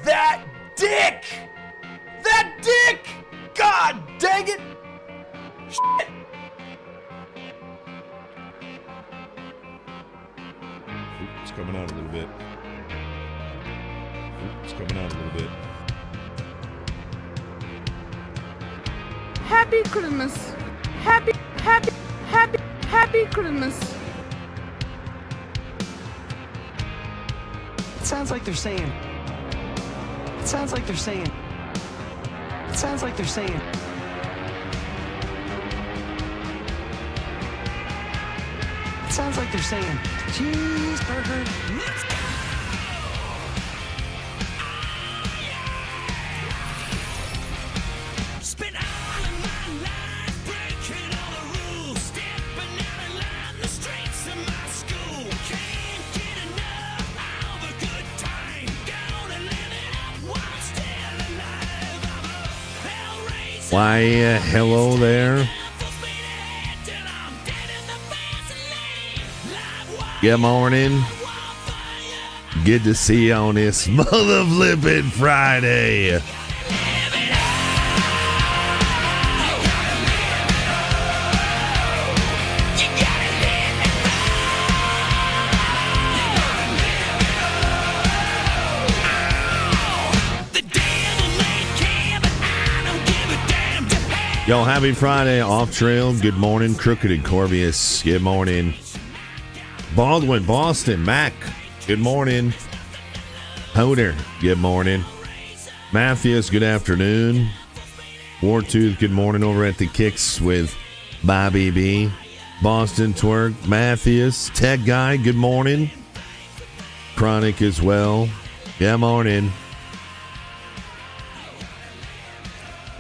That dick! That dick! God dang it! Shit! It's coming out a little bit. It's coming out a little bit. Happy Christmas. Happy Christmas. It sounds like they're saying. It sounds like they're saying. It sounds like they're saying. It sounds like they're saying cheeseburger. Let's go. Spent all of my life breaking all the rules, stepping out in line the streets of my school. Can't get enough of a good time. Gonna live it up while I'm still alive. I'm a hellraiser. Why, hello there. Good morning. Good to see you on this mother flippin' Friday. Yo, happy Friday, Off Trail. Good morning, Crooked and Corvius. Good morning. Baldwin, Boston, Mac. Good morning. Hoder, good morning. Matthews, good afternoon. Wartooth, good morning over at the Kicks with Bobby B. Boston Twerk, Matthews. Tech Guy, good morning. Chronic as well. Good morning.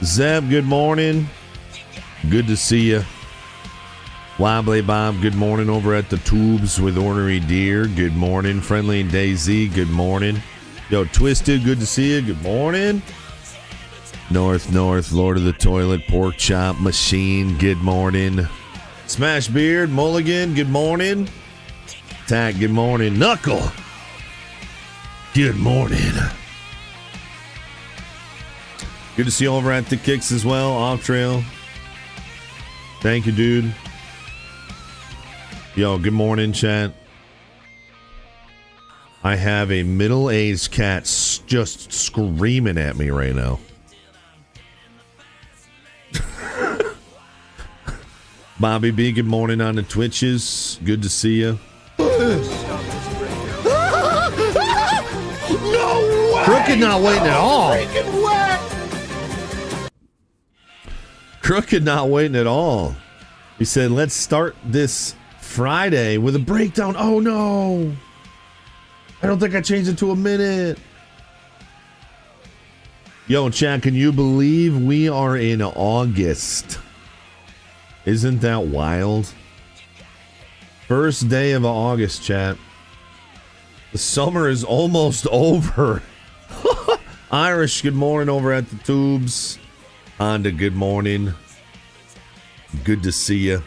Zeb, good morning. Good to see you. Wobbly Bob, good morning over at the Tubes with Ornery Deer. Good morning. Friendly and Daisy, good morning. Yo, Twisted, good to see you. Good morning. North, Lord of the Toilet, Pork Chop Machine, good morning. Smash Beard, Mulligan, good morning. Tack, good morning. Knuckle, good morning. Good to see you over at the Kicks as well. Off Trail. Thank you, dude. Yo, good morning, chat. I have a middle-aged cat just screaming at me right now. Bobby B, good morning on the Twitches. Good to see you. No way! Crooked not waiting at all. Freaking whack! Crooked not waiting at all. He said, let's start this Friday with a breakdown. Oh no, I don't think I changed it to a minute. Yo, chat, can you believe we are in August? Isn't that wild? First day of August, chat. The summer is almost over. Irish, good morning over at the Tubes. Honda, good morning. Good to see you.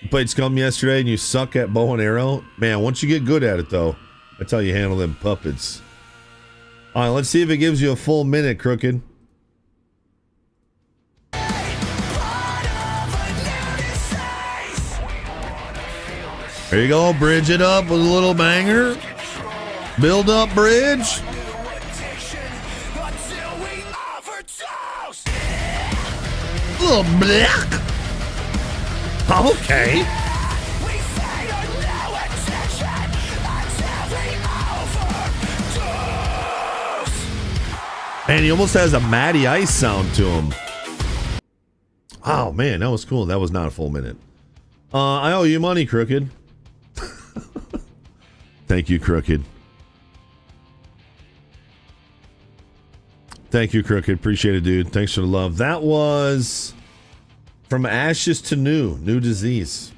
You played Scum yesterday and you suck at bow and arrow? Man, once you get good at it, though, that's how you handle them puppets. All right, let's see if it gives you a full minute, Crooked. There you go. Bridge it up with a little banger. Build up bridge. Little black. Okay. And he almost has a Matty Ice sound to him. Oh man, that was cool. That was not a full minute. I owe you money, Crooked. Thank you, Crooked. Thank you, Crooked. Appreciate it, dude. Thanks for the love. That was From Ashes to New Disease.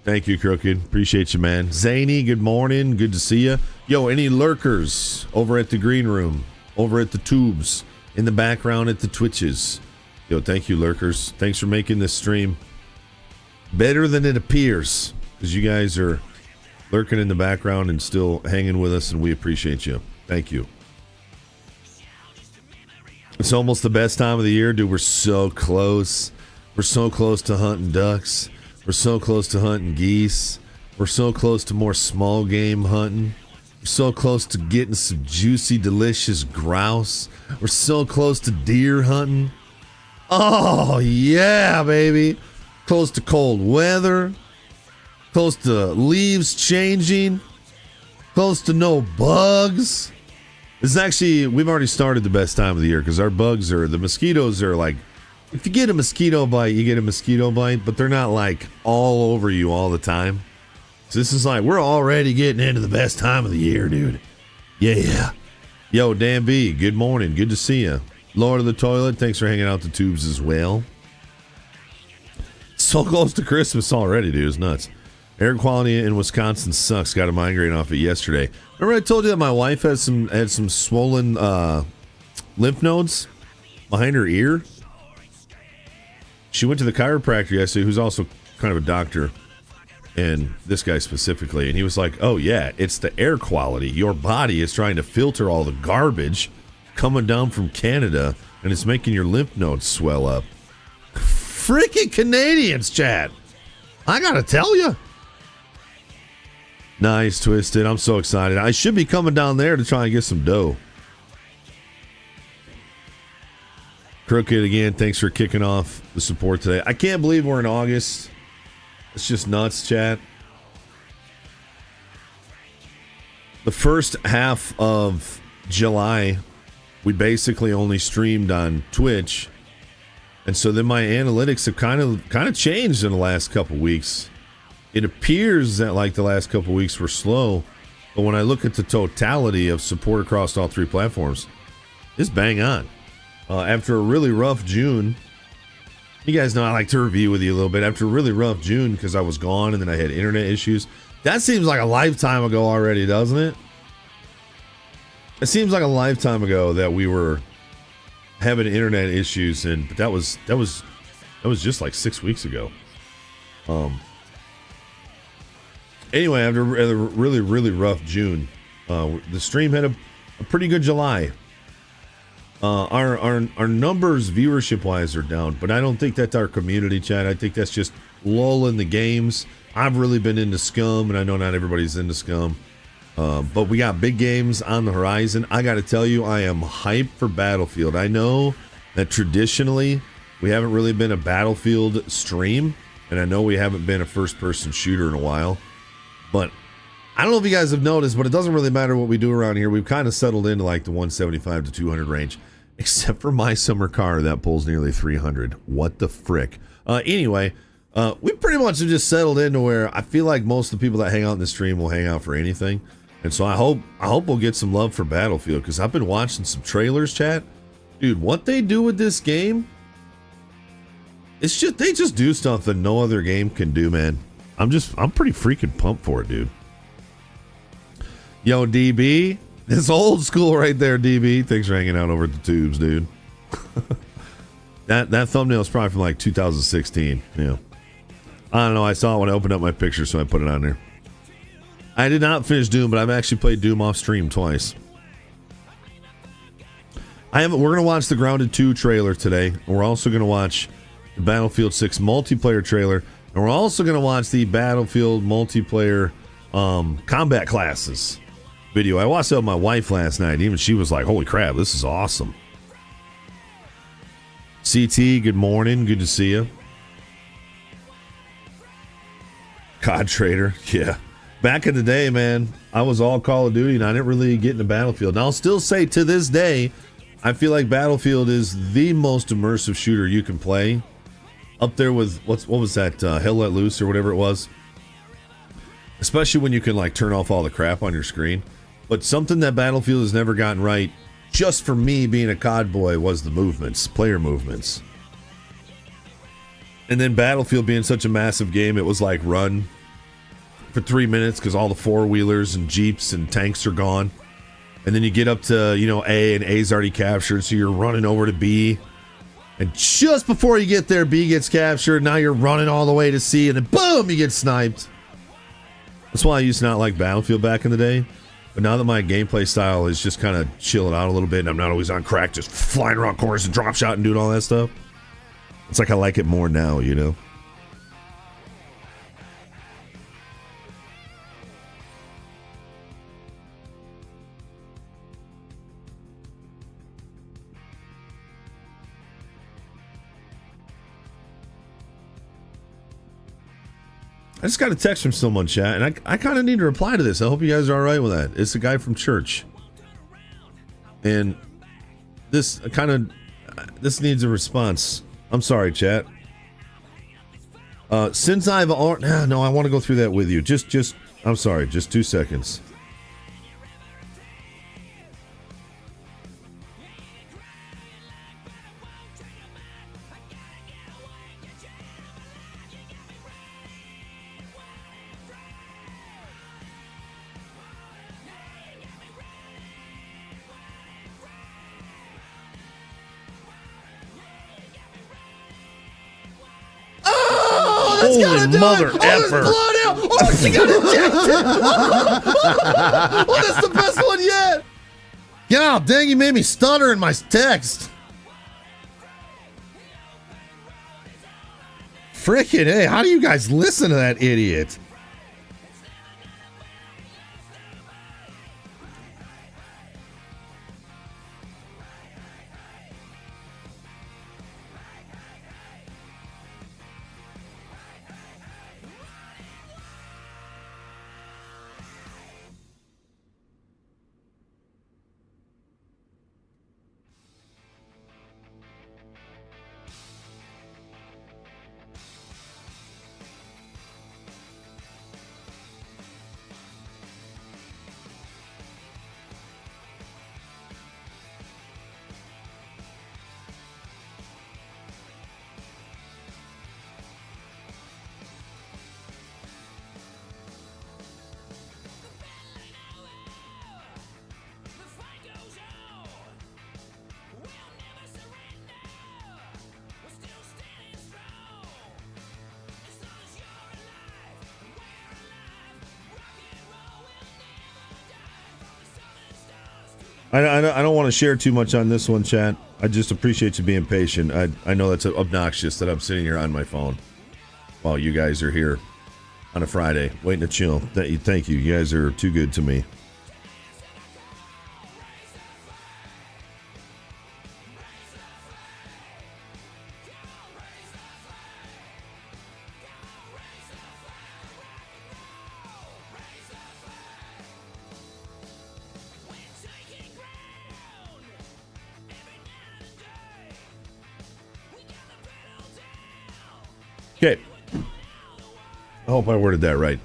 Thank you, Crooked. Appreciate you, man. Zany, good morning. Good to see you. Yo, any lurkers over at the green room, over at the Tubes, in the background at the Twitches? Yo, thank you, lurkers. Thanks for making this stream better than it appears, because you guys are lurking in the background and still hanging with us, and we appreciate you. Thank you. It's almost the best time of the year, dude. We're so close. We're so close to hunting ducks. We're so close to hunting geese. We're so close to more small game hunting. We're so close to getting some juicy, delicious grouse. We're so close to deer hunting. Oh, yeah, baby. Close to cold weather. Close to leaves changing. Close to no bugs. It's actually, we've already started the best time of the year because our bugs are, the mosquitoes are like, if you get a mosquito bite, you get a mosquito bite, but they're not like all over you all the time. So this is like, we're already getting into the best time of the year, dude. Yeah. Yo, Dan B, good morning. Good to see you. Lord of the Toilet, thanks for hanging out the tubes as well. So close to Christmas already, dude. It's nuts. Air quality in Wisconsin sucks. Got a migraine off it yesterday. Remember I told you that my wife had some swollen lymph nodes behind her ear? She went to the chiropractor yesterday, who's also kind of a doctor, and this guy specifically, and he was like, oh yeah, it's the air quality. Your body is trying to filter all the garbage coming down from Canada, and it's making your lymph nodes swell up. Freaking Canadians, chat. I gotta tell you. Nice, Twisted. I'm so excited. I should be coming down there to try and get some dough. Crooked again, thanks for kicking off the support today. I can't believe we're in August. It's just nuts, chat. The first half of July, we basically only streamed on Twitch. And so then my analytics have kind of changed in the last couple weeks. It appears that like the last couple weeks were slow, but when I look at the totality of support across all three platforms, it's bang on. After a really rough June, you guys know I like to review with you a little bit. After a really rough June, because I was gone and then I had internet issues, that seems like a lifetime ago already, doesn't it? It seems like a lifetime ago that we were having internet issues, but that was just like 6 weeks ago. Anyway, after a really, really rough June, the stream had a pretty good July. Our numbers viewership wise are down, but I don't think that's our community, chat. I think that's just lulling the games. I've really been into Scum, and I know not everybody's into Scum, but we got big games on the horizon. I got to tell you, I am hyped for Battlefield. I know that traditionally we haven't really been a Battlefield stream, and I know we haven't been a first-person shooter in a while, but I don't know if you guys have noticed, but it doesn't really matter what we do around here. We've kind of settled into like the 175 to 200 range, except for my summer car that pulls nearly 300. What the frick? Anyway, we pretty much have just settled into where I feel like most of the people that hang out in the stream will hang out for anything. And so I hope we'll get some love for Battlefield, because I've been watching some trailers, chat. Dude, what they do with this game, they just do stuff that no other game can do, man. I'm pretty freaking pumped for it, dude. Yo, DB, it's old school right there, DB. Thanks for hanging out over at the tubes, dude. that thumbnail is probably from like 2016. Yeah, I don't know. I saw it when I opened up my picture, so I put it on there. I did not finish Doom, but I've actually played Doom off stream twice. We're gonna watch the Grounded 2 trailer today, and we're also gonna watch the Battlefield 6 multiplayer trailer, and we're also gonna watch the Battlefield multiplayer combat classes video. I watched it with my wife last night. Even she was like, holy crap, this is awesome. CT, good morning. Good to see you. COD Trader. Yeah. Back in the day, man, I was all Call of Duty and I didn't really get into Battlefield. And I'll still say to this day, I feel like Battlefield is the most immersive shooter you can play. Up there with, what was that, Hell Let Loose or whatever it was. Especially when you can like turn off all the crap on your screen. But something that Battlefield has never gotten right, just for me being a COD boy, was the movements, player movements. And then Battlefield being such a massive game, it was like run for 3 minutes because all the four-wheelers and Jeeps and tanks are gone. And then you get up to, A, and A's already captured, so you're running over to B. And just before you get there, B gets captured. Now you're running all the way to C, and then boom, you get sniped. That's why I used to not like Battlefield back in the day. But now that my gameplay style is just kind of chilling out a little bit and I'm not always on crack, just flying around corners and drop shot and doing all that stuff. It's like I like it more now, you know? I just got a text from someone, chat, and I kind of need to reply to this. I hope you guys are all right with that. It's a guy from church. And this needs a response. I'm sorry, chat. Since I've... No, I want to go through that with you. I'm sorry, just 2 seconds. Holy mother effer. Blood out. Oh, she got injected. Oh, that's the best one yet. God dang, you made me stutter in my text. Frickin' hey, how do you guys listen to that idiot? I don't want to share too much on this one, chat. I just appreciate you being patient. I know that's obnoxious that I'm sitting here on my phone while you guys are here on a Friday waiting to chill. Thank you. You guys are too good to me. Okay. I hope I worded that right.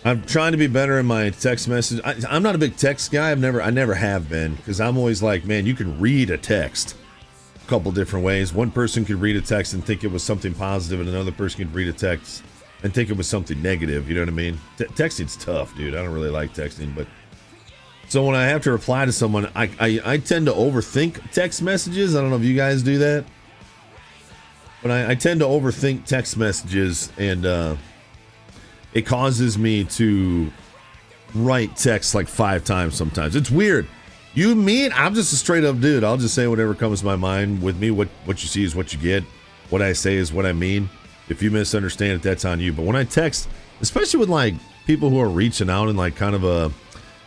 I'm trying to be better in my text message. I'm not a big text guy. I never have been, because I'm always like, man, you can read a text a couple different ways. One person could read a text and think it was something positive, and another person could read a text and think it was something negative. You know what I mean? Texting's tough, dude. I don't really like texting, but so when I have to reply to someone, I tend to overthink text messages. I don't know if you guys do that. But I tend to overthink text messages, and it causes me to write text like 5 times sometimes. It's weird. You mean I'm just a straight up dude. I'll just say whatever comes to my mind. With me, what you see is what you get. What I say is what I mean. If you misunderstand it, that's on you. But when I text, especially with like people who are reaching out in like kind of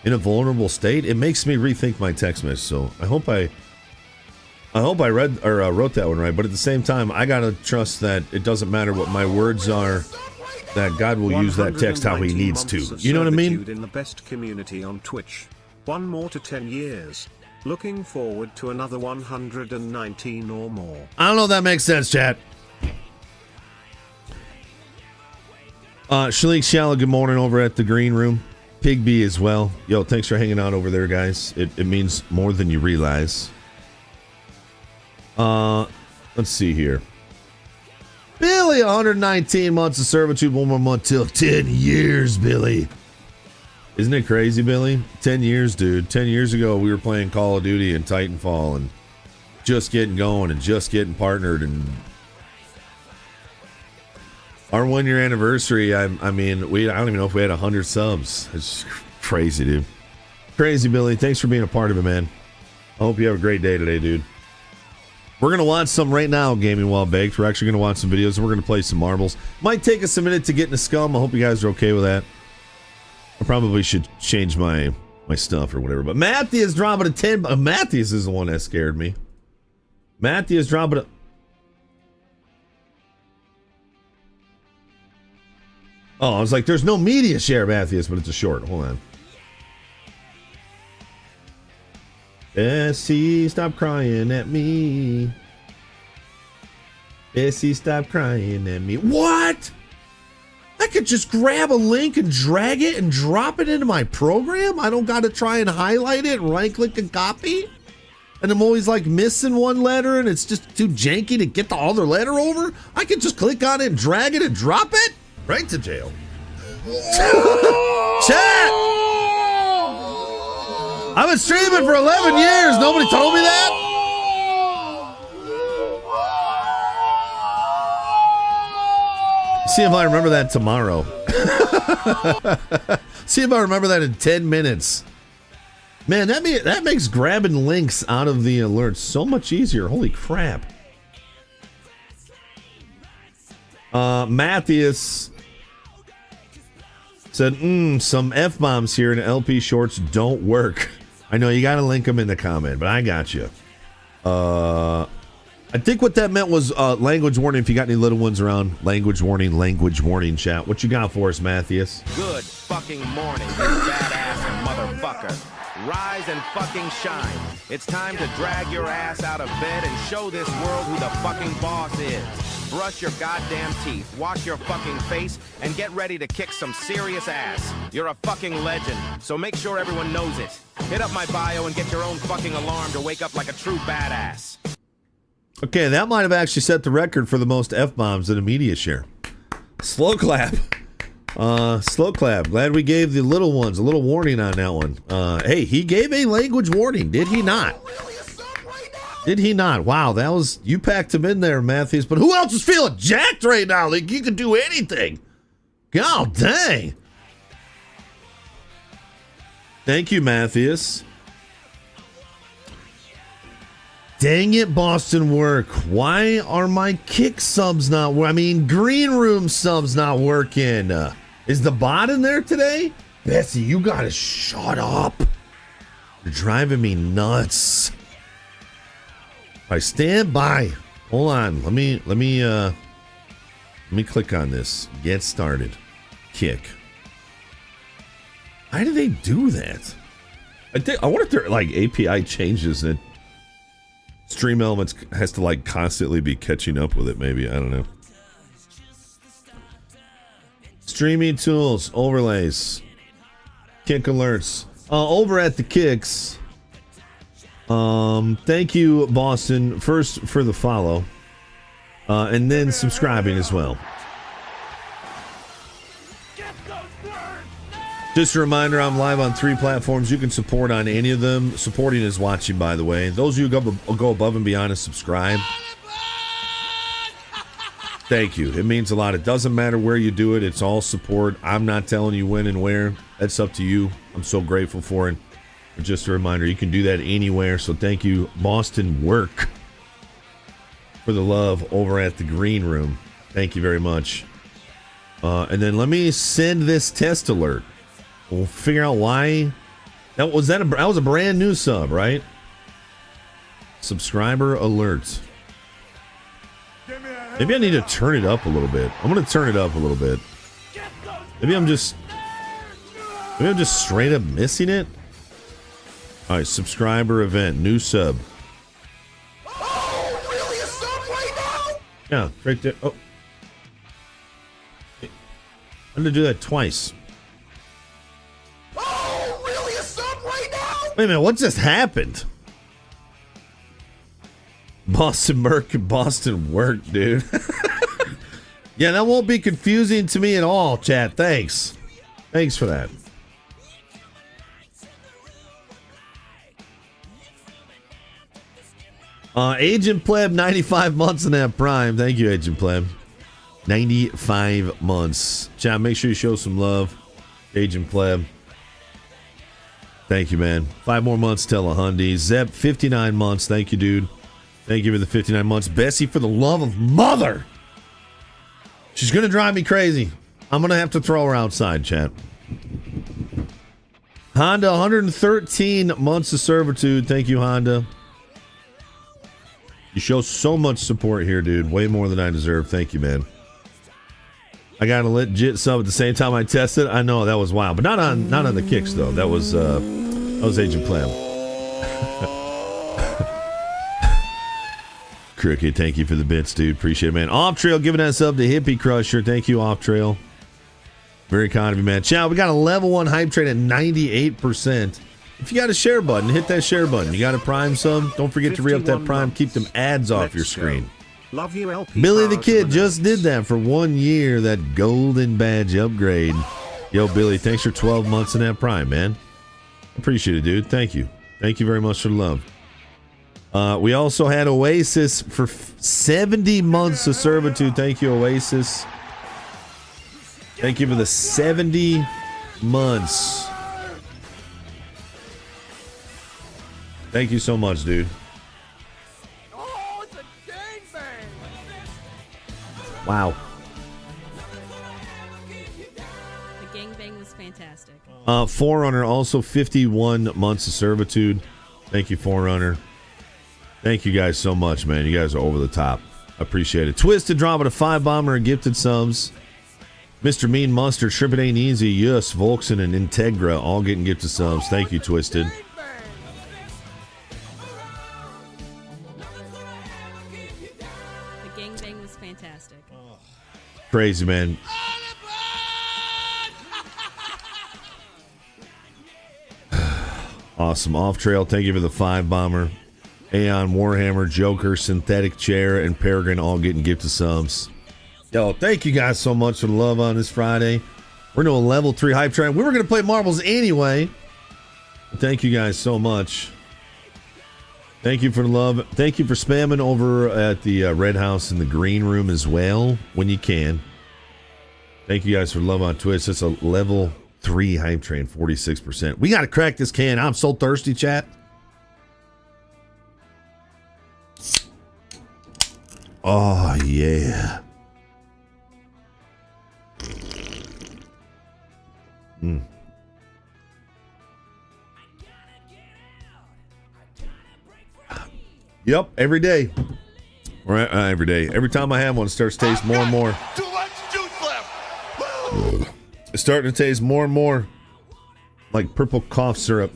in a vulnerable state, it makes me rethink my text message. So I hope I read or wrote that one right, but at the same time, I gotta trust that it doesn't matter what my words are, that God will use that text how He needs to. You know what I mean? In the best community on Twitch. 1 more to 10 years. Looking forward to another 119 or more. I don't know if that makes sense, chat. Shalik Shallow, good morning over at the green room. Pig B as well. Yo, thanks for hanging out over there, guys. It means more than you realize. Let's see here. Billy, 119 months of servitude, 1 more month till 10 years, Billy. Isn't it crazy, Billy? 10 years, dude. 10 years ago, we were playing Call of Duty and Titanfall and just getting going and just getting partnered, and Our 1 year anniversary, I mean, I don't even know if we had 100 subs. It's crazy, dude. Crazy, Billy. Thanks for being a part of it, man. I hope you have a great day today, dude. We're going to watch some right now, Gaming While Baked. We're actually going to watch some videos, and we're going to play some marbles. Might take us a minute to get into Scum. I hope you guys are okay with that. I probably should change my stuff or whatever. But Matthew dropping a 10. Matthew is the one that scared me. Matthew is dropping a... Oh, I was like, there's no media share, Matthews, but it's a short. Hold on. Bessie, stop crying at me. Bessie, stop crying at me. What? I could just grab a link and drag it and drop it into my program? I don't got to try and highlight it and right-click and copy? And I'm always like missing one letter and it's just too janky to get the other letter over? I could just click on it and drag it and drop it? Right to jail. Chat! I've been streaming for 11 years. Nobody told me that? See if I remember that tomorrow. See if I remember that in 10 minutes. Man, that makes grabbing links out of the alerts so much easier. Holy crap. Matthias said, some F-bombs here in LP shorts don't work. I know you got to link them in the comment, but I got you. I think what that meant was language warning. If you got any little ones around, language warning, chat. What you got for us, Matthias? Good fucking morning, you badass motherfucker. Rise and fucking shine. It's time to drag your ass out of bed and show this world who the fucking boss is. Brush your goddamn teeth, wash your fucking face, and get ready to kick some serious ass. You're a fucking legend, so make sure everyone knows it. Hit up my bio and get your own fucking alarm to wake up like a true badass. Okay, that might have actually set the record for the most F-bombs in a media share. Slow clap. Slow clap. Glad we gave the little ones a little warning on that one. Hey, he gave a language warning, did he not? Did he not? Wow, that was... You packed him in there, Matthews. But who else is feeling jacked right now? Like, you could do anything. God dang. Thank you, Matthews. Dang it, Boston Work. Why are my kick subs not working? I mean, green room subs not working. Is the bot in there today? Bessie, you gotta shut up. You're driving me nuts. All right, stand by. Hold on. Let me click on this. Get started. Kick. Why do they do that? I wonder if there are like API changes that Stream Elements has to like constantly be catching up with it. Maybe, I don't know. Streaming tools, overlays, kick alerts. Over at the kicks. Thank you, Boston, first for the follow, and then subscribing as well. Just a reminder, I'm live on 3 platforms. You can support on any of them. Supporting is watching, by the way. Those of you who go above and beyond and subscribe, thank you. It means a lot. It doesn't matter where you do it. It's all support. I'm not telling you when and where. That's up to you. I'm so grateful for it. But just a reminder, you can do that anywhere. So thank you, Boston Work, for the love over at the green room. Thank you very much. And then let me send this test alert. We'll figure out why. That was a brand new sub, right? Subscriber alert. Maybe I need to turn it up a little bit. I'm going to turn it up a little bit. Maybe I'm just straight up missing it. All right, subscriber event, new sub. Oh, really? A sub right now? Yeah, right there. Oh, I'm going to do that twice. Oh, really? A sub right now? Wait a minute, what just happened? Boston Work, dude. Yeah, that won't be confusing to me at all, chat. Thanks for that. Agent Pleb, 95 months in that prime. Thank you, Agent Pleb. 95 months. Chat, make sure you show some love. Agent Pleb. Thank you, man. 5 more months till a Hyundai. Zep, 59 months. Thank you, dude. Thank you for the 59 months. Bessie, for the love of mother. She's going to drive me crazy. I'm going to have to throw her outside, chat. Honda, 113 months of servitude. Thank you, Honda. You show so much support here, dude. Way more than I deserve. Thank you, man. I got a legit sub at the same time I tested. I know that was wild, but not on the kicks though. That was Agent Pleb. Crooked, thank you for the bits, dude. Appreciate it, man. Off Trail giving us up to Hippie Crusher. Thank you, Off Trail. Very kind of you, man. Chow, we got a level 1 hype train at 98%. If you got a share button, hit that share button. You got a Prime sub? Don't forget to re-up that Prime. Keep them ads off your screen. Love you, LP. Billy the Kid just did that for 1 year, that golden badge upgrade. Yo, Billy, thanks for 12 months in that Prime, man. Appreciate it, dude. Thank you. Thank you very much for the love. We also had Oasis for 70 months of servitude. Thank you, Oasis. Thank you for the 70 months. Thank you so much, dude. Oh, it's a gangbang! Wow. The gangbang was fantastic. Forerunner, also 51 months of servitude. Thank you, Forerunner. Thank you guys so much, man. You guys are over the top. Appreciate it. Twisted dropping a 5 bomber and gifted subs. Mr. Mean Mustard, Shrimp It Ain't Easy, Yus, Volkson, and Integra all getting gifted subs. Thank you, Twisted. The gangbang was fantastic. Crazy, man. Awesome. Off Trail, thank you for the 5 bomber. Aeon, Warhammer, Joker, Synthetic Chair, and Peregrine all getting gifted subs. Yo, thank you guys so much for the love on this Friday. We're doing level 3 hype train. We were going to play marbles anyway. Thank you guys so much. Thank you for the love. Thank you for spamming over at the Red House in the green room as well when you can. Thank you guys for the love on Twitch. That's a level 3 hype train, 46%. We got to crack this can. I'm so thirsty, chat. Oh, yeah. Yep, every day. Right, every day. Every time I have one, it starts to taste more and more. Too much juice left! It's starting to taste more and more like purple cough syrup.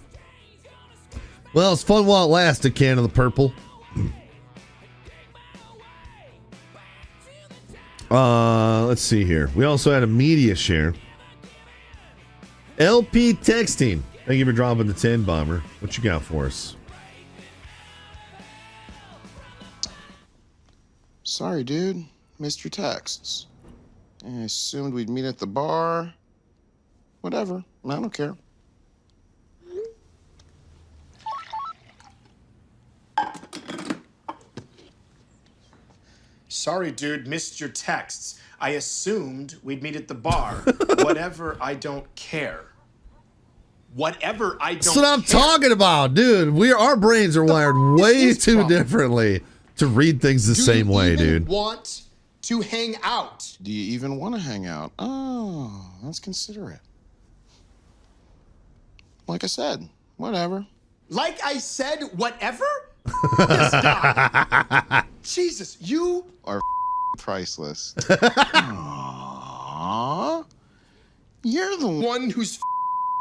Well, it's fun while it lasts, a can of the purple. Let's see here. We also had a media share. LP Texting. Thank you for dropping the 10 bomber. What you got for us? Sorry, dude. Missed your texts. I assumed we'd meet at the bar. Whatever. I don't care. Sorry, dude, missed your texts. I assumed we'd meet at the bar. Whatever, I don't care. Whatever, I don't care. That's what I'm talking about, dude. Our brains are wired way too differently to read things the same way, dude. Want to hang out? Do you even want to hang out? Oh, that's considerate. Like I said, whatever. Like I said, whatever? Yes, God. Jesus, you Are priceless. Aww. You're the one who's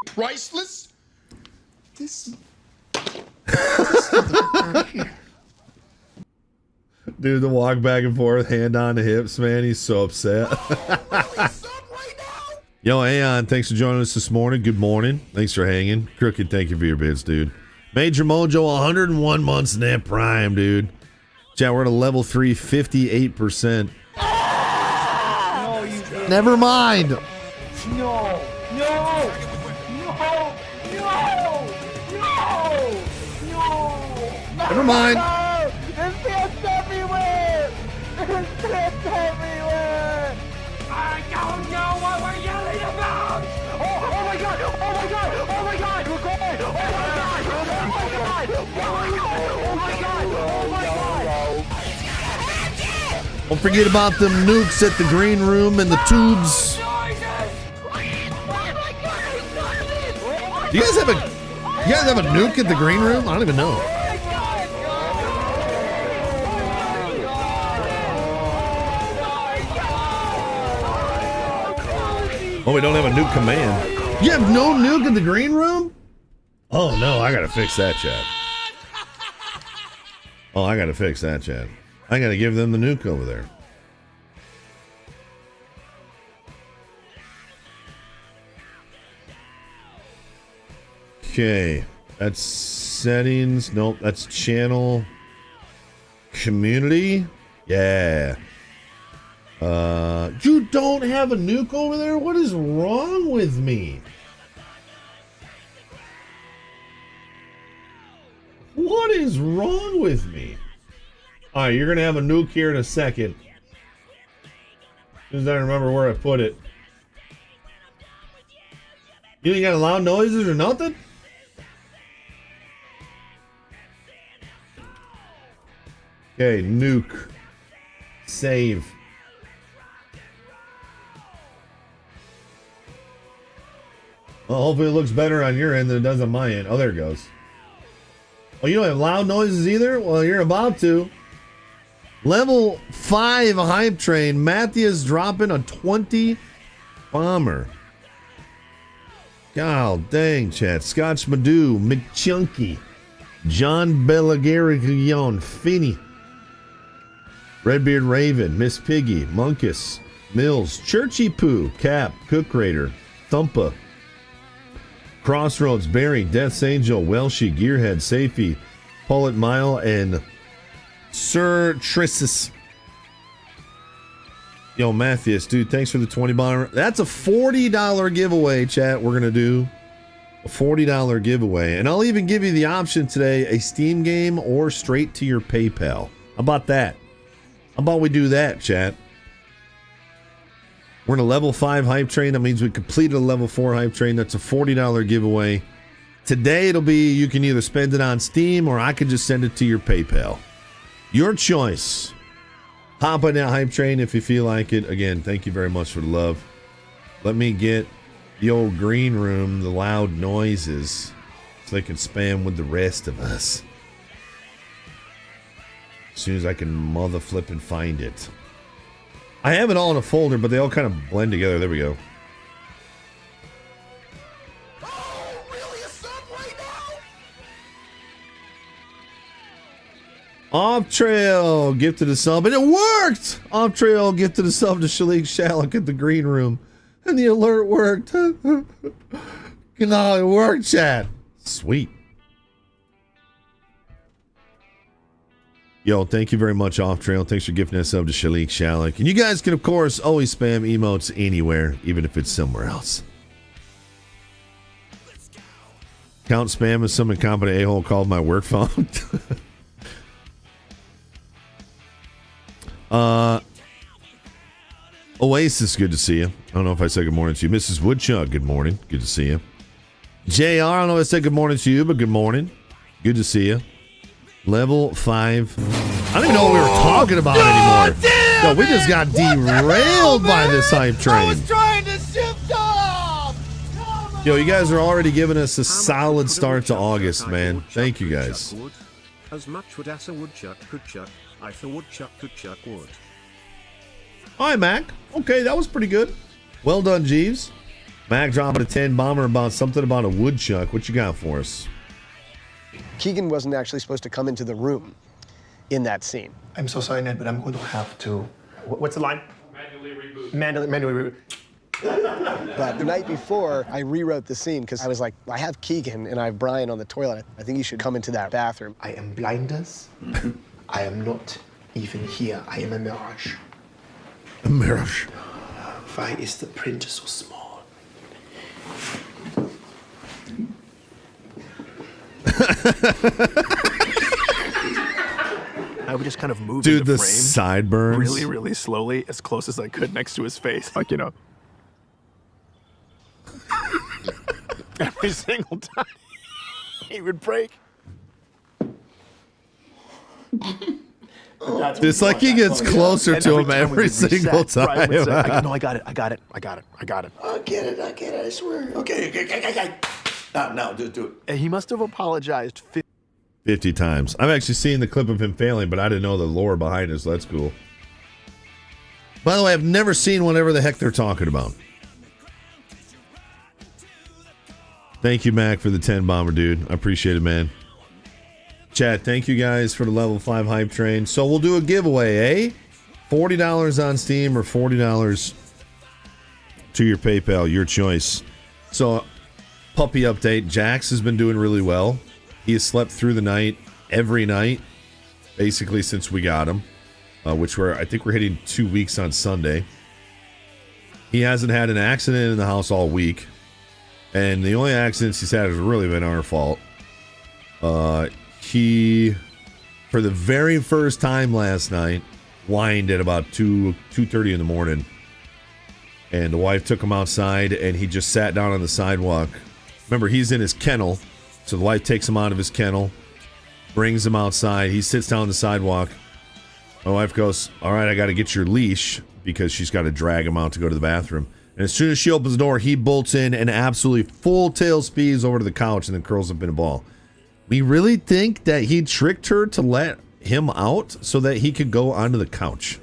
priceless? This Dude, the walk back and forth, hand on the hips, man. He's so upset. Yo, Aeon, thanks for joining us this morning. Good morning. Thanks for hanging. Crooked, thank you for your bits, dude. Major Mojo, 101 months in that Prime, dude. Chat, we're at a level 3, 58%. Never mind. Never mind. There's pants everywhere! There's pants everywhere! Don't forget about them nukes at the green room and the tubes. You guys have a nuke at the green room? I don't even know. Oh, we don't have a nuke command. You have no nuke in the green room? Oh no, I gotta fix that, chat. Oh, I gotta fix that, chat. I gotta give them the nuke over there. Okay, that's settings. Nope, that's channel. Community. Yeah. You don't have a nuke over there? What is wrong with me? What is wrong with me? All right, you're gonna have a nuke here in a second. As soon as I remember where I put it. You ain't got loud noises or nothing? Okay, nuke. Save. Well, hopefully it looks better on your end than it does on my end. Oh, there it goes. Oh, you don't have loud noises either? Well, you're about to. Level 5 hype train. Matthias dropping a 20 bomber. God dang, chat. Scotch Madoo, McChunky, John Belagarion, Finney, Redbeard Raven, Miss Piggy, Munkus, Mills, Churchy Poo, Cap, Cook Raider, Thumpa, Crossroads, Barry, Death's Angel, Welshie, Gearhead, Safey, Pullet Mile, and Sir Trissus. Yo, Matthias, dude, thanks for the 20 bomber. That's a $40 giveaway, chat. We're going to do a $40 giveaway. And I'll even give you the option today, a Steam game or straight to your PayPal. How about that? How about we do that, chat? We're in a level 5 hype train. That means we completed a level 4 hype train. That's a $40 giveaway. Today it'll be you can either spend it on Steam or I can just send it to your PayPal. Your choice. Hop on that hype train if you feel like it. Again, thank you very much for the love. Let me get the old green room, the loud noises, so they can spam with the rest of us. As soon as I can mother flip and find it. I have it all in a folder, but they all kind of blend together. There we go. Oh, really? A sub right now? Off Trail gifted a sub, and it worked! Off Trail gifted a sub to Shalik Shalak at the green room, and the alert worked. No, it worked, chat. Sweet. Yo, thank you very much, Off Trail. Thanks for gifting us up to Shalik Shalak. And you guys can, of course, always spam emotes anywhere, even if it's somewhere else. Count spam as some incompetent a-hole called my work phone. Oasis, good to see you. I don't know if I said good morning to you. Mrs. Woodchuck, good morning. Good to see you. JR, I don't know if I said good morning to you, but good morning. Good to see you. Level 5. I don't even know what we were talking about anymore. Yo, we just got derailed by this hype train. I was trying to shift off! Yo, you guys are already giving us a solid start to August, man. Thank you guys. As much would as a woodchuck could chuck, if a woodchuck could chuck wood. All right, Mac. Okay, that was pretty good. Well done, Jeeves. Mac dropping a 10 bomber about something about a woodchuck. What you got for us? Keegan wasn't actually supposed to come into the room in that scene. I'm so sorry, Ned, but I'm going to have to. What's the line? Manually reboot. Manually reboot. But the night before, I rewrote the scene because I was like, I have Keegan and I have Brian on the toilet. I think you should come into that bathroom. I am blinders. I am not even here. I am a mirage. A mirage. Why is the printer so small? I would just kind of move Dude, into the frame sideburns. really, really slowly, as close as I could next to his face. Like, you know. Every single time he would break. That's It's like he gets closer to him every single time. Brian would say, no, I got it. I get it. I swear. Okay. No, do it. And he must have apologized 50 times. I've actually seen the clip of him failing, but I didn't know the lore behind it, so that's cool. By the way, I've never seen whatever the heck they're talking about. Thank you, Mac, for the 10 bomber, dude. I appreciate it, man. Chat, thank you guys for the level 5 hype train. So we'll do a giveaway, eh? $40 on Steam or $40 to your PayPal, your choice. So, puppy update. Jax has been doing really well. He has slept through the night every night, basically since we got him, which I think we're hitting 2 weeks on Sunday. He hasn't had an accident in the house all week, and the only accidents he's had has really been our fault. He, for the very first time last night, whined at about 2:30 in the morning, and the wife took him outside, and he just sat down on the sidewalk. Remember, he's in his kennel, so the wife takes him out of his kennel, brings him outside. He sits down on the sidewalk. My wife goes, all right, I got to get your leash, because she's got to drag him out to go to the bathroom. And as soon as she opens the door, he bolts in and absolutely full tail speeds over to the couch and then curls up in a ball. We really think that he tricked her to let him out so that he could go onto the couch.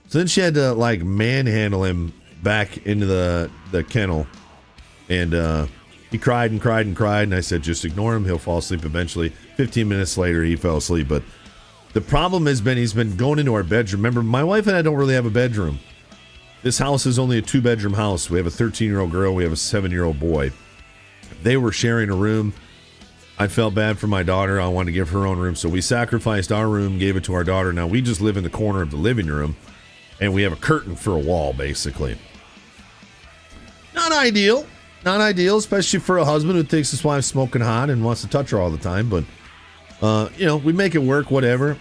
So then she had to like manhandle him back into the kennel. And he cried and cried and cried. And I said, just ignore him. He'll fall asleep eventually. 15 minutes later, he fell asleep. But the problem has been he's been going into our bedroom. Remember, my wife and I don't really have a bedroom. This house is only a 2-bedroom house. We have a 13-year-old girl. We have a 7-year-old boy. They were sharing a room. I felt bad for my daughter. I wanted to give her own room. So we sacrificed our room, gave it to our daughter. Now we just live in the corner of the living room. And we have a curtain for a wall, basically. Not ideal. Not ideal, especially for a husband who thinks his wife's smoking hot and wants to touch her all the time. But, we make it work, whatever.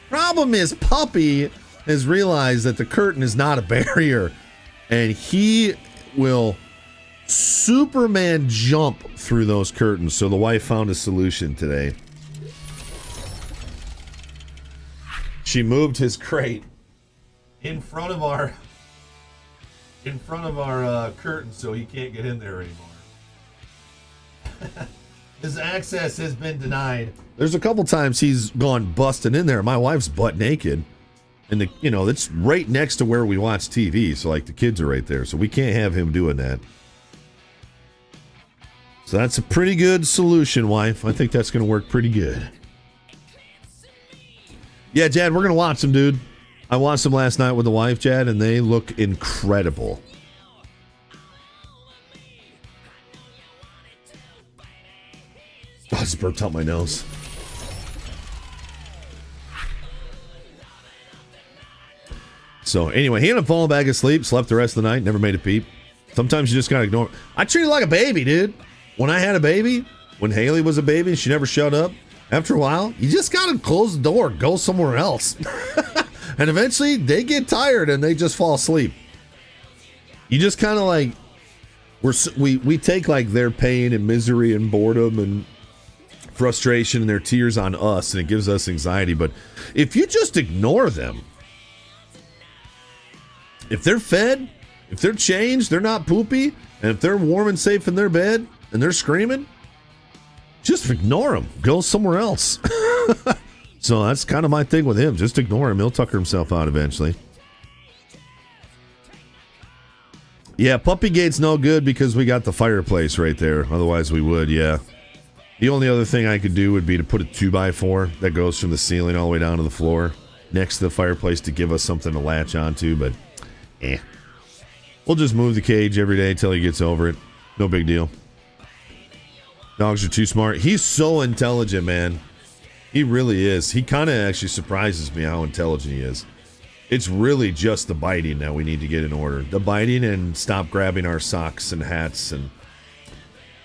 Problem is, Puppy has realized that the curtain is not a barrier. And he will Superman jump through those curtains. So the wife found a solution today. She moved his crate in front of our curtain so he can't get in there anymore. His access has been denied. There's a couple times he's gone busting in there. My wife's butt naked. And it's right next to where we watch TV. So like the kids are right there. So we can't have him doing that. So that's a pretty good solution, wife. I think that's going to work pretty good. Yeah, Jad, we're going to watch them, dude. I watched them last night with the wife, Jad, and they look incredible. Oh, I just burped out my nose. So anyway, he ended up falling back asleep, slept the rest of the night, never made a peep. Sometimes you just gotta ignore it. I treat it like a baby, dude. When I had a baby, when Haley was a baby and she never shut up, after a while, you just gotta close the door, go somewhere else. And eventually they get tired and they just fall asleep. You just kind of like, we take like their pain and misery and boredom and frustration and their tears on us, and it gives us anxiety. But if you just ignore them, if they're fed, if they're changed, they're not poopy, and if they're warm and safe in their bed and they're screaming, just ignore them. Go somewhere else. So that's kind of my thing with him. Just ignore him. He'll tucker himself out eventually. Yeah, Puppygate's no good because we got the fireplace right there. Otherwise we would, yeah. The only other thing I could do would be to put a 2x4 that goes from the ceiling all the way down to the floor next to the fireplace to give us something to latch onto, but we'll just move the cage every day until he gets over it. No big deal. Dogs are too smart. He's so intelligent, man. He really is. He kind of actually surprises me how intelligent he is. It's really just the biting that we need to get in order. The biting and stop grabbing our socks and hats and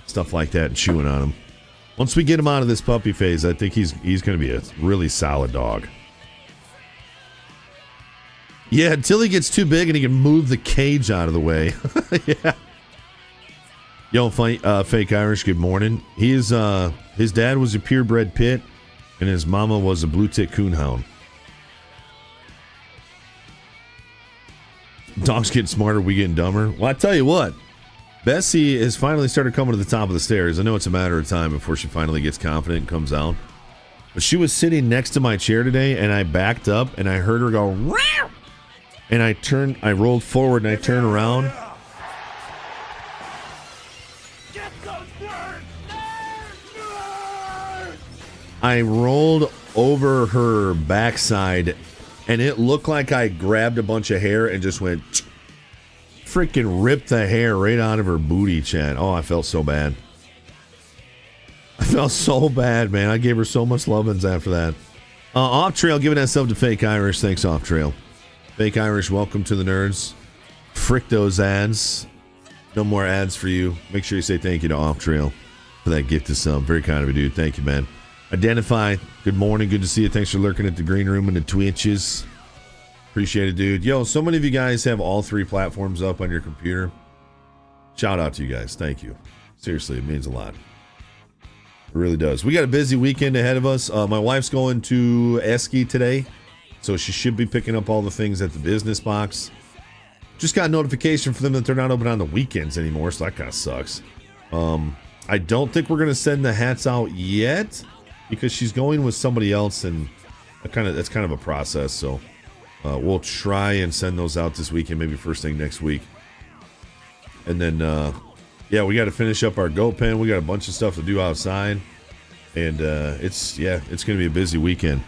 stuff like that and chewing on them. Once we get him out of this puppy phase, I think he's going to be a really solid dog. Yeah, until he gets too big and he can move the cage out of the way. Yeah. Yo, fake Irish, good morning. His dad was a purebred pit, and his mama was a blue tick coonhound. Dogs getting smarter, we getting dumber. Well, I tell you what, Bessie has finally started coming to the top of the stairs. I know it's a matter of time before she finally gets confident and comes out. But she was sitting next to my chair today, and I backed up, and I heard her go, "Meow!" And I rolled forward, and I turned around. I rolled over her backside, and it looked like I grabbed a bunch of hair and just went, freaking ripped the hair right out of her booty, Chad. Oh, I felt so bad. I felt so bad, man. I gave her so much lovins after that. Off Trail, giving that sub to Fake Irish. Thanks, Off Trail. Fake Irish, welcome to the nerds. Frick those ads. No more ads for you. Make sure you say thank you to Off Trail for that gift to sub. Very kind of you, dude. Thank you, man. Identify, good morning. Good to see you. Thanks for lurking at the green room and the Twitches. Appreciate it, dude. Yo, so many of you guys have all three platforms up on your computer. Shout out to you guys. Thank you. Seriously, it means a lot. It really does. We got a busy weekend ahead of us. My wife's going to Esky today, so she should be picking up all the things at the business box. Just got a notification for them that they're not open on the weekends anymore, so that kind of sucks. I don't think we're going to send the hats out yet because she's going with somebody else, and that's kind of a process, so we'll try and send those out this weekend, maybe first thing next week. And then yeah, we got to finish up our goat pen. We got a bunch of stuff to do outside, and it's going to be a busy weekend.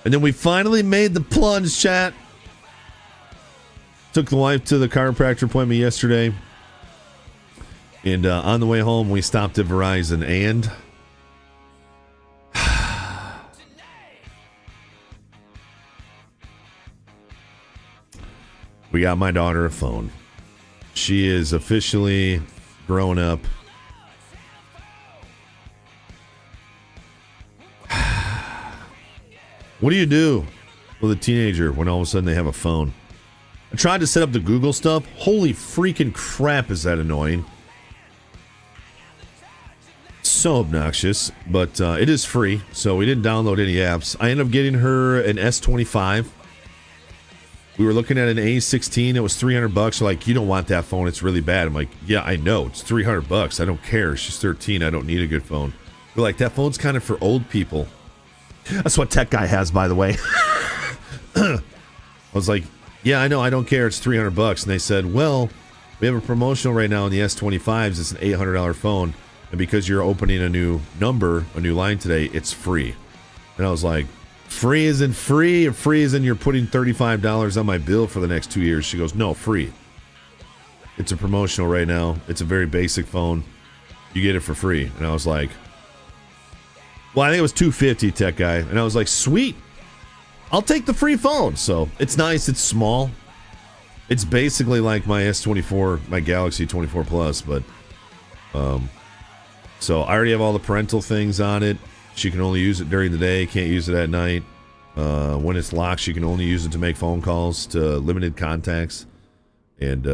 And then we finally made the plunge, chat. Took the wife to the chiropractor appointment yesterday, and on the way home we stopped at Verizon, and we got my daughter a phone. She is officially grown up. What do you do with a teenager when all of a sudden they have a phone? I tried to set up the Google stuff. Holy freaking crap, is that annoying. So obnoxious, but it is free, so we didn't download any apps. I ended up getting her an S25. We were looking at an A16. It was $300. So like, you don't want that phone. It's really bad. I'm like, yeah, I know. It's $300. I don't care. She's 13. I don't need a good phone. We're like, that phone's kind of for old people. That's what Tech Guy has, by the way. I was like, yeah, I know. I don't care. It's $300. And they said, well, we have a promotional right now on the S25s. It's an $800 phone. And because you're opening a new line today, it's free. And I was like, free isn't free. If free isn't you're putting $35 on my bill for the next 2 years. She goes, no, free. It's a promotional right now. It's a very basic phone. You get it for free. And I was like, well, I think it was $250, Tech Guy. And I was like, sweet. I'll take the free phone. So it's nice. It's small. It's basically like my S24, my Galaxy 24 Plus. But, so I already have all the parental things on it. She can only use it during the day, can't use it at night. When it's locked, she can only use it to make phone calls to limited contacts. And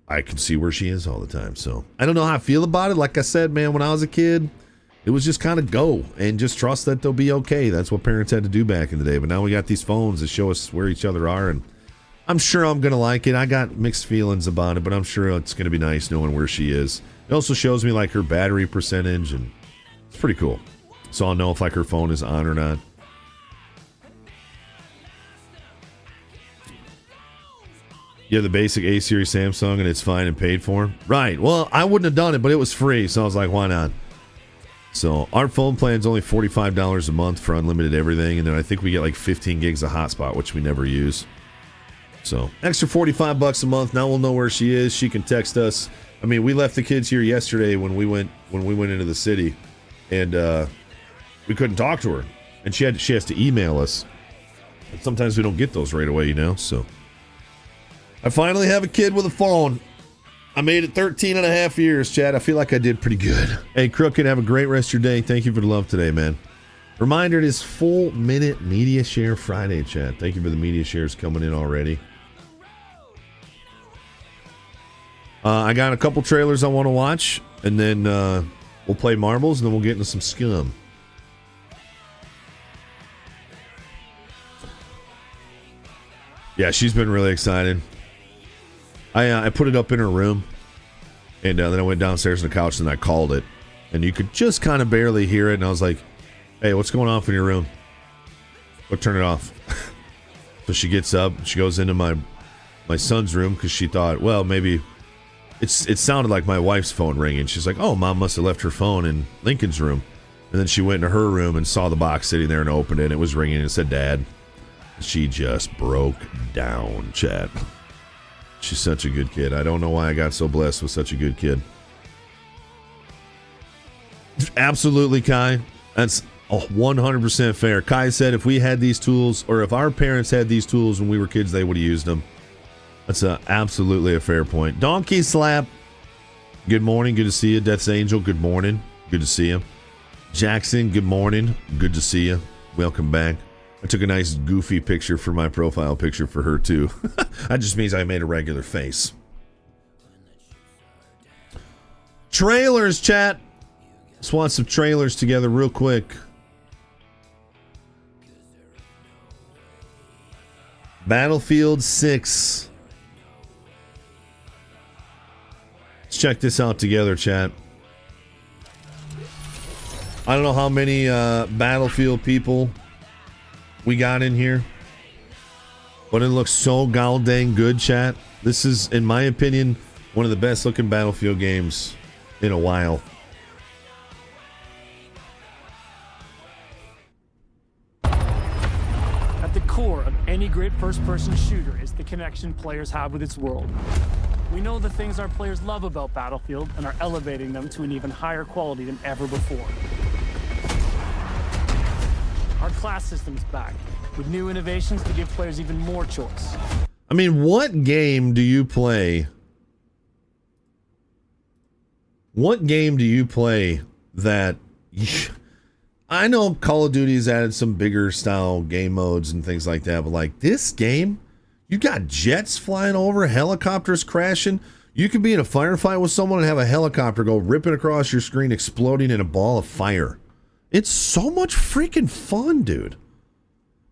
I can see where she is all the time. So I don't know how I feel about it. Like I said, man, when I was a kid, it was just kind of go and just trust that they'll be okay. That's what parents had to do back in the day. But now we got these phones that show us where each other are. And I'm sure I'm going to like it. I got mixed feelings about it, but I'm sure it's going to be nice knowing where she is. It also shows me like her battery percentage, and it's pretty cool. So I'll know if like her phone is on or not. You have the basic A-series Samsung and it's fine and paid for? Right. Well, I wouldn't have done it, but it was free, so I was like, why not? So our phone plan's only $45 a month for unlimited everything, and then I think we get like 15 gigs of hotspot, which we never use. So extra $45 a month. Now we'll know where she is. She can text us. I mean, we left the kids here yesterday when we went into the city, and we couldn't talk to her, and she has to email us. And sometimes we don't get those right away, you know. So I finally have a kid with a phone. I made it 13 and a half years, Chad. I feel like I did pretty good. Hey, Crooked, have a great rest of your day. Thank you for the love today, man. Reminder, it is full minute media share Friday, Chad. Thank you for the media shares coming in already. I got a couple trailers I want to watch, and then we'll play marbles, and then we'll get into some Scum. Yeah, she's been really excited. I put it up in her room, and then I went downstairs on the couch and I called it, and you could just kind of barely hear it, and I was like, "Hey, what's going on in your room? Well, turn it off." So she gets up, she goes into my son's room because she thought, well, maybe it sounded like my wife's phone ringing. She's like, "Oh, Mom must have left her phone in Lincoln's room." And then she went into her room and saw the box sitting there and opened it, and it was ringing and it said Dad. She just broke down, chat. She's such a good kid. I don't know why I got so blessed with such a good kid. Absolutely, Kai. That's 100% fair. Kai said if we had these tools, or if our parents had these tools when we were kids, they would have used them. That's absolutely a fair point. Donkey Slap. Good morning. Good to see you. Death's Angel. Good morning. Good to see you. Jackson. Good morning. Good to see you. Welcome back. I took a nice goofy picture for my profile picture for her too. That just means I made a regular face. Trailers, chat. Let's watch some trailers together real quick. Battlefield 6. Let's check this out together, chat. I don't know how many Battlefield people we got in here, but it looks so goddamn good, chat. This is, in my opinion, one of the best looking Battlefield games in a while. At the core of any great first-person shooter is the connection players have with its world. We know the things our players love about Battlefield and are elevating them to an even higher quality than ever before. Our class system's back, with new innovations to give players even more choice. I mean, what game do you play? What game do you play that... I know Call of Duty has added some bigger style game modes and things like that, but like this game, you got jets flying over, helicopters crashing. You could be in a firefight with someone and have a helicopter go ripping across your screen, exploding in a ball of fire. It's so much freaking fun, dude.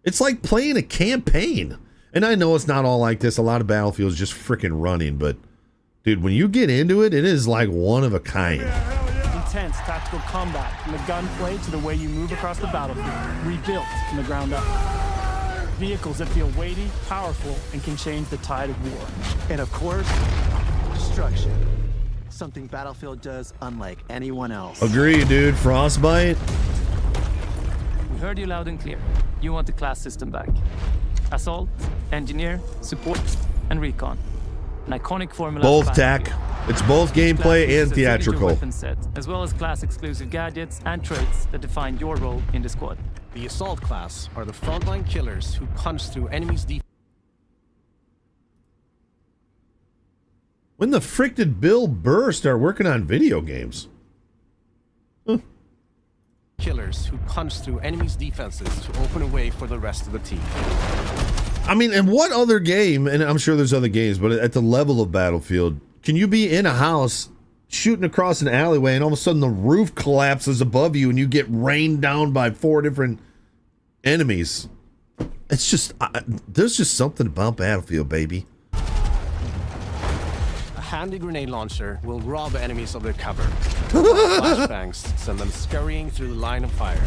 It's like playing a campaign. And I know it's not all like this. A lot of Battlefield's just freaking running, but dude, when you get into it, it is like one of a kind. Intense tactical combat, from the gunplay to the way you move across the battlefield, rebuilt from the ground up. Vehicles that feel weighty, powerful, and can change the tide of war. And of course, destruction. Something Battlefield does unlike anyone else. Agree, dude. Frostbite. We heard you loud and clear. You want the class system back. Assault, engineer, support, and recon. An iconic formula. Both tack. It's both gameplay and theatrical. Weapon set, as well as class exclusive gadgets and traits that define your role in the squad. The Assault class are the frontline killers who punch through enemies' defense. When the frick did Bill Burr start working on video games? Huh. Killers who punch through enemies' defenses to open a way for the rest of the team. I mean, and what other game, and I'm sure there's other games, but at the level of Battlefield, can you be in a house shooting across an alleyway and all of a sudden the roof collapses above you and you get rained down by 4 different enemies? It's just, there's just something about Battlefield, baby. A handy grenade launcher will rob enemies of their cover. Flashbangs send them scurrying through the line of fire.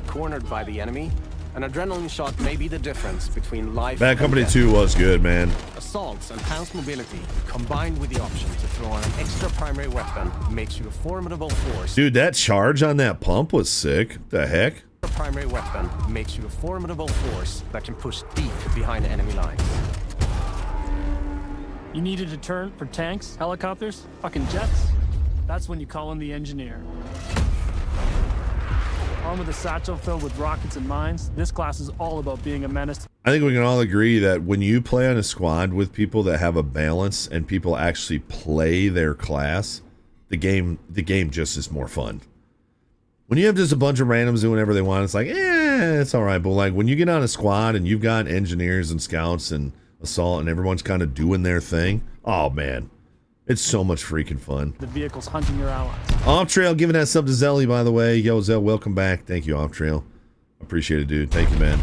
Cornered by the enemy, an adrenaline shot may be the difference between life Bad and Company death. 2 was good, man. Assault's enhanced mobility, combined with the option to throw on an extra primary weapon, makes you a formidable force. Dude, that charge on that pump was sick. The heck? A primary weapon makes you a formidable force that can push deep behind enemy lines. You need a deterrent for tanks, helicopters, fucking jets? That's when you call in the engineer. Armed with a satchel filled with rockets and mines, this class is all about being a menace. I think we can all agree that when you play on a squad with people that have a balance and people actually play their class, the game just is more fun. When you have just a bunch of randoms doing whatever they want, it's like, it's all right. But like when you get on a squad and you've got engineers and scouts and assault and everyone's kind of doing their thing, oh man, it's so much freaking fun. The vehicles hunting your allies. Off Trail giving that sub to Zelly, by the way. Yo, Zell, welcome back. Thank you, Off Trail. Appreciate it, dude. Thank you, man.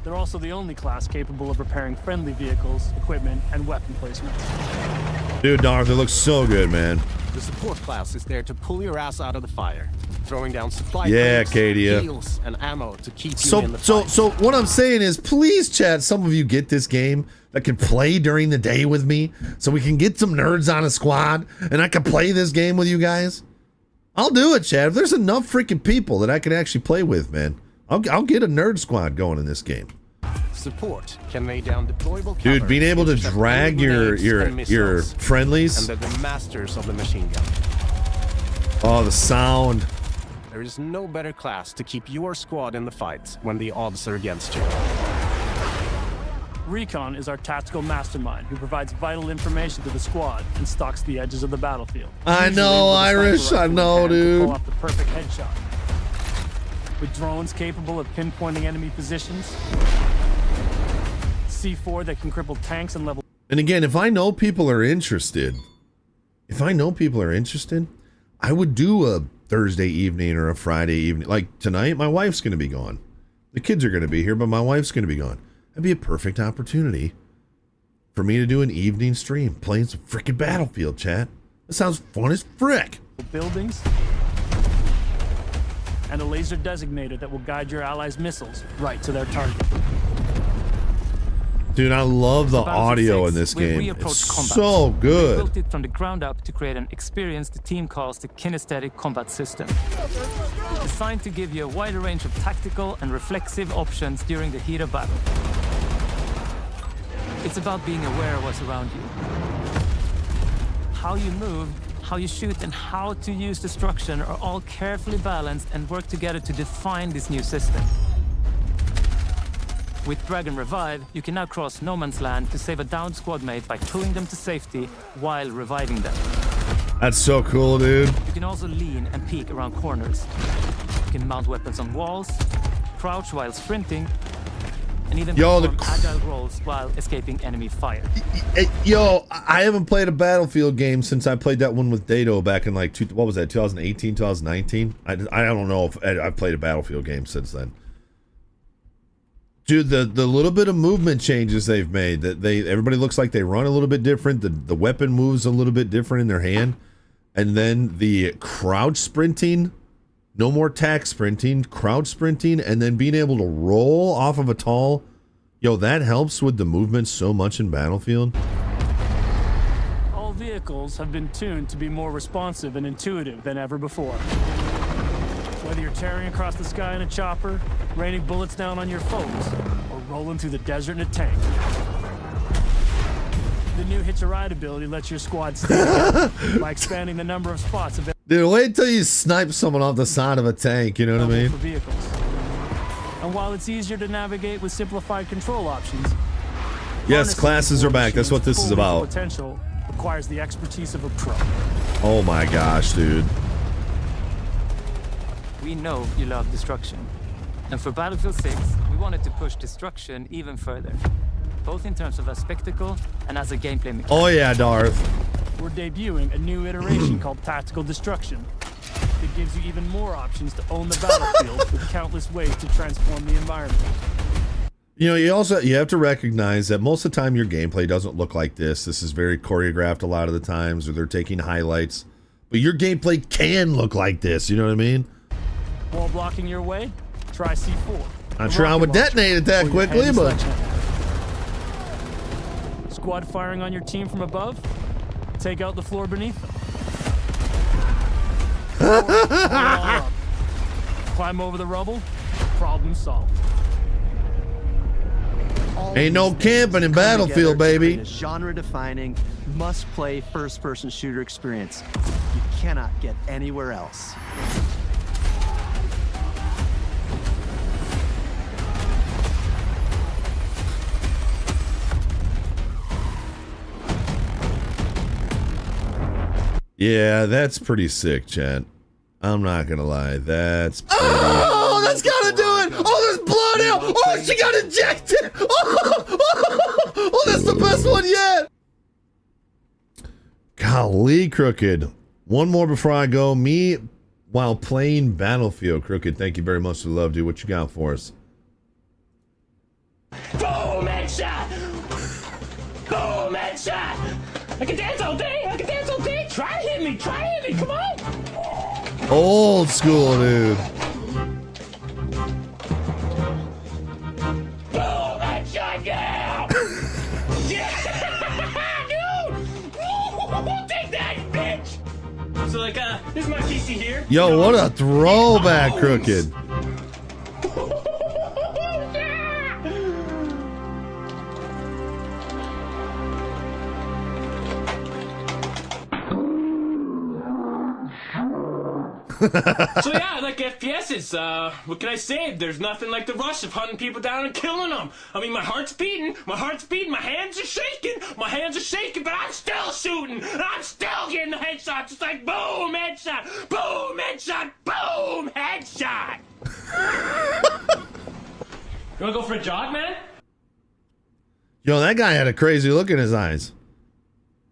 They're also the only class capable of repairing friendly vehicles, equipment, and weapon placements. Dude, Darth, it looks so good, man. The support class is there to pull your ass out of the fire, throwing down supply crates, Kadia. heals, and ammo to keep you in the fight. So what I'm saying is, please, chat, some of you get this game that can play during the day with me, so we can get some nerds on a squad, and I can play this game with you guys. I'll do it, chat. If there's enough freaking people that I can actually play with, man, I'll get a nerd squad going in this game. Support can lay down deployable cover. Dude, being able to which have drag grenades your and missiles, friendlies. and they're the masters of the machine gun. Oh, the sound. There is no better class to keep your squad in the fight when the odds are against you. Recon is our tactical mastermind who provides vital information to the squad and stalks the edges of the battlefield. I Usually know, with a sniper Irish. I rifle in know, hand to dude. Pull off the perfect headshot. With drones capable of pinpointing enemy positions, C4 that can cripple tanks and level. And again, if I know people are interested, I would do a Thursday evening or a Friday evening. Like tonight, my wife's going to be gone. The kids are going to be here, but my wife's going to be gone. That'd be a perfect opportunity for me to do an evening stream playing some freaking Battlefield, chat. That sounds fun as frick. Buildings and a laser designator that will guide your allies' missiles right to their target. Dude, I love the Battlefield audio 6, in this where we game. approach It's combat. so We good. built it from the ground up to create an experience the team calls the kinesthetic combat system. Designed to give you a wider range of tactical and reflexive options during the heat of battle. It's about being aware of what's around you. How you move, how you shoot, and how to use destruction are all carefully balanced and work together to define this new system. With Drag and Revive, you can now cross no man's land to save a downed squad mate by pulling them to safety while reviving them. That's so cool, dude. You can also lean and peek around corners. You can mount weapons on walls, crouch while sprinting, and even perform agile rolls while escaping enemy fire. Hey, yo, I haven't played a Battlefield game since I played that one with Dato back in like, what was that, 2018, 2019? I don't know if I've played a Battlefield game since then. Dude, the little bit of movement changes they've made, that everybody looks like they run a little bit different. The weapon moves a little bit different in their hand. And then the crouch sprinting, no more tack sprinting, crouch sprinting, and then being able to roll off of a tall. Yo, that helps with the movement so much in Battlefield. All vehicles have been tuned to be more responsive and intuitive than ever before. Whether you're tearing across the sky in a chopper, raining bullets down on your foes, or rolling through the desert in a tank. The new Hitch a Ride ability lets your squad stay together by expanding the number of spots available. Dude, wait till you snipe someone off the side of a tank, you know what I mean? For vehicles. And while it's easier to navigate with simplified control options, Yes, classes are back. That's what this is about. Potential requires the expertise of a pro. Oh my gosh, dude. We know you love destruction. And for Battlefield 6, we wanted to push destruction even further. Both in terms of a spectacle and as a gameplay mechanic. Oh yeah, Darth. We're debuting a new iteration called Tactical Destruction. It gives you even more options to own the battlefield with countless ways to transform the environment. You know, you have to recognize that most of the time your gameplay doesn't look like this. This is very choreographed a lot of the times, or they're taking highlights. But your gameplay can look like this, you know what I mean? Wall blocking your way? Try C4. Not sure I would detonate it that quickly, but... Squad firing on your team from above? Take out the floor beneath them. Up. Climb over the rubble? Problem solved. Ain't no camping in Battlefield, baby. A genre-defining, must-play first-person shooter experience you cannot get anywhere else. Yeah, that's pretty sick, chat. I'm not gonna lie, that's pretty... Oh, that's gotta do it! Oh, there's blood out! Oh, she got ejected! Oh, that's the best one yet! Golly, Crooked. One more before I go. Me while playing Battlefield, Crooked. Thank you very much for the love, dude. What you got for us? I can dance all day. I can dance all day. Try hit me. Try hit me. Come on. Old school, dude. Boom! Headshot, yeah! Yeah! Dude! Take that, bitch! So, like, this is my PC here. Yo, what a throwback, Crooked. So yeah, I like FPSs. What can I say? There's nothing like the rush of hunting people down and killing them. I mean, my heart's beating, my hands are shaking, but I'm still shooting, and I'm still getting the headshots. It's like boom, headshot, boom, headshot, boom, headshot. You wanna go for a jog, man? Yo, that guy had a crazy look in his eyes.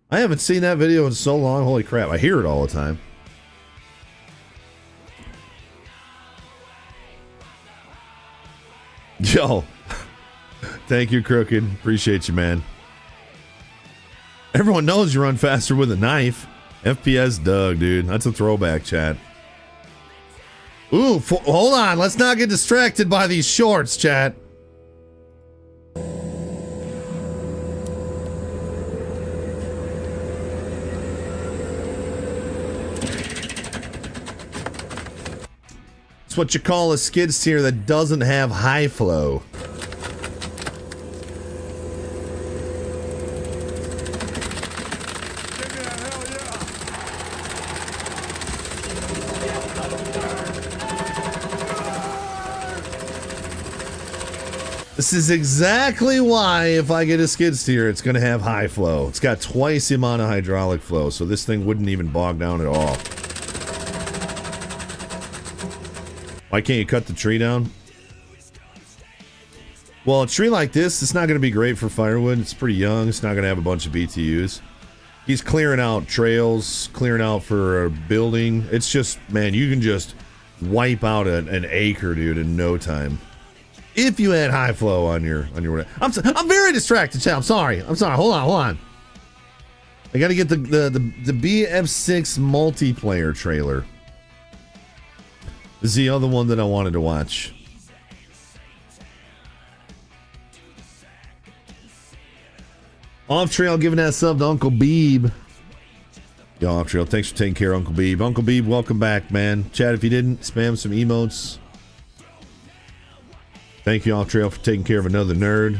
I haven't seen that video in so long. Holy crap, I hear it all the time. Yo, thank you, Crooked. Appreciate you, man. Everyone knows you run faster with a knife. FPS Doug, dude. That's a throwback, chat. Ooh, hold on. Let's not get distracted by these shorts, chat. It's what you call a skid steer that doesn't have high flow. This is exactly why if I get a skid steer, it's going to have high flow. It's got twice the amount of hydraulic flow, so this thing wouldn't even bog down at all. Why can't you cut the tree down? Well, a tree like this, it's not going to be great for firewood. It's pretty young. It's not going to have a bunch of BTUs. He's clearing out trails, clearing out for a building. It's just, man, you can just wipe out an acre, dude, in no time. If you had high flow on your I'm very distracted, chat. I'm sorry. Hold on. I got to get the BF6 multiplayer trailer. This is the other one that I wanted to watch. Off Trail giving that sub to Uncle Beeb. Yo, Off Trail, thanks for taking care of Uncle Beeb. Uncle Beeb, welcome back, man. Chat, if you didn't, spam some emotes. Thank you, Off Trail, for taking care of another nerd.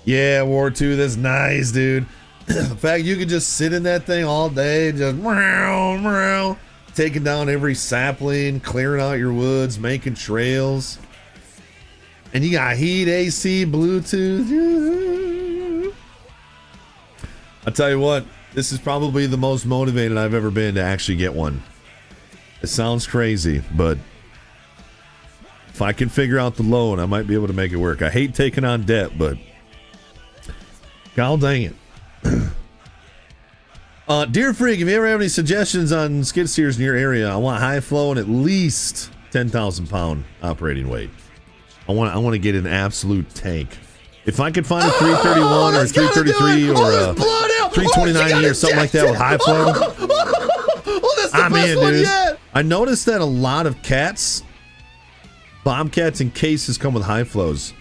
Yeah, War 2, that's nice, dude. The fact you could just sit in that thing all day, just taking down every sapling, clearing out your woods, making trails. And you got heat, AC, Bluetooth. I'll tell you what, this is probably the most motivated I've ever been to actually get one. It sounds crazy, but if I can figure out the loan, I might be able to make it work. I hate taking on debt, but god dang it. Dear Freak, if you ever have any suggestions on skid steers in your area, I want high flow and at least 10,000 pound operating weight. I want to get an absolute tank. If I could find a 331 or a 333 or a 329E or something like that with high flow, I'm in, dude. I noticed that a lot of Bombcats and cases come with high flows,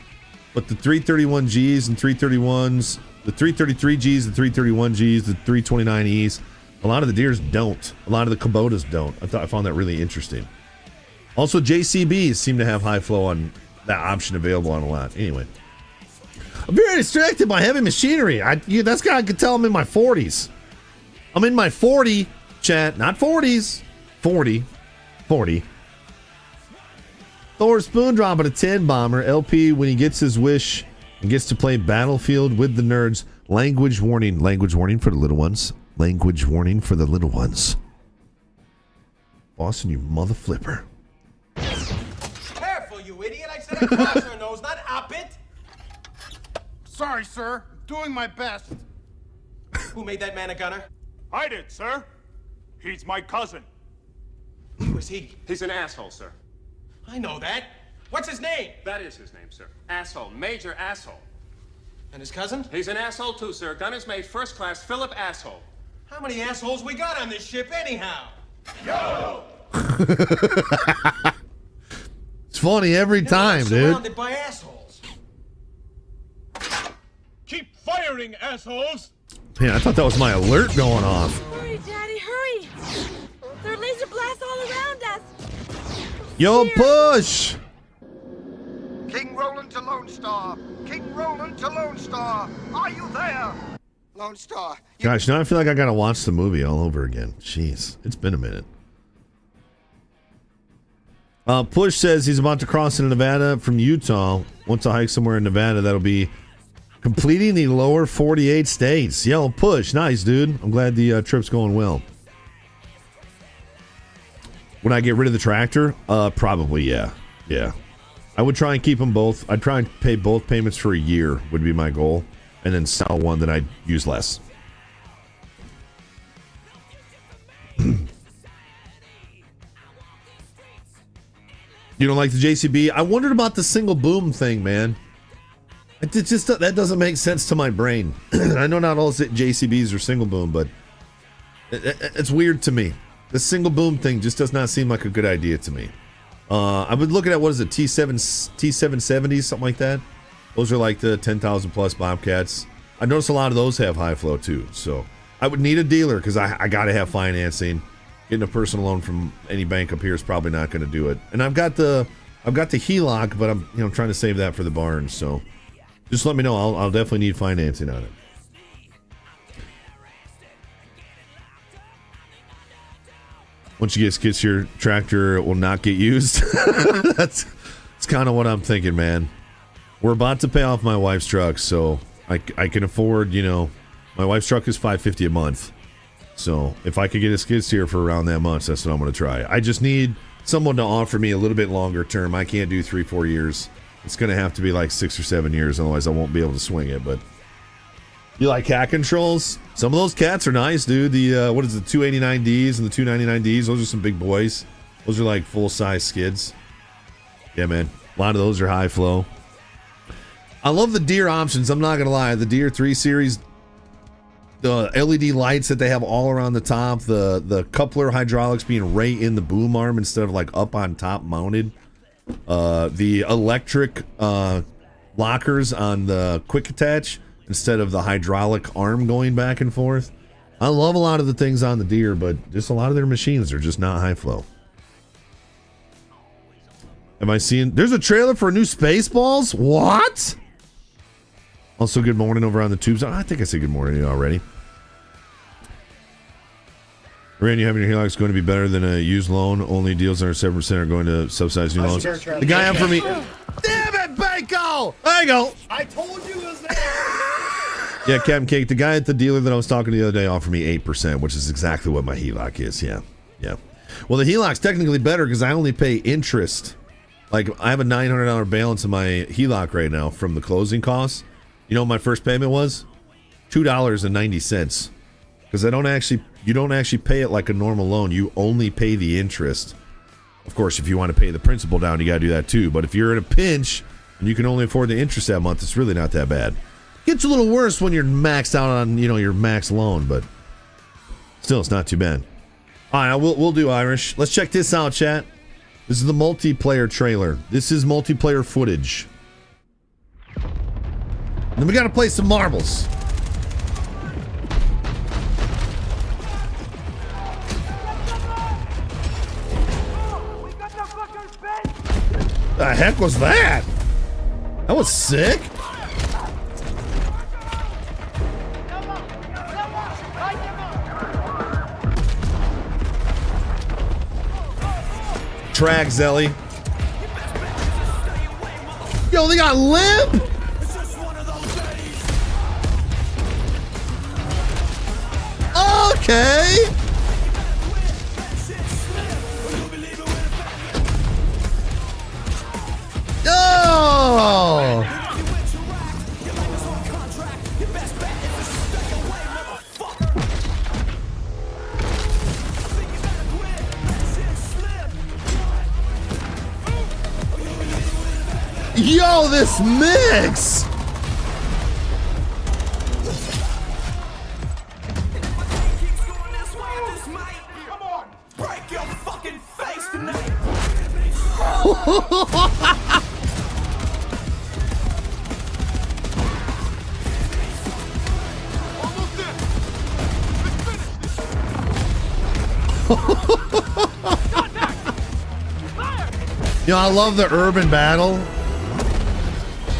but the 331Gs and 331s, the 333Gs, the 331Gs, the 329Es, a lot of the deers don't. A lot of the Kubotas don't. I found that really interesting. Also, JCBs seem to have high flow on that option available on a lot. Anyway, I'm very distracted by heavy machinery. That's guy could tell I'm in my 40s. I'm in my 40, chat, not 40s. 40. Thor spoon dropping a 10 bomber. LP when he gets his wish and gets to play Battlefield with the nerds. Language warning. Language warning for the little ones. Language warning for the little ones. Boston, you mother flipper. Careful, you idiot. I said across her nose, not up it. Sorry, sir. Doing my best. Who made that man a gunner? I did, sir. He's my cousin. Who is he? He's an asshole, sir. I know that. What's his name? That is his name, sir. Asshole. Major asshole. And his cousin? He's an asshole too, sir. Gun is made first class Philip asshole. How many assholes we got on this ship anyhow? Yo! It's funny every time, dude. Surrounded by assholes. Keep firing, assholes! Man, I thought that was my alert going off. Hurry, Daddy, hurry! There are laser blasts all around us. Yo, push! King Roland to Lone Star. King Roland to Lone Star. Are you there? Lone Star. Gosh, now I feel like I gotta watch the movie all over again. Jeez, it's been a minute. Push says he's about to cross into Nevada from Utah. Wants to hike somewhere in Nevada. That'll be completing the lower 48 states. Yo, Push, nice, dude. I'm glad the trip's going well. Would I get rid of the tractor? Probably, yeah. Yeah. I would try and keep them both. I'd try and pay both payments for a year would be my goal. And then sell one that I'd use less. You don't like the JCB? I wondered about the single boom thing, man. It just that doesn't make sense to my brain. I know not all JCBs are single boom, but it's weird to me. The single boom thing just does not seem like a good idea to me. I've been looking at, what is it, T770s, something like that. Those are like the 10,000 plus Bobcats. I noticed a lot of those have high flow too. So I would need a dealer because I got to have financing. Getting a personal loan from any bank up here is probably not going to do it. And I've got the HELOC, but I'm trying to save that for the barn. So just let me know. I'll definitely need financing on it. Once you get skids, your tractor will not get used. That's kind of what I'm thinking, man. We're about to pay off my wife's truck, so I can afford, my wife's truck is $550 a month. So if I could get a skid steer for around that much, that's what I'm going to try. I just need someone to offer me a little bit longer term. I can't do 3-4 years. It's going to have to be like 6 or 7 years, otherwise I won't be able to swing it. But you like cat controls? Some of those cats are nice, dude. The what is the 289Ds and the 299Ds? Those are some big boys. Those are like full size skids. Yeah, man. A lot of those are high flow. I love the Deere options. I'm not gonna lie. The Deere 3 Series, the LED lights that they have all around the top, the coupler hydraulics being right in the boom arm instead of like up on top mounted. The electric lockers on the quick attach instead of the hydraulic arm going back and forth. I love a lot of the things on the Deere, but just a lot of their machines are just not high flow. Am I seeing? There's a trailer for new Spaceballs? What? Also, good morning over on the tubes. I think I said good morning already. Randy, having your HELOC is going to be better than a used loan. Only deals that are 7% are going to subsidize new loans. The guy after me. Damn it, Bako! There you go. I told you it was there. Yeah, Captain Cake, the guy at the dealer that I was talking to the other day offered me 8%, which is exactly what my HELOC is. Yeah. Well, the HELOC's technically better because I only pay interest. Like, I have a $900 balance in my HELOC right now from the closing costs. You know what my first payment was? $2.90. Because you don't actually pay it like a normal loan. You only pay the interest. Of course, if you want to pay the principal down, you got to do that too. But if you're in a pinch and you can only afford the interest that month, it's really not that bad. Gets a little worse when you're maxed out on, your max loan, but still, it's not too bad. All right, we'll do Irish. Let's check this out, chat. This is the multiplayer trailer. This is multiplayer footage. And then we got to play some marbles. The heck was that? That was sick. Trag Zelly. Yo, they got limp. Okay. Oh. Yo, this mix. Yo, I love the urban battle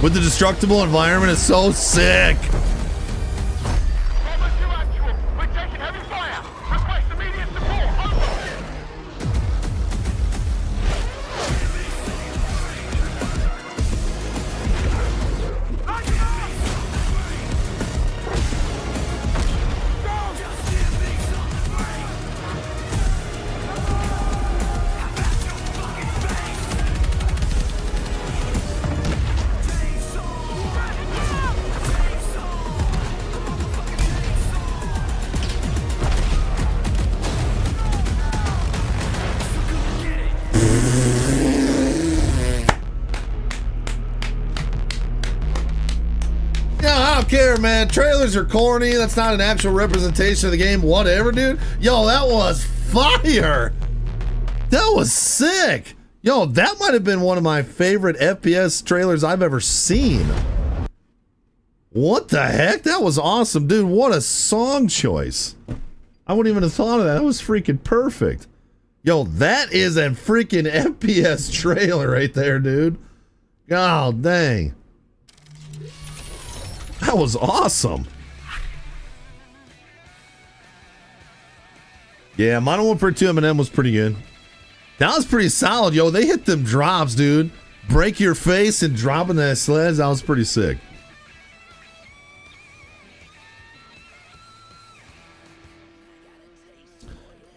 with the destructible environment. It's so sick. Man, trailers are corny. That's not an actual representation of the game. Whatever, dude. Yo, that was fire. That was sick. Yo, that might have been one of my favorite FPS trailers I've ever seen. What the heck? That was awesome, dude. What a song choice. I wouldn't even have thought of that. That was freaking perfect. Yo, that is a freaking FPS trailer right there, dude. God dang. That was awesome. Yeah, Modern Warfare 2 M&M was pretty good. That was pretty solid, yo. They hit them drops, dude. Break your face and dropping that sleds. That was pretty sick.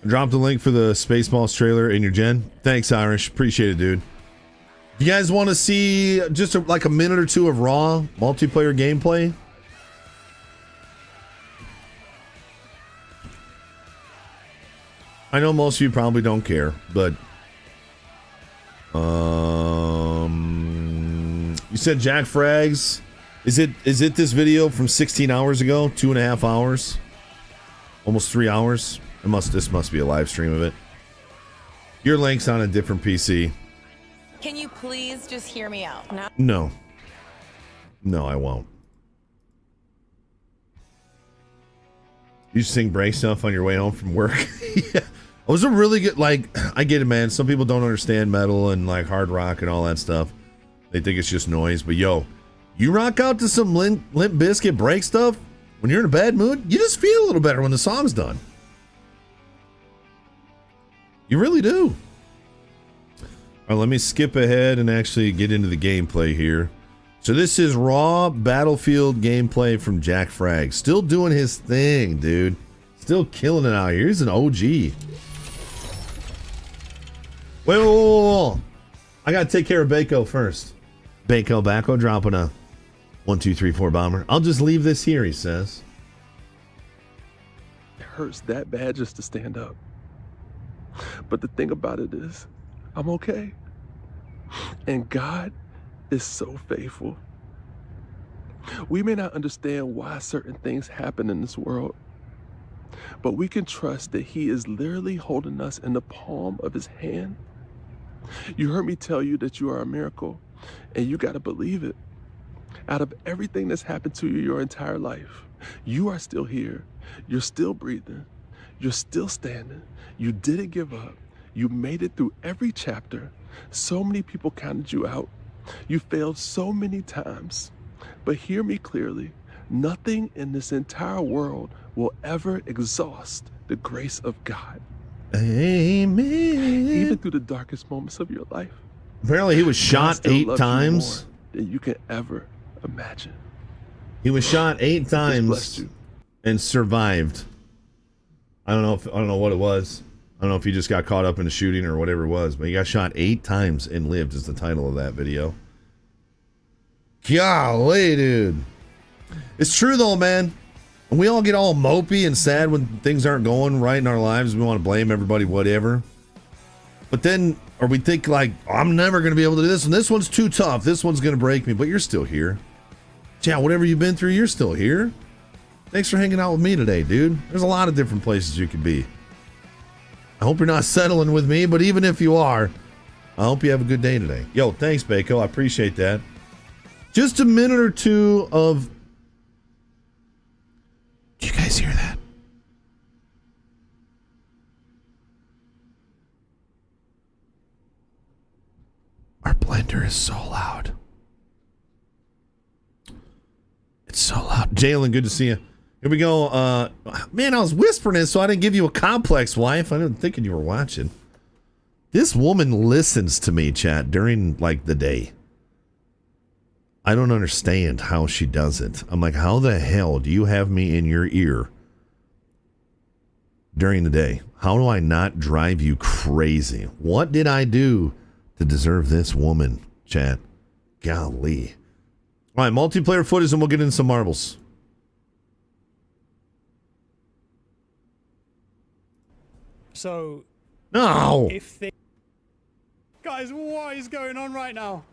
I dropped the link for the Spaceballs trailer in your gen. Thanks, Irish. Appreciate it, dude. You guys want to see just like a minute or two of raw multiplayer gameplay? I know most of you probably don't care, but you said Jack Frags. Is it this video from 16 hours ago? 2.5 hours? Almost 3 hours? This must be a live stream of it. Your link's on a different PC. Can you please just hear me out? No. No, I won't. You sing break stuff on your way home from work? Yeah. It was a really good, like, I get it, man. Some people don't understand metal and, like, hard rock and all that stuff. They think it's just noise. But, yo, you rock out to some Limp Bizkit break stuff, when you're in a bad mood, you just feel a little better when the song's done. You really do. All right, let me skip ahead and actually get into the gameplay here. So this is raw Battlefield gameplay from Jack Frag. Still doing his thing, dude. Still killing it out here. He's an OG. Wait. I gotta take care of Bako first. Bako dropping a 1, 2, 3, 4 bomber. I'll just leave this here, he says. It hurts that bad just to stand up. But the thing about it is, I'm okay. And God is so faithful. We may not understand why certain things happen in this world, but we can trust that He is literally holding us in the palm of His hand. You heard me tell you that you are a miracle, and you got to believe it. Out of everything that's happened to you your entire life, you are still here. You're still breathing. You're still standing. You didn't give up. You made it through every chapter. So many people counted you out. You failed so many times. But hear me clearly. Nothing in this entire world will ever exhaust the grace of God. Amen. Even through the darkest moments of your life. Apparently he was shot 8 times. Than you can ever imagine. He was shot 8 times and survived. I don't know what it was. I don't know if he just got caught up in the shooting or whatever it was, but he got shot 8 times and lived is the title of that video. Golly, dude. It's true though, man. And we all get all mopey and sad when things aren't going right in our lives. We want to blame everybody, whatever. But then, or we think like, I'm never going to be able to do this, and this one's too tough. This one's going to break me, but you're still here. Yeah, whatever you've been through, you're still here. Thanks for hanging out with me today, dude. There's a lot of different places you could be. I hope you're not settling with me, but even if you are, I hope you have a good day today. Yo, thanks, Bako. I appreciate that. Just a minute or two of... Did you guys hear that? Our blender is so loud. It's so loud. Jalen, good to see you. Here we go. Man, I was whispering it so I didn't give you a complex, wife. I didn't thinking you were watching. This woman listens to me, chat, during, like, the day. I don't understand how she does it. I'm like, how the hell do you have me in your ear during the day? How do I not drive you crazy? What did I do to deserve this woman, chat? Golly. All right, multiplayer footage and we'll get into some marbles. So... No! If they... Guys, what is going on right now?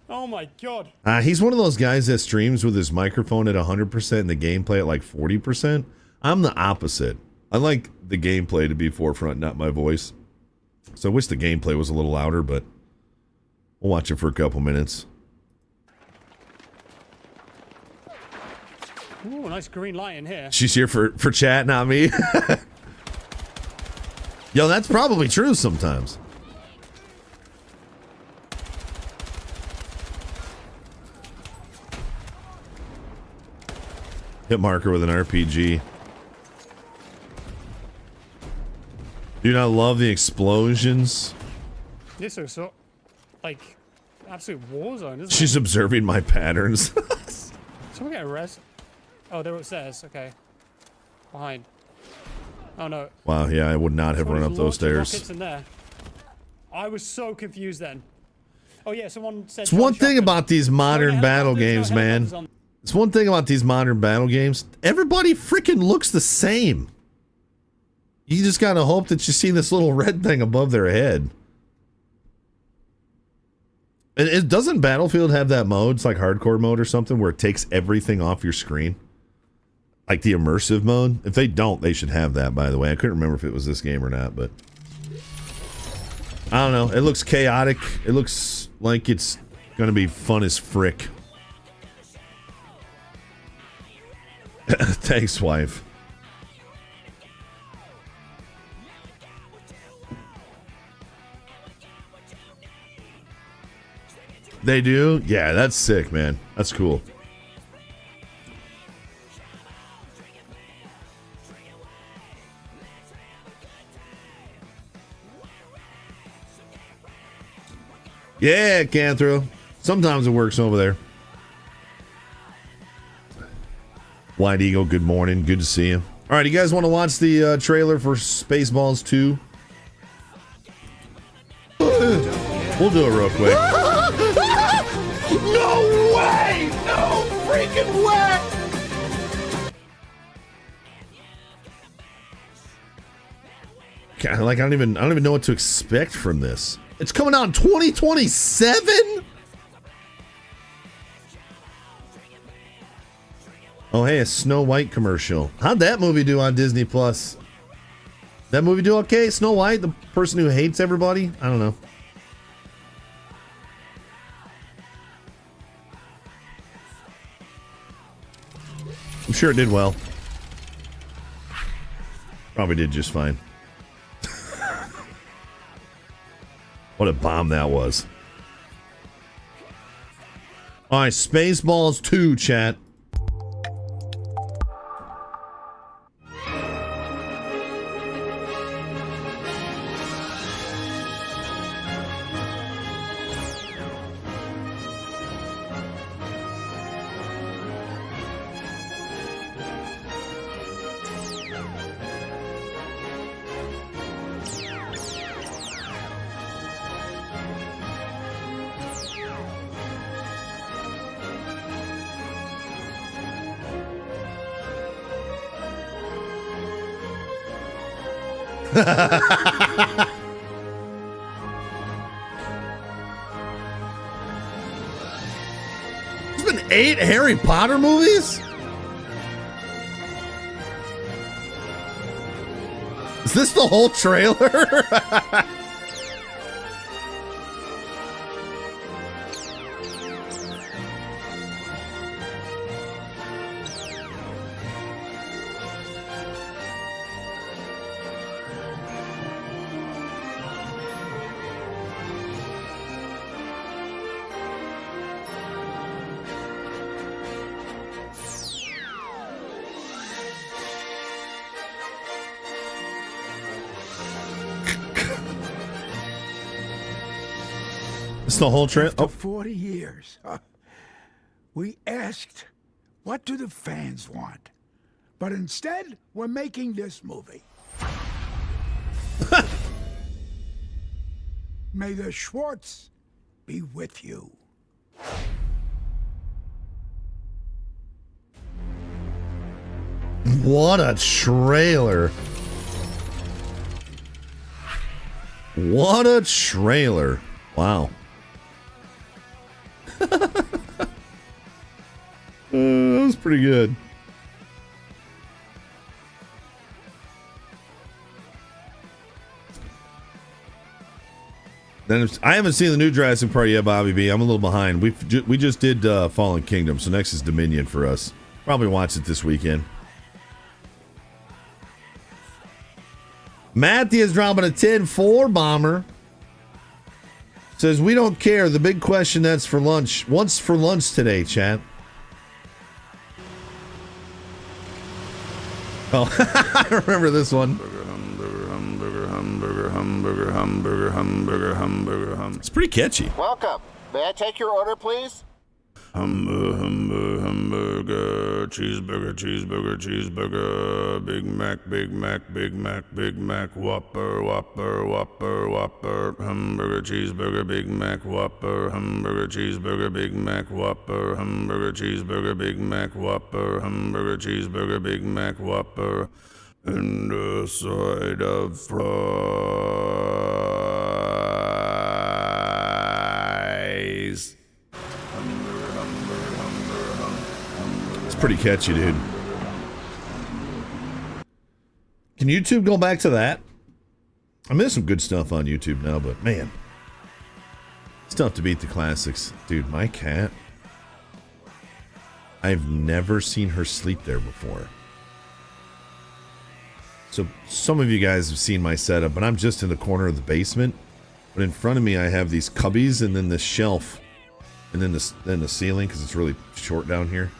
Oh my god. He's one of those guys that streams with his microphone at 100% and the gameplay at like 40%. I'm the opposite. I like the gameplay to be forefront, not my voice. So I wish the gameplay was a little louder, but we'll watch it for a couple minutes. Ooh, nice green light in here. She's here for chat, not me. Yo, that's probably true sometimes. Hit marker with an RPG. Dude, I love the explosions. This is so... like... absolute war zone, isn't She's it? observing my patterns. Someone get arrested? Oh, they're upstairs. Okay. Behind. Oh no. Wow, yeah, I would not have run up those stairs. Rockets in there. I was so confused then. Oh yeah, someone said... It's one thing about these modern battle games, man. It's one thing about these modern battle games. Everybody freaking looks the same. You just gotta hope that you see this little red thing above their head. And it doesn't Battlefield have that mode? It's like hardcore mode or something where it takes everything off your screen. Like the immersive mode. If they don't, they should have that, by the way. I couldn't remember if it was this game or not, but I don't know. It looks chaotic. It looks like it's gonna be fun as frick. Thanks, wife. They do? Yeah, that's sick, man. That's cool. Yeah, Canthro. Sometimes it works over there. White Eagle, good morning. Good to see you. All right, you guys want to watch the trailer for Spaceballs 2? We'll do it real quick. No way! No freaking way! God, like I don't even know what to expect from this. It's coming out in 2027? Oh, hey, a Snow White commercial. How'd that movie do on Disney Plus? That movie do okay? Snow White, the person who hates everybody? I don't know. I'm sure it did well. Probably did just fine. What a bomb that was. All right, Spaceballs 2, chat. There's been 8 Harry Potter movies? Is this the whole trailer? It's the whole trip. After 40 years, we asked, what do the fans want? But instead, we're making this movie. May the Schwartz be with you. What a trailer. What a trailer. Wow. That was pretty good. Then I haven't seen the new Jurassic Park yet, Bobby B. I'm a little behind. We just did Fallen Kingdom, so next is Dominion for us. Probably watch it this weekend. Matthew is dropping a 10-4 bomber. Says, we don't care. The big question that's for lunch. What's for lunch today, chat? Oh, I remember this one. It's pretty catchy. Welcome. May I take your order, please? Hamburger, cheeseburger, cheeseburger, cheeseburger, Big Mac, Big Mac, Big Mac, Big Mac, Whopper, Whopper, Whopper, Whopper, hamburger, cheeseburger, Big Mac, Whopper, hamburger, cheeseburger, Big Mac, Whopper, hamburger, cheeseburger, Big Mac, Whopper, hamburger, cheeseburger, Big Mac, Whopper, and a side of fries. Pretty catchy, dude. Can YouTube go back to that? I mean, there's some good stuff on YouTube now, but man, it's tough to beat the classics. Dude, my cat, I've never seen her sleep there before. So some of you guys have seen my setup, but I'm just in the corner of the basement. But in front of me, I have these cubbies and then the shelf and then the ceiling because it's really short down here.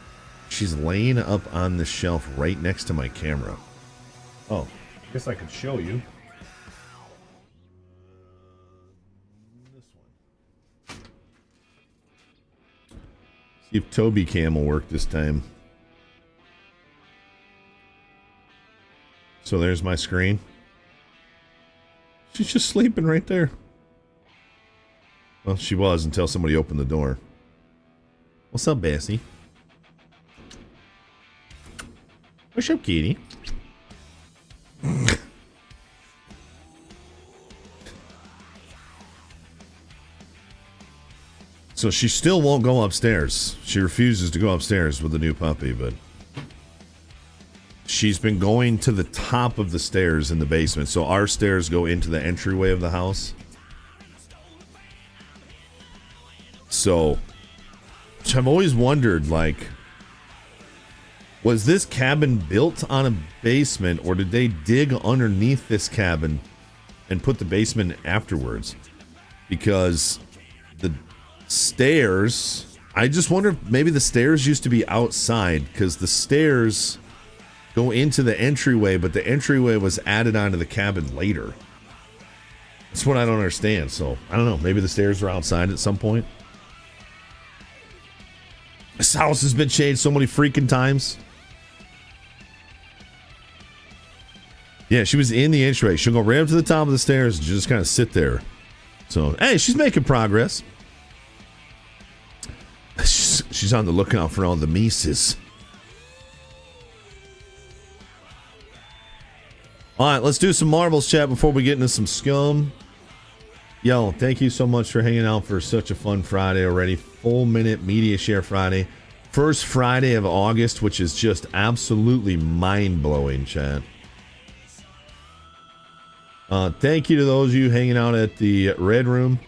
She's laying up on the shelf right next to my camera. Oh, I guess I could show you. This one. See if Toby Cam will work this time. So there's my screen. She's just sleeping right there. Well, she was until somebody opened the door. What's up, Bessie? What's up, kitty? So she still won't go upstairs. She refuses to go upstairs with the new puppy, but she's been going to the top of the stairs in the basement. So our stairs go into the entryway of the house. So I've always wondered, like, was this cabin built on a basement, or did they dig underneath this cabin and put the basement afterwards? Because the stairs, I just wonder if maybe the stairs used to be outside, because the stairs go into the entryway, but the entryway was added onto the cabin later. That's what I don't understand. So I don't know. Maybe the stairs were outside at some point. This house has been changed so many freaking times. Yeah, she was in the entryway. She'll go right up to the top of the stairs and just kind of sit there. So, hey, she's making progress. She's on the lookout for all the Mises. All right, let's do some marbles chat before we get into some scum. Yo, thank you so much for hanging out for such a fun Friday already. Full minute media share Friday. First Friday of August, which is just absolutely mind-blowing, chat. Thank you to those of you hanging out at the Red Room.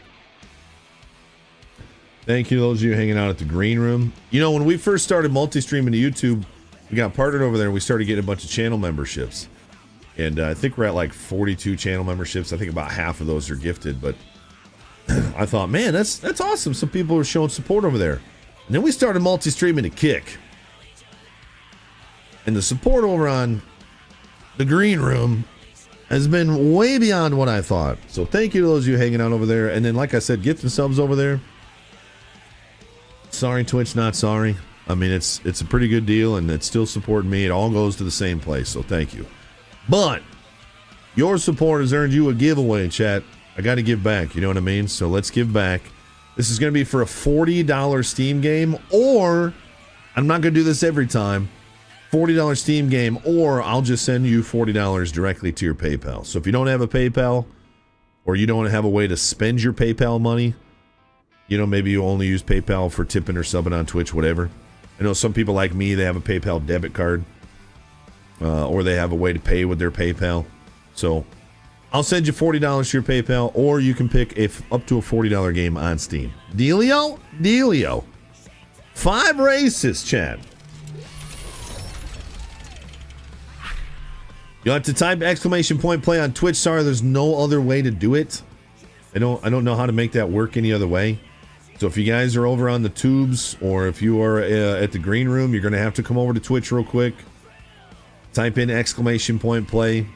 Thank you to those of you hanging out at the Green Room. You know, when we first started multi-streaming to YouTube, we got partnered over there and we started getting a bunch of channel memberships. And I think we're at like 42 channel memberships. I think about half of those are gifted. But I thought, man, that's awesome. Some people are showing support over there. And then we started multi-streaming to Kick. And the support over on the Green Room has been way beyond what I thought. So thank you to those of you hanging out over there. And then, like I said, gifting subs over there. Sorry, Twitch, not sorry. I mean, it's a pretty good deal, and it's still supporting me. It all goes to the same place, so thank you. But your support has earned you a giveaway, chat. I got to give back, you know what I mean? So let's give back. This is going to be for a $40 Steam game, or I'm not going to do this every time. $40 Steam game, or I'll just send you $40 directly to your PayPal. So if you don't have a PayPal, or you don't have a way to spend your PayPal money, you know, maybe you only use PayPal for tipping or subbing on Twitch, whatever. I know some people like me, they have a PayPal debit card, or they have a way to pay with their PayPal. So I'll send you $40 to your PayPal, or you can pick up to a $40 game on Steam. Dealio? Dealio. 5 races, Chad. You'll have to type exclamation point play on Twitch. Sorry, there's no other way to do it. I don't know how to make that work any other way. So if you guys are over on the tubes, or if you are at the green room, you're going to have to come over to Twitch real quick. Type in exclamation point play.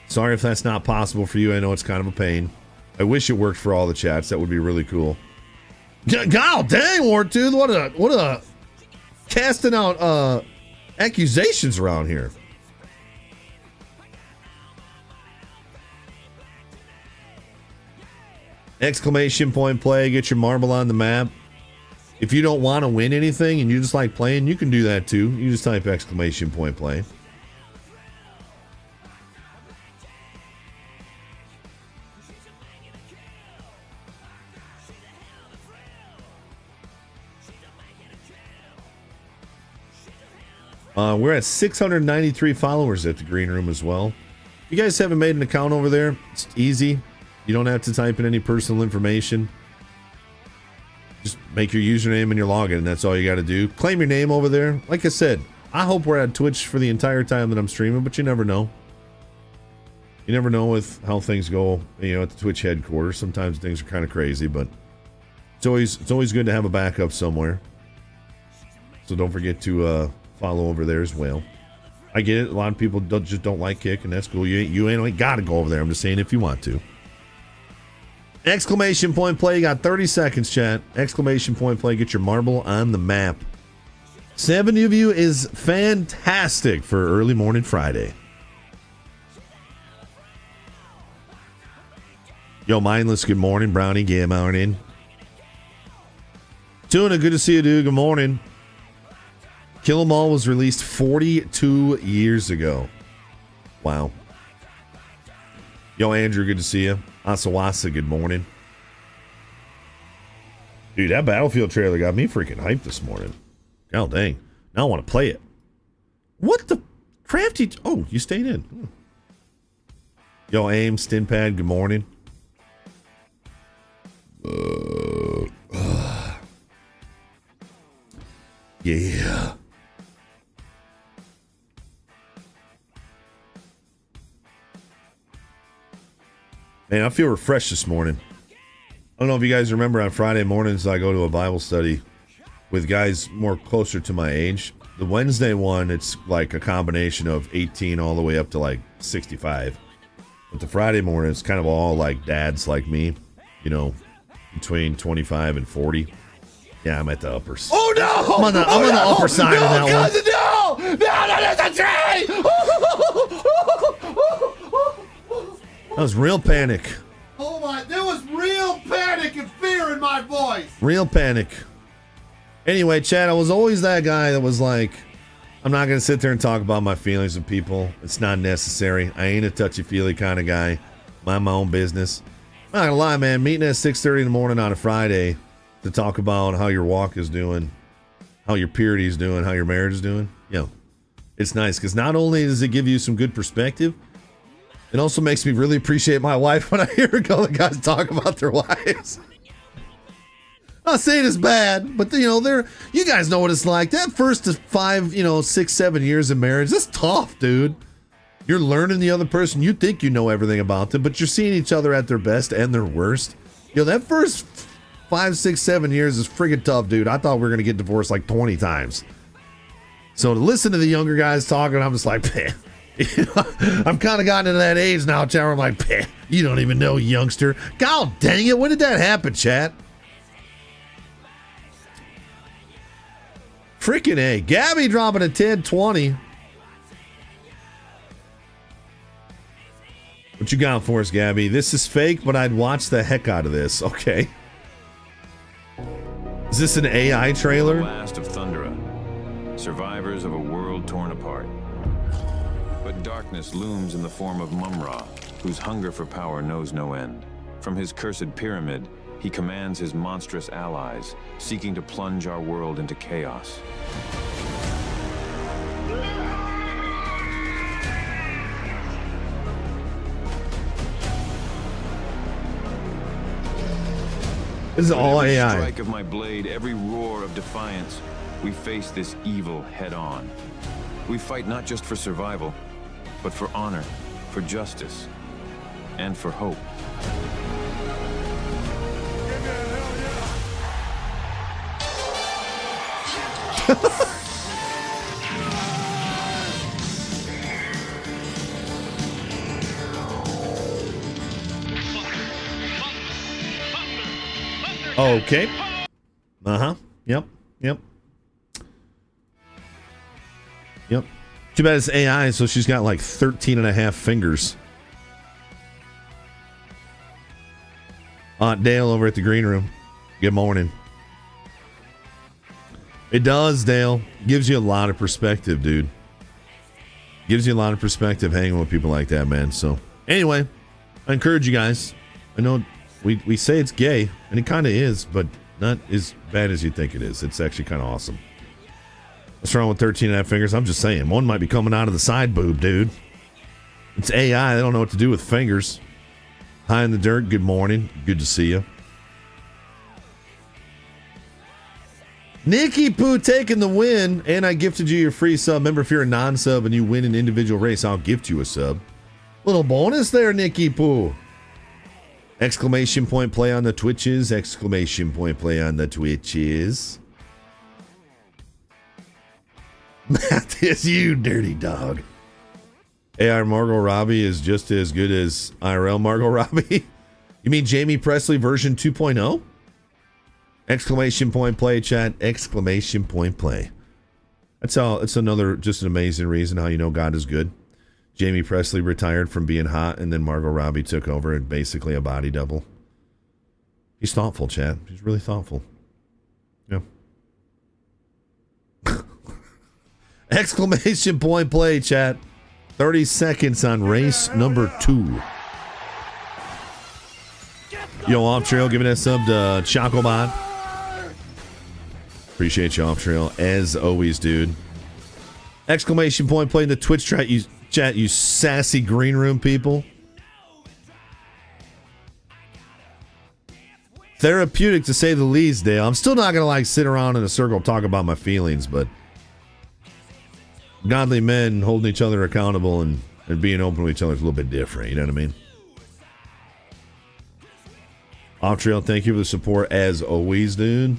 Sorry if that's not possible for you. I know it's kind of a pain. I wish it worked for all the chats. That would be really cool. God dang, Wartooth. What a casting out accusations around here. Exclamation point play, get your marble on the map. If you don't want to win anything and you just like playing, you can do that too. You just type exclamation point play. We're at 693 followers at the green room as well. If you guys haven't made an account over there, it's easy. You don't have to type in any personal information. Just make your username and your login, and that's all you got to do. Claim your name over there. Like I said, I hope we're at Twitch for the entire time that I'm streaming, but you never know. You never know with how things go, you know, at the Twitch headquarters. Sometimes things are kind of crazy, but it's always good to have a backup somewhere. So don't forget to follow over there as well. I get it. A lot of people just don't like kick, and that's cool. You ain't got to go over there. I'm just saying if you want to. Exclamation point play. You got 30 seconds, chat. Exclamation point play. Get your marble on the map. 70 of you is fantastic for early morning Friday. Yo, Mindless, good morning. Brownie, good morning. Tuna, good to see you, dude. Good morning. Kill 'Em All was released 42 years ago. Wow. Yo, Andrew, good to see you. Asawasa, good morning. Dude, that Battlefield trailer got me freaking hyped this morning. God dang. Now I want to play it. What the crafty... Oh, you stayed in. Yo, Aim, Stinpad, good morning. Yeah. Man, I feel refreshed this morning. I don't know if you guys remember, on Friday mornings I go to a Bible study with guys more closer to my age. The Wednesday one, it's like a combination of 18 all the way up to like 65. But the Friday morning, it's kind of all like dads like me, you know, between 25 and 40. Yeah, I'm at the upper side. Oh no! I'm on the upper side of that one. No! No, there's a tree! That was real panic. Oh my, there was real panic and fear in my voice. Real panic. Anyway, Chad, I was always that guy that was like, I'm not going to sit there and talk about my feelings with people. It's not necessary. I ain't a touchy-feely kind of guy. Mind my own business. I'm not going to lie, man. Meeting at 6:30 in the morning on a Friday to talk about how your walk is doing, how your purity is doing, how your marriage is doing. You know, it's nice because not only does it give you some good perspective, it also makes me really appreciate my wife when I hear other guys talk about their wives. I'm not saying it's bad, but you know, you guys know what it's like. That first 5, 6, 7 years of marriage, that's tough, dude. You're learning the other person. You think you know everything about them, but you're seeing each other at their best and their worst. You know, that first 5, 6, 7 years is friggin' tough, dude. I thought we were gonna get divorced like 20 times. So to listen to the younger guys talking, I'm just like, man, I've kind of gotten into that age now, chat, where I'm like, you don't even know, youngster. God dang it, when did that happen, chat? Freaking A. Gabby dropping a 10-20. What you got for us, Gabby? This is fake, but I'd watch the heck out of this. Okay. Is this an AI trailer? Blast of Thundera. Survivors of a world torn apart. But darkness looms in the form of Mumra, whose hunger for power knows no end. From his cursed pyramid, he commands his monstrous allies, seeking to plunge our world into chaos. This is all Every AI. strike of my blade, every roar of defiance, we face this evil head on. We fight not just for survival, but for honor, for justice, and for hope. Okay. Uh-huh. Yep. Yep. Yep. Too bad it's AI, so she's got like 13 and a half fingers. Aunt Dale over at the green room. Good morning. It does, Dale. Gives you a lot of perspective, dude. Gives you a lot of perspective hanging with people like that, man. So, anyway, I encourage you guys. I know we say it's gay, and it kind of is, but not as bad as you think it is. It's actually kind of awesome. What's wrong with 13 and a half fingers? I'm just saying. One might be coming out of the side boob, dude. It's AI. They don't know what to do with fingers. Hi in the dirt. Good morning. Good to see you. Nikki Poo taking the win, and I gifted you your free sub. Remember, if you're a non-sub and you win an individual race, I'll gift you a sub. Little bonus there, Nikki Poo. Exclamation point play on the Twitches. Exclamation point play on the Twitches. Matt is you, dirty dog. AR Margot Robbie is just as good as IRL Margot Robbie. You mean Jamie Presley version 2.0? Exclamation point play, chat. Exclamation point play. That's all. It's another just an amazing reason how you know God is good. Jamie Presley retired from being hot, and then Margot Robbie took over and basically a body double. He's thoughtful, chat. He's really thoughtful. Yeah. Exclamation point play, chat. 30 seconds on race number 2. Yo, Off Trail giving that sub to Chocobot. Appreciate you, Off Trail, as always, dude. Exclamation point play in the Twitch chat, you sassy green room people. Therapeutic to say the least, Dale. I'm still not gonna sit around in a circle talk about my feelings, but godly men holding each other accountable and being open with each other is a little bit different. You know what I mean? Off Trail, thank you for the support as always, dude.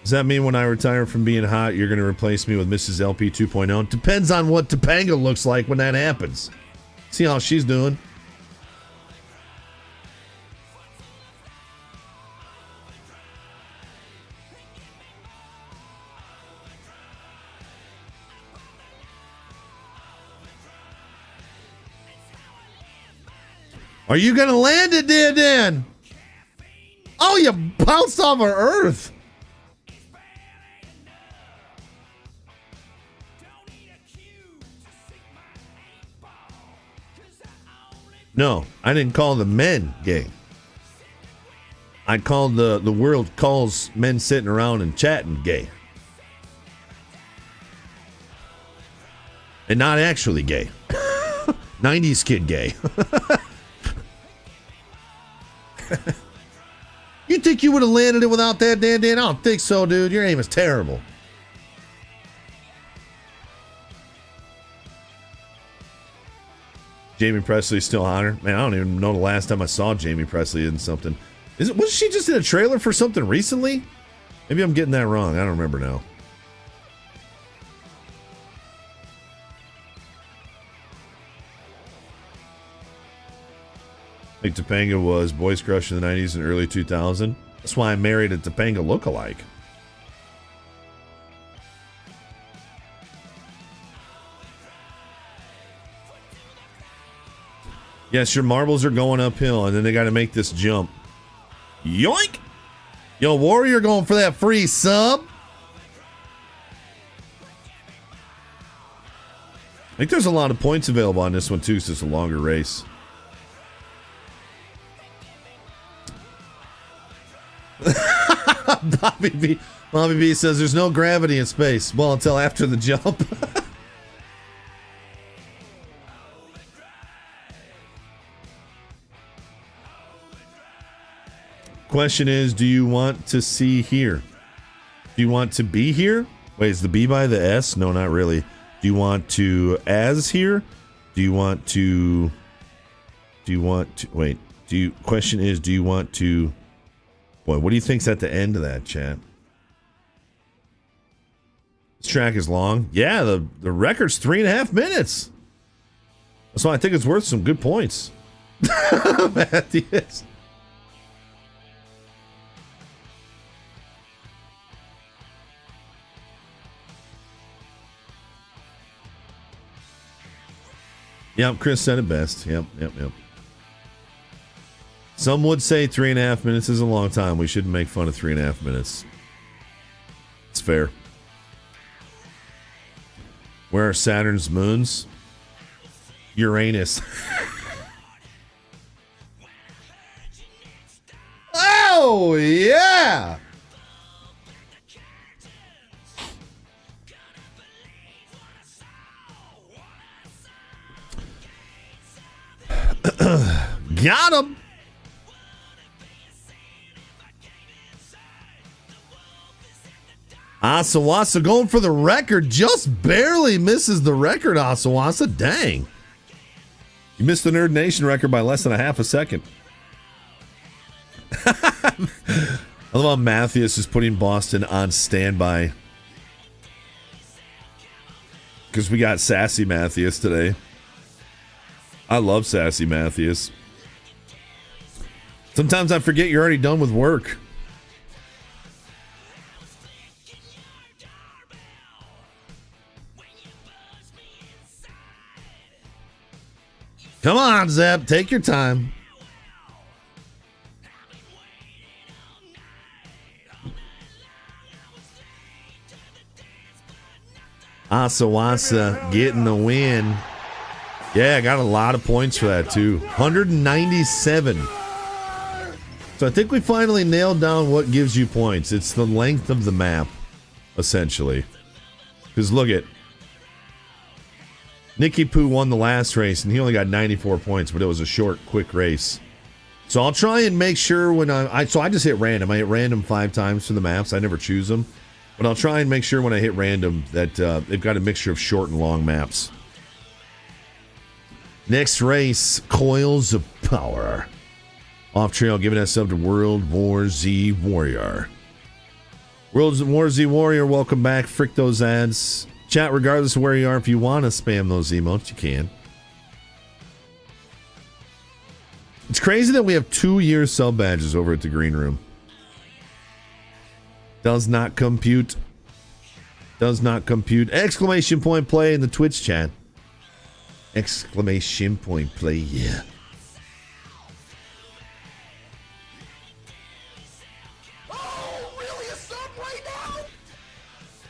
Does that mean when I retire from being hot, you're going to replace me with Mrs. LP 2.0? Depends on what Topanga looks like when that happens. See how she's doing. Are you going to land it, dear Dan? Oh, you bounced off of Earth. No, I didn't call the men gay. I called the world calls men sitting around and chatting gay. And not actually gay. 90s kid gay. You think you would have landed it without that, Dan? I don't think so, dude. Your aim is terrible. Jamie Presley's still hotter. Man, I don't even know the last time I saw Jamie Presley in something. Was she just in a trailer for something recently? Maybe I'm getting that wrong. I don't remember now. Like Topanga was boys crush in the 90s and early 2000. That's why I married a Topanga lookalike. Yes, your marbles are going uphill, and then they got to make this jump. Yoink! Yo, Warrior going for that free sub. I think there's a lot of points available on this one, too, so it's a longer race. Bobby B says there's no gravity in space. Well, until after the jump. Question is, do you want to see here? Do you want to be here? Wait, is the B by the S? No, not really. Do you want to as here? Do you want to wait, question is, do you want to, boy, what do you think's at the end of that, chat? This track is long. Yeah, the record's 3.5 minutes. So I think it's worth some good points. Matthias. Yep, Chris said it best. Yep. Some would say 3.5 minutes is a long time. We shouldn't make fun of 3.5 minutes. It's fair. Where are Saturn's moons? Uranus. Oh, yeah! Got him. Asawasa going for the record. Just barely misses the record, Asawasa. Dang. You missed the Nerd Nation record by less than a half a second. I love how Matthias is putting Boston on standby. Because we got Sassy Matthias today. I love Sassy Matthias. Sometimes I forget you're already done with work. Come on, Zep. Take your time. Asawasa getting the win. Yeah, I got a lot of points for that, too. 197. So I think we finally nailed down what gives you points. It's the length of the map, essentially. Because look at Nicky Poo won the last race, and he only got 94 points, but it was a short, quick race. So I'll try and make sure when so I just hit random. I hit random 5 times for the maps. I never choose them. But I'll try and make sure when I hit random that they've got a mixture of short and long maps. Next race, Coils of Power. Off trail, giving us up to World War Z Warrior. World War Z Warrior, welcome back. Frick those ads. Chat, regardless of where you are, if you want to spam those emotes, you can. It's crazy that we have 2-year sub badges over at the Green Room. Does not compute. Does not compute. Exclamation point play in the Twitch chat. Exclamation point play, yeah.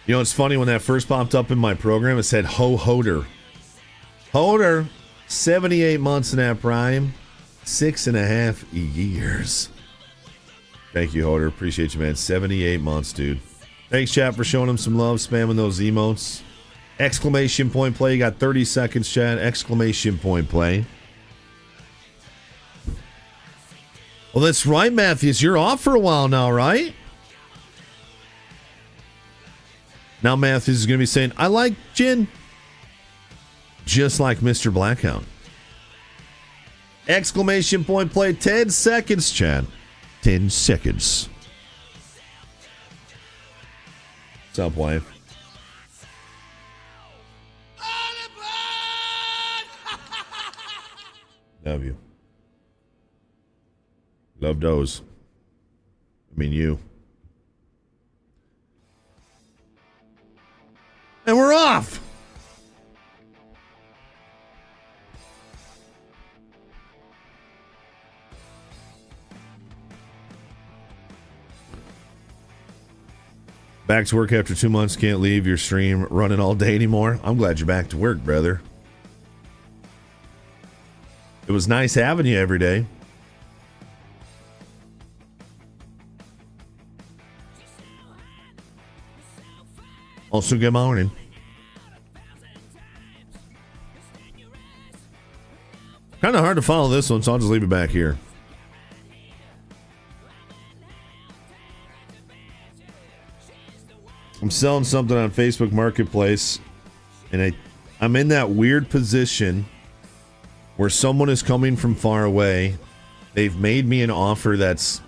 You know, it's funny, when that first popped up in my program, it said Ho Hoder. Hoder, 78 months in that prime, 6.5 years. Thank you, Hoder. Appreciate you, man. 78 months, dude. Thanks, chat, for showing him some love, spamming those emotes. Exclamation point play. You got 30 seconds, chat. Exclamation point play. Well, that's right, Matthews. You're off for a while now, right? Now Matthews is going to be saying, I like gin. Just like Mr. Blackhound. Exclamation point play. 10 seconds, chat. 10 seconds. What's up, wife? Love you. Love those. I mean, you. And we're off! Back to work after 2 months. Can't leave your stream running all day anymore. I'm glad you're back to work, brother. It was nice having you every day. Also, good morning. Kind of hard to follow this one, so I'll just leave it back here. I'm selling something on Facebook Marketplace, and I'm in that weird position where someone is coming from far away. They've made me an offer that's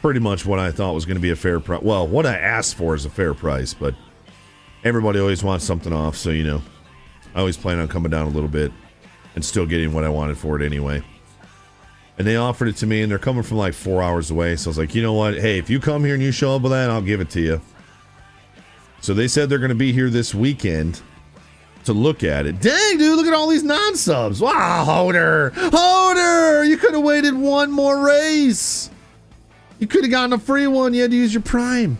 pretty much what I thought was going to be a fair price. Well, what I asked for is a fair price, but everybody always wants something off, so, you know, I always plan on coming down a little bit and still getting what I wanted for it anyway. And they offered it to me, and they're coming from like 4 hours away, so I was like, you know what? Hey, if you come here and you show up with that, I'll give it to you. So they said they're going to be here this weekend to look at it. Dang, dude, look at all these non-subs. Wow, Hoder. Hoder, you could have waited one more race. You could have gotten a free one. You had to use your Prime.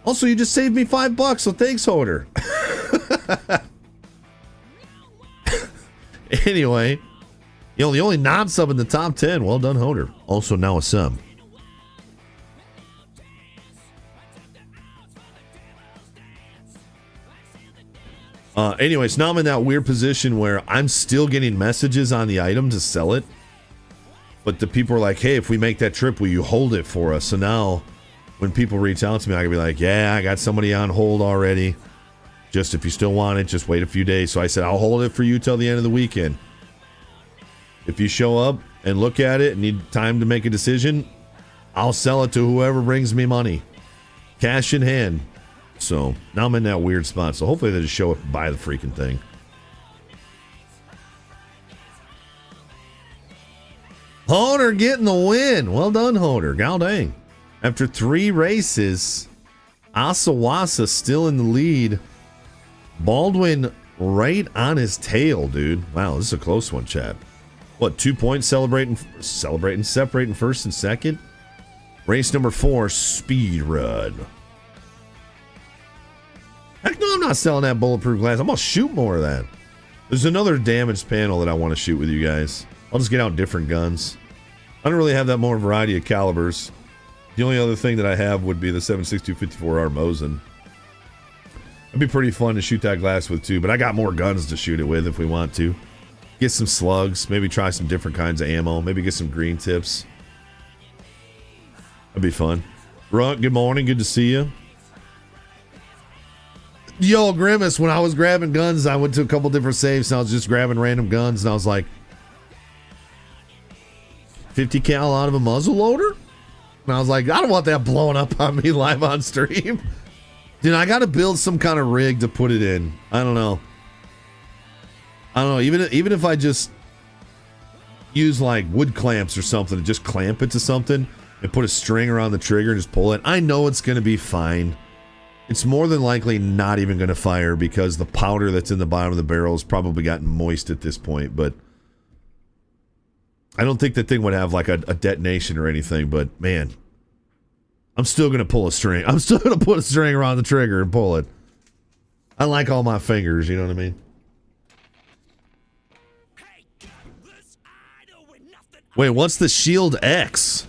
Also, you just saved me $5, so thanks, Hoder. Anyway, the only non-sub in the top 10. Well done, Hoder. Also now a sub. Anyways, now I'm in that weird position where I'm still getting messages on the item to sell it. But the people are like, hey, if we make that trip, will you hold it for us? So now when people reach out to me, I can be like, yeah, I got somebody on hold already. Just if you still want it, just wait a few days. So I said, I'll hold it for you till the end of the weekend. If you show up and look at it and need time to make a decision, I'll sell it to whoever brings me money. Cash in hand. So now I'm in that weird spot. So hopefully they just show up and buy the freaking thing. Hoder getting the win. Well done, Hoder. God dang. After 3 races, Asawasa still in the lead. Baldwin right on his tail, dude. Wow, this is a close one, chat. What, 2 points separating first and second? Race number 4, speed run. Heck no, I'm not selling that bulletproof glass. I'm gonna shoot more of that. There's another damaged panel that I want to shoot with you guys. I'll just get out different guns. I don't really have that more variety of calibers. The only other thing that I have would be the 7.62 54R Mosin. It'd be pretty fun to shoot that glass with too, but I got more guns to shoot it with if we want to. Get some slugs, maybe try some different kinds of ammo, maybe get some green tips. That'd be fun. Runt, good morning, good to see you. Yo, Grimace, when I was grabbing guns, I went to a couple different safes and I was just grabbing random guns and I was like, 50 cal out of a muzzle loader? And I was like, I don't want that blowing up on me live on stream. Dude, I got to build some kind of rig to put it in. I don't know. Even if I just use like wood clamps or something and just clamp it to something and put a string around the trigger and just pull it, I know it's going to be fine. It's more than likely not even going to fire because the powder that's in the bottom of the barrel has probably gotten moist at this point, but I don't think the thing would have like a detonation or anything, but man, I'm still going to pull a string. I'm still going to put a string around the trigger and pull it. I like all my fingers, you know what I mean? Wait, what's the Shield X?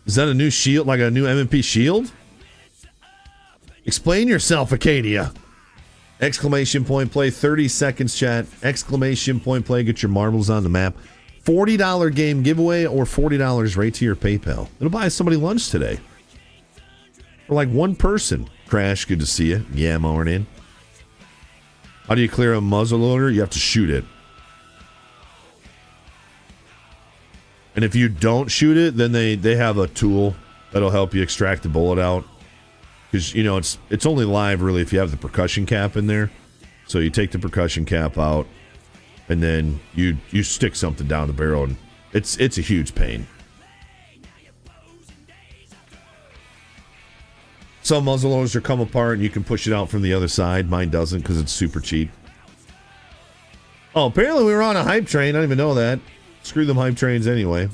Is that a new shield, like a new M&P shield? Explain yourself, Acadia. Exclamation point play, 30 seconds, chat. Exclamation point play, get your marbles on the map. $40 game giveaway or $40 right to your PayPal. It'll buy somebody lunch today. For like one person. Crash, good to see you. Yeah, morning. How do you clear a muzzle loader? You have to shoot it. And if you don't shoot it, then they have a tool that'll help you extract the bullet out. Because, you know, it's only live, really, if you have the percussion cap in there. So you take the percussion cap out, and then you stick something down the barrel, and it's a huge pain. Some muzzleloaders are come apart and you can push it out from the other side. Mine doesn't because it's super cheap. Oh, apparently we were on a hype train. I didn't even know that. Screw them hype trains anyway.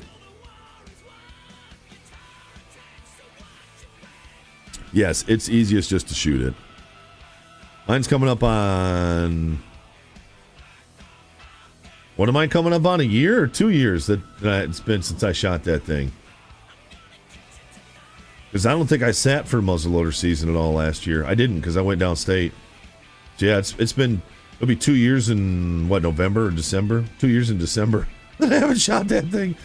Yes, it's easiest just to shoot it. Mine's coming up on... What am I coming up on? A year or 2 years that it's been since I shot that thing? Because I don't think I sat for muzzleloader season at all last year. I didn't because I went downstate. So yeah, it's been... It'll be 2 years in, what, November or December? 2 years in December that I haven't shot that thing.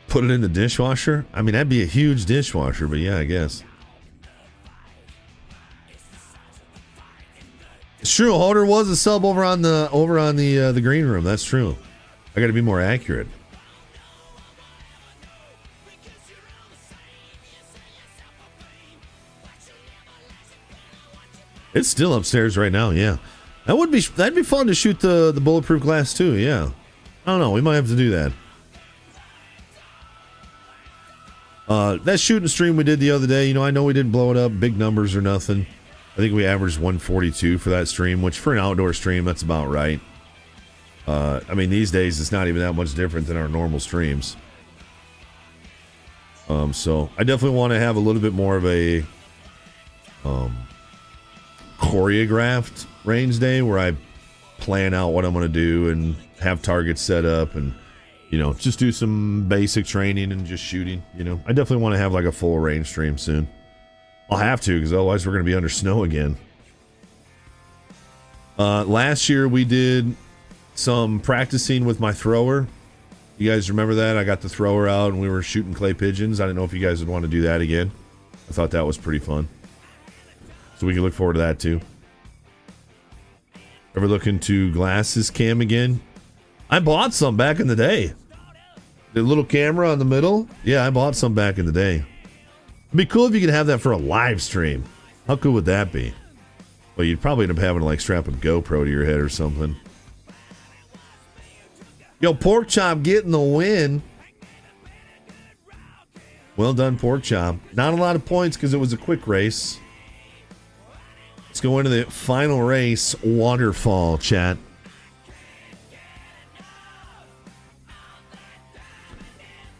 Put it in the dishwasher? I mean, that'd be a huge dishwasher, but yeah, I guess. It's true. Holder was a sub over on the green room. That's true. I got to be more accurate. It's still upstairs right now. Yeah, that'd be fun to shoot the bulletproof glass too. Yeah, I don't know. We might have to do that. That shooting stream we did the other day, I know we didn't blow it up, big numbers or nothing. I think we averaged 142 for that stream, which for an outdoor stream, that's about right. I mean, these days, it's not even that much different than our normal streams. So I definitely want to have a little bit more of a choreographed range day where I plan out what I'm going to do and have targets set up and just do some basic training and just shooting. I definitely want to have like a full range stream soon. I'll have to, because otherwise we're going to be under snow again. Last year we did some practicing with my thrower. You guys remember that? I got the thrower out and we were shooting clay pigeons. I didn't know if you guys would want to do that again. I thought that was pretty fun. So we can look forward to that too. Ever looking to glasses cam again? I bought some back in the day. The little camera on the middle? Yeah, I bought some back in the day. It'd be cool if you could have that for a live stream. How cool would that be? Well, you'd probably end up having to like strap a GoPro to your head or something. Yo, Pork Chop getting the win. Well done, Pork Chop. Not a lot of points because it was a quick race. Let's go into the final race, waterfall, chat.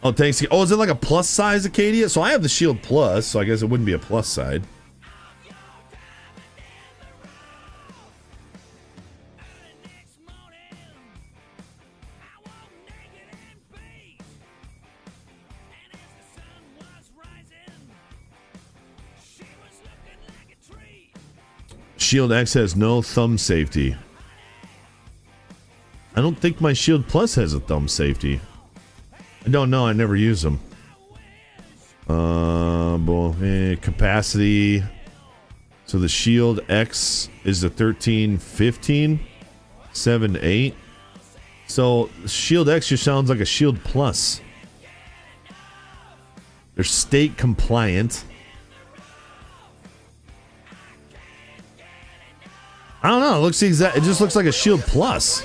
Oh, thanks. Oh, is it like a plus size Acadia? So I have the Shield Plus, so I guess it wouldn't be a plus side. Shield X has no thumb safety. I don't think my Shield Plus has a thumb safety. I don't know. I never use them. Capacity. So the Shield X is the 1315, 7.8. So Shield X just sounds like a Shield Plus. They're state compliant. I don't know. It looks exact. It just looks like a Shield Plus.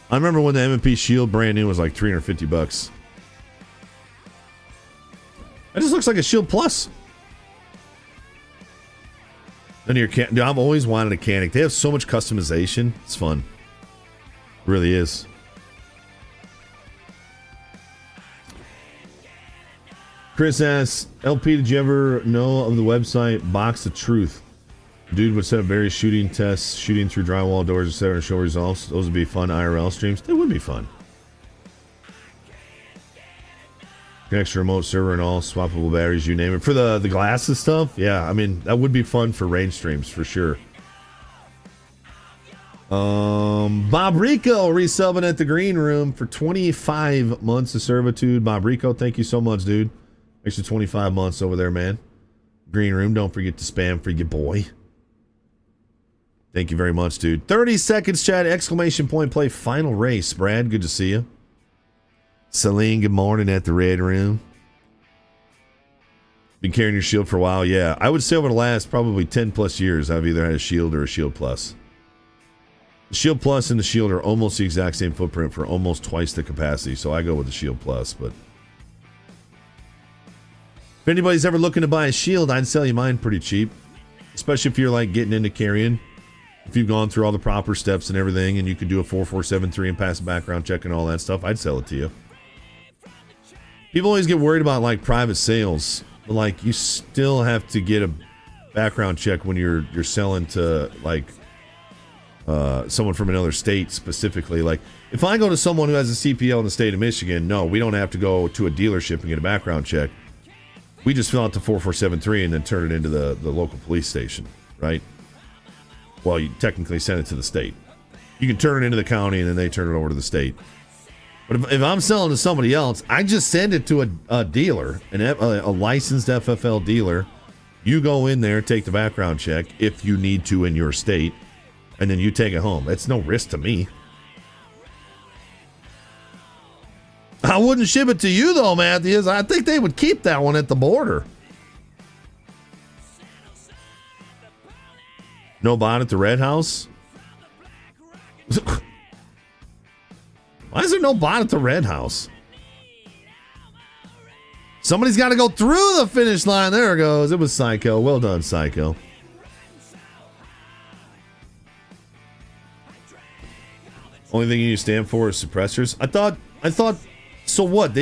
I remember when the M&P Shield brand new was like $350. It just looks like a Shield Plus. Then your dude, I've always wanted a Canic. They have so much customization. It's fun. It really is. Chris asks, LP, did you ever know of the website Box of Truth? Dude would set up various shooting tests, shooting through drywall doors, etc., and show results. Those would be fun IRL streams. They would be fun. Connects to remote server and all, swappable batteries, you name it. For the glasses stuff, yeah, I mean, that would be fun for range streams, for sure. Bob Rico resubbing at the green room for 25 months of servitude. Bob Rico, thank you so much, dude. Extra 25 months over there, man. Green room, don't forget to spam for your boy. Thank you very much, dude. 30 seconds, chat. Exclamation point play. Final race. Brad, good to see you. Celine, good morning at the Red Room. Been carrying your Shield for a while? Yeah. I would say over the last probably 10 plus years, I've either had a Shield or a Shield Plus. The Shield Plus and the Shield are almost the exact same footprint for almost twice the capacity, so I go with the Shield Plus. But if anybody's ever looking to buy a Shield, I'd sell you mine pretty cheap, especially if you're like getting into carrying. If you've gone through all the proper steps and everything, and you could do a 4473 and pass a background check and all that stuff, I'd sell it to you. People always get worried about like private sales, but like you still have to get a background check when you're selling to like someone from another state specifically. Like if I go to someone who has a CPL in the state of Michigan, no, we don't have to go to a dealership and get a background check. We just fill out the 4473 and then turn it into the local police station, right? Well, you technically send it to the state. You can turn it into the county and then they turn it over to the state. But if I'm selling to somebody else, I just send it to a dealer, a licensed FFL dealer. You go in there, take the background check if you need to in your state, and then you take it home. It's no risk to me. I wouldn't ship it to you though, Matthews. I think they would keep that one at the border. No bot at the Red House? Why is there no bot at the Red House? Somebody's got to go through the finish line. There it goes. It was Psycho. Well done, Psycho. Only thing you stand for is suppressors. I thought. So what?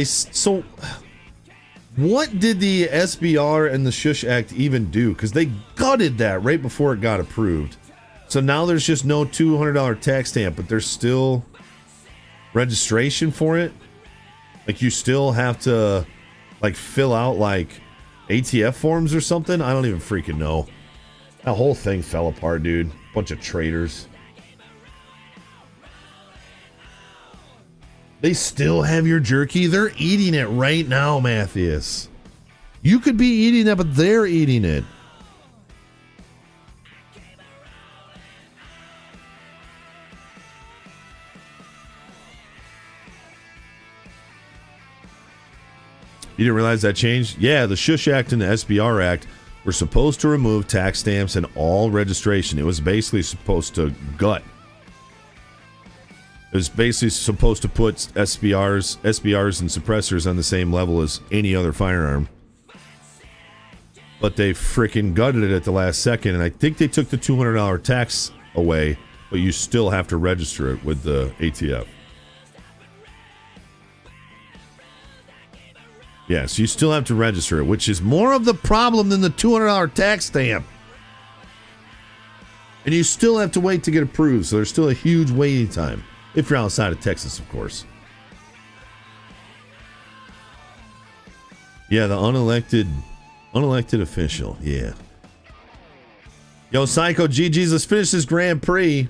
What did the SBR and the Shush Act even do? Because they gutted that right before it got approved. So now there's just no $200 tax stamp, but there's still registration for it. Like you still have to like fill out like ATF forms or something. I don't even freaking know. That whole thing fell apart, dude. Bunch of traitors. They still have your jerky. They're eating it right now, Matthias. You could be eating that, but they're eating it. You didn't realize that changed? Yeah, the Shush Act and the SBR Act were supposed to remove tax stamps and all registration. It was basically supposed to gut. It was basically supposed to put SBRs and suppressors on the same level as any other firearm. But they freaking gutted it at the last second, and I think they took the $200 tax away, but you still have to register it with the ATF. Yeah, so you still have to register it, which is more of the problem than the $200 tax stamp. And you still have to wait to get approved, so there's still a huge waiting time. If you're outside of Texas, of course. Yeah, the unelected official. Yeah. Yo, Psycho GG's, let's finish this Grand Prix.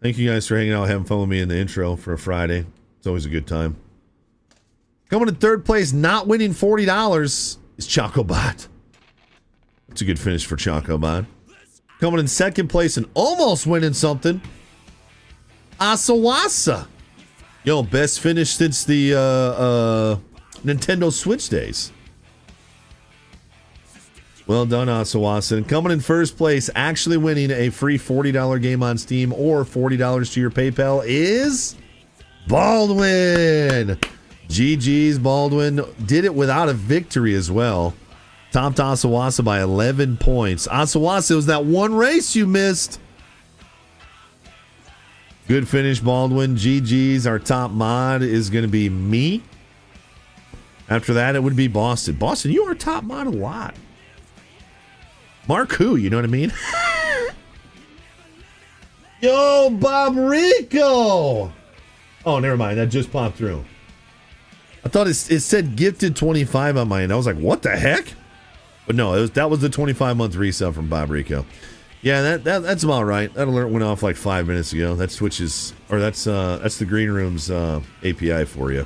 Thank you guys for hanging out, having fun with me in the intro for a Friday. It's always a good time. Coming in third place, not winning $40, is Chocobot. That's a good finish for Chocobot. Coming in second place and almost winning something, Asawasa. Yo, best finish since the Nintendo Switch days. Well done, Asawasa. And coming in first place, actually winning a free $40 game on Steam or $40 to your PayPal is Baldwin. GG's, Baldwin. Did it without a victory as well. Topped Asawasa by 11 points. Asawasa, it was that one race you missed. Good finish, Baldwin. GG's. Our top mod is going to be me. After that, it would be Boston. Boston, you are top mod a lot. Mark who? You know what I mean? Yo, Bob Rico. Oh, never mind. That just popped through. I thought it said gifted 25 on my end. I was like, what the heck? But no, that was the 25-month resale from Bob Rico. Yeah, that's about right. That alert went off like 5 minutes ago. That's Twitch's, or that's the Green Room's API for you.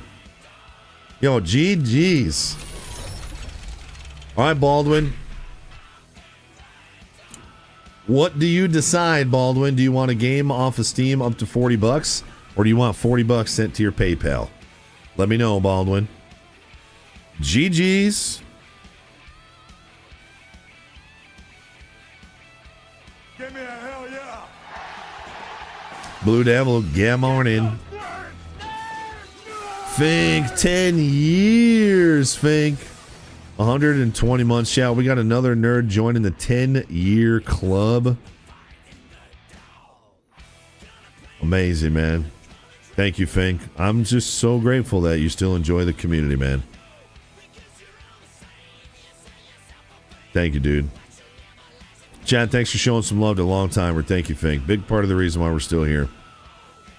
Yo, GG's. All right, Baldwin. What do you decide, Baldwin? Do you want a game off of Steam up to $40, or do you want $40 sent to your PayPal? Let me know, Baldwin. GG's. Give me a hell yeah. Blue Devil, good morning. Fink, 10 years, Fink. 120 months. Shout. We got another nerd joining the 10-year club. Amazing, man. Thank you, Fink. I'm just so grateful that you still enjoy the community, man. Thank you, dude. Chad, thanks for showing some love to long timer. Thank you, Fink. Big part of the reason why we're still here.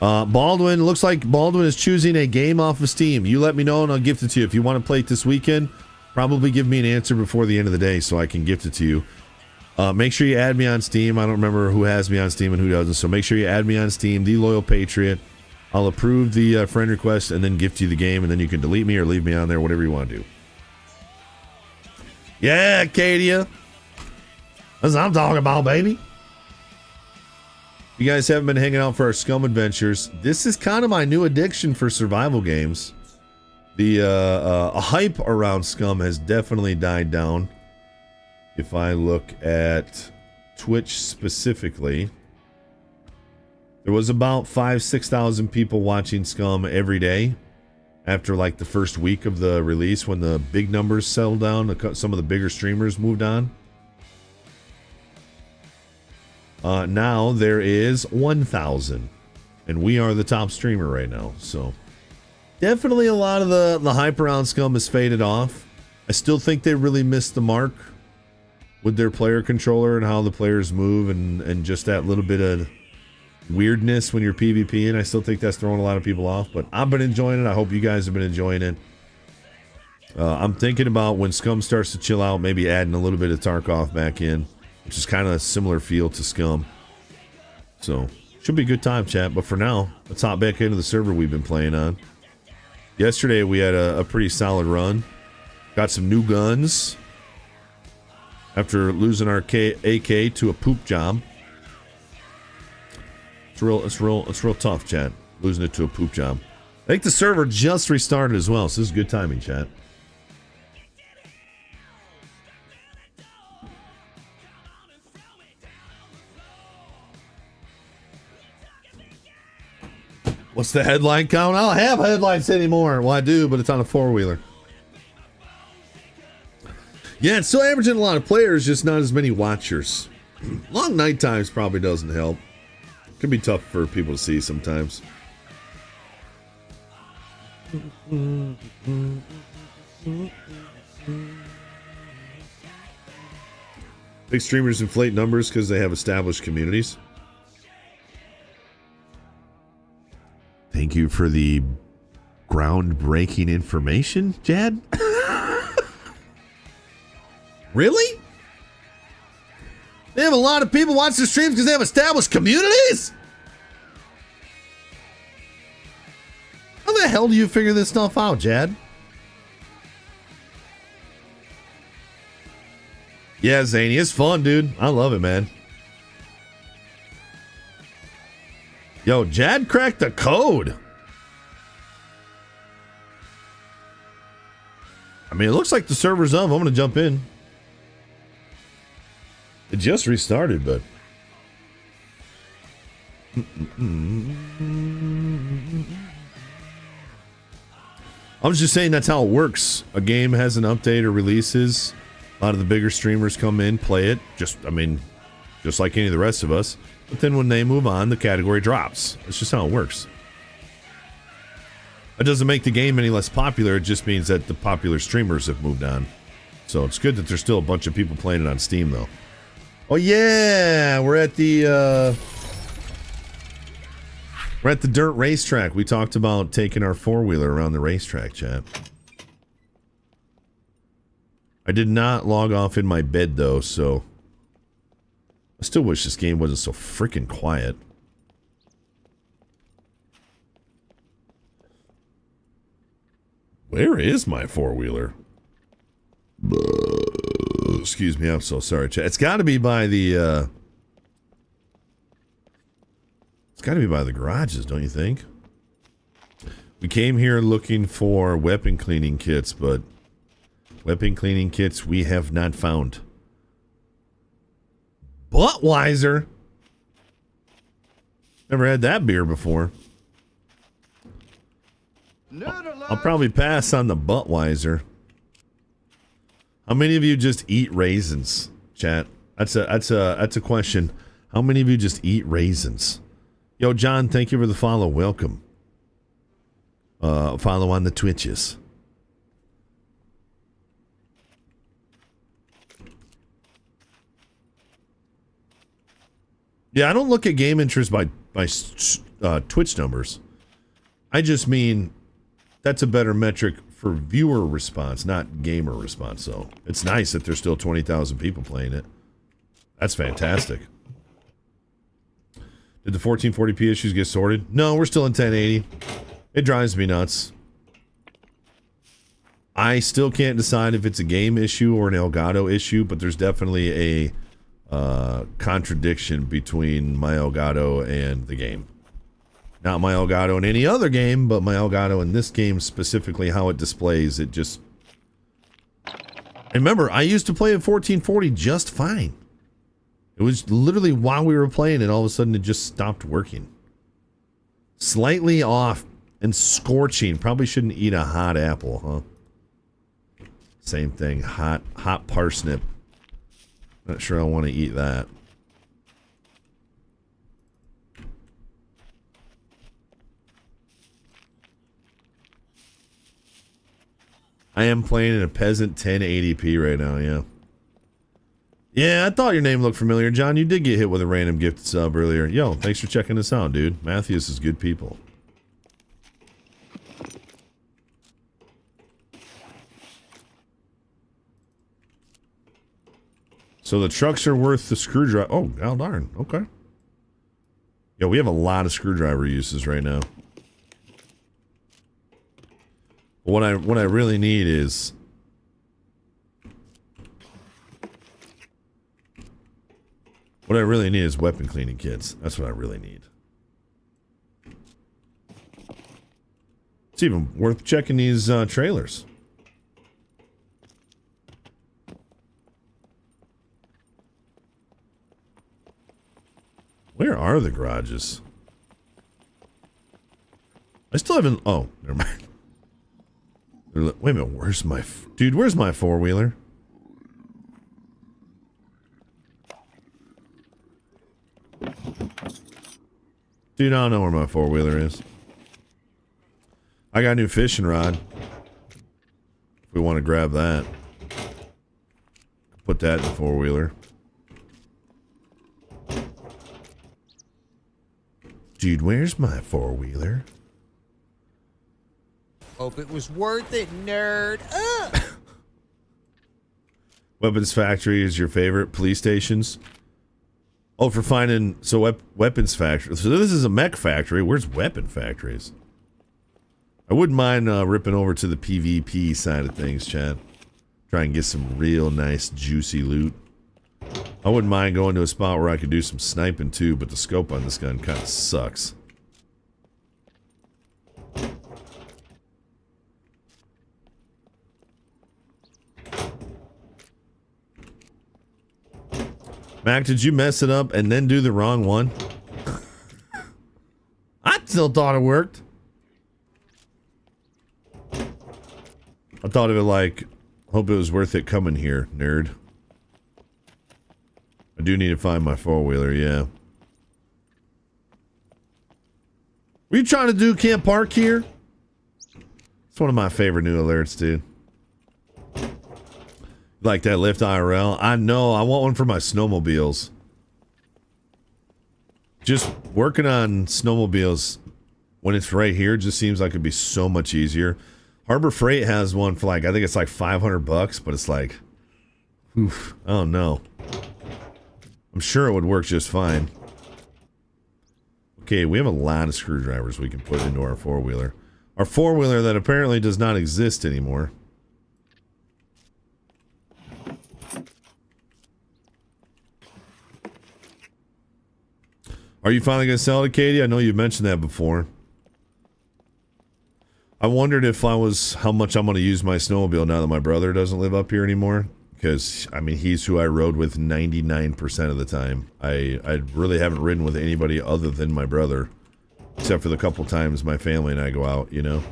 Baldwin, looks like Baldwin is choosing a game off of Steam. You let me know and I'll gift it to you. If you want to play it this weekend, probably give me an answer before the end of the day so I can gift it to you. Make sure you add me on Steam. I don't remember who has me on Steam and who doesn't, so make sure you add me on Steam, The Loyal Patriot. I'll approve the friend request and then gift you the game, and then you can delete me or leave me on there, whatever you want to do. Yeah, Acadia. That's what I'm talking about, baby. You guys haven't been hanging out for our Scum adventures. This is kind of my new addiction for survival games. The hype around Scum has definitely died down. If I look at Twitch specifically, there was about 5,000-6,000 people watching Scum every day after like the first week of the release, when the big numbers settled down. Some of the bigger streamers moved on. Now there is 1,000, and we are the top streamer right now. So definitely a lot of the hype around Scum has faded off. I still think they really missed the mark with their player controller and how the players move, and just that little bit of weirdness when you're PvPing. I still think that's throwing a lot of people off, but I've been enjoying it. I hope you guys have been enjoying it. I'm thinking about when Scum starts to chill out, maybe adding a little bit of Tarkov back in, which is kind of a similar feel to Scum. So, should be a good time, chat. But for now, let's hop back into the server we've been playing on. Yesterday, we had a pretty solid run. Got some new guns after losing our AK to a poop job. It's real tough, chat. Losing it to a poop job. I think the server just restarted as well, so this is good timing, chat. What's the headline count? I don't have headlights anymore. Well, I do, but it's on a four-wheeler. Yeah, it's still averaging a lot of players, just not as many watchers. Long night times probably doesn't help. Can be tough for people to see sometimes. Big streamers inflate numbers because they have established communities. Thank you for the groundbreaking information, Jad. Really? They have a lot of people watch the streams because they have established communities? How the hell do you figure this stuff out, Jad? Yeah, Zany, it's fun, dude. I love it, man. Yo, Jad cracked the code. I mean, it looks like the server's up. I'm going to jump in. It just restarted, but... I was just saying that's how it works. A game has an update or releases. A lot of the bigger streamers come in, play it. Just like any of the rest of us. But then when they move on, the category drops. That's just how it works. That doesn't make the game any less popular. It just means that the popular streamers have moved on. So it's good that there's still a bunch of people playing it on Steam, though. Oh yeah, we're at the dirt racetrack. We talked about taking our four-wheeler around the racetrack, chat. I did not log off in my bed though, so I still wish this game wasn't so freaking quiet. Where is my four-wheeler? Excuse me, I'm so sorry, chat. It's got to be by the garages, don't you think? We came here looking for weapon cleaning kits, but weapon cleaning kits we have not found. Budweiser. Never had that beer before. I'll probably pass on the Budweiser. How many of you just eat raisins, chat? That's a question. How many of you just eat raisins? Yo, John, thank you for the follow. Welcome. Follow on the Twitches. Yeah, I don't look at game interest by Twitch numbers. I just mean that's a better metric for viewer response, not gamer response. So it's nice that there's still 20,000 people playing it. That's fantastic. Did the 1440p issues get sorted? No, we're still in 1080. It drives me nuts. I still can't decide if it's a game issue or an Elgato issue, but there's definitely a contradiction between my Elgato and the game. Not my Elgato in any other game, but my Elgato in this game, specifically how it displays. It just... Remember, I used to play at 1440 just fine. It was literally while we were playing it, all of a sudden it just stopped working. Slightly off and scorching. Probably shouldn't eat a hot apple, huh? Same thing. Hot parsnip. Not sure I want to eat that. I am playing in a peasant 1080p right now, yeah. Yeah, I thought your name looked familiar. John, you did get hit with a random gift sub earlier. Yo, thanks for checking us out, dude. Matthews is good people. So the trucks are worth the screwdriver. Oh, oh darn. Okay. Yeah, we have a lot of screwdriver uses right now. What I really need is weapon cleaning kits. That's what I really need. It's even worth checking these trailers. Where are the garages? I still haven't... Oh, never mind. Wait a minute, where's my... Dude, where's my four-wheeler? Dude, I don't know where my four-wheeler is. I got a new fishing rod. If we want to grab that. Put that in the four-wheeler. Dude, where's my four-wheeler? Hope it was worth it, nerd. Weapons Factory is your favorite. Police stations. Oh, for finding... So, Weapons Factory. So, this is a mech factory. Where's weapon factories? I wouldn't mind ripping over to the PvP side of things, Chad. Try and get some real nice, juicy loot. I wouldn't mind going to a spot where I could do some sniping, too, but the scope on this gun kind of sucks. Mac, did you mess it up and then do the wrong one? I still thought it worked. I thought of it like, hope it was worth it coming here, nerd. I do need to find my four-wheeler, yeah. Were you trying to do Can't Park here? It's one of my favorite new alerts, dude. Like that Lyft IRL? I know, I want one for my snowmobiles. Just working on snowmobiles when it's right here just seems like it'd be so much easier. Harbor Freight has one for like, I think it's like $500, but it's like, oof, I don't know. I'm sure it would work just fine. Okay, we have a lot of screwdrivers we can put into our four-wheeler. Our four-wheeler that apparently does not exist anymore. Are you finally going to sell it, Katie? I know you mentioned that before. I wondered if how much I'm going to use my snowmobile now that my brother doesn't live up here anymore. because I mean he's who I rode with 99% of the time. I really haven't ridden with anybody other than my brother, except for the couple times my family and I go out, you know.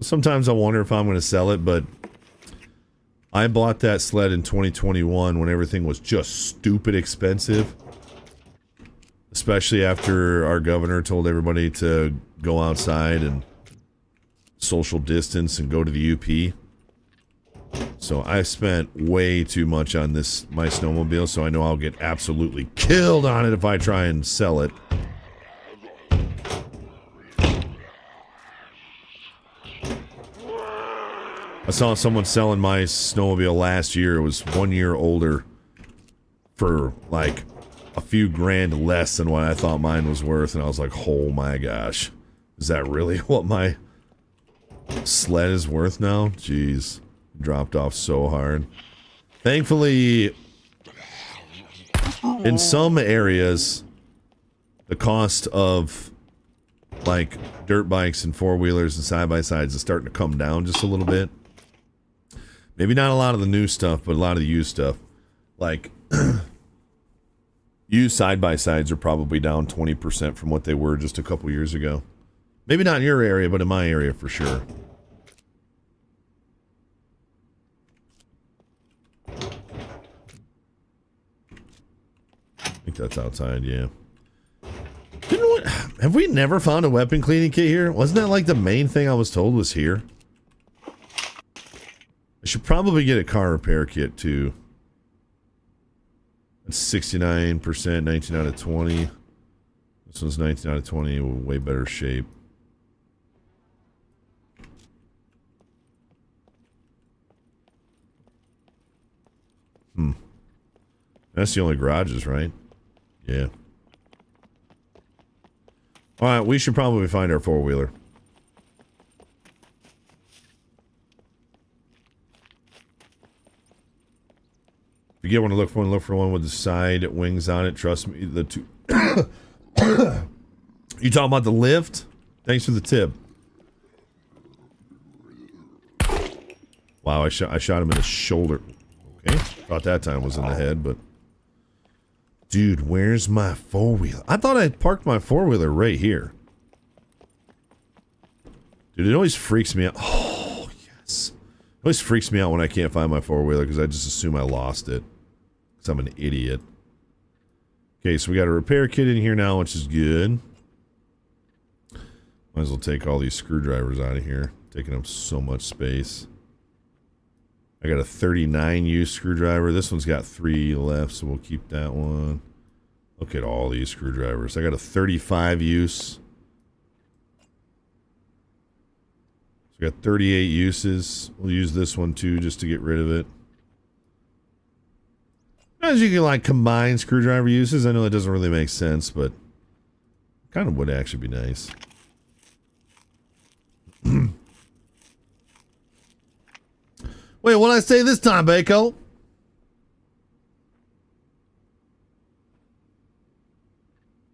Sometimes I wonder if I'm going to sell it, but I bought that sled in 2021 when everything was just stupid expensive. Especially after our governor told everybody to go outside and social distance and go to the UP. So I spent way too much on this, my snowmobile, so I know I'll get absolutely killed on it if I try and sell it. I saw someone selling my snowmobile last year. It was 1 year older for like a few grand less than what I thought mine was worth, and I was like, oh my gosh, is that really what my sled is worth now? Jeez, dropped off so hard. Thankfully, in some areas, the cost of like dirt bikes and four-wheelers and side-by-sides is starting to come down just a little bit. Maybe not a lot of the new stuff, but a lot of the used stuff. Like, used side-by-sides are probably down 20% from what they were just a couple years ago. Maybe not in your area, but in my area for sure. I think that's outside, yeah. Have we never found a weapon cleaning kit here? Wasn't that like the main thing I was told was here? I should probably get a car repair kit too. That's 69%, 19 out of 20. This one's 19 out of 20, way better shape. That's the only garages, right? Yeah. Alright, we should probably find our four-wheeler. If you get one to look for one with the side wings on it. Trust me, the two... You talking about the lift? Thanks for the tip. Wow, I shot him in the shoulder. Okay, thought that time was in the head, but... Dude, where's my four-wheeler? I thought I parked my four-wheeler right here. Dude, it always freaks me out. Oh, yes. It always freaks me out when I can't find my four-wheeler because I just assume I lost it. Because I'm an idiot. Okay, so we got a repair kit in here now, which is good. Might as well take all these screwdrivers out of here. Taking up so much space. I got a 39 use screwdriver. This one's got 3 left, so we'll keep that one. Look at all these screwdrivers. I got a 35 use. So we got 38 uses. We'll use this one too, just to get rid of it. As you can like combine screwdriver uses, I know that doesn't really make sense, but kind of would actually be nice. Wait, what did I say this time, Bako? I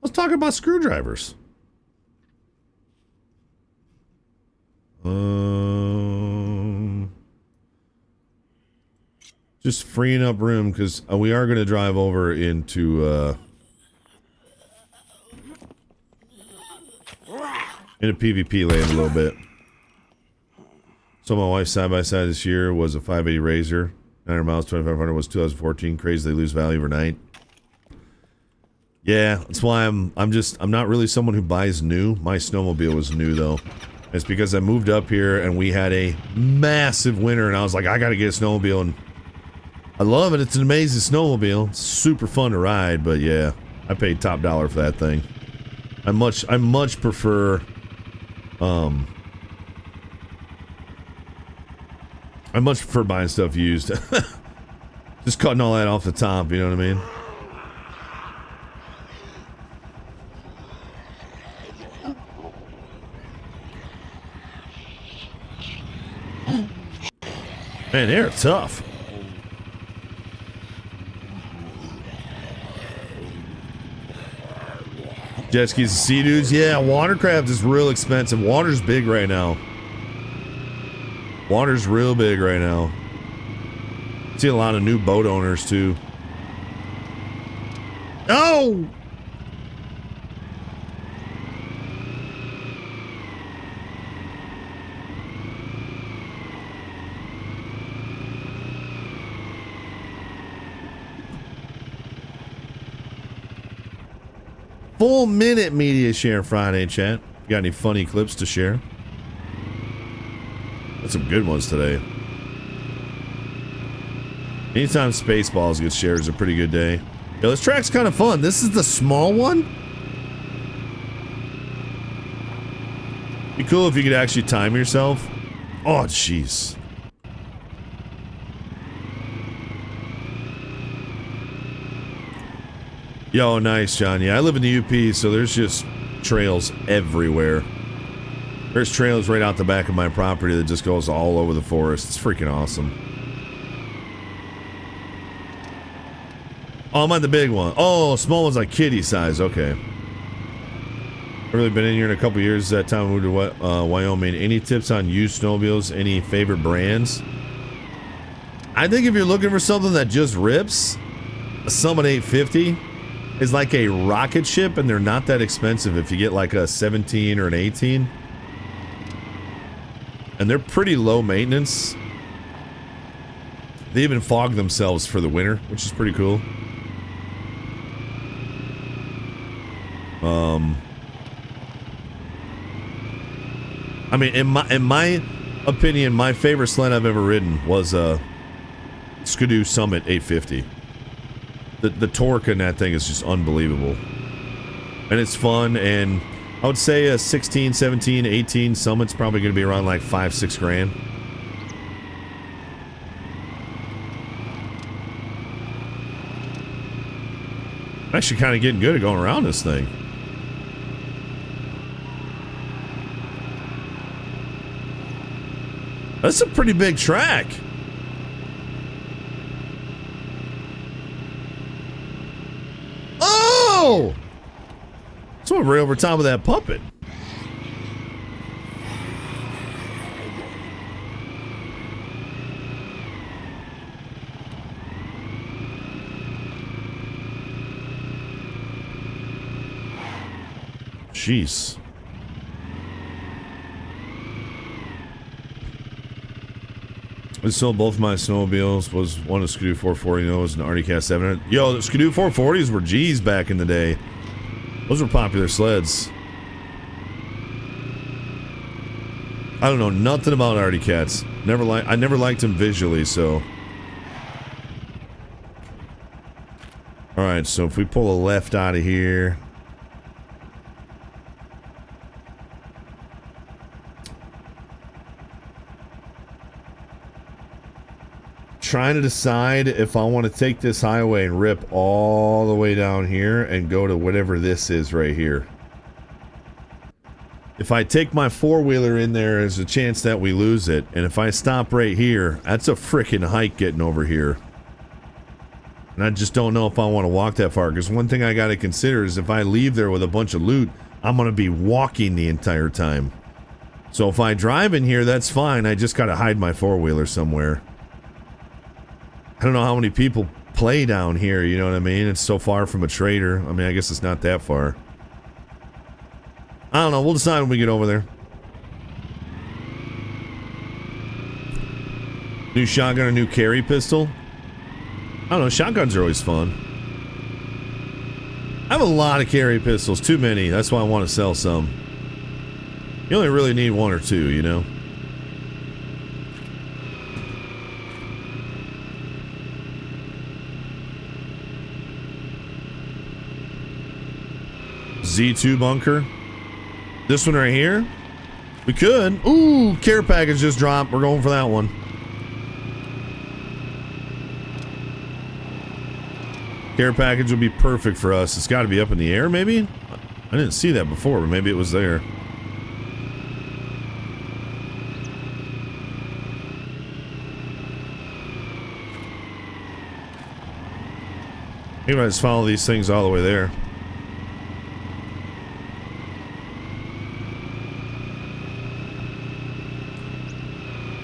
was talking about screwdrivers. Just freeing up room because we are going to drive over into PvP land a little bit. So my wife's side-by-side this year was a 580 Razor. 900 miles, 2500 was 2014. Crazy they lose value overnight. Yeah, that's why I'm not really someone who buys new. My snowmobile was new though. It's because I moved up here and we had a massive winter and I was like, I gotta get a snowmobile, and I love it. It's an amazing snowmobile. It's super fun to ride, but yeah, I paid top dollar for that thing. I much prefer I much prefer buying stuff used. Just cutting all that off the top, you know what I mean? Man, they're tough. Jet skis and sea dudes. Yeah, watercraft is real expensive. Water's big right now. Water's real big right now. See a lot of new boat owners too. Oh! Full minute media share Friday, chat. Got any funny clips to share? Got some good ones today. Anytime Spaceballs gets shared is a pretty good day. Yo, this track's kind of fun. This is the small one. Be cool if you could actually time yourself. Oh, jeez. Yo, nice, John. Yeah, I live in the UP, so there's just trails everywhere. There's trails right out the back of my property that just goes all over the forest. It's freaking awesome. Oh, I'm on the big one. Oh, small one's like kitty size. Okay. I've really been in here in a couple years. That time we moved to Wyoming. Any tips on used snowmobiles? Any favorite brands? I think if you're looking for something that just rips, a Summit 850 is like a rocket ship, and they're not that expensive if you get like a 17 or an 18. And they're pretty low maintenance. They even fog themselves for the winter, which is pretty cool. I mean, in my opinion, my favorite sled I've ever ridden was a Skidoo Summit 850. The torque in that thing is just unbelievable. And it's fun, and I would say a 16, 17, 18 Summit's probably going to be around like 5-6 grand. I'm actually kind of getting good at going around this thing. That's a pretty big track. Oh! So we're right over top of that puppet. Jeez. I sold both my snowmobiles. Was one a Skidoo 440, no, it was an Arctic Cat 700. Yo, the Skidoo 440s were G's back in the day. Those were popular sleds. I don't know nothing about Arctic Cats. I never liked them visually, so. Alright, so if we pull a left out of here. Trying to decide if I want to take this highway and rip all the way down here and go to whatever this is right here. If I take my four-wheeler in there, there's a chance that we lose it. And if I stop right here, that's a freaking hike getting over here. And I just don't know if I want to walk that far. Because one thing I got to consider is if I leave there with a bunch of loot, I'm going to be walking the entire time. So if I drive in here, that's fine. I just got to hide my four-wheeler somewhere. I don't know how many people play down here, you know what I mean? It's so far from a trader. I mean, I guess it's not that far. I don't know. We'll decide when we get over there. New shotgun or new carry pistol? I don't know. Shotguns are always fun. I have a lot of carry pistols. Too many. That's why I want to sell some. You only really need one or two, you know? Z2 bunker. This one right here. We could. Ooh, care package just dropped. We're going for that one. Care package would be perfect for us. It's got to be up in the air, maybe? I didn't see that before, but maybe it was there. Maybe I just follow these things all the way there.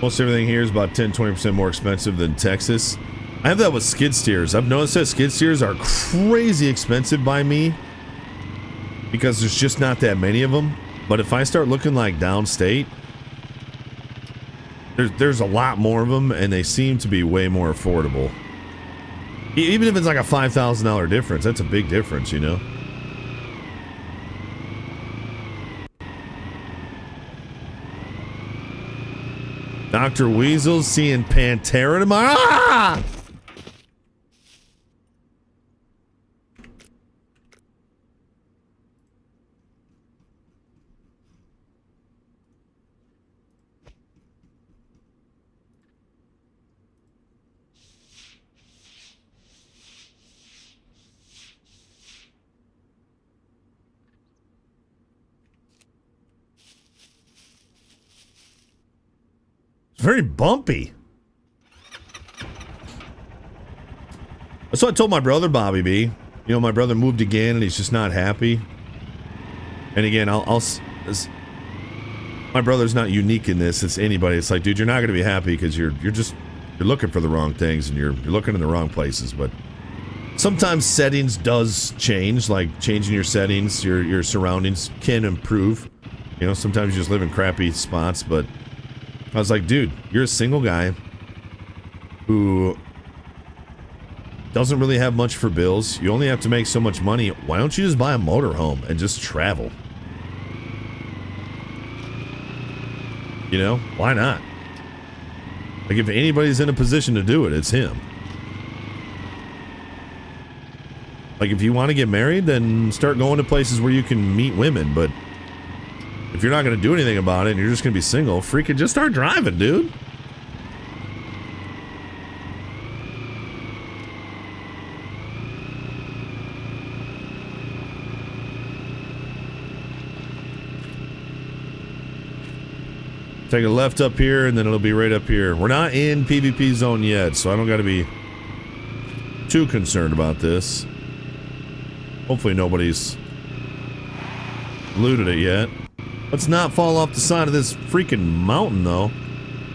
Most everything here is about 10-20% more expensive than Texas. I have that with skid steers. I've noticed that skid steers are crazy expensive by me because there's just not that many of them. But if I start looking like downstate, there's a lot more of them, and they seem to be way more affordable. Even if it's like a $5,000 difference, that's a big difference, you know? Dr. Weasel seeing Pantera tomorrow. Ah! It's very bumpy. That's what I told my brother, Bobby B. You know, my brother moved again, and he's just not happy. And again, my brother's not unique in this. It's anybody. It's like, dude, you're not going to be happy because you're looking for the wrong things, and you're looking in the wrong places. But sometimes settings does change, like changing your settings, your surroundings can improve. You know, sometimes you just live in crappy spots, but I was like, dude, you're a single guy who doesn't really have much for bills. You only have to make so much money. Why don't you just buy a motorhome and just travel? You know, why not? Like, if anybody's in a position to do it, it's him. Like, if you want to get married, then start going to places where you can meet women, but if you're not going to do anything about it and you're just going to be single, freaking just start driving, dude. Take a left up here, and then it'll be right up here. We're not in PvP zone yet, so I don't got to be too concerned about this. Hopefully nobody's looted it yet. Let's not fall off the side of this freaking mountain, though.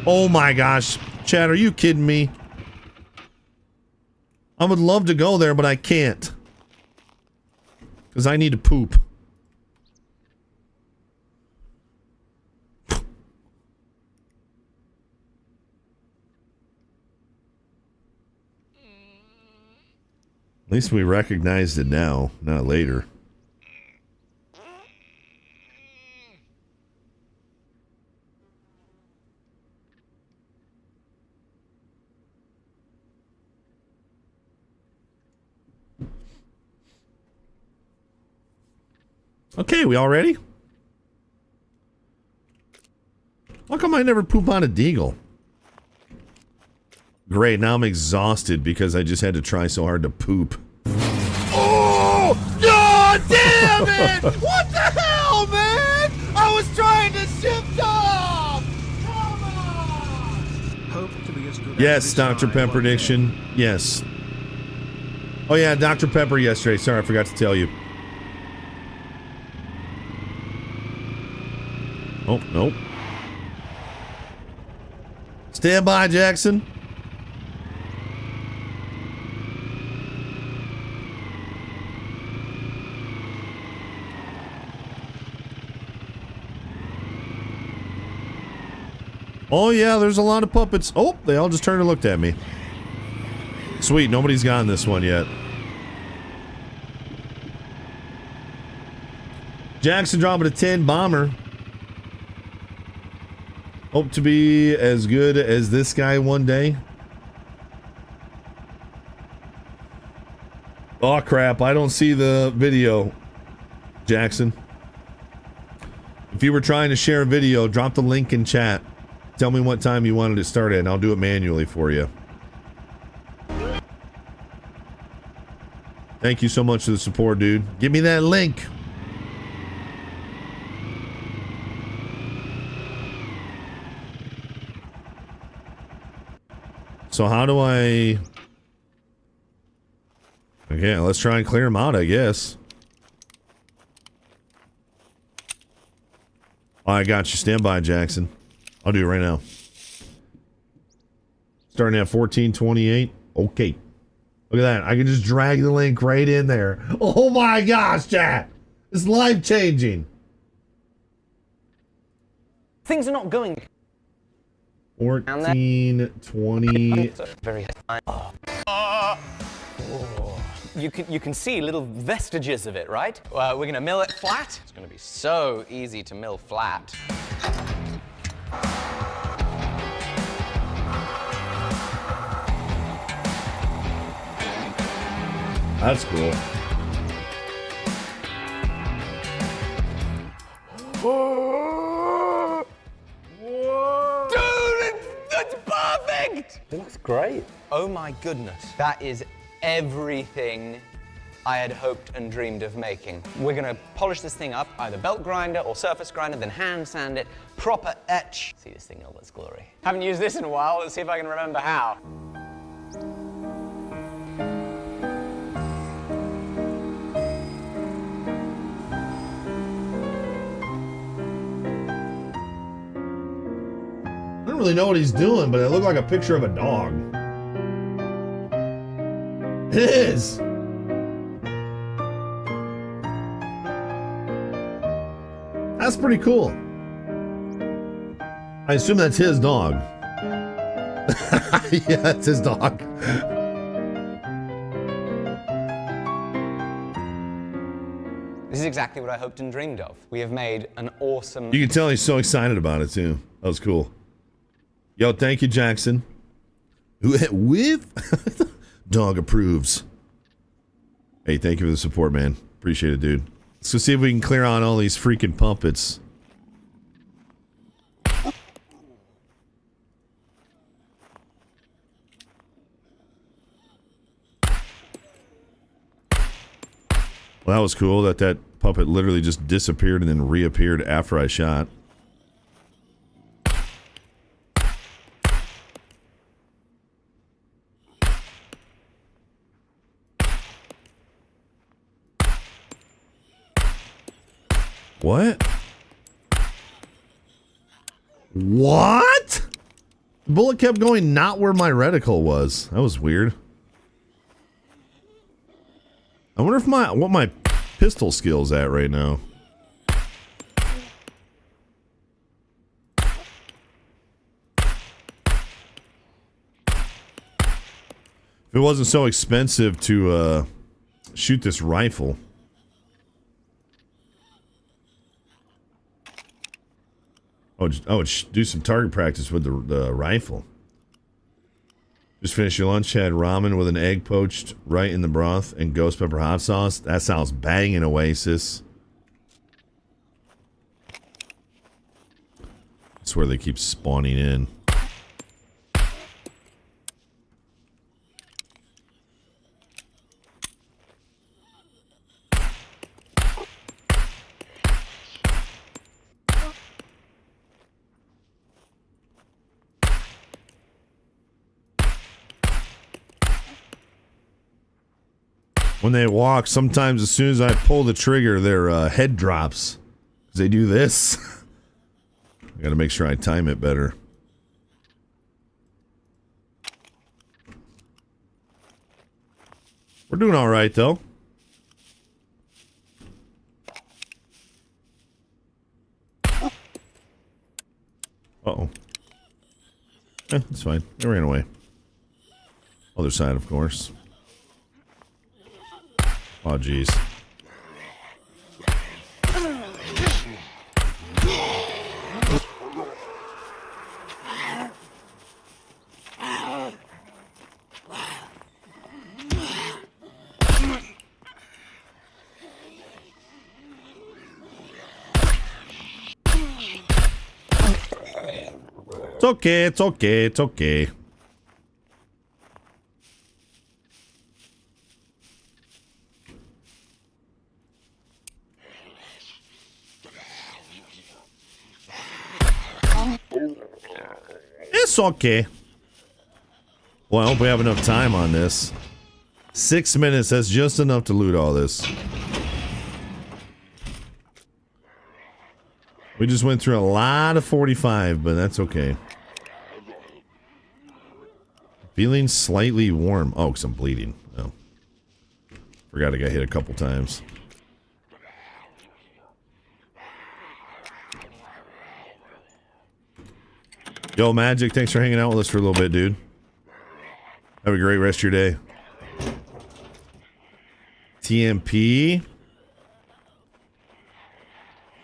Oh my gosh. Chad, are you kidding me? I would love to go there, but I can't. Because I need to poop. At least we recognized it now, not later. Okay, we all ready? How come I never poop on a deagle? Great, now I'm exhausted because I just had to try so hard to poop. Oh! God damn it! What the hell, man? I was trying to shift off! Come on! Hope to be as good Yes, as Dr. Pepper prediction. Yes. Oh yeah, Dr. Pepper yesterday. Sorry, I forgot to tell you. Oh, nope. Stand by, Jackson. Oh yeah, there's a lot of puppets. Oh, they all just turned and looked at me. Sweet, nobody's gotten this one yet. Jackson dropping a 10 bomber. Hope to be as good as this guy one day. Oh crap, I don't see the video, Jackson. If you were trying to share a video, drop the link in chat. Tell me what time you wanted it started, and I'll do it manually for you. Thank you so much for the support, dude. Give me that link. So how do I... Okay, let's try and clear them out, I guess. Oh, I got you. Stand by, Jackson. I'll do it right now. Starting at 14:28. Okay. Look at that. I can just drag the link right in there. Oh my gosh, chat. It's life changing. Things are not going 14, 20. very high. You can see little vestiges of it, right? We're gonna mill it flat. It's gonna be so easy to mill flat. That's cool. Dude, that's perfect! It looks great. Oh my goodness. That is everything I had hoped and dreamed of making. We're gonna polish this thing up, either belt grinder or surface grinder, then hand sand it, proper etch. See this thing in all its glory. Haven't used this in a while. Let's see if I can remember how. I don't really know what he's doing, but it looked like a picture of a dog. It is. That's pretty cool. I assume that's his dog. Yeah, that's his dog. This is exactly what I hoped and dreamed of. We have made an awesome... You can tell he's so excited about it, too. That was cool. Yo, thank you, Jackson. With dog approves. Hey, thank you for the support, man. Appreciate it, dude. Let's go see if we can clear on all these freaking puppets. Well, that was cool that puppet literally just disappeared and then reappeared after I shot. What? What? The bullet kept going not where my reticle was. That was weird. I wonder if what my pistol skill's at right now. If it wasn't so expensive to shoot this rifle. I would do some target practice with the rifle. Just finished your lunch, had ramen with an egg poached right in the broth and ghost pepper hot sauce. That sounds banging, Oasis. That's where they keep spawning in. When they walk, sometimes as soon as I pull the trigger, their head drops. They do this. I gotta make sure I time it better. We're doing all right, though. Uh-oh. It's fine. It ran away. Other side, of course. Oh, jeez. It's okay, it's okay, it's okay. It's okay. Well, I hope we have enough time on this. 6 minutes, that's just enough to loot all this. We just went through a lot of 45, but that's okay. Feeling slightly warm. Oh, because I'm bleeding. Oh. Forgot I got hit a couple times. Yo, Magic, thanks for hanging out with us for a little bit, dude. Have a great rest of your day. TMP.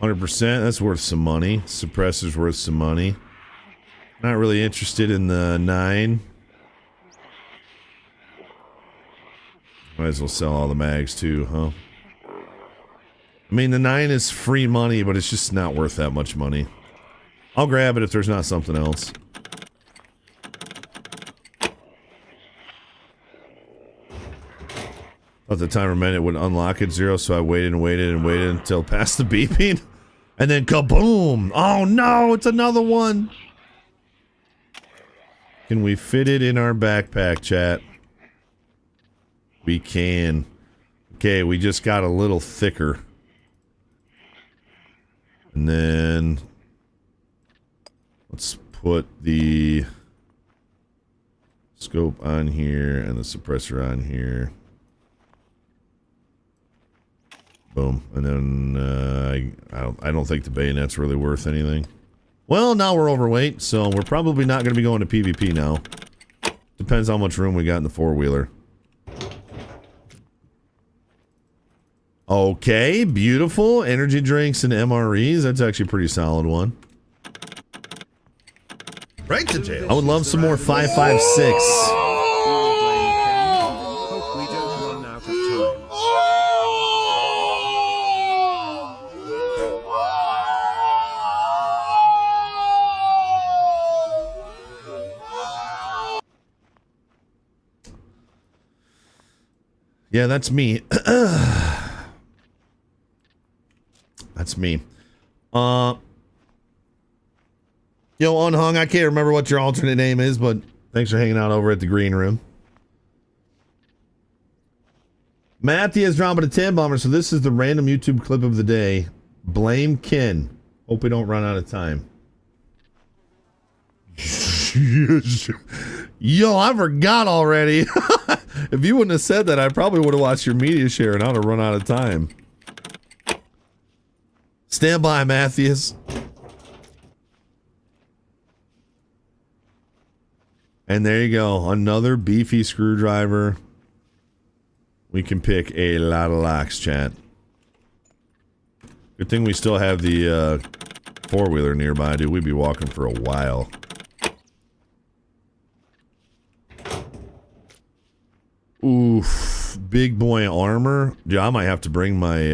100%. That's worth some money. Suppressor's worth some money. Not really interested in the 9. Might as well sell all the mags too, huh? I mean, the 9 is free money, but it's just not worth that much money. I'll grab it if there's not something else. At the timer meant it would unlock at 0, so I waited and waited and waited until past the beeping. And then kaboom! Oh no, it's another one! Can we fit it in our backpack, chat? We can. Okay, we just got a little thicker. And then let's put the scope on here and the suppressor on here. Boom. And then I don't think the bayonet's really worth anything. Well, now we're overweight, so we're probably not going to be going to PvP now. Depends how much room we got in the four-wheeler. Okay, beautiful. Energy drinks and MREs. That's actually a pretty solid one. Right to jail. I would love some more 556. Hope we don't run out of time. Yeah, that's me. That's me. Yo, Unhung, I can't remember what your alternate name is, but thanks for hanging out over at the green room. Matthew is dropping a 10 bomber, so this is the random YouTube clip of the day. Blame Ken. Hope we don't run out of time. Yo, I forgot already. If you wouldn't have said that, I probably would have watched your media share and I'd have run out of time. Stand by, Matthews. And there you go. Another beefy screwdriver. We can pick a lot of locks, chat. Good thing we still have the four-wheeler nearby, dude. We'd be walking for a while. Oof. Big boy armor. Yeah, I might have to bring my,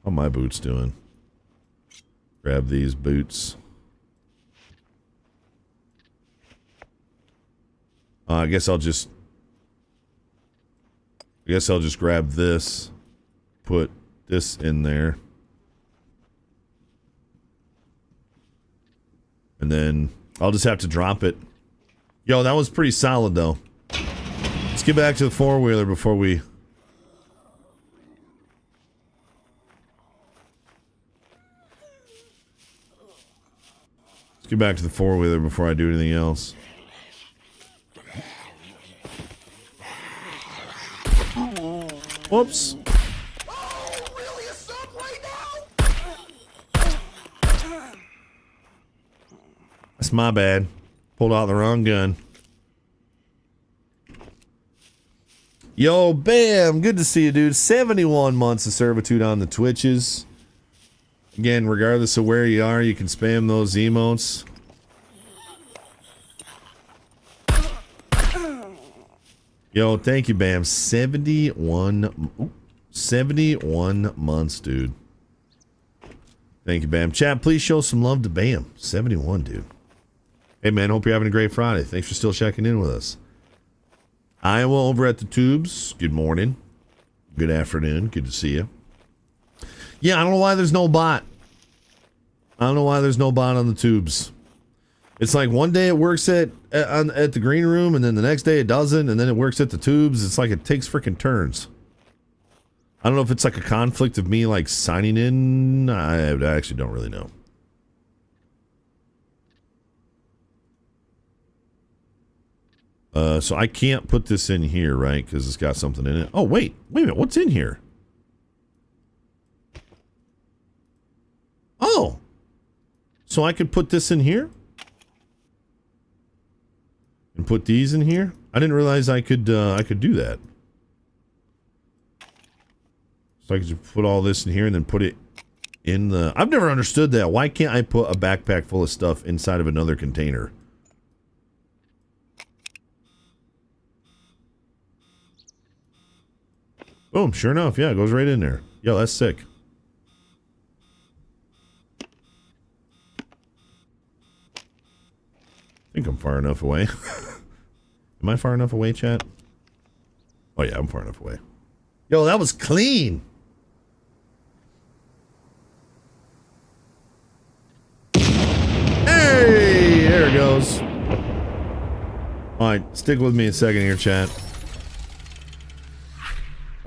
how my boots doing? Grab these boots. I guess I'll just grab this. Put this in there. And then I'll just have to drop it. Yo, that was pretty solid, though. Let's get back to the four-wheeler before we... Let's get back to the four-wheeler before I do anything else. Whoops. That's my bad. Pulled out the wrong gun. Yo, Bam! Good to see you, dude. 71 months of servitude on the Twitches. Again, regardless of where you are, you can spam those emotes. Yo, thank you, Bam. 71 months, dude. Thank you, Bam. Chat, please show some love to Bam. 71, dude. Hey, man, hope you're having a great Friday. Thanks for still checking in with us. Iowa over at the Tubes. Good morning. Good afternoon. Good to see you. Yeah, I don't know why there's no bot. I don't know why there's no bot on the Tubes. It's like one day it works at the green room, and then the next day it doesn't, and then it works at the Tubes. It's like it takes freaking turns. I don't know if it's like a conflict of me like signing in. I actually don't really know. So I can't put this in here, right? Because it's got something in it. Oh, wait a minute. What's in here? Oh. So I could put this in here? And put these in here? I didn't realize I could do that. So I could just put all this in here and then put it in the... I've never understood that. Why can't I put a backpack full of stuff inside of another container? Boom, sure enough, yeah, it goes right in there. Yo, that's sick. I think I'm far enough away. Am I far enough away, chat? Oh yeah, I'm far enough away. Yo, that was clean. Hey, there it goes. Alright, stick with me a second here, chat.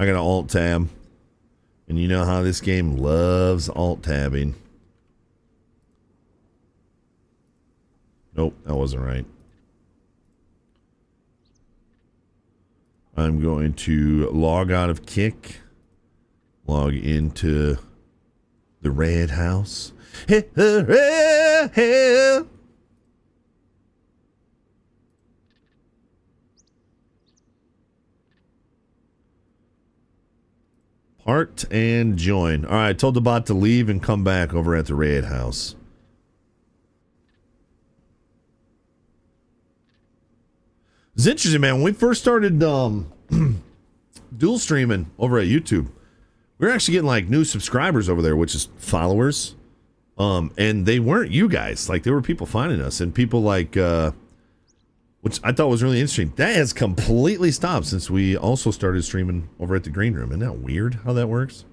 I got an alt tab. And you know how this game loves alt tabbing. Nope, that wasn't right. I'm going to log out of Kick. Log into the Red House. Part and join. All right, I told the bot to leave and come back over at the Red House. It's interesting, man. When we first started dual streaming over at YouTube, we were actually getting like new subscribers over there, which is followers. And they weren't you guys. Like, there were people finding us, and people like, which I thought was really interesting. That has completely stopped since we also started streaming over at the Green Room. Isn't that weird how that works?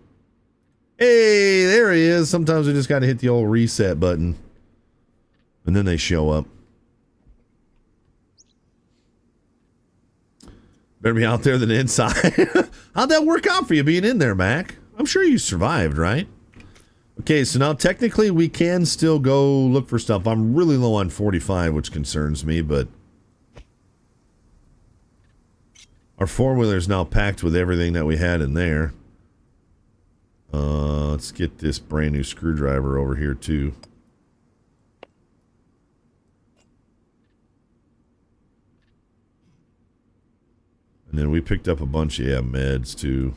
Hey, there he is. Sometimes we just got to hit the old reset button, and then they show up. Better be out there than inside. How'd that work out for you being in there, Mac? I'm sure you survived, right? Okay, so now technically we can still go look for stuff. I'm really low on 45, which concerns me, but our four-wheeler is now packed with everything that we had in there. Let's get this brand new screwdriver over here, too. And then we picked up a bunch of, meds, too.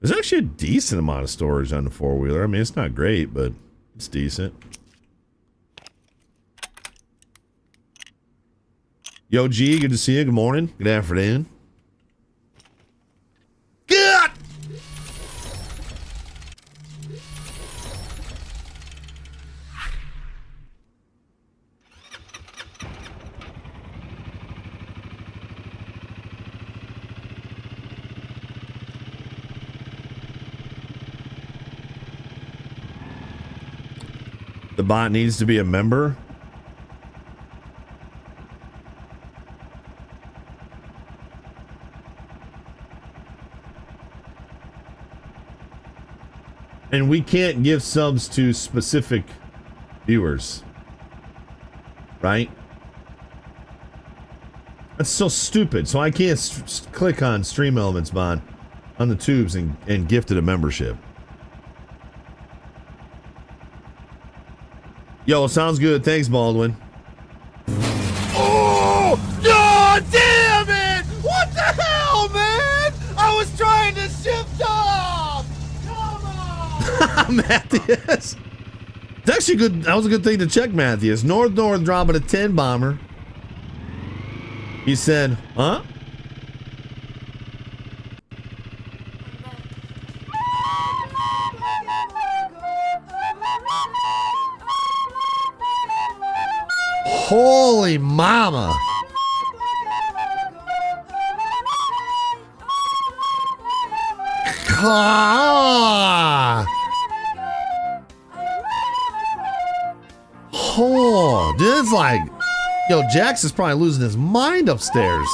There's actually a decent amount of storage on the four-wheeler. I mean, it's not great, but it's decent. Yo, G, good to see you. Good morning. Good afternoon. Good! The bot needs to be a member. And we can't give subs to specific viewers. Right? That's so stupid. So I can't click on Stream Elements bot on the tubes and gift it a membership. Yo, sounds good. Thanks, Baldwin. Oh! God damn it! What the hell, man? I was trying to shift off! Come on! Matthias. It's actually good. That was a good thing to check, Matthias. North dropping a 10 bomber. He said, huh? Holy mama. Oh, dude, it's like, yo, Jax is probably losing his mind upstairs.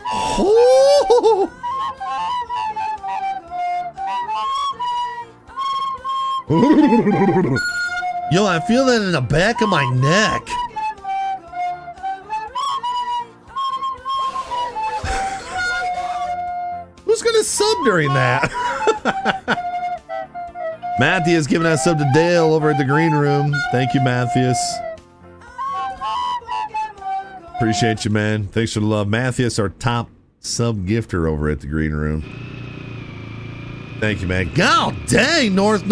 Oh. Yo, I feel that in the back of my neck. Who's gonna sub during that? Matthias giving us sub to Dale over at the green room. Thank you, Matthias. Appreciate you, man. Thanks for the love. Matthias, our top sub gifter over at the green room. Thank you, man. God dang, North.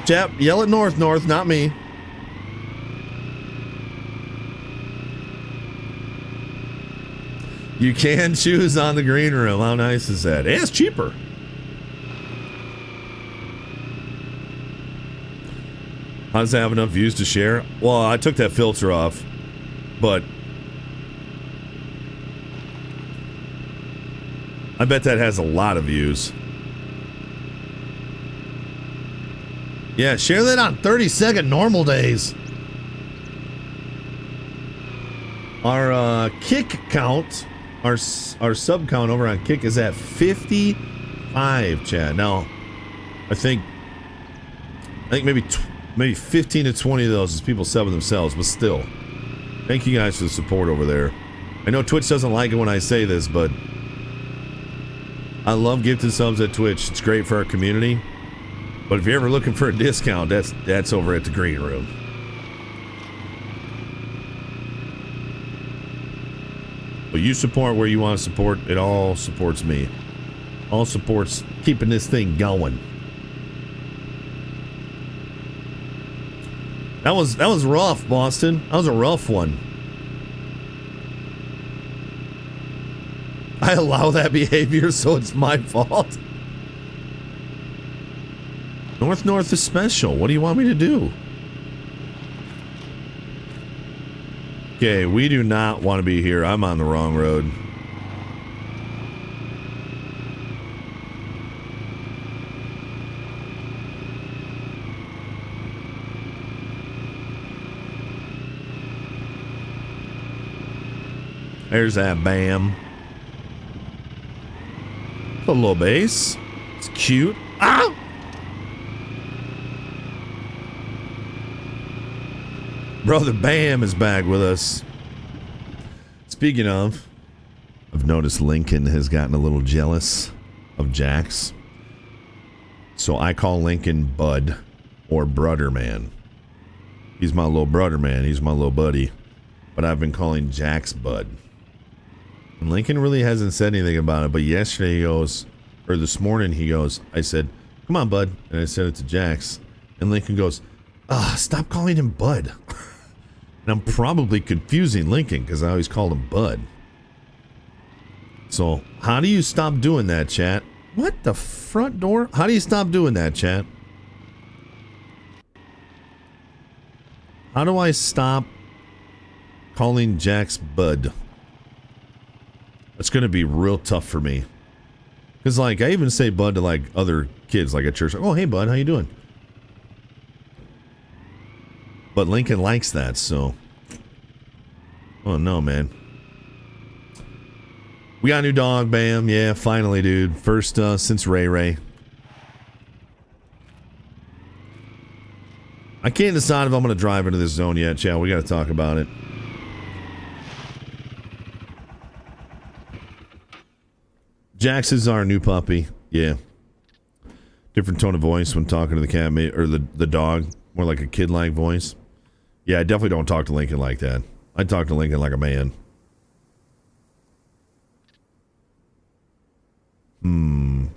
Chap, yell at North, not me. You can choose on the green room. How nice is that? And it's cheaper. How does that have enough views to share? Well, I took that filter off, but I bet that has a lot of views. Yeah, share that on 30-second normal days. Our kick count, our sub count over on Kick is at 55, Chad. Now, I think maybe 15 to 20 of those is people subbing themselves, but still, thank you guys for the support over there. I know Twitch doesn't like it when I say this, but I love gifted subs at Twitch. It's great for our community. But if you're ever looking for a discount, that's over at the green room. But you support where you want to support. It all supports me. All supports keeping this thing going. That was rough, Boston. That was a rough one. I allow that behavior, so it's my fault. North is special. What do you want me to do? Okay, we do not want to be here. I'm on the wrong road. There's that bam. A little bass. It's cute. Ah! Brother Bam is back with us. Speaking of, I've noticed Lincoln has gotten a little jealous of Jax. So I call Lincoln Bud or Brother Man. He's my little brother man. He's my little buddy. But I've been calling Jax Bud. And Lincoln really hasn't said anything about it. But yesterday he goes, or this morning he goes, I said, come on, Bud. And I said it to Jax. And Lincoln goes, stop calling him Bud. And I'm probably confusing Lincoln because I always called him Bud. So, how do you stop doing that, chat? What? The front door? How do you stop doing that, chat? How do I stop calling Jax Bud? That's going to be real tough for me. Because, like, I even say Bud to, like, other kids, like at church. Like, oh, hey, Bud, how you doing? But Lincoln likes that, so. Oh, no, man. We got a new dog, Bam. Yeah, finally, dude. First since Ray Ray. I can't decide if I'm going to drive into this zone yet, chat. We got to talk about it. Jax is our new puppy. Yeah. Different tone of voice when talking to the cat, or the dog. More like a kid-like voice. Yeah, I definitely don't talk to Lincoln like that. I talk to Lincoln like a man. It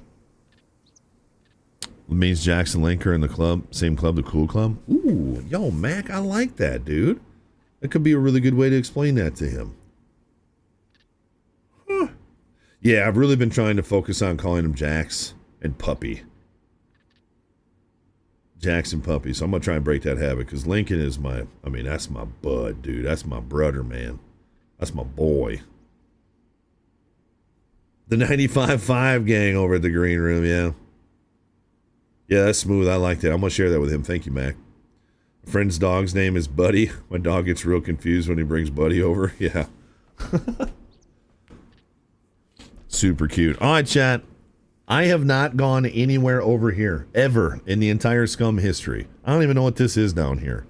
means Jax and Link are in the club, same club, the Cool Club. Ooh, yo, Mac, I like that, dude. That could be a really good way to explain that to him. Huh. Yeah, I've really been trying to focus on calling him Jax and Puppy. Jax and Puppy. So I'm going to try and break that habit because Lincoln is that's my bud, dude. That's my brother, man. That's my boy. The 95.5 gang over at the green room, yeah. Yeah, that's smooth. I like that. I'm going to share that with him. Thank you, Mac. A friend's dog's name is Buddy. My dog gets real confused when he brings Buddy over. Yeah. Super cute. All right, chat. I have not gone anywhere over here ever in the entire Scum history. I don't even know what this is down here.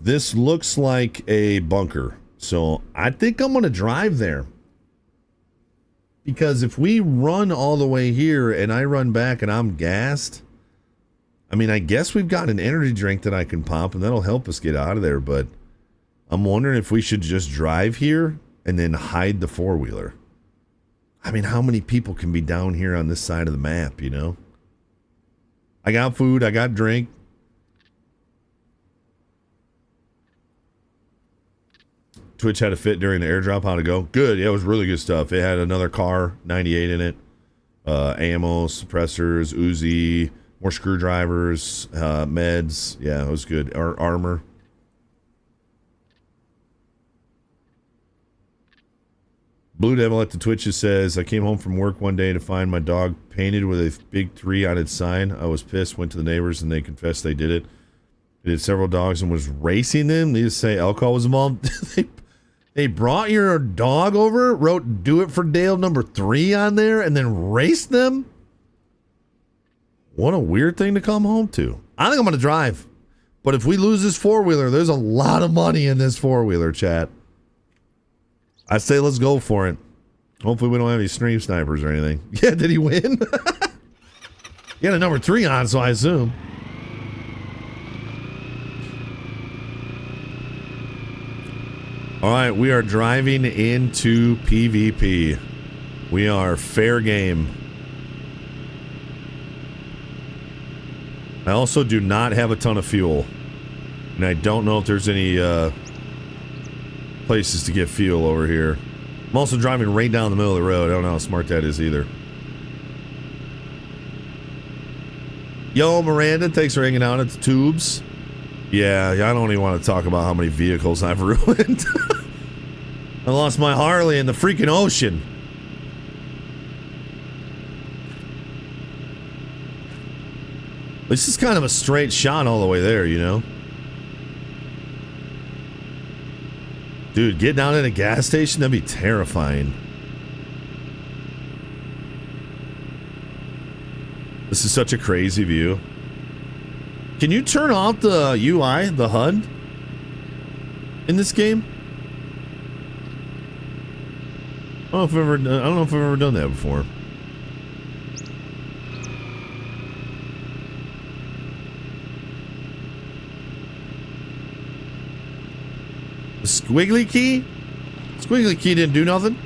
This looks like a bunker. So I think I'm going to drive there. Because if we run all the way here and I run back and I'm gassed, I mean, I guess we've got an energy drink that I can pop and that'll help us get out of there. But I'm wondering if we should just drive here and then hide the four-wheeler. I mean, how many people can be down here on this side of the map, you know? I got food, I got drink. Twitch had a fit during the airdrop. How'd it go? Good. Yeah, it was really good stuff. It had another car, 98 in it. Ammo, suppressors, Uzi, more screwdrivers, meds. Yeah, it was good. Armor. Blue Devil at the Twitches says, I came home from work one day to find my dog painted with a big 3 on its sign. I was pissed, went to the neighbors, and they confessed they did it. They did several dogs and was racing them. They just say alcohol was involved. They brought your dog over, wrote "Do It for Dale" number 3 on there, and then raced them? What a weird thing to come home to. I think I'm going to drive. But if we lose this four-wheeler, there's a lot of money in this four-wheeler, chat. I say let's go for it. Hopefully we don't have any stream snipers or anything. Yeah, did he win? He had a number 3 on, so I assume. All right, we are driving into PvP. We are fair game. I also do not have a ton of fuel. And I don't know if there's any places to get fuel over here. I'm also driving right down the middle of the road. I don't know how smart that is either. Yo, Miranda, thanks for hanging out at the tubes. Yeah, I don't even want to talk about how many vehicles I've ruined. I lost my Harley in the freaking ocean. This is kind of a straight shot all the way there, you know? Dude, get down at a gas station, that'd be terrifying. This is such a crazy view. Can you turn off the UI, the HUD, in this game? I don't know if I've ever done that before. The squiggly key? Squiggly key didn't do nothing?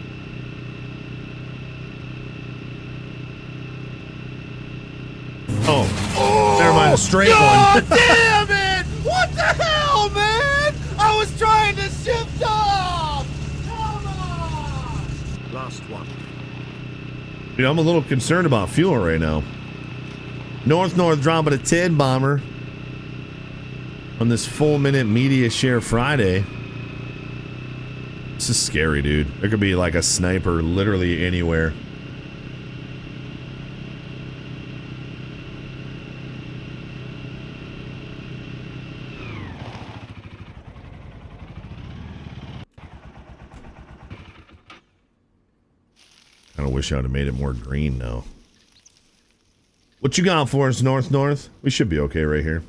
Oh, never mind, a straight one. Damn it! What the hell, man? I was trying to shift off! Come on! Last one. Dude, I'm a little concerned about fuel right now. North dropping a TED bomber on this full minute media share Friday. This is scary, dude. There could be like a sniper literally anywhere. I wish I would have made it more green now. What you got for us, North? We should be okay right here.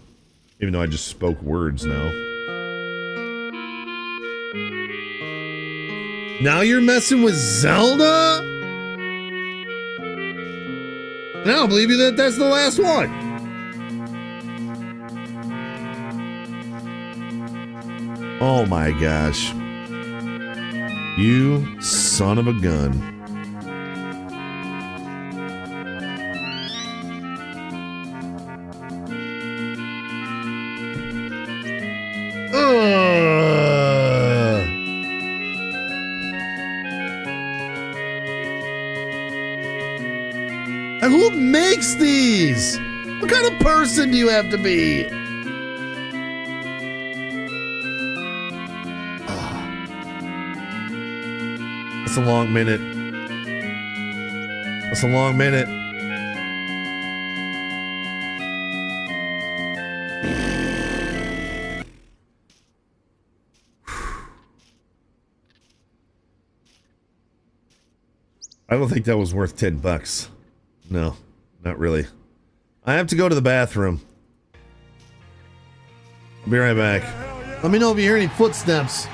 Even though I just spoke words now. Now you're messing with Zelda? And I don't believe you that that's the last one. Oh my gosh. You son of a gun. And who makes these? What kind of person do you have to be? That's a long minute. That's a long minute. I don't think that was worth $10. No, not really. I have to go to the bathroom. I'll be right back. Let me know if you hear any footsteps.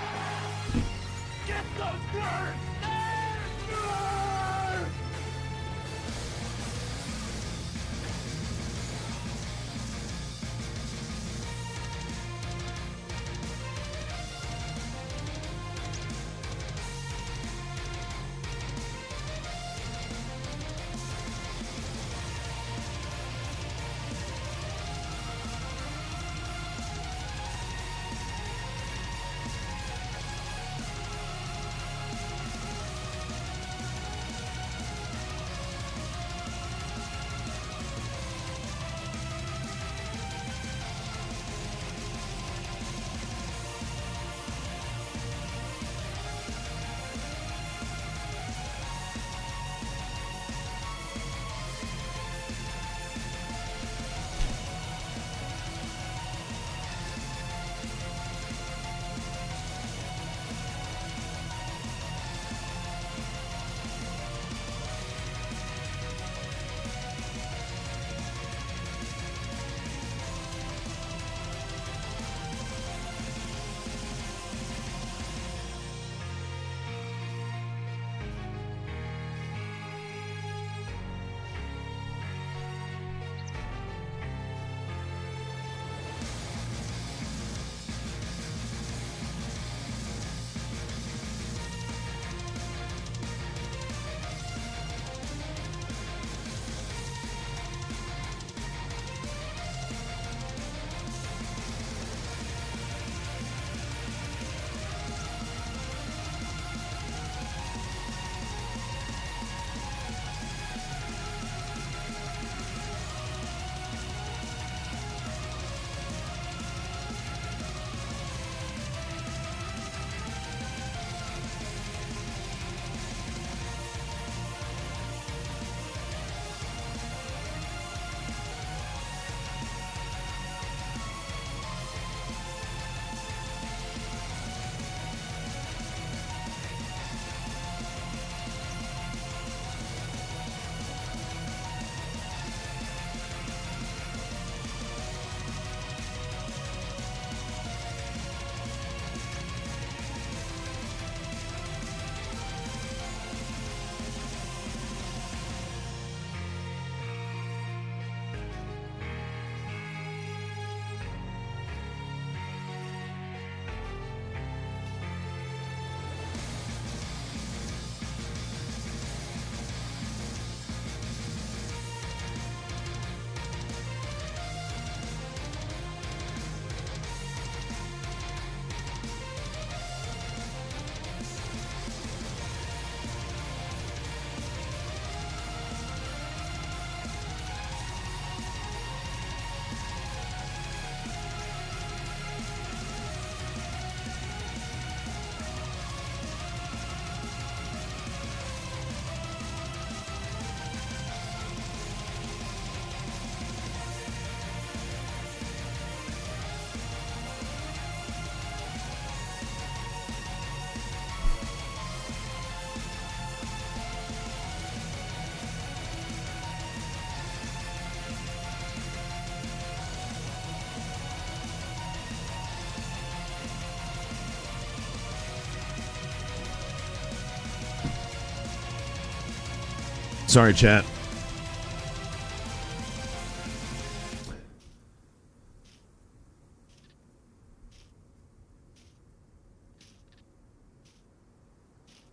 Sorry, chat.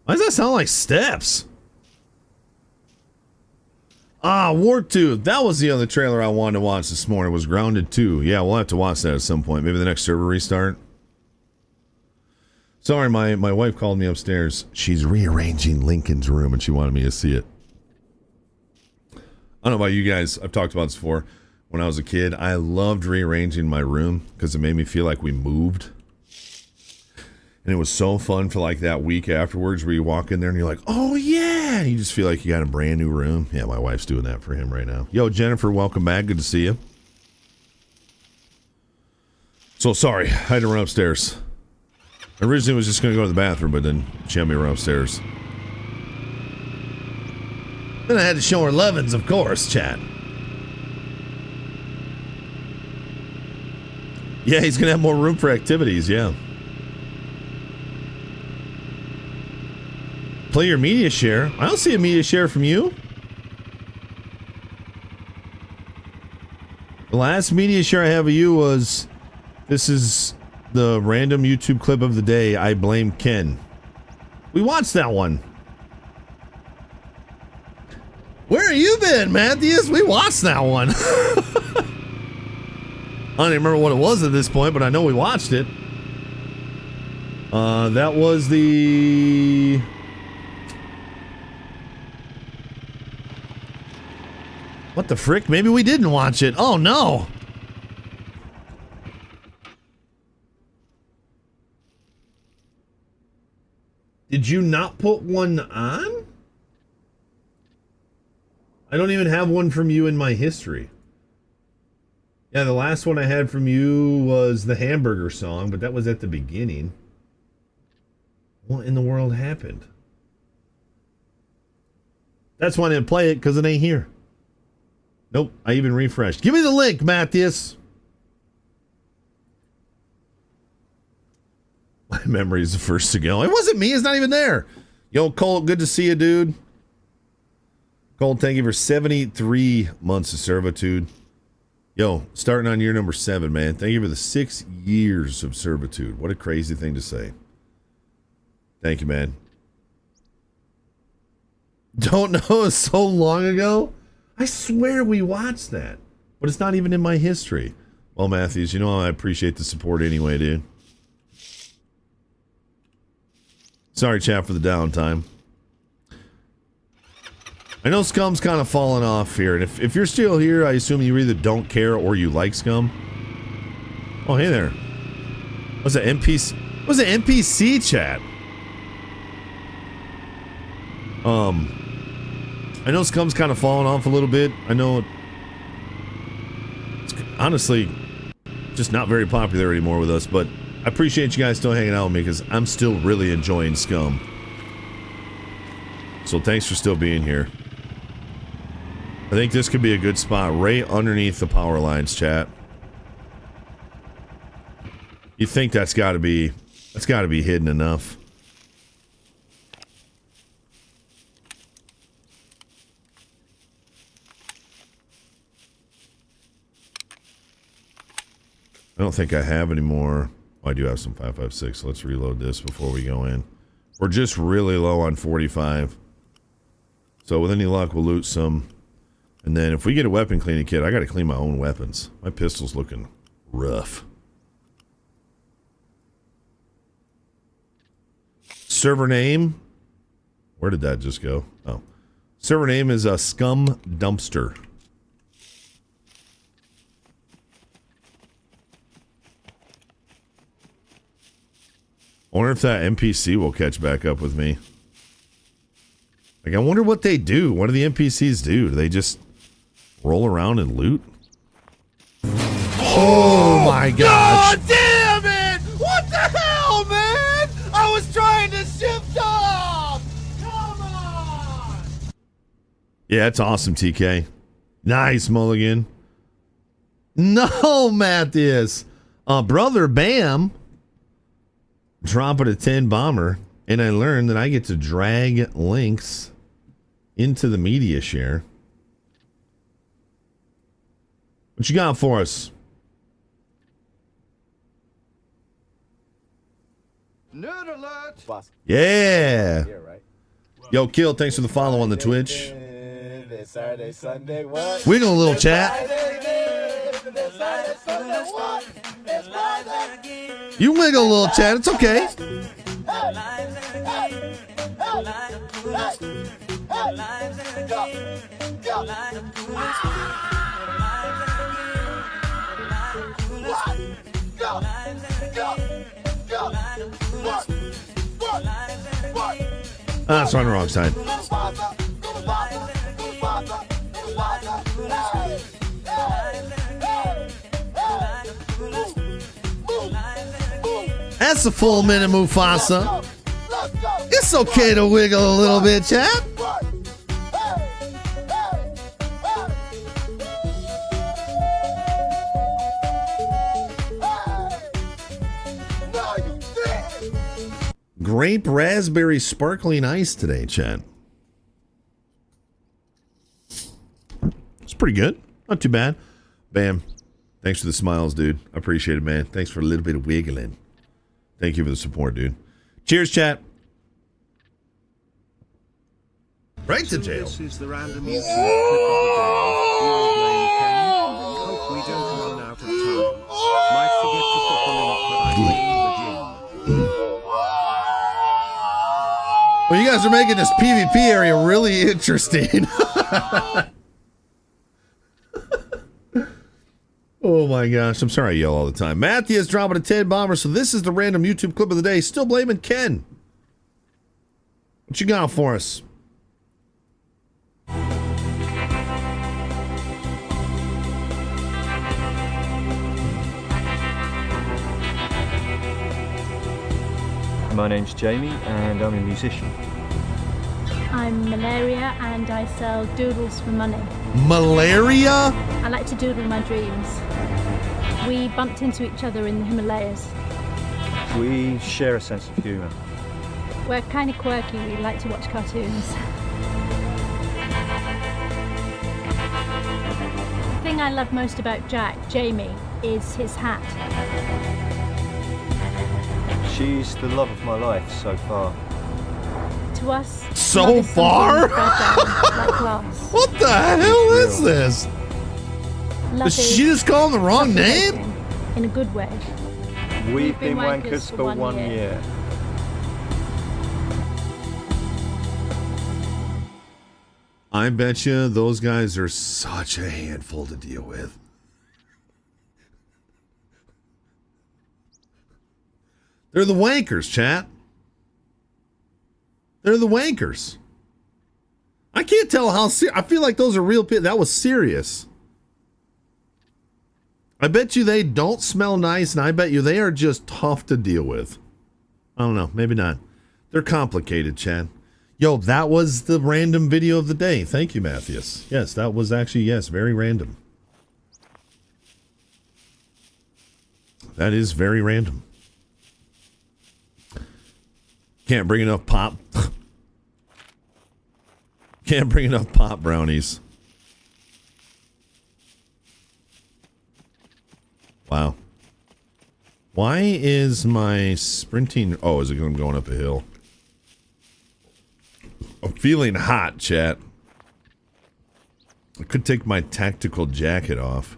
Why does that sound like steps? Ah, War 2. That was the other trailer I wanted to watch this morning, was Grounded 2. Yeah, we'll have to watch that at some point. Maybe the next server restart. Sorry, my wife called me upstairs. She's rearranging Lincoln's room and she wanted me to see it. I don't know about you guys. I've talked about this before. When I was a kid, I loved rearranging my room because it made me feel like we moved. And it was so fun for like that week afterwards where you walk in there and you're like, oh yeah. And you just feel like you got a brand new room. Yeah, my wife's doing that for him right now. Yo, Jennifer, welcome back. Good to see you. So sorry, I had to run upstairs. I originally was just going to go to the bathroom, but then she had me run upstairs. Then I had to show her Levins, of course, chat. Yeah, he's gonna have more room for activities, yeah. Play your media share. I don't see a media share from you. The last media share I have of you was, this is the random YouTube clip of the day, I blame Ken. We watched that one. Where have you been, Matthews? We watched that one. I don't even remember what it was at this point, but I know we watched it. That was the... What the frick? Maybe we didn't watch it. Oh, no. Did you not put one on? I don't even have one from you in my history. Yeah, the last one I had from you was the hamburger song, but that was at the beginning. What in the world happened? That's why I didn't play it, because it ain't here. Nope, I even refreshed. Give me the link, Matthias. My memory's the first to go. It wasn't me, it's not even there. Yo, Cole, good to see you, dude. Cole, thank you for 73 months of servitude. Yo, starting on year number 7, man. Thank you for the 6 years of servitude. What a crazy thing to say. Thank you, man. Don't know, it's so long ago. I swear we watched that, but it's not even in my history. Well, Matthews, you know I appreciate the support anyway, dude. Sorry, chat, for the downtime. I know Scum's kind of fallen off here, and if you're still here, I assume you either don't care or you like Scum. Oh, hey there. What's that NPC? What's that NPC chat? I know Scum's kind of fallen off a little bit. I know it's honestly just not very popular anymore with us, but I appreciate you guys still hanging out with me because I'm still really enjoying Scum. So thanks for still being here. I think this could be a good spot right underneath the power lines, chat. You think that's got to be hidden enough. I don't think I have any more. Oh, I do have some 5.56. Let's reload this before we go in. We're just really low on 45. So with any luck, we'll loot some. And then if we get a weapon cleaning kit, I got to clean my own weapons. My pistol's looking rough. Server name. Where did that just go? Oh. Server name is a Scum Dumpster. I wonder if that NPC will catch back up with me. Like, I wonder what they do. What do the NPCs do? Do they just roll around and loot? Oh my gosh. God damn it! What the hell, man? I was trying to shift off! Come on! Yeah, that's awesome, TK. Nice, Mulligan. No, Matthias. Brother Bam. Dropping a 10 bomber, and I learned that I get to drag links into the media share. What you got for us? Nerd alert! Yeah. Yo, Kill, thanks for the follow on the Twitch. Saturday, Sunday, what? Wiggle a little, chat. You wiggle a little, chat. It's okay. That's on the wrong side. That's a full minute, Mufasa. It's okay to wiggle a little bit, chat. Grape raspberry sparkling ice today, Chad. It's pretty good. Not too bad. Bam. Thanks for the smiles, dude. I appreciate it, man. Thanks for a little bit of wiggling. Thank you for the support, dude. Cheers, chat. Right to jail. This is the random YouTube clip of the day. Hope we don't run out of time. Might forget to put the link, but I'm in the gym. Well, you guys are making this PvP area really interesting. Oh my gosh, I'm sorry I yell all the time. Matthew is dropping a 10 bomber, so this is the random YouTube clip of the day. Still blaming Ken. What you got for us? My name's Jamie and I'm a musician. I'm Malaria and I sell doodles for money. Malaria? I like to doodle my dreams. We bumped into each other in the Himalayas. We share a sense of humour. We're kind of quirky, we like to watch cartoons. The thing I love most about Jack, Jamie, is his hat. She's the love of my life so far. To us, So love is far? something fragile, like glass. What the hell is this? Love Did she just call him the wrong name? in a good way. We've been wankers for 1 year. I bet you those guys are such a handful to deal with. They're the wankers, chat. They're the wankers. I can't tell how I feel like those are real. That was serious. I bet you they don't smell nice, and I bet you they are just tough to deal with. I don't know. Maybe not. They're complicated, Chad. Yo, that was the random video of the day. Thank you, Matthias. Yes, that was actually, yes, very random. That is very random. Can't bring enough pop. Can't bring enough pop brownies. Wow. Why is my sprinting... Oh, is it going up a hill? I'm feeling hot, chat. I could take my tactical jacket off.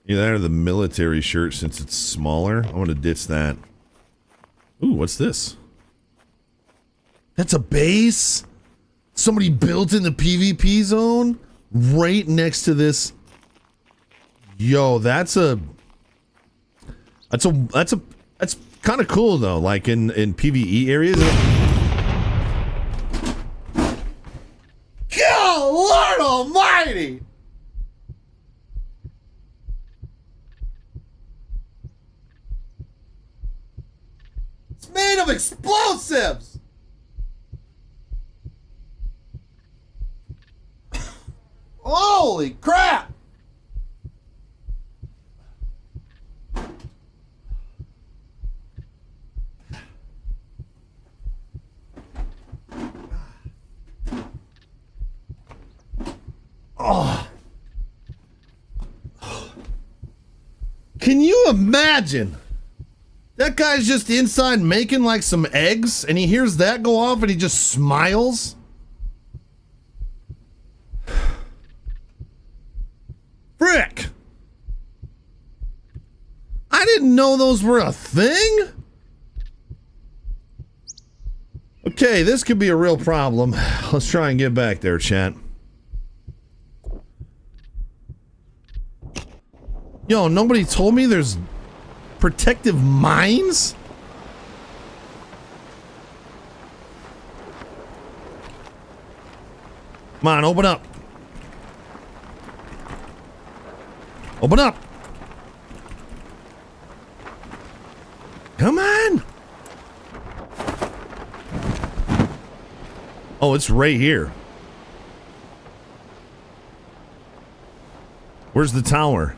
Either that or the military shirt since it's smaller. I'm going to ditch that. Ooh, what's this? That's a base? Somebody built in the PvP zone? Right next to this. Yo, that's kind of cool though. Like in PvE areas. God, Lord Almighty! It's made of explosives! Holy crap! Oh. Can you imagine? That guy's just inside making like some eggs and he hears that go off and he just smiles. Frick! I didn't know those were a thing. Okay, this could be a real problem. Let's try and get back there, chat. Yo, nobody told me there's protective mines? Come on, open up. Open up. Come on. Oh, it's right here. Where's the tower?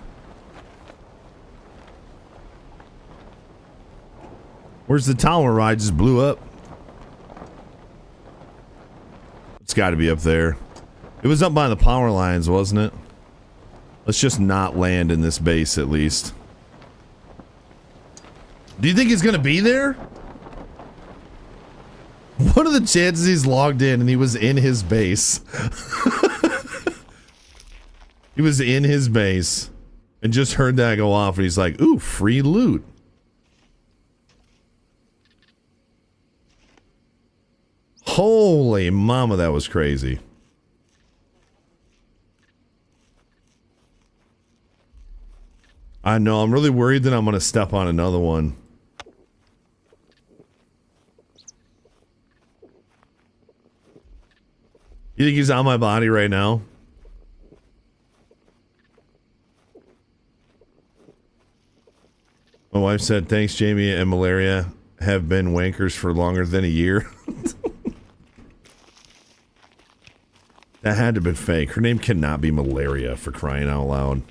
Where's the tower where I just blew up? It's got to be up there. It was up by the power lines, wasn't it? Let's just not land in this base at least. Do you think he's going to be there? What are the chances he's logged in and he was in his base? He was in his base and just heard that go off and he's like, ooh, free loot. Holy mama, that was crazy. I know, I'm really worried that I'm going to step on another one. You think he's on my body right now? My wife said, thanks, Jamie and malaria have been wankers for longer than a year. That had to have been fake. Her name cannot be malaria, for crying out loud.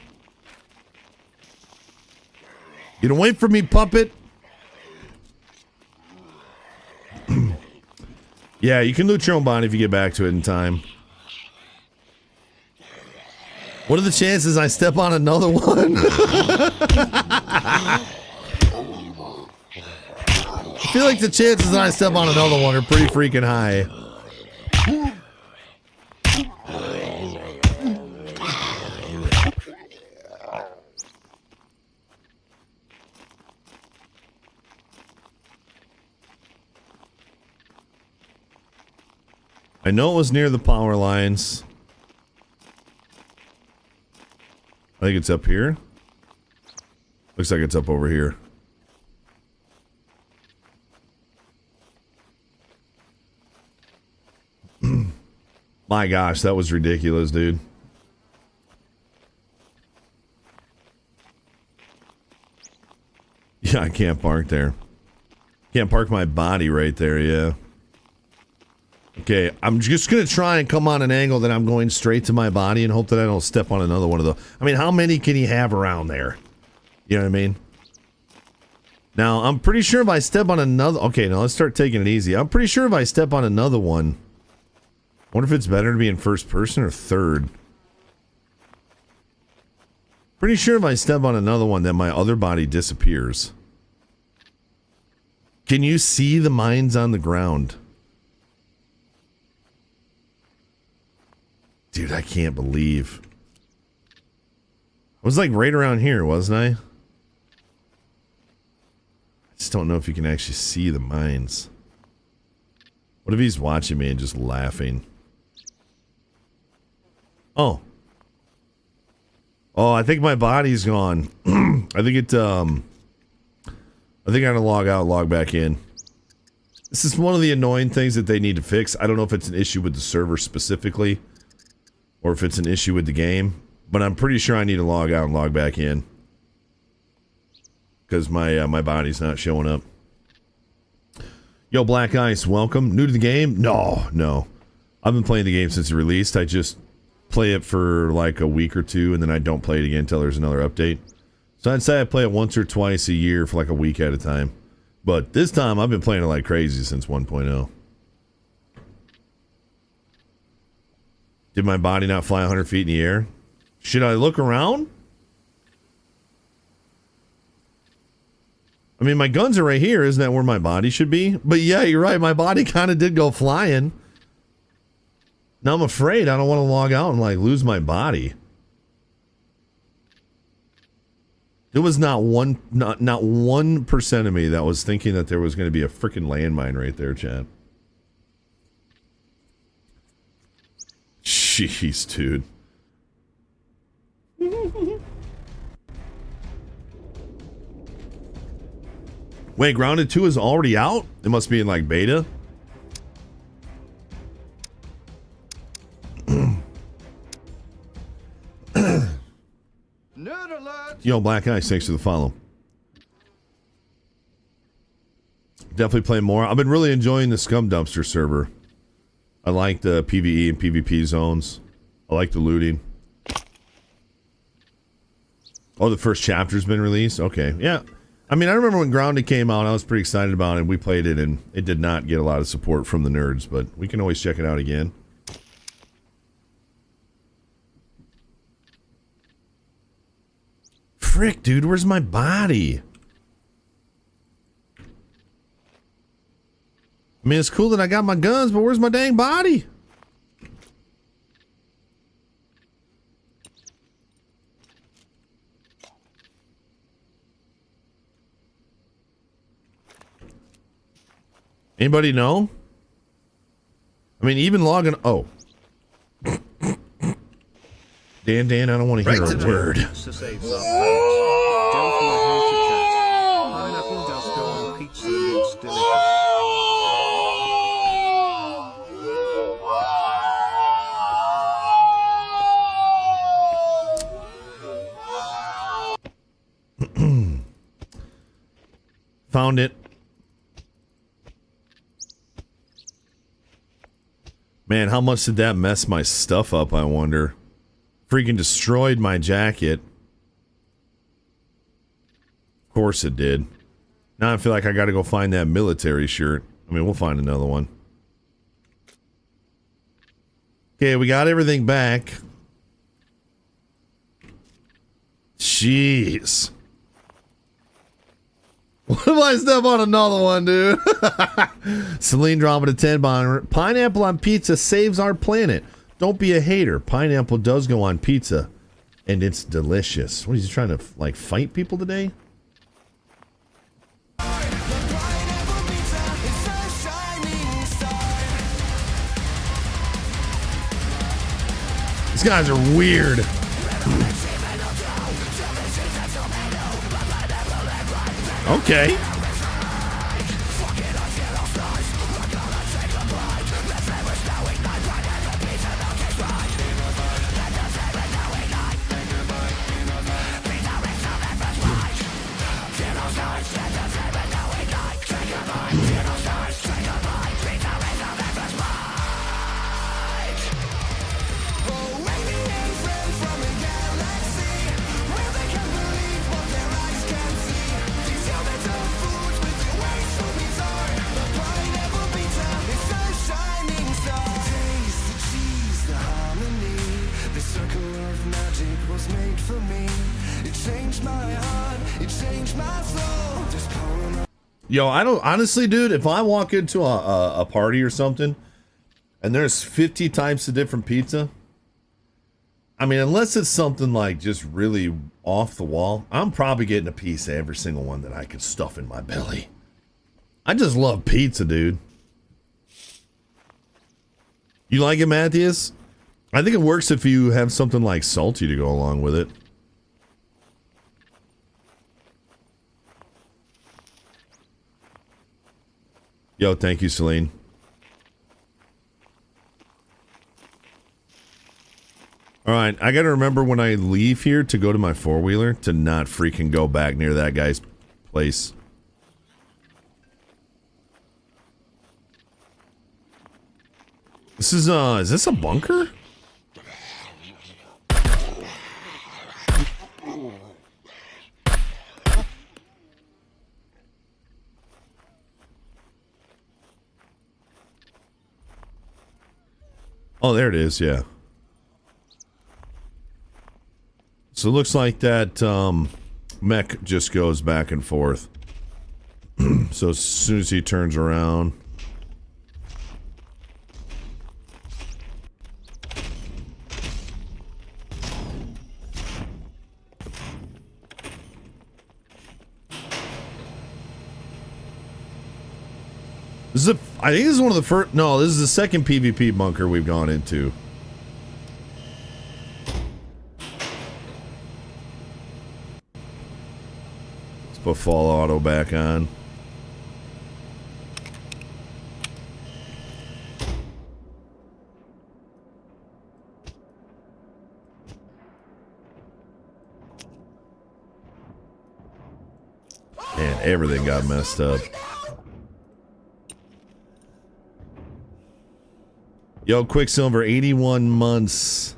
You don't wait for me, puppet. Yeah, you can loot your own body if you get back to it in time. What are the chances I step on another one? I feel like the chances that I step on another one are pretty freaking high. I know it was near the power lines. I think it's up here. Looks like it's up over here. My gosh, that was ridiculous, dude. Yeah, I can't park there. Can't park my body right there, yeah. Okay, I'm just going to try and come on an angle that I'm going straight to my body and hope that I don't step on another one of those. I mean, how many can he have around there? You know what I mean? Now, I'm pretty sure if I step on another... Okay, now let's start taking it easy. I'm pretty sure if I step on another one... I wonder if it's better to be in first person or third. Pretty sure if I step on another one that my other body disappears. Can you see the mines on the ground? Dude, I can't believe. I was like right around here, wasn't I? I just don't know if you can actually see the mines. What if he's watching me and just laughing? Oh. Oh, I think my body's gone. I think I'm gonna log out, log back in. This is one of the annoying things that they need to fix. I don't know if it's an issue with the server specifically, or if it's an issue with the game, but I'm pretty sure I need to log out and log back in. Because my body's not showing up. Yo, Black Ice, welcome. New to the game? No. I've been playing the game since it released. I just play it for like a week or two, and then I don't play it again until there's another update. So I'd say I play it once or twice a year for like a week at a time. But this time, I've been playing it like crazy since 1.0. Did my body not fly 100 feet in the air? Should I look around? I mean, my guns are right here. Isn't that where my body should be? But yeah, you're right. My body kind of did go flying. Now I'm afraid I don't want to log out and like lose my body. There was not 1% of me that was thinking that there was going to be a freaking landmine right there, Chad. Jeez, dude. Wait, Grounded 2 is already out? It must be in like beta. Yo, Black Ice, thanks for the follow. Definitely play more. I've been really enjoying the Scum Dumpster server. I like the PvE and PvP zones. I like the looting. Oh, the first chapter's been released? Okay, yeah. I mean, I remember when Grounded came out, I was pretty excited about it. We played it, and it did not get a lot of support from the nerds, but we can always check it out again. Frick, dude, where's my body? I mean, it's cool that I got my guns, but where's my dang body? Anybody know? I mean, even logging... Oh. Dan, I don't want to hear a word. Pineapple does go on pizza and it's delicious. Found it. Man, how much did that mess my stuff up, I wonder? Freaking destroyed my jacket. Of course it did. Now I feel like I gotta go find that military shirt. I mean, we'll find another one. Okay, we got everything back. Jeez. What if I step on another one, dude? Celine dropping a 10 bomber. Pineapple on pizza saves our planet. Don't be a hater. Pineapple does go on pizza, and it's delicious. What, is he trying to, like, fight people today? These guys are weird. Okay. Yo, I don't honestly, dude, if I walk into a party or something and there's 50 types of different pizza, I mean, unless it's something like just really off the wall, I'm probably getting a piece of every single one that I can stuff in my belly. I just love pizza, dude. You like it, Matthias? I think it works if you have something like salty to go along with it. Yo, thank you, Celine. All right, I got to remember when I leave here to go to my four-wheeler to not freaking go back near that guy's place. This is this a bunker? Oh, there it is, yeah. So it looks like that mech just goes back and forth. So as soon as he turns around... I think this is one of the first... No, this is the second PvP bunker we've gone into. Let's put fall auto back on. Man, everything got messed up. Yo, Quicksilver, 81 months.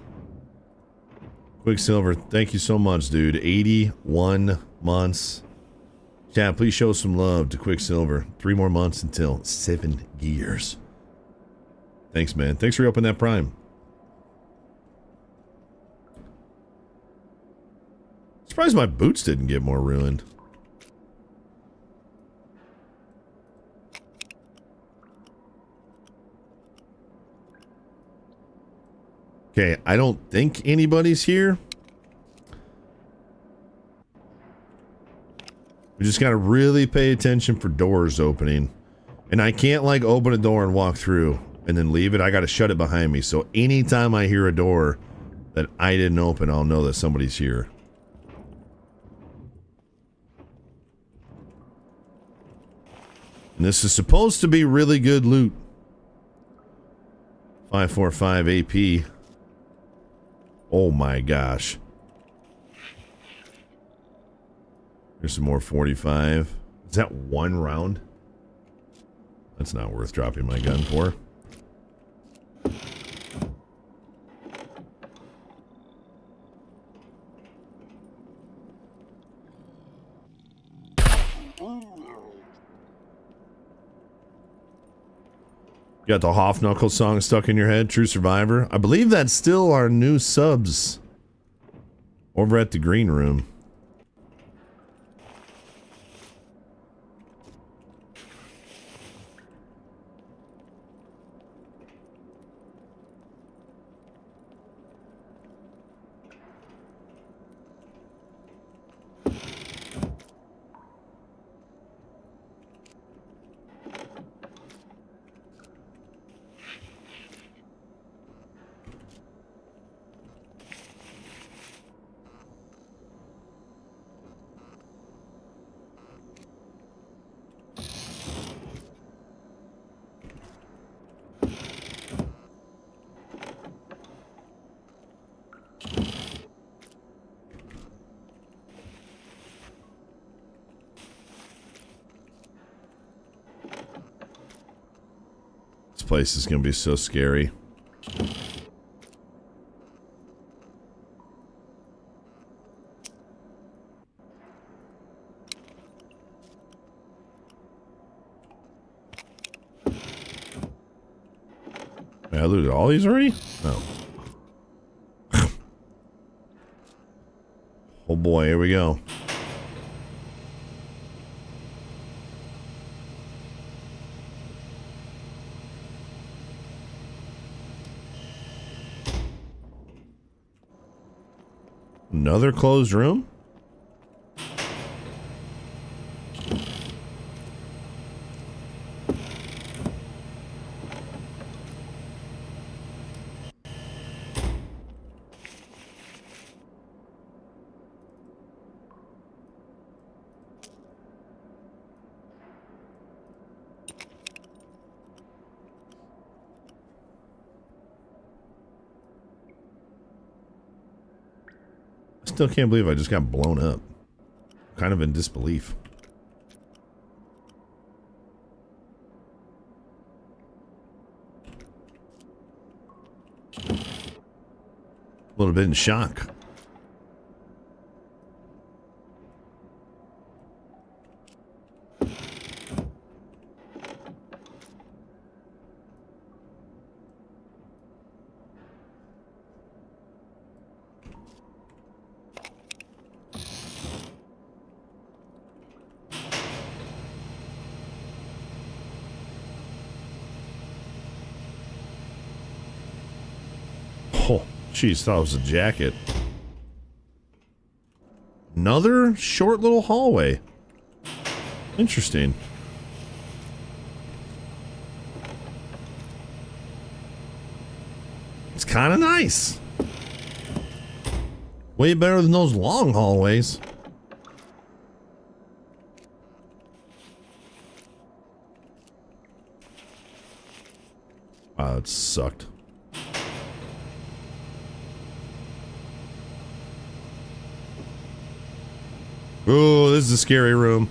Quicksilver, thank you so much, dude. 81 months. Chat, please show some love to Quicksilver. 3 more months until 7 years. Thanks, man. Thanks for opening that Prime. Surprised my boots didn't get more ruined. Okay, I don't think anybody's here. We just gotta really pay attention for doors opening. And I can't like open a door and walk through and then leave it. I gotta shut it behind me. So anytime I hear a door that I didn't open, I'll know that somebody's here. And this is supposed to be really good loot. 545 AP. Oh my gosh. Here's some more 45. Is that 1 round? That's not worth dropping my gun for. You got the Hoff Knuckles song stuck in your head, True Survivor? I believe that's still our new subs over at the green room. This place is gonna be so scary. I looted all these already? Oh. Oh boy, here we go. Another closed room? Still can't believe I just got blown up. Kind of in disbelief. A little bit in shock. Oh, jeez, thought it was a jacket. Another short little hallway. Interesting. It's kind of nice. Way better than those long hallways. Wow, that sucked. Oh, this is a scary room.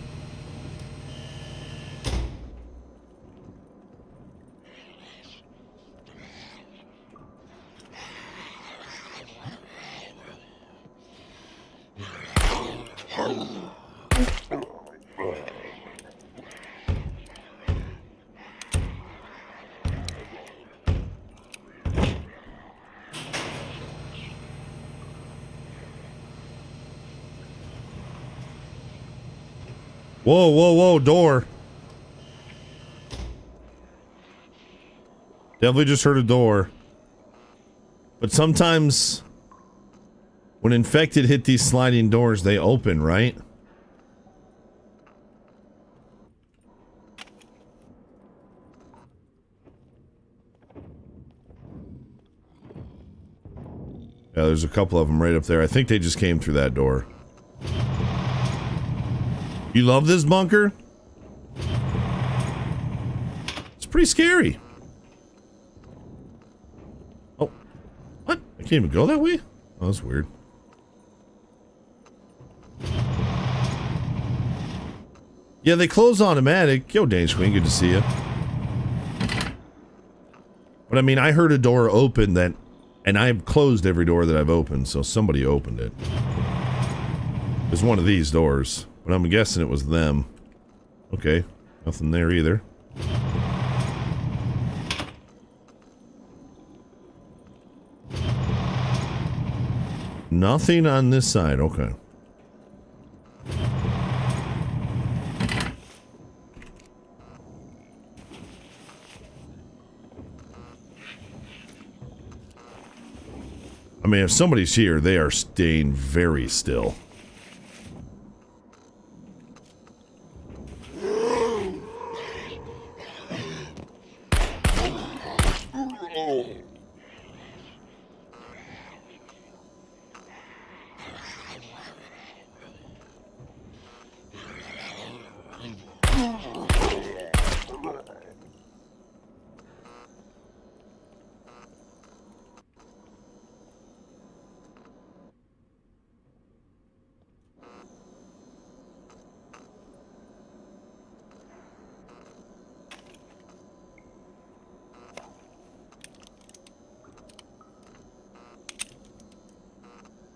Whoa, whoa, whoa, door. Definitely just heard a door. But sometimes when infected hit these sliding doors, they open, right? Yeah, there's a couple of them right up there. I think they just came through that door. You love this bunker? It's pretty scary. Oh, what? I can't even go that way? Oh, that's weird. Yeah, they close automatic. Yo, Danish Queen, good to see you. But I mean, I heard a door open that, and I've closed every door that I've opened, so somebody opened it. It was one of these doors, but I'm guessing it was them. Okay, nothing there either. Nothing on this side, okay. I mean, if somebody's here, they are staying very still.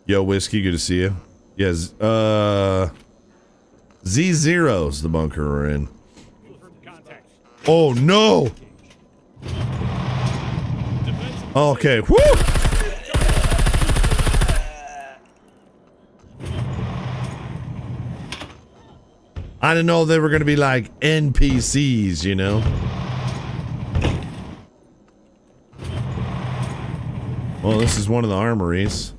Yo, Whiskey, good to see you. Yes, Z0's the bunker we're in. Oh, no! Okay, woo! I didn't know they were going to be like NPCs, you know? Well, this is one of the armories.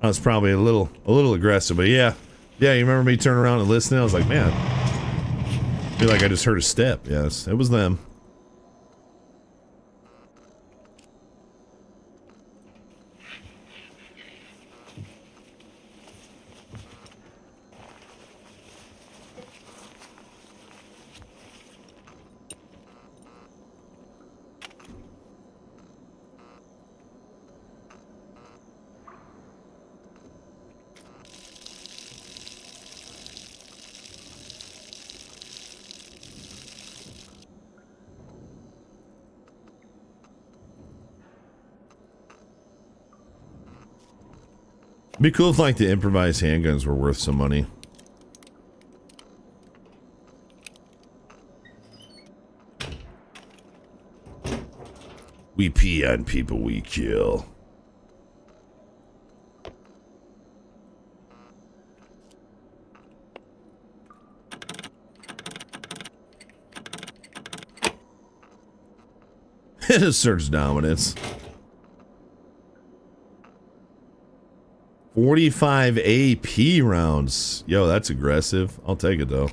I was probably a little aggressive, but yeah. Yeah, you remember me turning around and listening? I was like, man, I feel like I just heard a step. Yes, it was them. It'd be cool if like the improvised handguns were worth some money. We pee on people we kill. It asserts dominance. 45 AP rounds. Yo, that's aggressive. I'll take it though.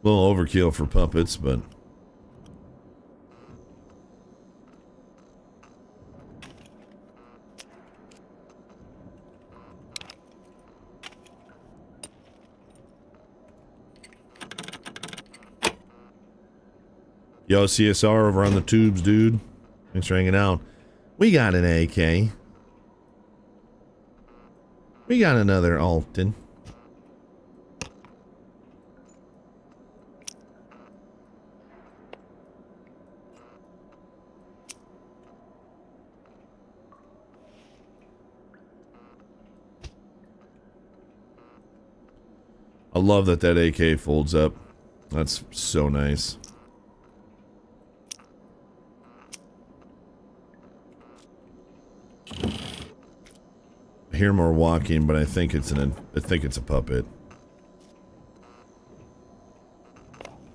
A little overkill for puppets, but yo, CSR over on the tubes, dude. Thanks for hanging out. We got an AK. We got another Alton. I love that AK folds up. That's so nice. I hear more walking, but I think it's a puppet.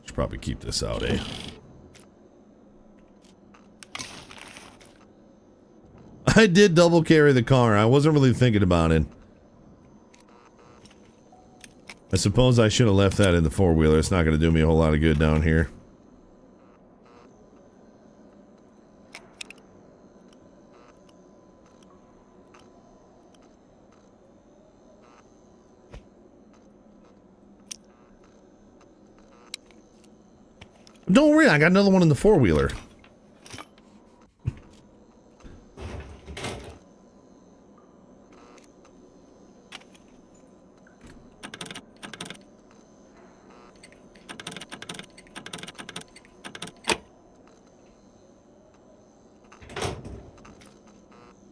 Should probably keep this out, eh? I did double carry the car. I wasn't really thinking about it. I suppose I should have left that in the four-wheeler. It's not going to do me a whole lot of good down here. Don't worry, I got another one in the four-wheeler.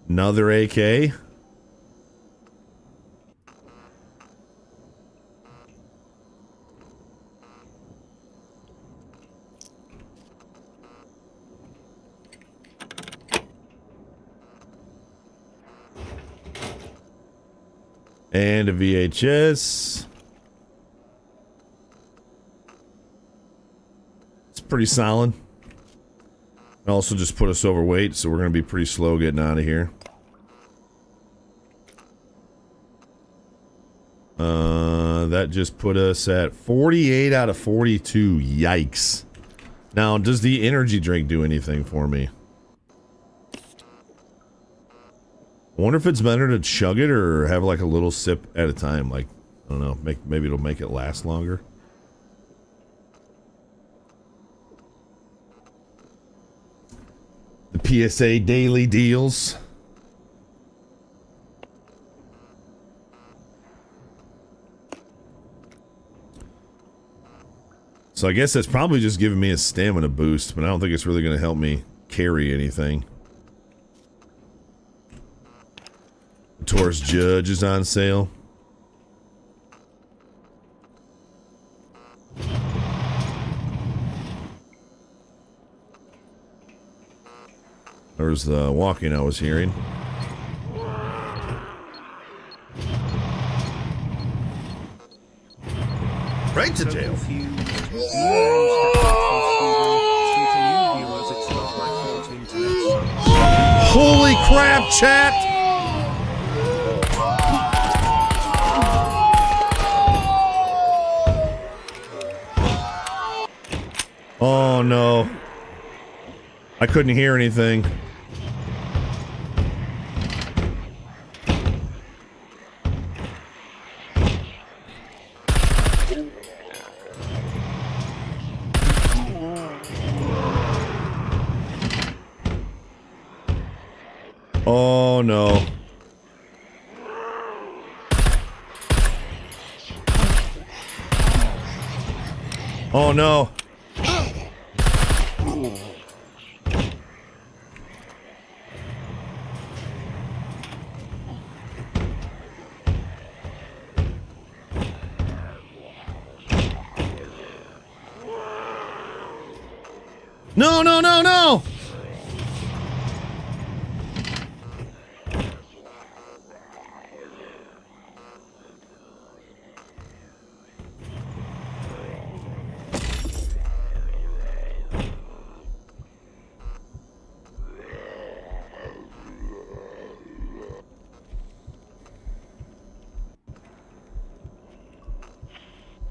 Another AK. And a VHS. It's pretty solid. It also just put us overweight, so we're going to be pretty slow getting out of here. That just put us at 48 out of 42. Yikes. Now, does the energy drink do anything for me? I wonder if it's better to chug it or have like a little sip at a time. Like, I don't know, maybe it'll make it last longer. The PSA daily deals. So I guess that's probably just giving me a stamina boost, but I don't think it's really going to help me carry anything. Taurus Judge is on sale. There's the walking I was hearing. Right to jail. Holy crap, chat! Oh no. I couldn't hear anything. Oh no. Oh no. No, no, no, no!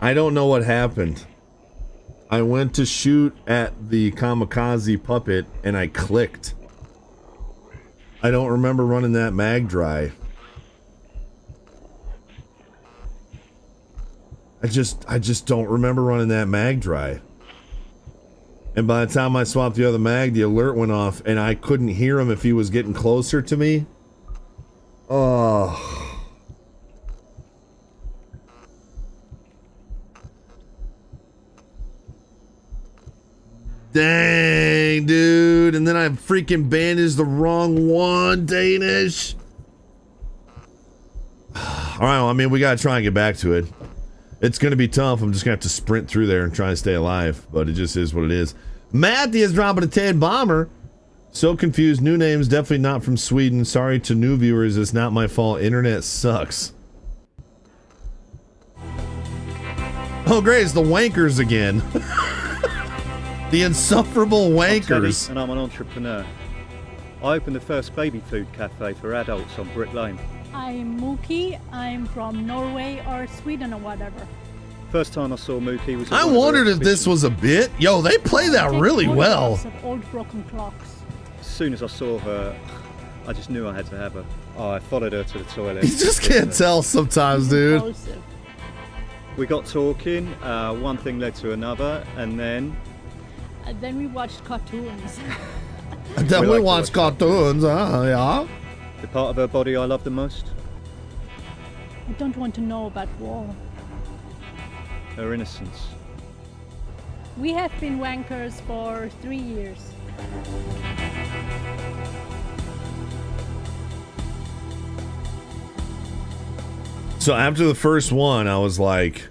I don't know what happened. I went to shoot at the kamikaze puppet and I clicked. I don't remember running that mag dry. I just don't remember running that mag dry. And by the time I swapped the other mag, the alert went off and I couldn't hear him if he was getting closer to me. Oh. Dang, dude. And then I freaking bandaged the wrong one, Danish. All right, well, I mean, we got to try and get back to it. It's going to be tough. I'm just going to have to sprint through there and try and stay alive. But it just is what it is. Matthew is dropping a Ted Bomber. So confused. New names, definitely not from Sweden. Sorry to new viewers. It's not my fault. Internet sucks. Oh, great. It's the wankers again. The insufferable wankers. And I'm an entrepreneur. I opened the first baby food cafe for adults on Brick Lane. I'm Mookie. I'm from Norway or Sweden or whatever. First time I saw Mookie was. I wondered if this was a bit. Yo, they play that really well. Of old broken clocks. As soon as I saw her, I just knew I had to have her. Oh, I followed her to the toilet. You just can't tell sometimes, dude. We got talking. One thing led to another, and then we watched cartoons. I definitely watch cartoons, yeah. The part of her body I love the most? I don't want to know about war. Her innocence. We have been wankers for 3 years. So after the first one, I was like,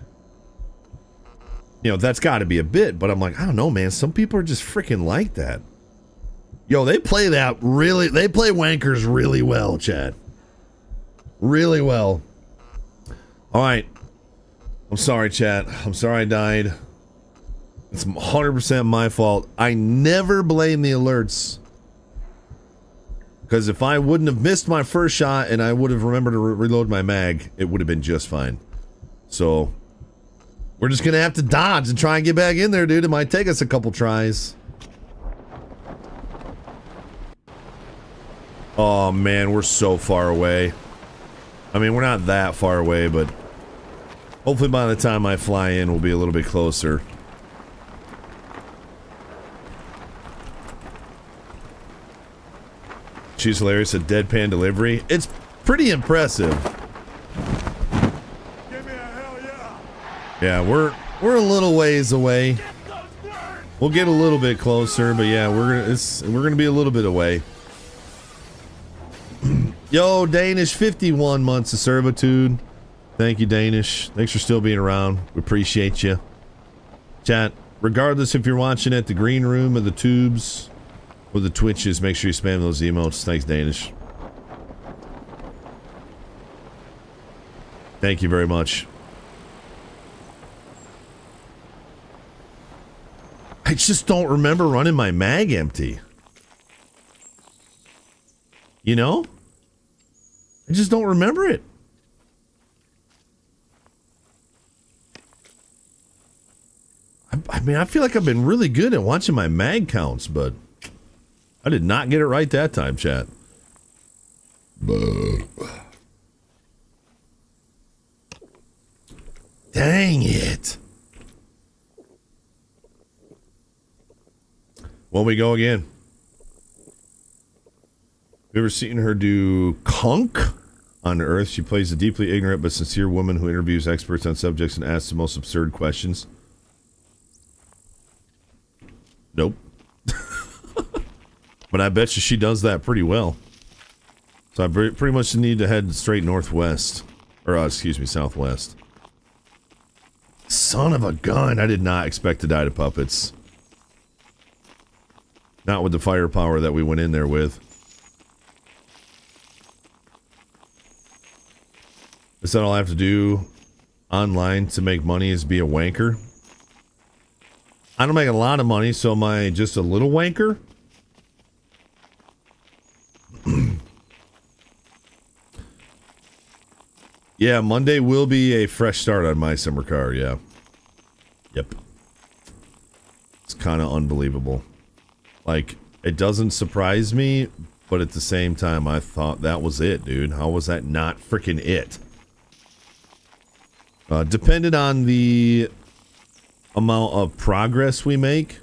you know, that's got to be a bit. But I'm like, I don't know, man. Some people are just freaking like that. Yo, they play that really. They play wankers really well, Chad. Really well. All right. I'm sorry, chat. I'm sorry I died. It's 100% my fault. I never blame the alerts. Because if I wouldn't have missed my first shot and I would have remembered to reload my mag, it would have been just fine. So, we're just going to have to dodge and try and get back in there, dude. It might take us a couple tries. Oh, man, we're so far away. I mean, we're not that far away, but hopefully by the time I fly in, we'll be a little bit closer. She's hilarious. A deadpan delivery. It's pretty impressive. Give me a hell yeah. Yeah, we're a little ways away. We'll get a little bit closer, but yeah, we're gonna be a little bit away. Yo, Danish, 51 months of servitude. Thank you, Danish. Thanks for still being around. We appreciate you. Chat, regardless if you're watching at the green room or the tubes or the Twitches, make sure you spam those emotes. Thanks, Danish. Thank you very much. I just don't remember running my mag empty. You know? I just don't remember it. I mean, I feel like I've been really good at watching my mag counts, but I did not get it right that time, chat. Dang it. Won't we go again? You ever seen her do Kunk on Earth? She plays a deeply ignorant but sincere woman who interviews experts on subjects and asks the most absurd questions. Nope. But I bet you she does that pretty well. So I pretty much need to head straight northwest. Or, excuse me, southwest. Son of a gun. I did not expect to die to puppets. Not with the firepower that we went in there with. Is that all I have to do online to make money is be a wanker? I don't make a lot of money, so am I just a little wanker? Yeah, Monday will be a fresh start on my summer car, yeah. Yep. It's kind of unbelievable. Like, it doesn't surprise me, but at the same time, I thought that was it, dude. How was that not freaking it? Depending on the amount of progress we make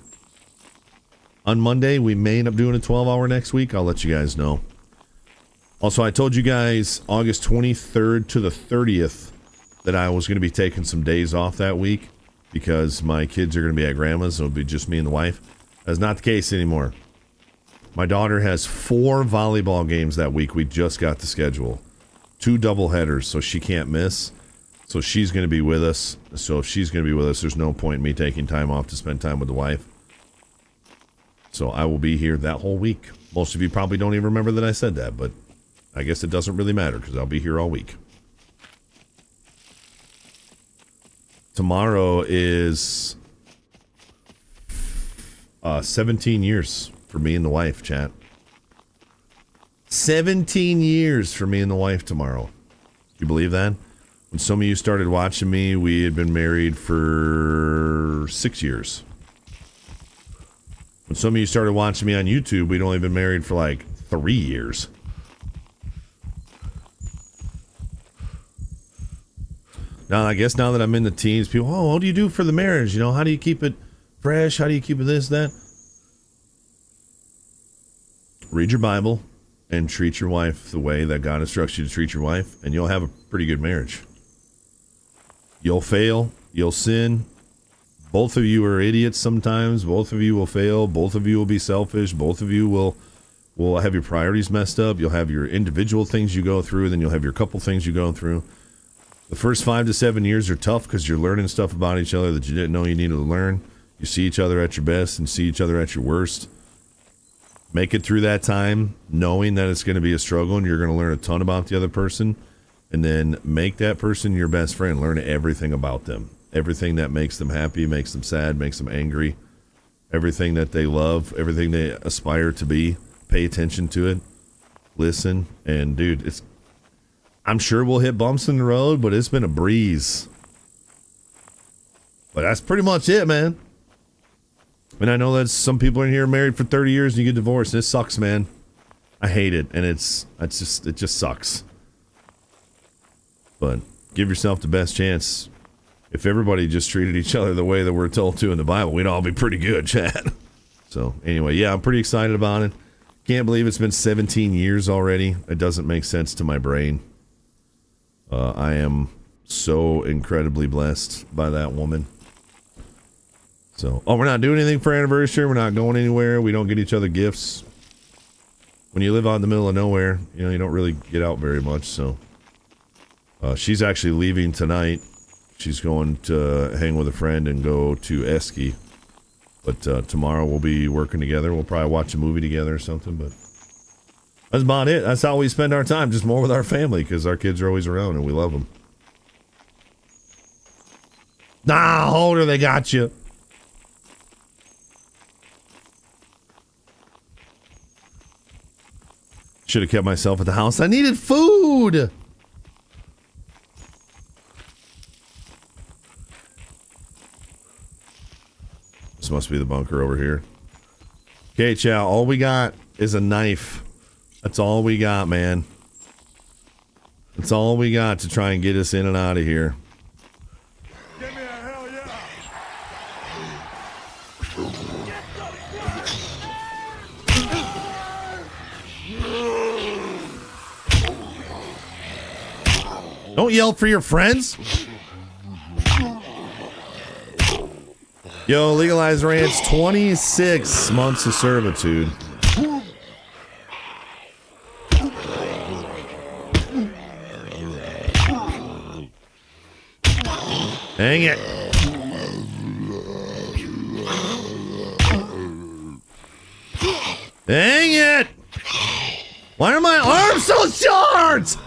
on Monday, we may end up doing a 12-hour next week. I'll let you guys know. Also, I told you guys August 23rd to the 30th that I was going to be taking some days off that week because my kids are going to be at grandma's. It'll be just me and the wife. That's not the case anymore. My daughter has 4 volleyball games that week. We just got the schedule. 2 double headers, so she can't miss. So she's going to be with us. So if she's going to be with us, there's no point in me taking time off to spend time with the wife. So I will be here that whole week. Most of you probably don't even remember that I said that, but I guess it doesn't really matter because I'll be here all week. Tomorrow is 17 years for me and the wife, chat. 17 years for me and the wife tomorrow. You believe that? When some of you started watching me, we had been married for 6 years. When some of you started watching me on YouTube, we'd only been married for like 3 years. Now, I guess now that I'm in the teens, people, oh, what do you do for the marriage? You know, how do you keep it fresh? How do you keep it this, that? Read your Bible and treat your wife the way that God instructs you to treat your wife, and you'll have a pretty good marriage. You'll fail. You'll sin. Both of you are idiots sometimes. Both of you will fail. Both of you will be selfish. Both of you will have your priorities messed up. You'll have your individual things you go through, then you'll have your couple things you go through. The first 5 to 7 years are tough because you're learning stuff about each other that you didn't know you needed to learn. You see each other at your best and see each other at your worst. Make it through that time knowing that it's going to be a struggle and you're going to learn a ton about the other person. And then make that person your best friend. Learn everything about them. Everything that makes them happy, makes them sad, makes them angry. Everything that they love, everything they aspire to be. Pay attention to it. Listen. And dude, I'm sure we'll hit bumps in the road, but it's been a breeze. But that's pretty much it, man. And I know that some people in here are married for 30 years and you get divorced. And it sucks, man. I hate it. And it just sucks. But give yourself the best chance. If everybody just treated each other the way that we're told to in the Bible, we'd all be pretty good, chat. So anyway, yeah, I'm pretty excited about it. Can't believe it's been 17 years already. It doesn't make sense to my brain. I am so incredibly blessed by that woman. So, we're not doing anything for anniversary. We're not going anywhere. We don't get each other gifts. When you live out in the middle of nowhere, you know, you don't really get out very much. So, she's actually leaving tonight. She's going to hang with a friend and go to Esky. But tomorrow we'll be working together. We'll probably watch a movie together or something. But that's about it. That's how we spend our time, just more with our family, because our kids are always around and we love them. Nah, hold her, they got you. Should have kept myself at the house. I needed food. This must be the bunker over here. Okay, chow. All we got is a knife. That's all we got, man. That's all we got to try and get us in and out of here. Give me a hell yeah! Don't yell for your friends. Yo, legalized ranch, 26 months of servitude. Dang it. Dang it. Why are my arms so short?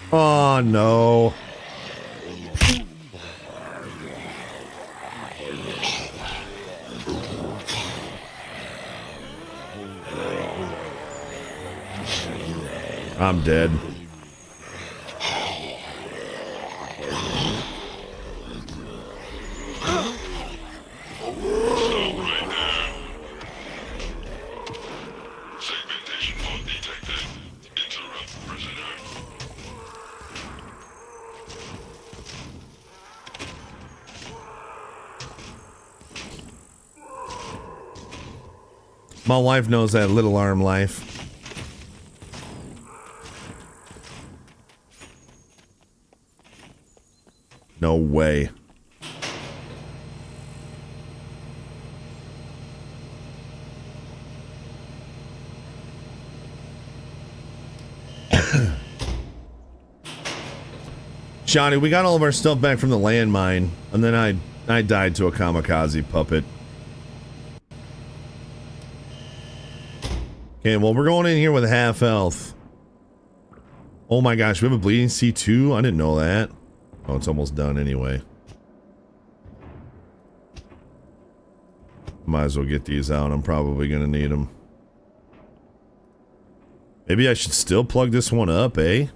Oh, no. I'm dead. My wife knows that little arm life. way. Johnny, we got all of our stuff back from the landmine, and then I died to a kamikaze puppet. Okay, well, we're going in here with half health. Oh my gosh, we have a bleeding C2? I didn't know that. Oh, it's almost done anyway. Might as well get these out. I'm probably going to need them. Maybe I should still plug this one up, eh?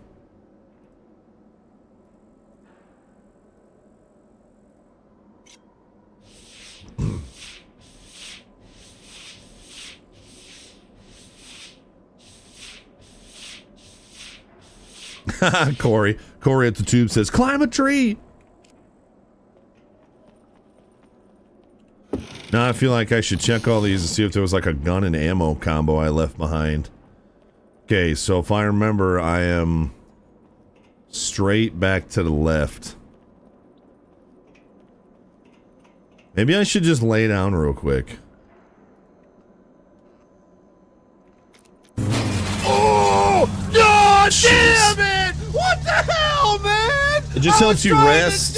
Corey at the tube says, climb a tree. Now I feel like I should check all these and see if there was like a gun and ammo combo I left behind. Okay, so if I remember, I am straight back to the left. Maybe I should just lay down real quick. Oh! God damn it! What the hell, man? It just helps you rest.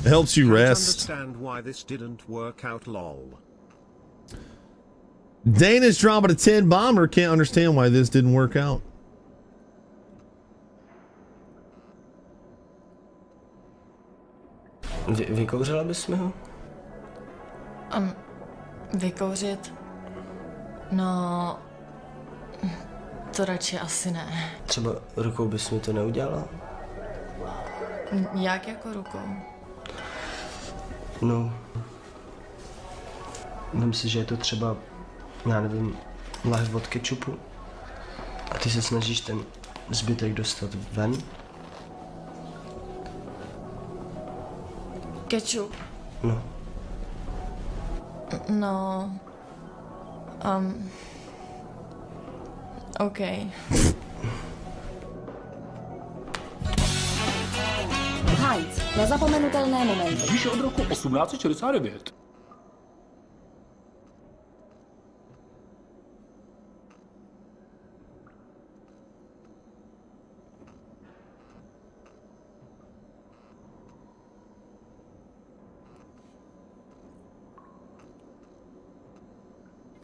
It helps you rest. Understand why this didn't work out, lol. Dana's dropping a 10 bomber. Can't understand why this didn't work out. Vykouřila bys mi ho? Vykouřit? No, to radši asi ne. Třeba rukou bys mi to neudělala? Jak jako rukou? No, vem si, že je to třeba, já nevím, lahev od kečupu a ty se snažíš ten zbytek dostat ven. Kečup? No. No... OK. Heinz, nezapomenutelné momenty. Již od roku 1869.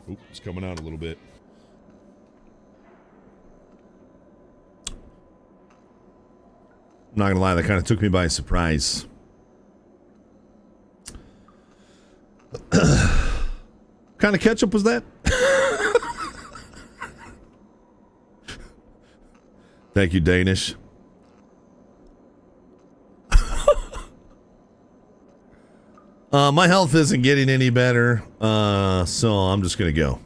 Oop, it's coming out a little bit. I'm not gonna lie, that kind of took me by surprise. What kind of ketchup was that? Thank you, Danish. My health isn't getting any better, so I'm just gonna go.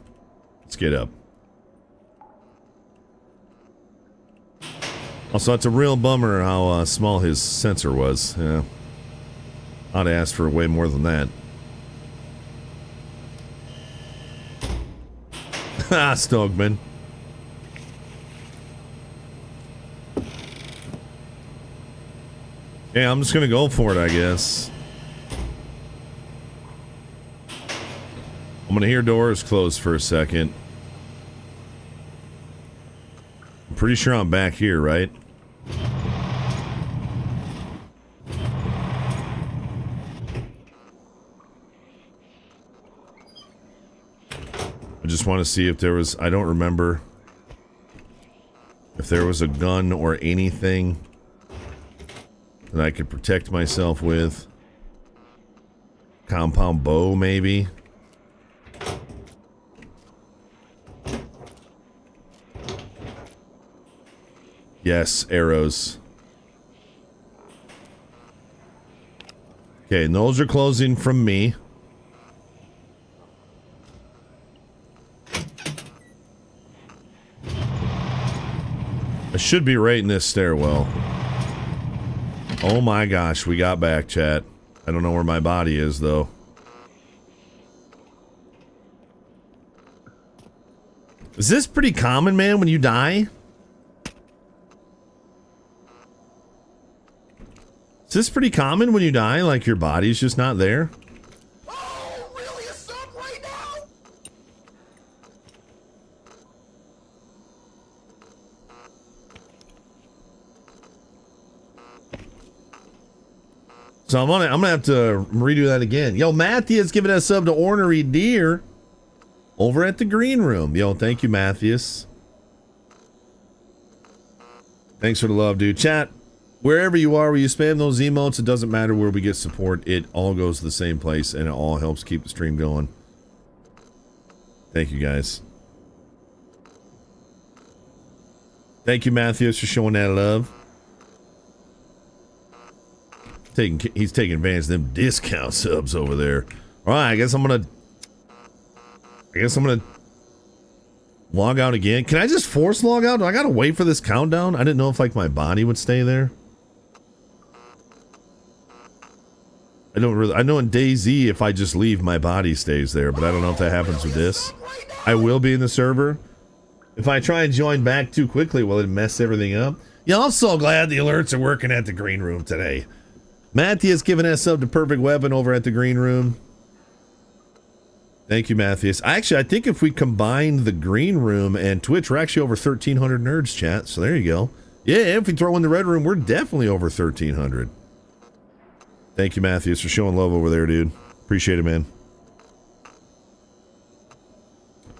Let's get up. Also, it's a real bummer how small his sensor was. Yeah, I'd asked for way more than that. Ah, Stogman. Yeah, I'm just gonna go for it, I guess. I'm gonna hear doors close for a second. I'm pretty sure I'm back here, right? I just want to see if there was, I don't remember if there was a gun or anything that I could protect myself with. Compound bow, maybe. Yes, arrows. Okay, and those are closing from me. I should be right in this stairwell. Oh my gosh, we got back, chat. I don't know where my body is, though. Is this pretty common, man, when you die? Is this pretty common when you die? Like your body's just not there? So I'm gonna have to redo that again. Yo, Matthias giving us sub to Ornery Deer over at the green room. Yo, thank you, Matthias. Thanks for the love, dude. Chat, wherever you are, where you spam those emotes, it doesn't matter where we get support. It all goes to the same place, and it all helps keep the stream going. Thank you, guys. Thank you, Matthias, for showing that love. He's taking advantage of them discount subs over there. All right, I guess I'm gonna log out again. Can I just force log out? Do I gotta wait for this countdown? I didn't know if like my body would stay there. I know in DayZ if I just leave my body stays there, but I don't know if that happens with this. I will be in the server. If I try and join back too quickly, will it mess everything up? Yeah, I'm so glad the alerts are working at the green room today. Matthias giving us sub to Perfect Weapon over at the green room. Thank you, Matthias. I think if we combine the green room and Twitch, we're actually over 1,300 nerds, chat. So there you go. Yeah, if we throw in the red room, we're definitely over 1,300. Thank you, Matthias, for showing love over there, dude. Appreciate it, man.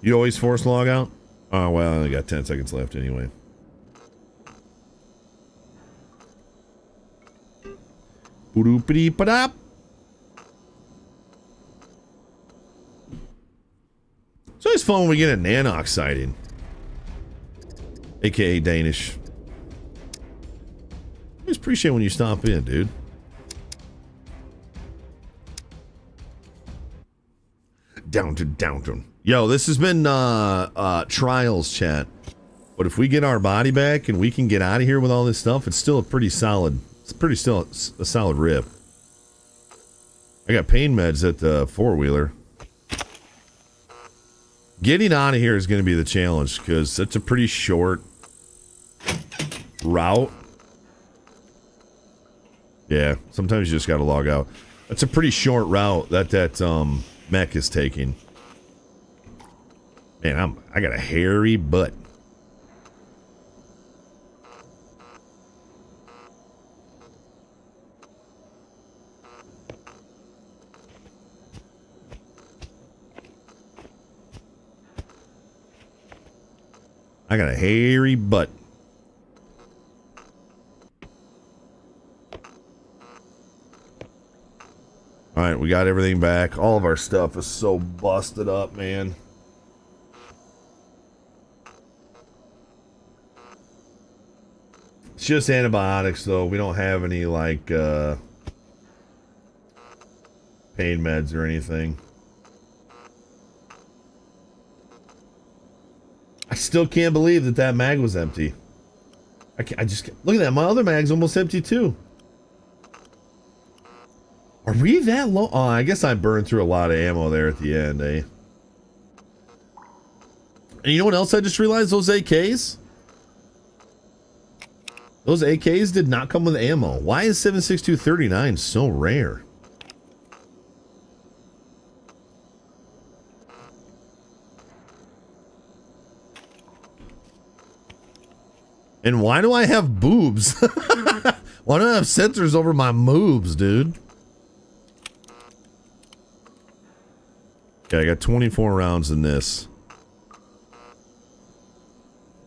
You always force log out? Oh, well, I only got 10 seconds left anyway. Boop-a-dee-ba-dop. It's always fun when we get a Nanox sighting. AKA Danish. I always appreciate when you stop in, dude. Downton. Yo, this has been trials, chat. But if we get our body back and we can get out of here with all this stuff, it's still a pretty solid. It's still a solid rip. I got pain meds at the four-wheeler. Getting out of here is going to be the challenge because it's a pretty short route. Yeah, sometimes you just got to log out. That's a pretty short route that mech is taking. Man, I got a hairy butt. I got a hairy butt. All right, we got everything back. All of our stuff is so busted up, man. It's just antibiotics, though. We don't have any, like, pain meds or anything. I still can't believe that mag was empty. I just can't. Look at that. My other mag's almost empty, too. Are we that low? Oh, I guess I burned through a lot of ammo there at the end, eh? And you know what else I just realized? Those AKs? Those AKs did not come with ammo. Why is 7.6239 so rare? And why do I have boobs? Why do I have sensors over my moobs, dude? Okay, I got 24 rounds in this.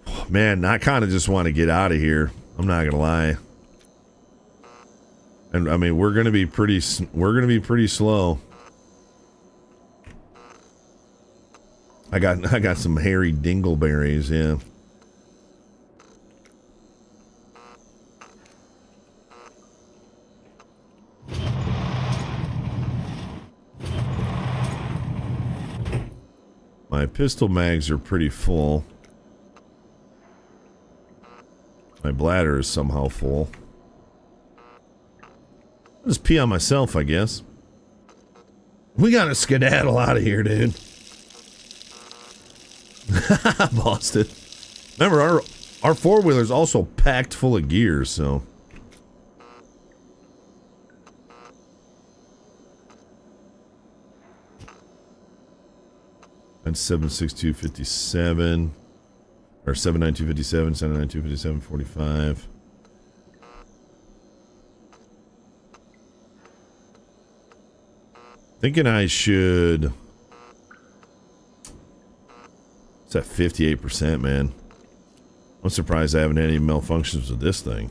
Oh, man, I kind of just want to get out of here. I'm not gonna lie. And I mean, we're gonna be pretty slow. I got some hairy dingleberries, yeah. My pistol mags are pretty full. My bladder is somehow full. I'll just pee on myself, I guess. We gotta skedaddle out of here, dude. Lost it. Remember, our four-wheeler's also packed full of gear, so... That's 76257. Or 79257, 79257, 45. Thinking I should. It's at 58%, man. I'm surprised I haven't had any malfunctions with this thing.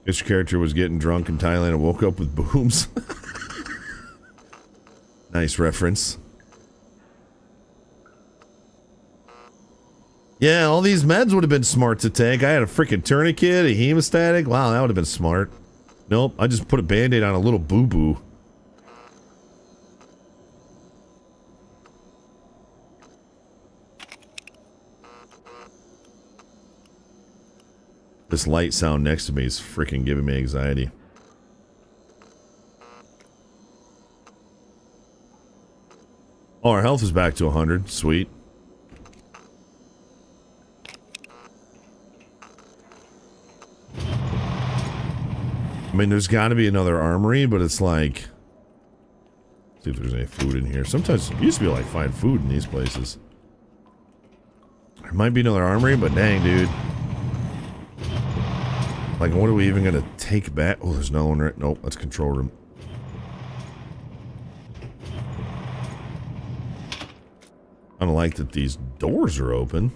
Guess your character was getting drunk in Thailand and woke up with booms. Nice reference. Yeah, all these meds would have been smart to take. I had a freaking tourniquet, a hemostatic. Wow, that would have been smart. Nope, I just put a band-aid on a little boo-boo. This light sound next to me is freaking giving me anxiety. Oh, our health is back to 100. Sweet. I mean, there's got to be another armory, but it's like... See if there's any food in here. Sometimes it used to be like find food in these places. There might be another armory, but dang, dude. Like, what are we even gonna take back? Oh, there's no one right. Nope, that's control room. I don't like that these doors are open.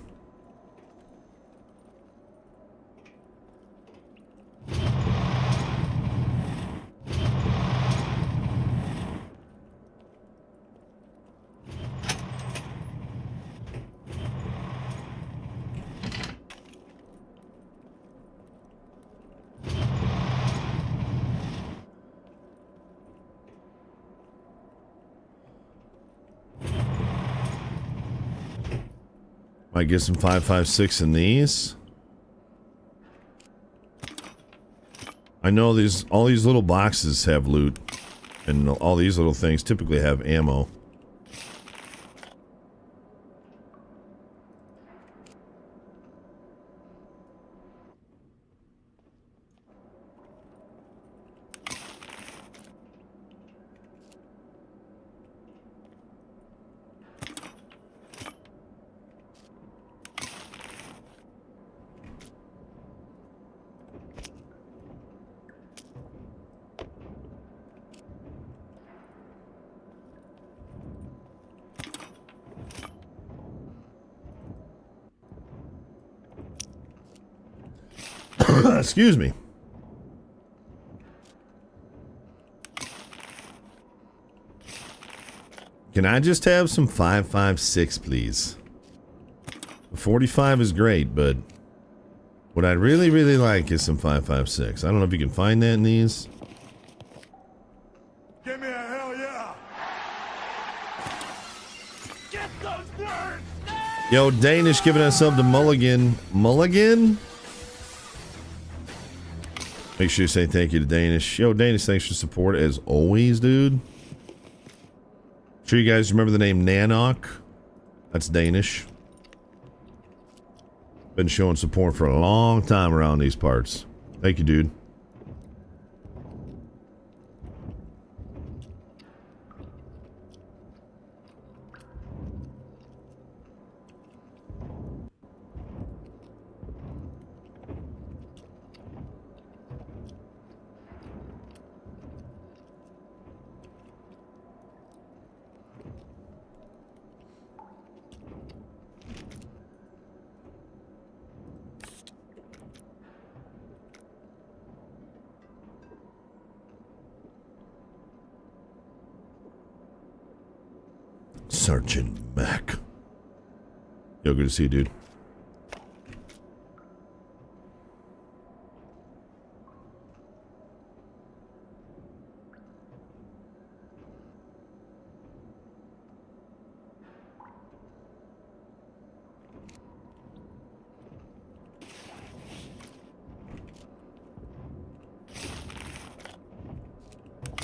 Might get some 5.56 in these. I know all these little boxes have loot, and all these little things typically have ammo. Excuse me. Can I just have some 5.56, please? 45 is great, but what I'd really, really like is some 5.56. I don't know if you can find that in these. Give me a hell yeah! Get those nerds! Yo, Danish giving us up to Mulligan. Mulligan? Make sure you say thank you to Danish. Yo, Danish, thanks for support as always, dude. Sure you guys remember the name Nanok? That's Danish. Been showing support for a long time around these parts. Thank you, dude. Sergeant Mac. Yo, good to see you, dude.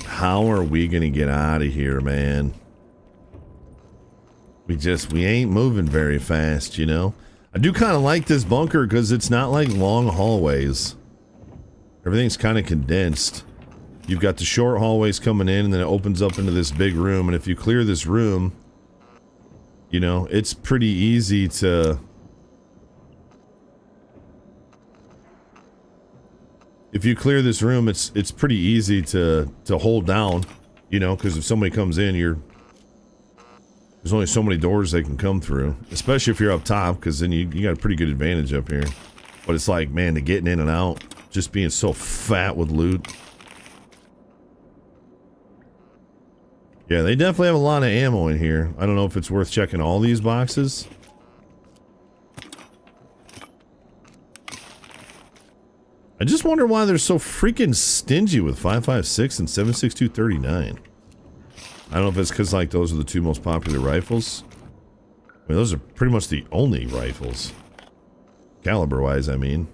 How are we gonna get out of here, man? We ain't moving very fast, you know? I do kind of like this bunker because it's not like long hallways. Everything's kind of condensed. You've got the short hallways coming in, and then it opens up into this big room. And if you clear this room, you know, it's pretty easy to... If you clear this room, it's pretty easy to hold down, you know, because if somebody comes in, there's only so many doors they can come through, especially if you're up top, because then you got a pretty good advantage up here. But it's like, man, the getting in and out, just being so fat with loot. Yeah, they definitely have a lot of ammo in here. I don't know if it's worth checking all these boxes. I just wonder why they're so freaking stingy with 5.56 and 7.62 39. I don't know if it's because, like, those are the two most popular rifles. I mean, those are pretty much the only rifles. Caliber-wise, I mean.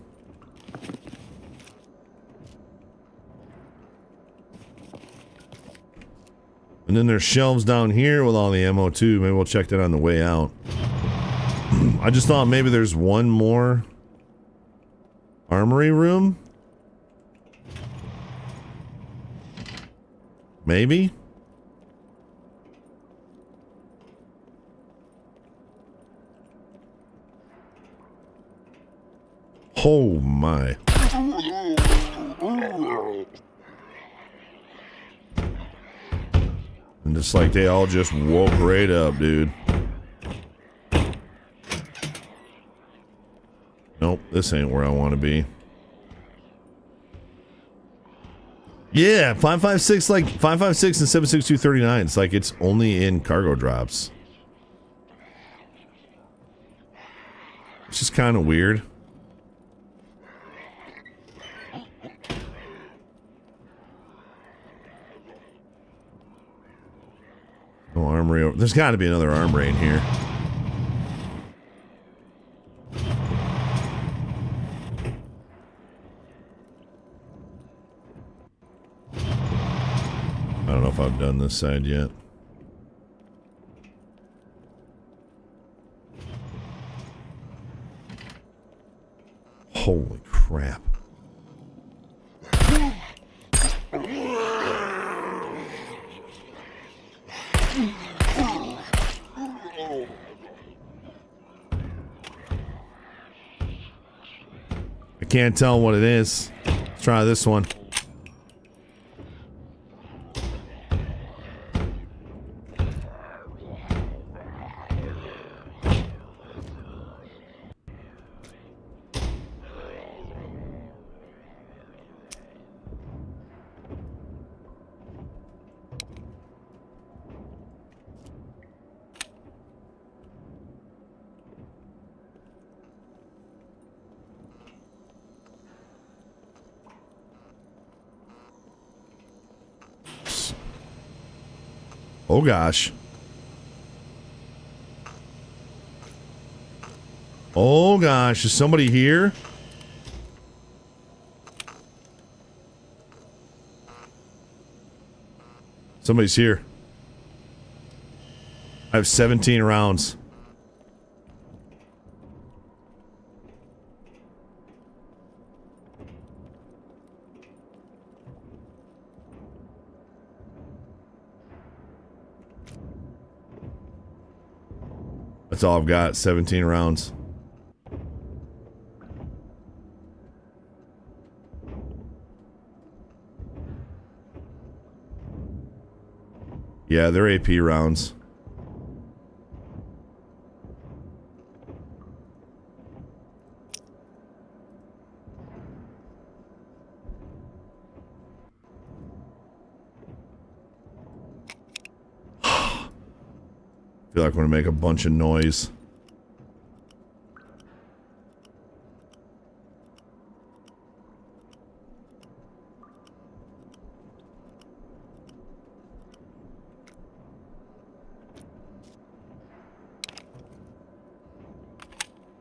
And then there's shelves down here with all the ammo, too. Maybe we'll check that on the way out. I just thought maybe there's one more armory room? Maybe? Oh my. And it's like they all just woke right up, dude. Nope, this ain't where I want to be. Yeah, 5.56, like 5.56 and 7.62 39. It's like it's only in cargo drops. It's just kind of weird. No armory over. There's got to be another armory in here. I don't know if I've done this side yet. Holy crap. I can't tell what it is. Let's try this one. Oh gosh. Oh gosh, is somebody here? Somebody's here. I have 17 rounds. That's all I've got, 17 rounds. Yeah, they're AP rounds. I feel like I'm gonna make a bunch of noise.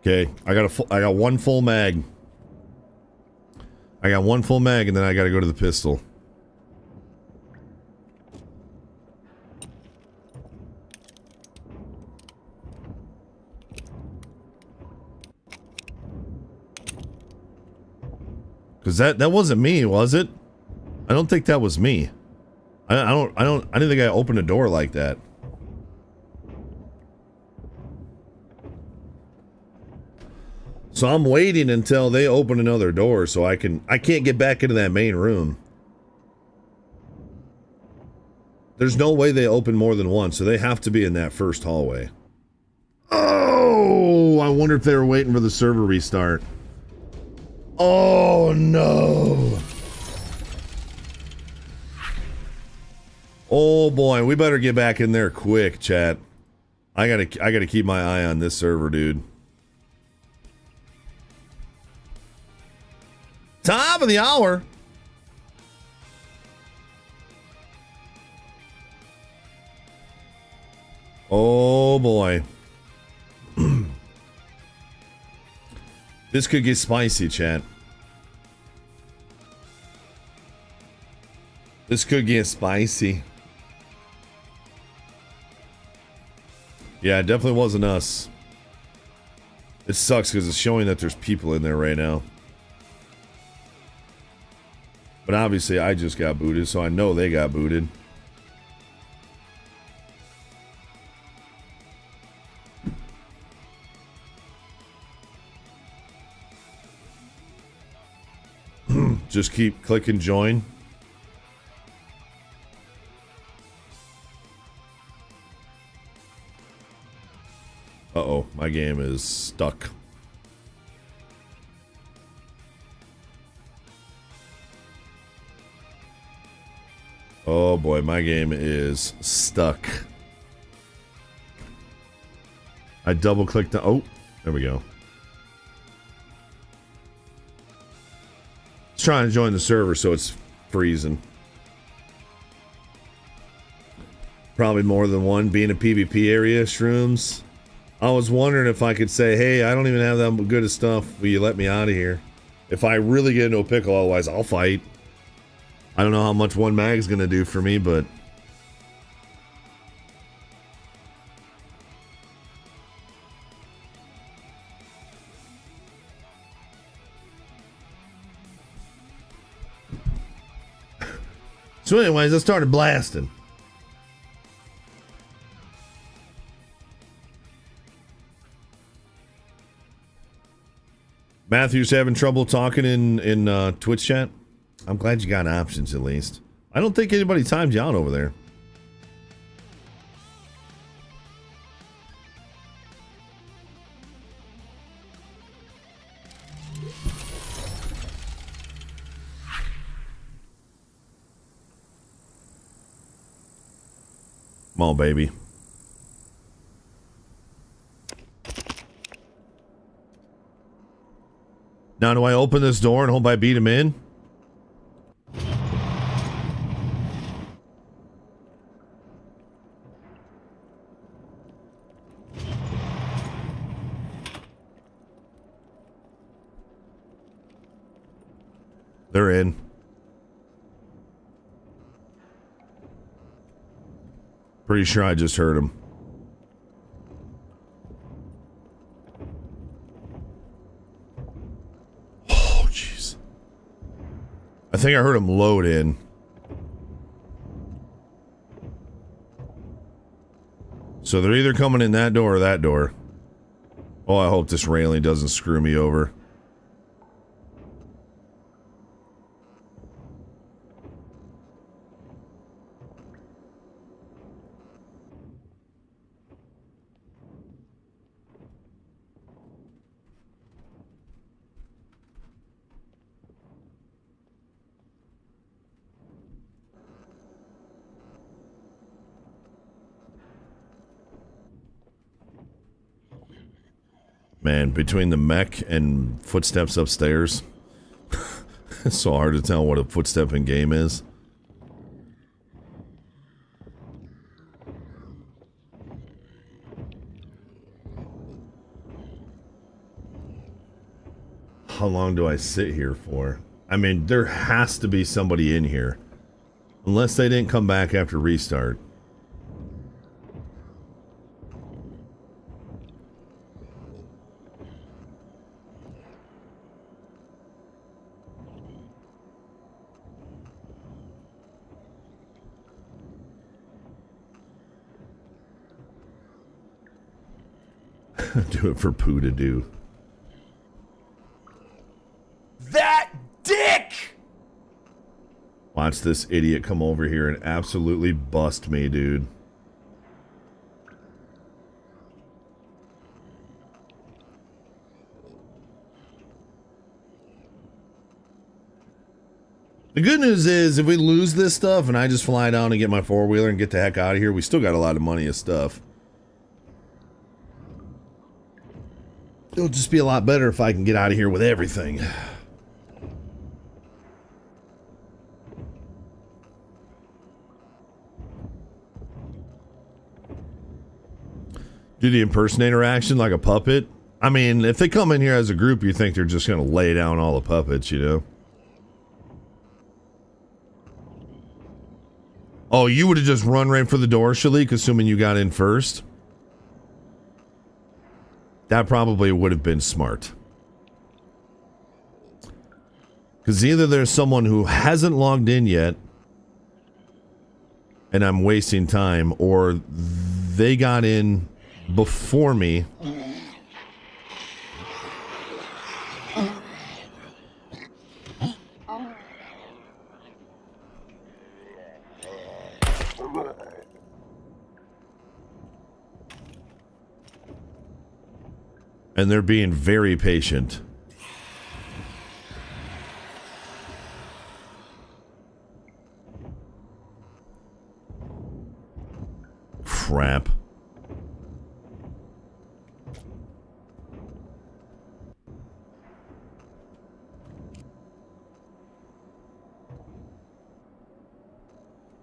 Okay, I got one full mag. I got one full mag, and then I gotta go to the pistol. Because that wasn't me, was it? I don't think that was me. I didn't think I opened a door like that. So I'm waiting until they open another door so I can't get back into that main room. There's no way they open more than one, so they have to be in that first hallway. Oh, I wonder if they were waiting for the server restart. Oh no. Oh boy, we better get back in there quick, chat. I gotta keep my eye on this server, dude. Top of the hour. Oh boy. This could get spicy, chat. This could get spicy. Yeah, it definitely wasn't us. It sucks because it's showing that there's people in there right now. But obviously I just got booted, so I know they got booted. Just keep clicking join. Uh-oh, my game is stuck. Oh boy, my game is stuck. I double clicked the, oh, there we go. It's trying to join the server, so it's freezing. Probably more than one, being a PvP area, Shrooms. I was wondering if I could say, hey, I don't even have that good of stuff. Will you let me out of here? If I really get into a pickle, otherwise I'll fight. I don't know how much one mag's gonna do for me, but... So anyways, I started blasting. Matthew's having trouble talking in Twitch chat. I'm glad you got options at least. I don't think anybody timed you out over there. Come on, baby. Now, do I open this door and hope I beat him in? They're in. Pretty sure I just heard him. Oh, jeez. I think I heard him load in. So they're either coming in that door or that door. Oh, I hope this railing doesn't screw me over. Man, between the mech and footsteps upstairs, it's so hard to tell what a footstep in game is. How long do I sit here for? I mean, there has to be somebody in here. Unless they didn't come back after restart. Do it for Pooh to do. That dick! Watch this idiot come over here and absolutely bust me, dude. The good news is, if we lose this stuff and I just fly down and get my four-wheeler and get the heck out of here, we still got a lot of money and stuff. It'll just be a lot better if I can get out of here with everything. Do the impersonator action like a puppet? I mean, if they come in here as a group, you think they're just going to lay down all the puppets, you know? Oh, you would have just run right for the door, Shalik, assuming you got in first? That probably would have been smart. Because either there's someone who hasn't logged in yet, and I'm wasting time, or they got in before me. And they're being very patient. Crap.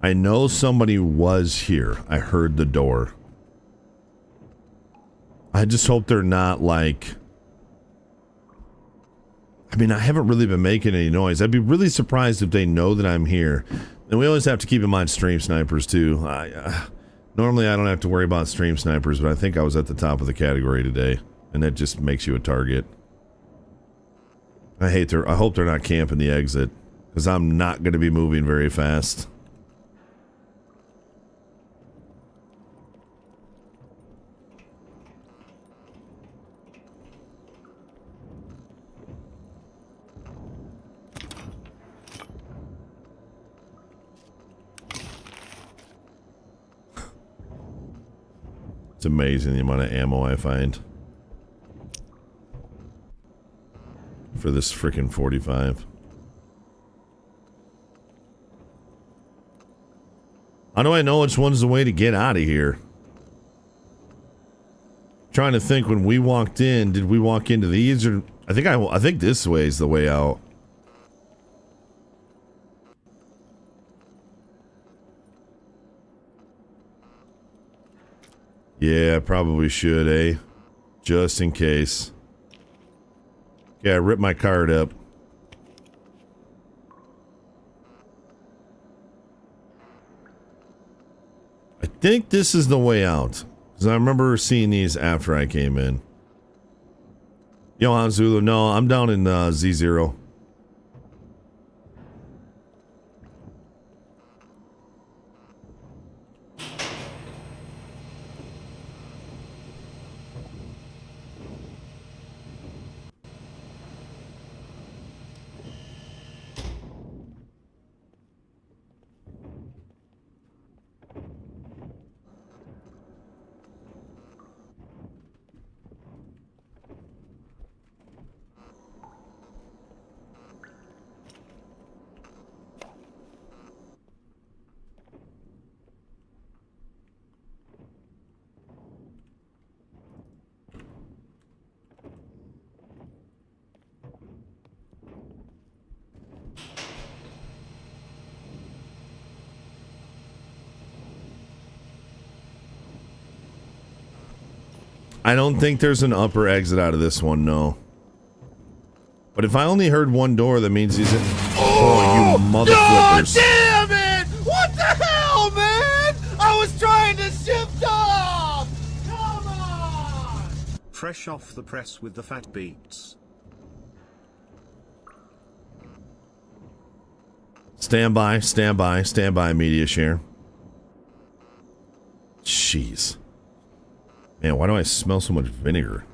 I know somebody was here. I heard the door. I just hope they're not like... I mean, I haven't really been making any noise. I'd be really surprised if they know that I'm here. And we always have to keep in mind stream snipers, too. Normally, I don't have to worry about stream snipers, but I think I was at the top of the category today. And that just makes you a target. I hope they're not camping the exit. Because I'm not going to be moving very fast. It's amazing the amount of ammo I find for this freaking 45. How do I know which one's the way to get out of here? Trying to think, when we walked in, did we walk into these, or I think this way is the way out. Yeah, I probably should, eh? Just in case. Yeah, I ripped my card up. I think this is the way out. Because I remember seeing these after I came in. Johan Zulu, no, I'm down in Z0. I don't think there's an upper exit out of this one, no. But if I only heard one door, that means he's in... Oh, you mother flippers. Damn it! What the hell, man? I was trying to shift off! Come on! Fresh off the press with the fat beats. Stand by, media share. Jeez. Man, why do I smell so much vinegar?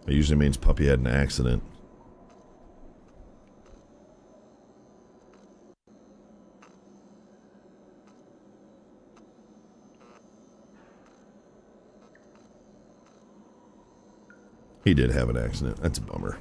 It usually means puppy had an accident. He did have an accident. That's a bummer.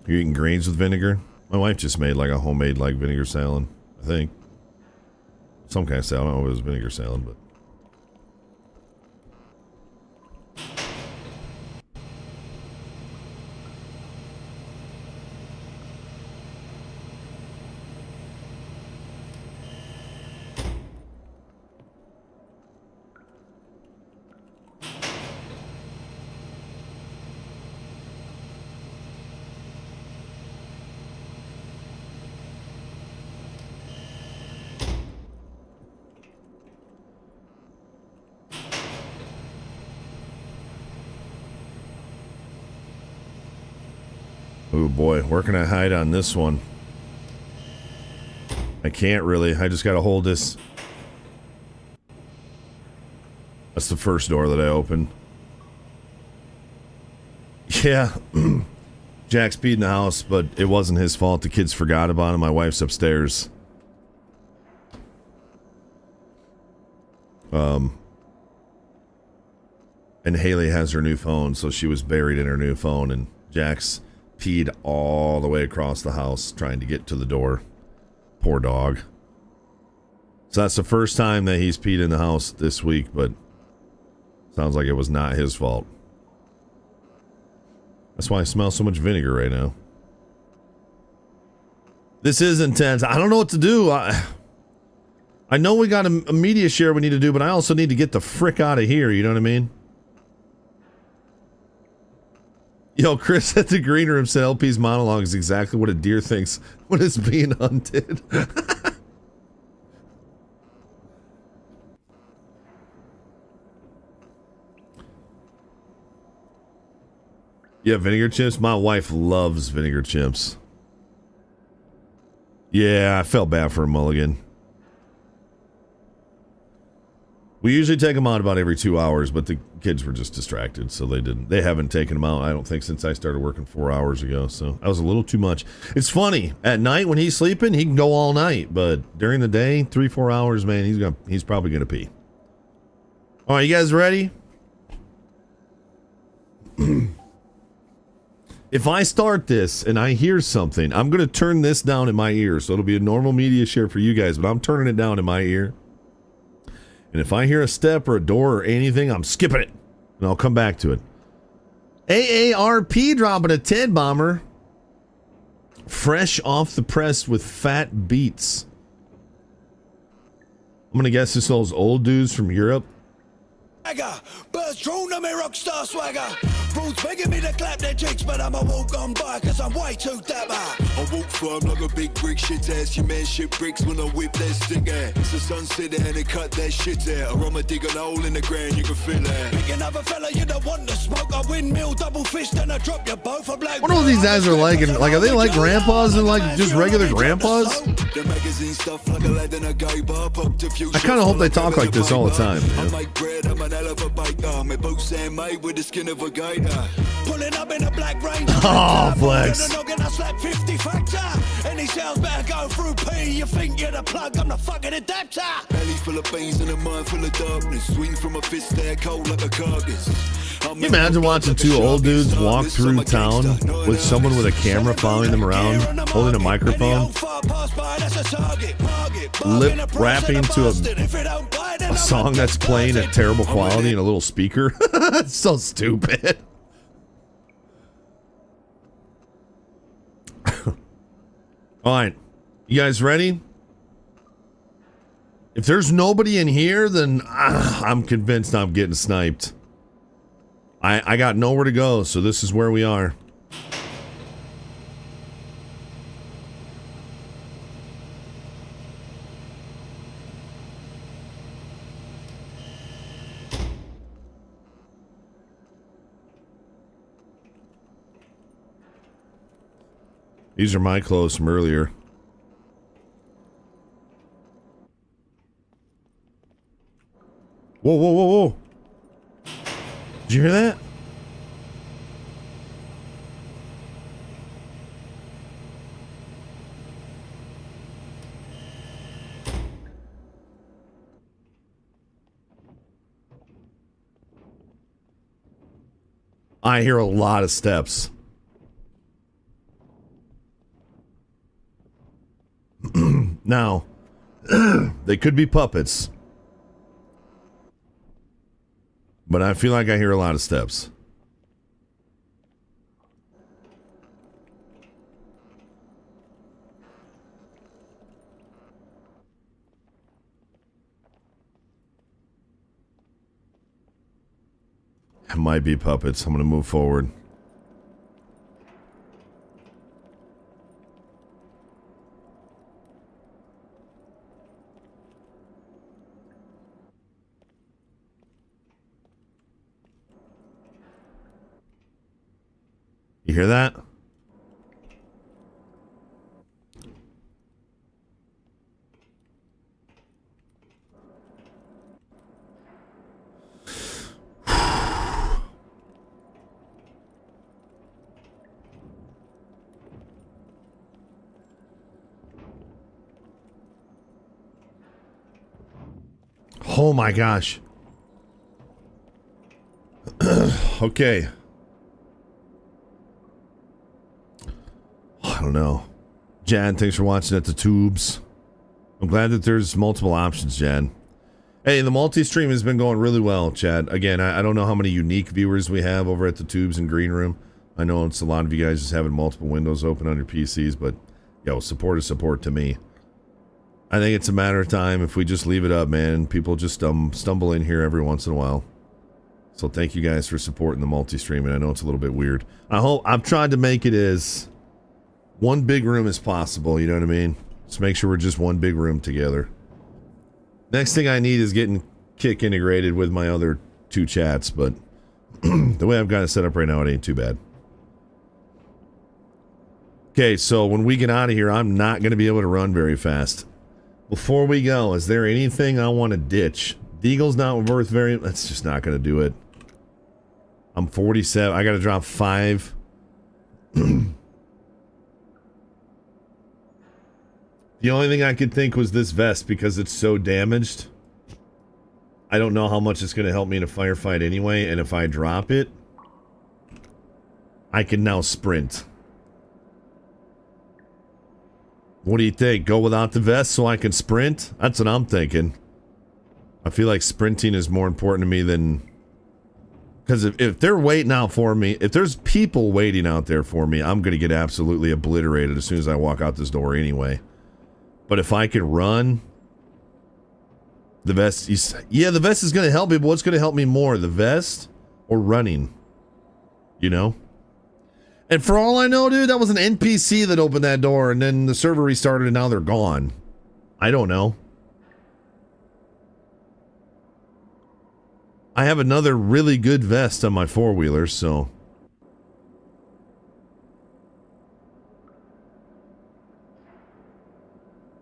You're eating greens with vinegar? My wife just made like a homemade like vinegar salad, I think. Some kind of salad. I don't know if it was vinegar salad, but. Oh boy, where can I hide on this one? I can't really. I just gotta hold this. That's the first door that I opened. Yeah. Jack's peed in the house, but it wasn't his fault. The kids forgot about him. My wife's upstairs. And Haley has her new phone, so she was buried in her new phone, and Jack's peed all the way across the house trying to get to the door. Poor dog. So that's the first time that he's peed in the house this week, but sounds like it was not his fault. That's why I smell so much vinegar right now. This is intense. I don't know what to do. I know we got a media share we need to do, but I also need to get the frick out of here, you know what I mean? Yo, Chris at the green room said LP's monologue is exactly what a deer thinks when it's being hunted. Yeah, vinegar chips. My wife loves vinegar chips. Yeah, I felt bad for a mulligan. We usually take them out about every 2 hours, but the kids were just distracted, so they didn't. They haven't taken them out, I don't think, since I started working 4 hours ago, so that was a little too much. It's funny, at night when he's sleeping, he can go all night, but during the day, 3-4 hours, man, he's probably gonna pee. All right, you guys ready? If I start this and I hear something, I'm gonna turn this down in my ear, so it'll be a normal media share for you guys, but I'm turning it down in my ear. And if I hear a step or a door or anything, I'm skipping it. And I'll come back to it. AARP dropping a Ted Bomber. Fresh off the press with fat beats. I'm going to guess this those old dudes from Europe. Birds drawn on me rockstar swagger. Broads begging me to clap their cheeks, but I'ma walk on by cause I'm way too dapper. I walk firm like a big brick shit ass. Your man shit bricks when I whip that stick ass. It's the sunset and they cut that shit out. Or I'ma dig a hole in the ground, you can feel that. Pick another fella, you don't want to smoke. I windmill, double fist, and I drop you both. I'm like, I wonder what these guys are like. And, like, are they like grandpas and like just regular grandpas? I kind of hope they talk like this all the time, man. My boots and made with the skin of a gator. Pulling up in a black range. Oh, flex. I slap 50 factor. Any sales better go through P. You think you're the plug, I'm the fucking adapter. Belly full of beans and a mind full of darkness. Swing from a fist there, cold like a carcass. Can you imagine watching two old dudes walk through town with someone with a camera following them around, holding a microphone, lip rapping to a song that's playing at terrible quality in a little speaker? It's so stupid. All right. You guys ready? If there's nobody in here, then I'm convinced I'm getting sniped. I got nowhere to go, so this is where we are. These are my clothes from earlier. Whoa, whoa, whoa, whoa. Did you hear that? I hear a lot of steps. Now, they could be puppets. But I feel like I hear a lot of steps. It might be puppets. I'm going to move forward. You hear that? Oh my gosh. Okay. I don't know. Jan, thanks for watching at the tubes. I'm glad that there's multiple options, Jan. Hey, the multi-stream has been going really well, Chad. Again, I don't know how many unique viewers we have over at the tubes and green room. I know it's a lot of you guys just having multiple windows open on your PCs, but yo, support is support to me. I think it's a matter of time if we just leave it up, man. People just stumble in here every once in a while. So thank you guys for supporting the multi-stream, and I know it's a little bit weird. I've tried to make it as one big room as possible, you know what I mean? Just make sure we're just one big room together. Next thing I need is getting Kick integrated with my other two chats, but the way I've got it set up right now, it ain't too bad. Okay, so when we get out of here, I'm not going to be able to run very fast. Before we go, is there anything I want to ditch? Deagle's not worth very... That's just not going to do it. I'm 47. I got to drop 5. The only thing I could think was this vest because it's so damaged. I don't know how much it's going to help me in a firefight anyway, and if I drop it, I can now sprint. What do you think? Go without the vest so I can sprint? That's what I'm thinking. I feel like sprinting is more important to me than... Because if they're waiting out for me, if there's people waiting out there for me, I'm going to get absolutely obliterated as soon as I walk out this door anyway. But if I can run... The vest... Yeah, the vest is going to help me, but what's going to help me more? The vest or running? You know? And for all I know, dude, that was an NPC that opened that door, and then the server restarted, and now they're gone. I don't know. I have another really good vest on my four-wheeler, so...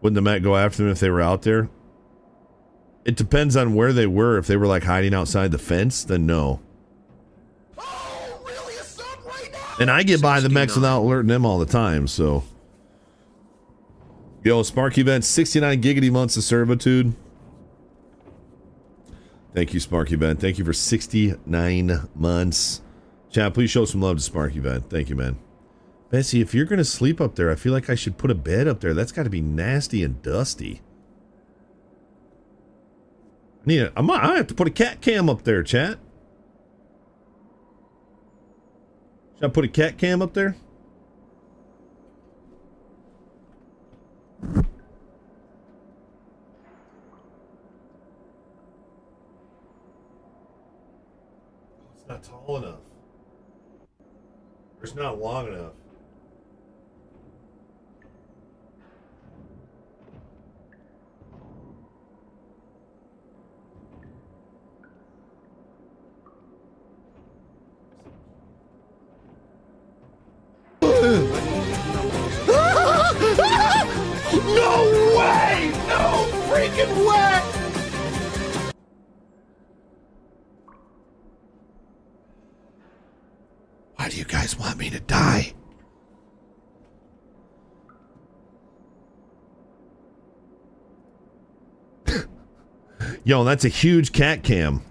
Wouldn't the Met go after them if they were out there? It depends on where they were. If they were, like, hiding outside the fence, then no. And I get by the mechs without alerting them all the time, so... Yo, Sparky Vent, 69 giggity months of servitude. Thank you, Sparky Vent. Thank you for 69 months. Chat, please show some love to Sparky Vent. Thank you, man. Bessie, if you're going to sleep up there, I feel like I should put a bed up there. That's got to be nasty and dusty. I have to put a cat cam up there, chat. Should I put a cat cam up there? It's not tall enough. It's not long enough. No way! No freaking way! Why do you guys want me to die? Yo, that's a huge cat cam.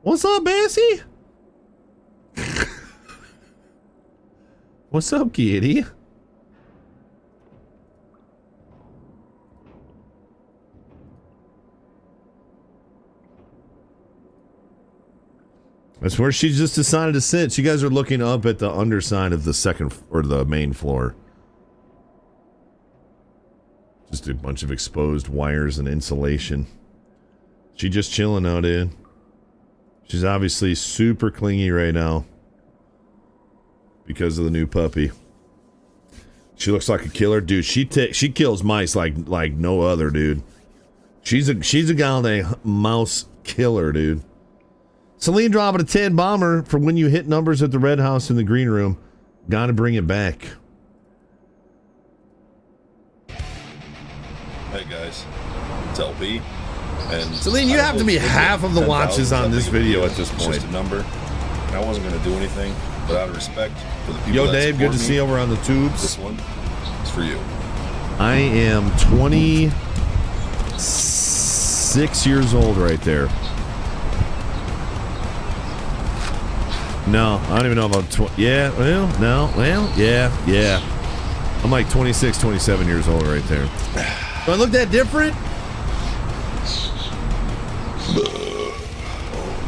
What's up, Bessie? What's up, kitty? That's where she just decided to sit. You guys are looking up at the underside of the second or the main floor. Just a bunch of exposed wires and insulation. She just chilling out, dude. She's obviously super clingy right now because of the new puppy. She looks like a killer, dude. She kills mice like no other, dude. She's a Galday mouse killer, dude. Celine dropping a 10 bomber for when you hit numbers at the Red House in the green room. Gotta bring it back. Hey guys, it's LB. And Celine, you have to be half of the watches on this video at this It's point. just a number. And I wasn't going to do anything, but out of respect for the people Yo, that Dave, good to support see me, you over on the tubes. This one is for you. I am 26 years old right there. No, I don't even know about 20. Yeah, well, no, well, yeah. I'm like 26, 27 years old right there. Do I look that different?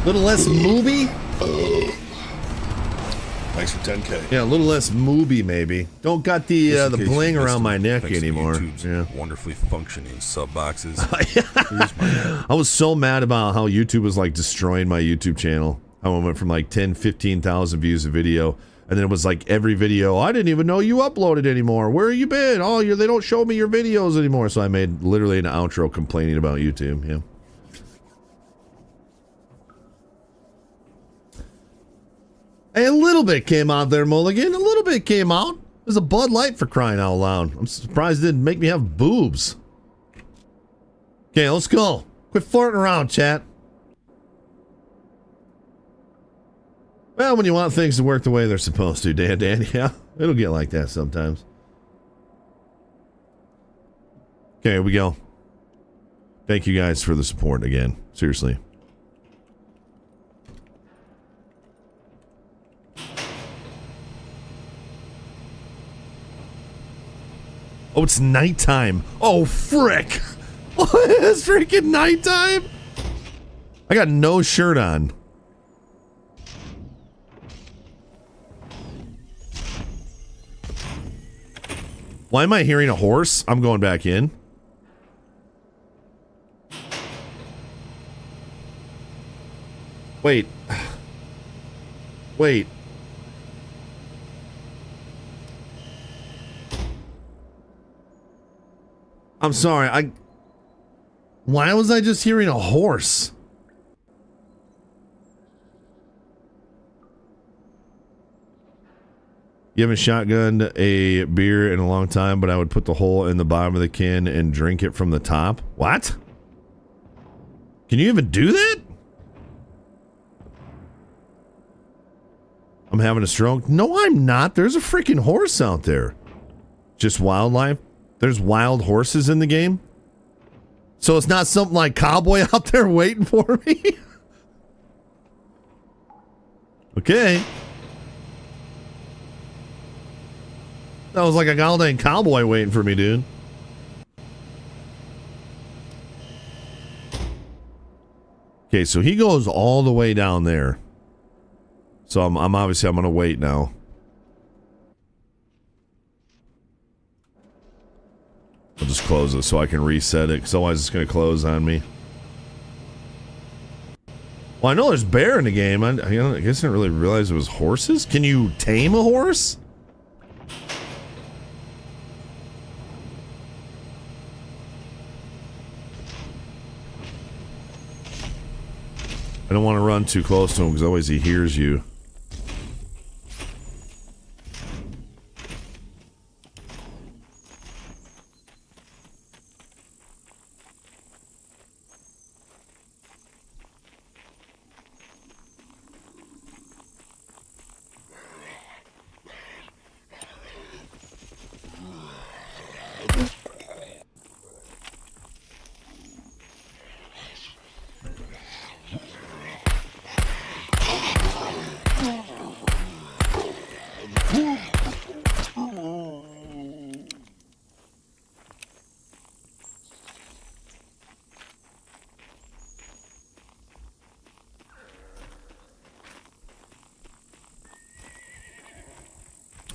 Little less moobie? Thanks for 10K. Yeah, a little less moobie maybe. Don't got the bling around my neck anymore. Yeah. Wonderfully functioning sub boxes. I was so mad about how YouTube was like destroying my YouTube channel. How I went from like 10, 15,000 views a video. And then it was like every video, I didn't even know you uploaded anymore. Where you been? Oh, they don't show me your videos anymore. So I made literally an outro complaining about YouTube. Yeah. Hey, a little bit came out there, Mulligan. A little bit came out. It was a Bud Light for crying out loud. I'm surprised it didn't make me have boobs. Okay, let's go. Quit farting around, chat. Well, when you want things to work the way they're supposed to, Dan, yeah. It'll get like that sometimes. Okay, here we go. Thank you guys for the support again. Seriously. Oh, it's nighttime. Oh, frick. It's freaking nighttime? I got no shirt on. Why am I hearing a horse? I'm going back in. Wait. Wait. I'm sorry. Why was I just hearing a horse? You haven't shotgunned a beer in a long time, but I would put the hole in the bottom of the can and drink it from the top. What? Can you even do that? I'm having a stroke. No, I'm not. There's a freaking horse out there. Just wildlife. There's wild horses in the game. So it's not something like Cowboy out there waiting for me. Okay. That was like a goddamn cowboy waiting for me, dude. Okay, so he goes all the way down there. So I'm obviously I'm gonna wait now. I'll just close it so I can reset it, because otherwise it's gonna close on me. Well, I know there's bear in the game. I guess I didn't really realize it was horses. Can you tame a horse? I don't want to run too close to him because always he hears you.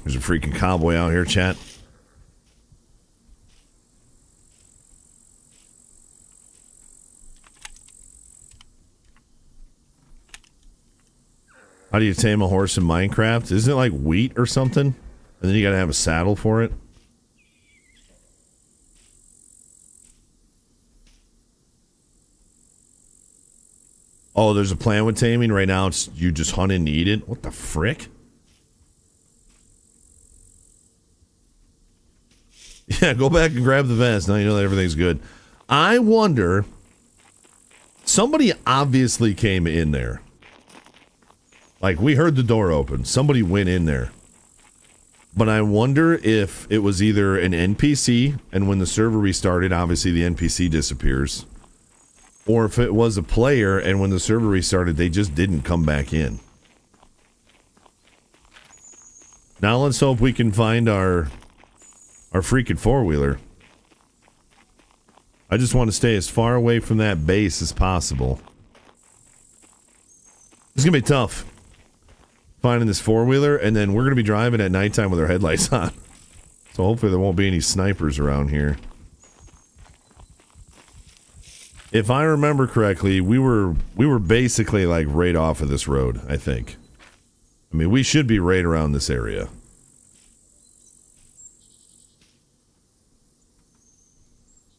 There's a freaking cowboy out here, chat. How do you tame a horse in Minecraft? Isn't it like wheat or something? And then you gotta have a saddle for it? Oh, there's a plan with taming. Right now it's you just hunt and eat it. What the frick? Yeah, go back and grab the vest. Now you know that everything's good. I wonder, somebody obviously came in there. Like, we heard the door open. Somebody went in there. But I wonder if it was either an NPC, and when the server restarted, obviously the NPC disappears. Or if it was a player, and when the server restarted, they just didn't come back in. Now let's hope we can find our freaking four-wheeler. I just want to stay as far away from that base as possible. It's going to be tough finding this four-wheeler, and then we're going to be driving at nighttime with our headlights on. So hopefully there won't be any snipers around here. If I remember correctly, we were basically like right off of this road, I think. I mean, we should be right around this area.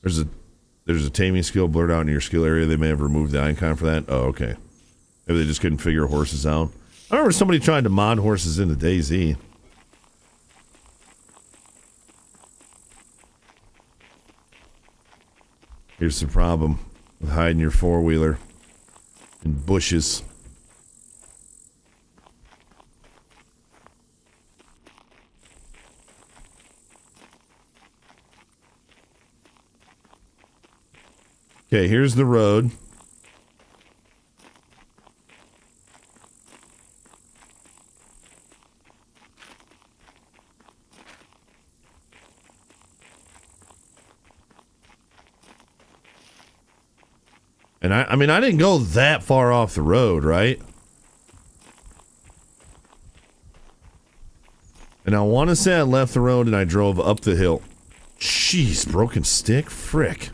There's a taming skill blurred out in your skill area. They may have removed the icon for that. Oh, okay. Maybe they just couldn't figure horses out. I remember somebody trying to mod horses into DayZ. Here's the problem with hiding your four-wheeler in bushes. Okay, here's the road. And I mean, I didn't go that far off the road, right? And I want to say I left the road and I drove up the hill. Jeez, broken stick? Frick.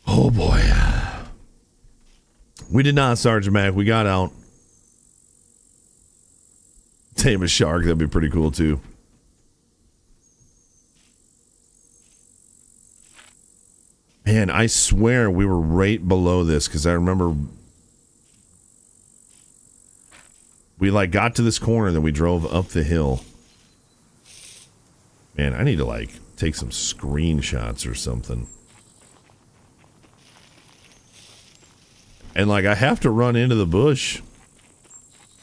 Oh boy. We did not, Sergeant Mac. We got out. Tame a shark. That'd be pretty cool too. Man, I swear we were right below this because I remember we like got to this corner, then we drove up the hill. Man, I need to like take some screenshots or something. And like I have to run into the bush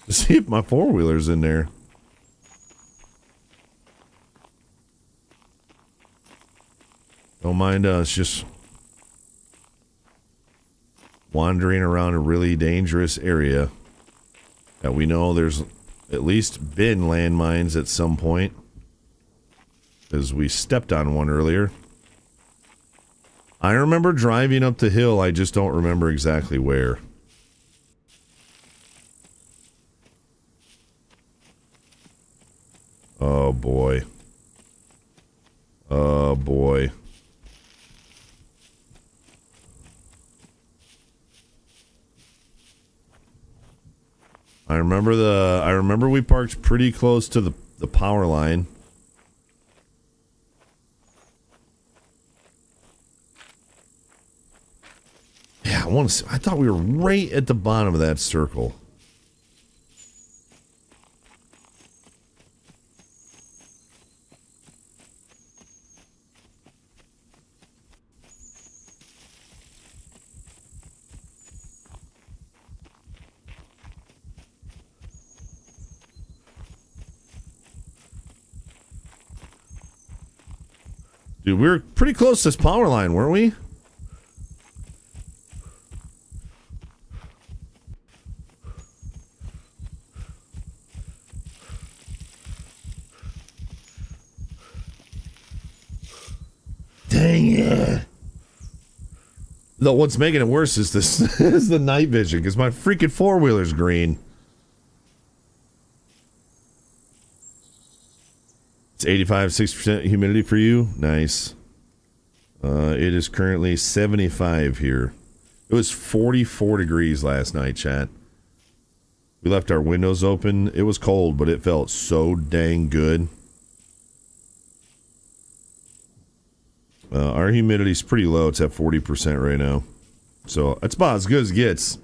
to see if my four-wheeler's in there. Don't mind us, just wandering around a really dangerous area that we know there's at least been landmines at some point, because we stepped on one earlier. I remember driving up the hill, I just don't remember exactly where. Oh boy. Oh boy. I remember we parked pretty close to the power line. Yeah, I thought we were right at the bottom of that circle. Dude, we were pretty close to this power line, weren't we? Dang it. Though what's making it worse is this is the night vision, because my freaking four-wheeler's green. It's 85, 60% humidity for you. Nice. It is currently 75 here. It was 44 degrees last night, chat. We left our windows open. It was cold, but it felt so dang good. Our humidity's pretty low. It's at 40% right now. So that's about as good as it gets.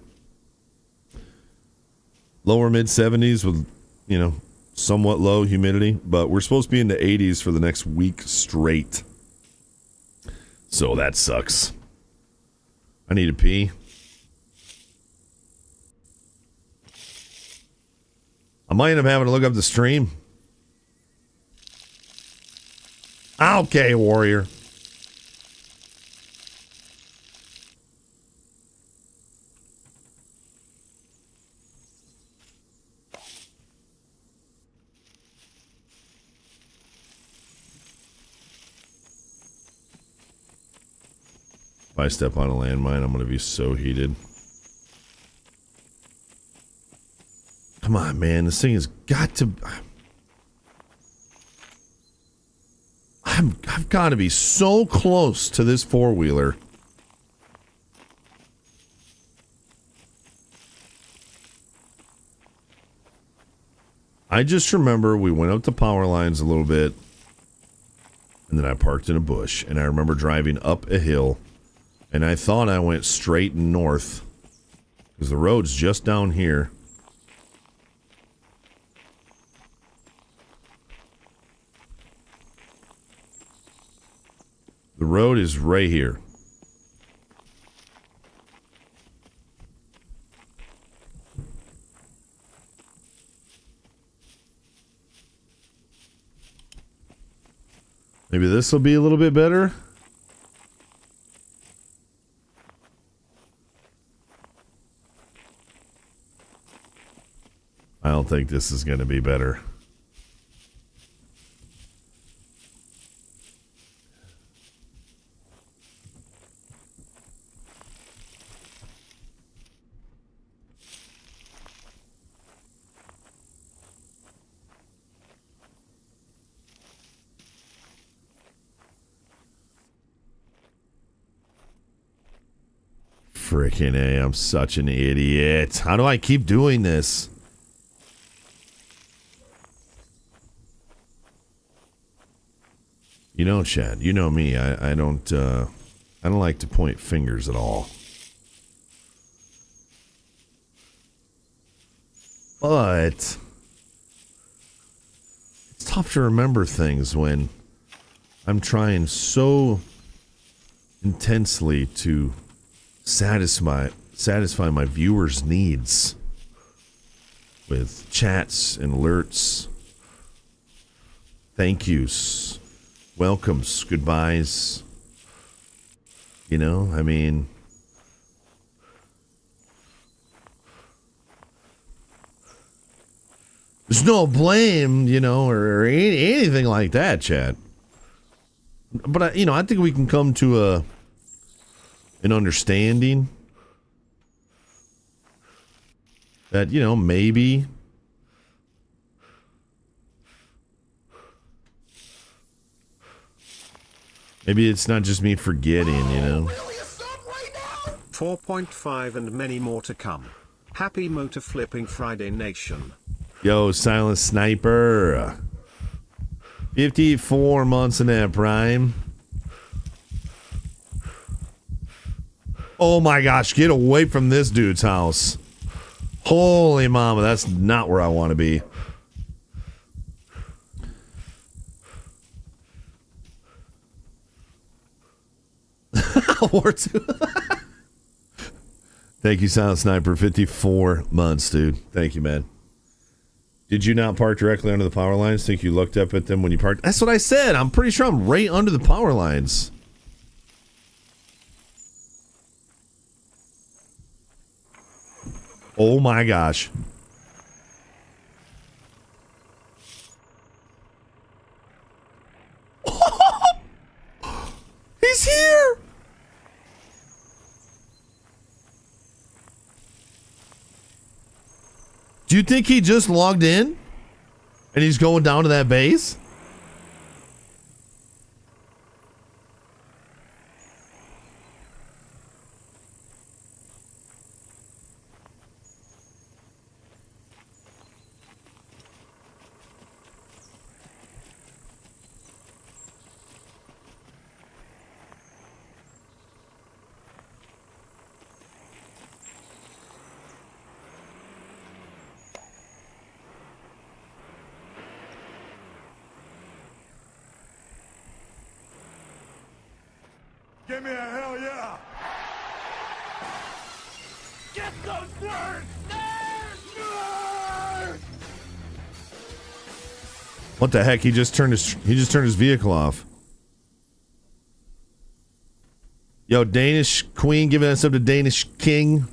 Lower mid 70s with, you know, somewhat low humidity, but we're supposed to be in the 80s for the next week straight. So that sucks. I need to pee. I might end up having to look up the stream. Okay, warrior. If I step on a landmine, I'm going to be so heated. Come on, man. This thing has got to... I've got to be so close to this four-wheeler. I just remember we went up the power lines a little bit, and then I parked in a bush, and I remember driving up a hill, and I thought I went straight north, because the road's just down here. The road is right here. Maybe this will be a little bit better. I don't think this is going to be better. Freaking A, I'm such an idiot. How do I keep doing this? You know, Chad, you know me. I don't like to point fingers at all. But it's tough to remember things when I'm trying so intensely to satisfy my viewers' needs with chats and alerts, thank yous, welcomes, goodbyes. You know, I mean, there's no blame, you know, or anything like that, chat. But I think we can come to an understanding that, you know, maybe Maybe it's not just me forgetting, you know? 4.5 and many more to come. Happy Motor Flipping Friday Nation. Yo, Silent Sniper. 54 months in that prime. Oh my gosh, get away from this dude's house. Holy mama, that's not where I want to be. War 2. Thank you, Silent Sniper. 54 months, dude. Thank you, man. Did you not park directly under the power lines? Think you looked up at them when you parked? That's what I said. I'm pretty sure I'm right under the power lines. Oh my gosh. He's here. Do you think he just logged in and he's going down to that base? Give me a hell yeah! Get those nerds! Nerds! What the heck? He just turned his vehicle off. Yo, Danish Queen giving us up to Danish King.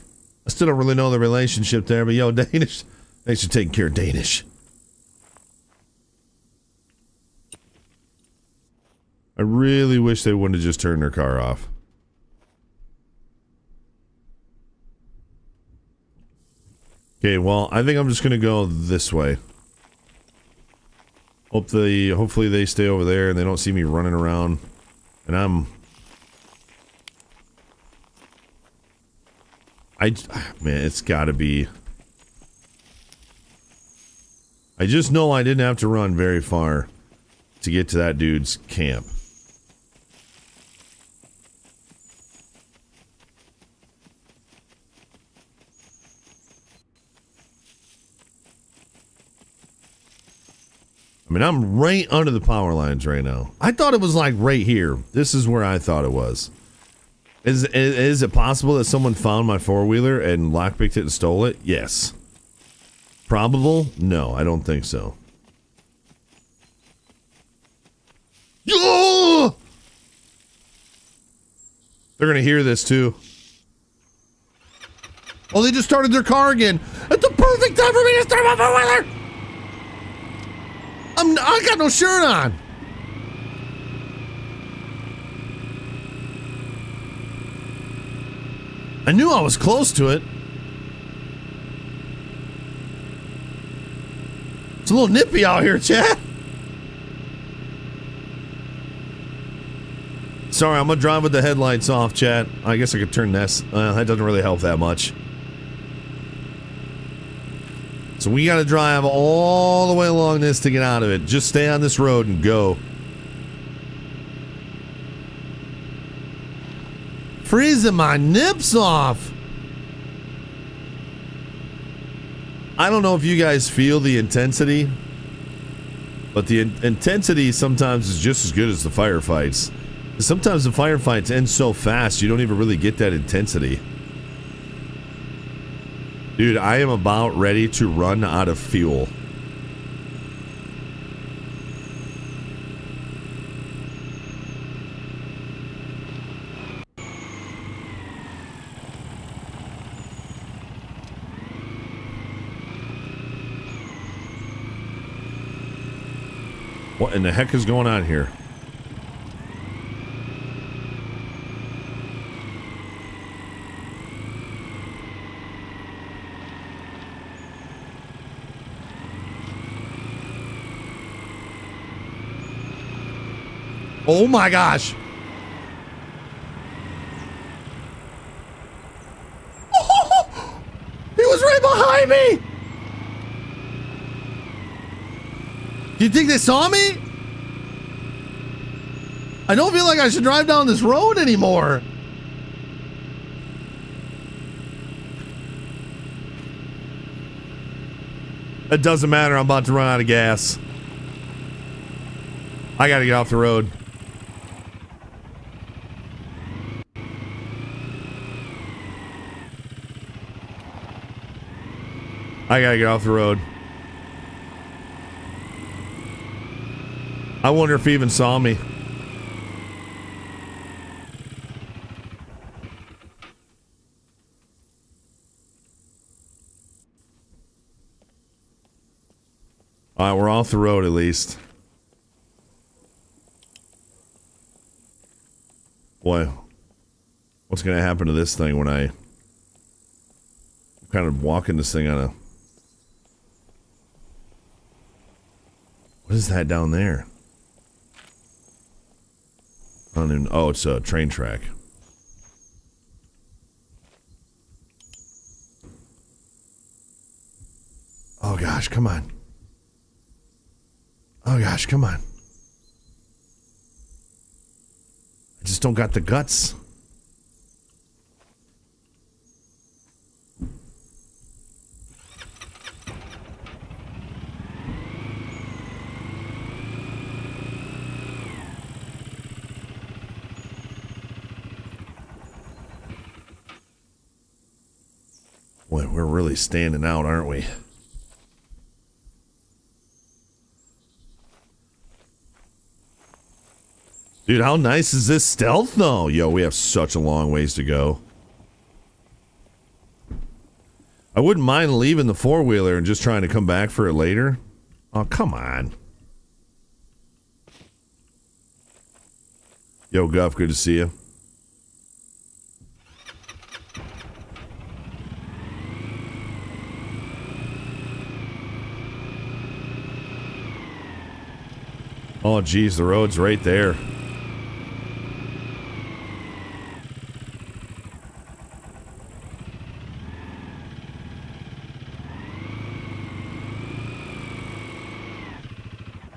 I still don't really know the relationship there, but yo, Danish, thanks for taking care of Danish. I really wish they wouldn't have just turned their car off. Okay, well, I think I'm just gonna go this way. Hopefully they stay over there and they don't see me running around. And man, it's gotta be. I just know I didn't have to run very far to get to that dude's camp. I mean, I'm right under the power lines right now. I thought it was like right here. This is where I thought it was. Is it possible that someone found my four-wheeler and lockpicked it and stole it? Yes. Probable? No, I don't think so. Oh! They're gonna hear this too. Oh, they just started their car again. It's the perfect time for me to start my four-wheeler. I got no shirt on. I knew I was close to it. It's a little nippy out here, chat. Sorry, I'm gonna drive with the headlights off, chat. I guess I could turn this. That doesn't really help that much. So we gotta drive all the way along this to get out of it. Just stay on this road and go. Freezing my nips off. I don't know if you guys feel the intensity, but the intensity sometimes is just as good as the firefights. Sometimes the firefights end so fast you don't even really get that intensity. Dude, I am about ready to run out of fuel. What in the heck is going on here? Oh my gosh. right behind me! Do you think they saw me? I don't feel like I should drive down this road anymore. It doesn't matter. I'm about to run out of gas. I gotta get off the road. I gotta get off the road. I wonder if he even saw me. All right, we're off the road at least. Boy, what's going to happen to this thing when I'm kind of walking this thing on a... What is that down there? I don't even... Oh, it's a train track. Oh gosh, come on. Oh gosh, come on. I just don't got the guts. Boy, we're really standing out, aren't we? Dude, how nice is this stealth though? Yo, we have such a long ways to go. I wouldn't mind leaving the four-wheeler and just trying to come back for it later. Oh, come on. Yo, Guff, good to see you. Oh, geez, the road's right there.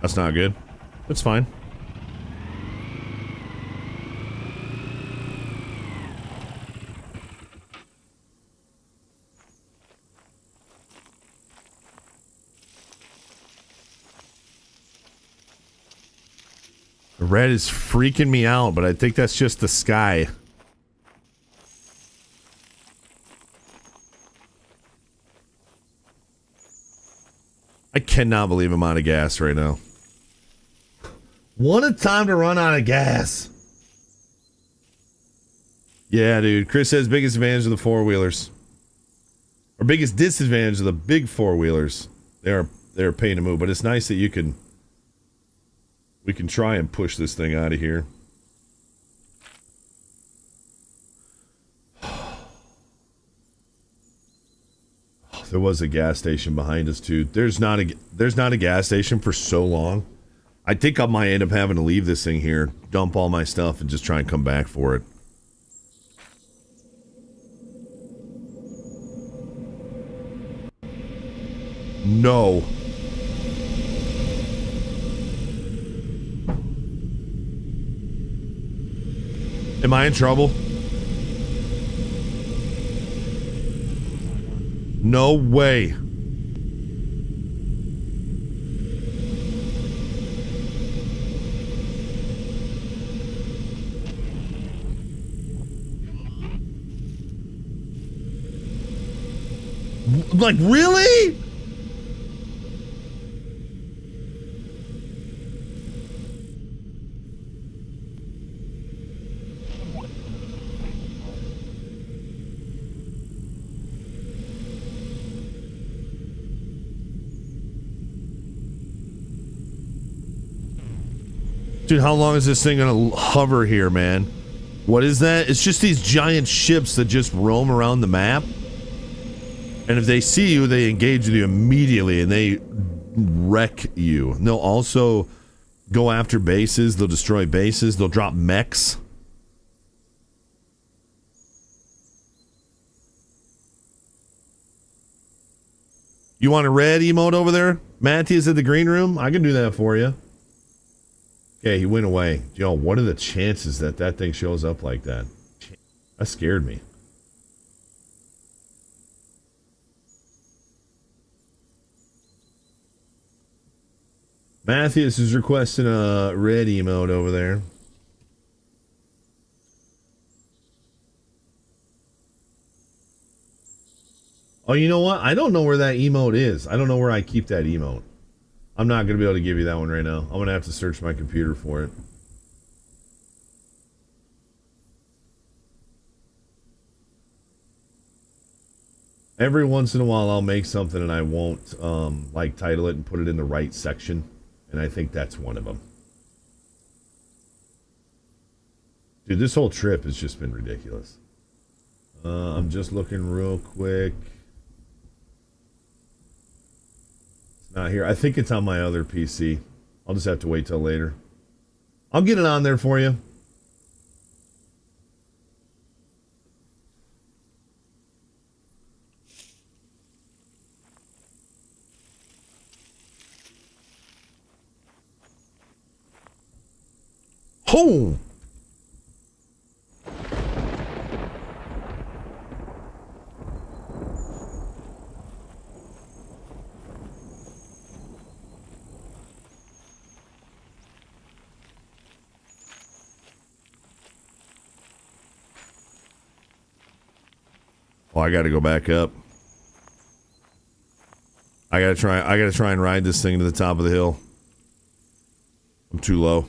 That's not good. That's fine. The red is freaking me out, but I think that's just the sky. I cannot believe I'm out of gas right now. What a time to run out of gas. Yeah, dude. Chris says biggest advantage of the four-wheelers. Or biggest disadvantage of the big four-wheelers. They're a pain to move, but it's nice that we can try and push this thing out of here. There was a gas station behind us too. There's not a gas station for so long. I think I might end up having to leave this thing here, dump all my stuff, and just try and come back for it. No. Am I in trouble? No way. Like, really? Dude, how long is this thing gonna hover here, man? What is that? It's just these giant ships that just roam around the map. And if they see you, they engage with you immediately and they wreck you. And they'll also go after bases. They'll destroy bases. They'll drop mechs. You want a red emote over there? Matthew's at the green room? I can do that for you. Okay, he went away. Yo, what are the chances that that thing shows up like that? That scared me. Matthews is requesting a red emote over there. Oh, you know what? I don't know where that emote is. I don't know where I keep that emote. I'm not going to be able to give you that one right now. I'm going to have to search my computer for it. Every once in a while, I'll make something and I won't like title it and put it in the right section. And I think that's one of them. Dude, this whole trip has just been ridiculous. I'm just looking real quick. It's not here. I think it's on my other PC. I'll just have to wait till later. I'll get it on there for you. Home. Oh, I got to go back up. I got to try and ride this thing to the top of the hill. I'm too low.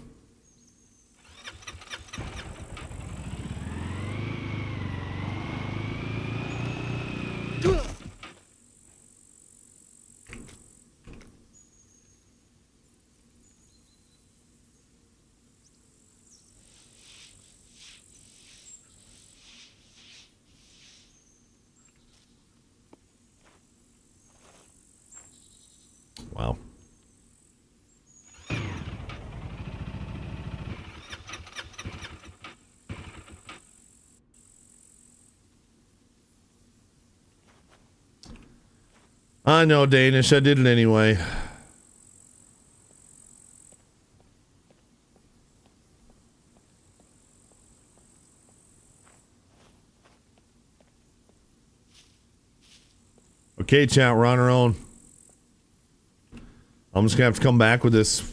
Wow. I know, Danish. I did it anyway. Okay, chat, we're on our own. I'm just gonna have to come back with this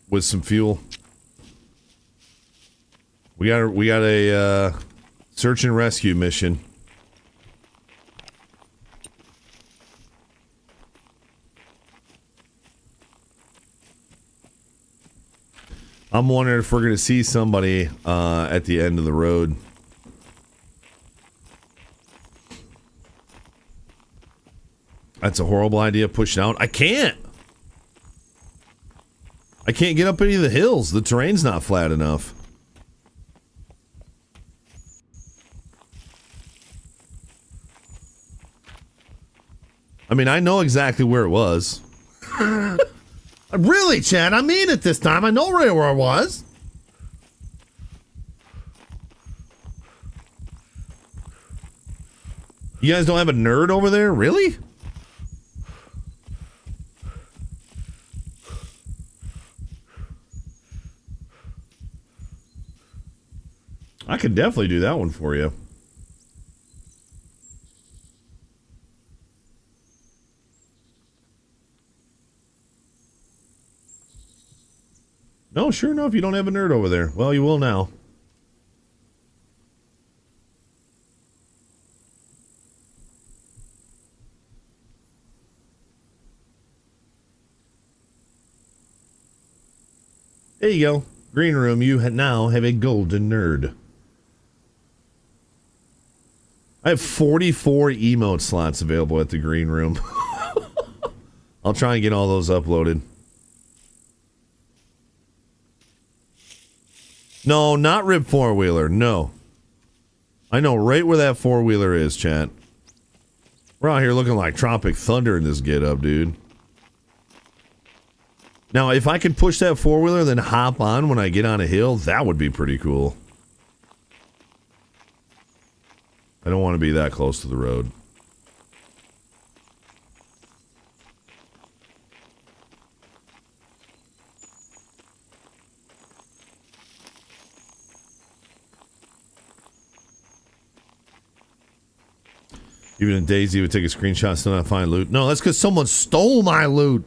with some fuel. We got a search and rescue mission. I'm wondering if we're gonna see somebody at the end of the road. That's a horrible idea, pushing out. I can't get up any of the hills. The terrain's not flat enough. I mean, I know exactly where it was. Really, Chad? I mean it this time. I know right where I was. You guys don't have a nerd over there? Really? I could definitely do that one for you. No, sure enough, you don't have a nerd over there. Well, you will now. There you go. Green room, you now have a golden nerd. I have 44 emote slots available at the green room. I'll try and get all those uploaded. No, not Rip 4-wheeler. No. I know right where that 4-wheeler is, chat. We're out here looking like Tropic Thunder in this get up, dude. Now, if I could push that 4-wheeler, then hop on when I get on a hill, that would be pretty cool. I don't want to be that close to the road. Even in Daisy would take a screenshot, still not find loot. No, that's because someone stole my loot.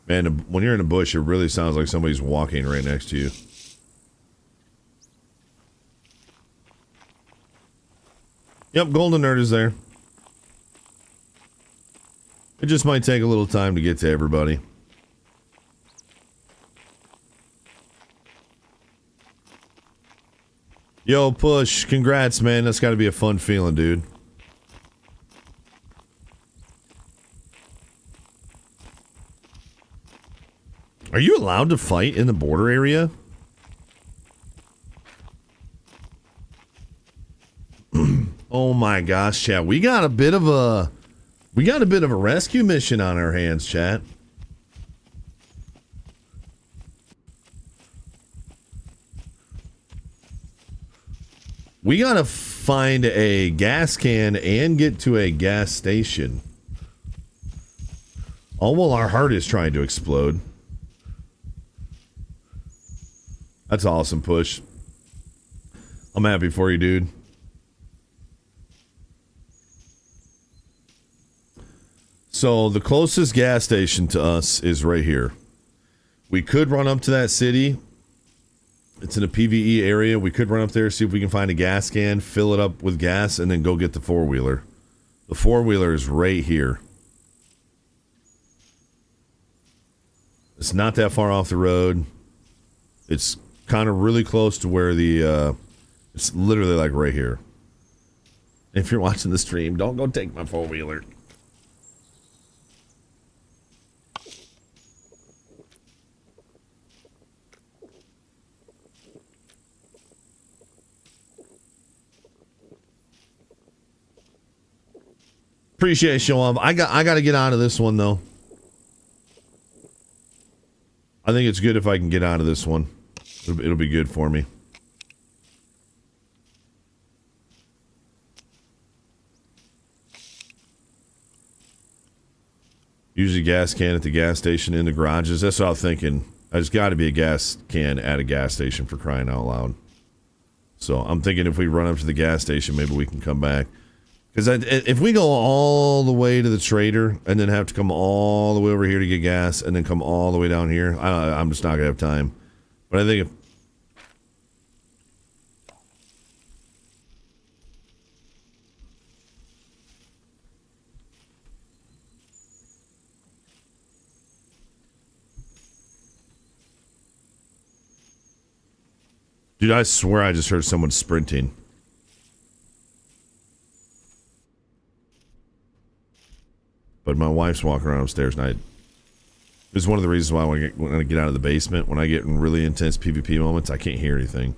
Man, when you're in a bush, it really sounds like somebody's walking right next to you. Yep, Golden Nerd is there. It just might take a little time to get to everybody. Yo, Push, congrats, man. That's got to be a fun feeling, dude. Are you allowed to fight in the border area? Oh my gosh, chat. We got a bit of a rescue mission on our hands, chat. We gotta find a gas can and get to a gas station. All while our heart is trying to explode. That's awesome, Push. I'm happy for you, dude. So the closest gas station to us is right here. We could run up to that city. It's in a PvE area. We could run up there, see if we can find a gas can, fill it up with gas, and then go get the four-wheeler. The four-wheeler is right here. It's not that far off the road. It's kind of really close to where the, it's literally like right here. If you're watching the stream, don't go take my four-wheeler. Appreciate showing up. I got to get out of this one though. I think it's good if I can get out of this one. It'll be good for me. Use a gas can at the gas station in the garages. That's what I was thinking. There's got to be a gas can at a gas station, for crying out loud. So I'm thinking if we run up to the gas station, maybe we can come back. Because if we go all the way to the trader and then have to come all the way over here to get gas and then come all the way down here, I'm just not going to have time. But I think if... Dude, I swear I just heard someone sprinting. But my wife's walking around upstairs, and this is one of the reasons why when I get out of the basement, when I get in really intense PvP moments, I can't hear anything.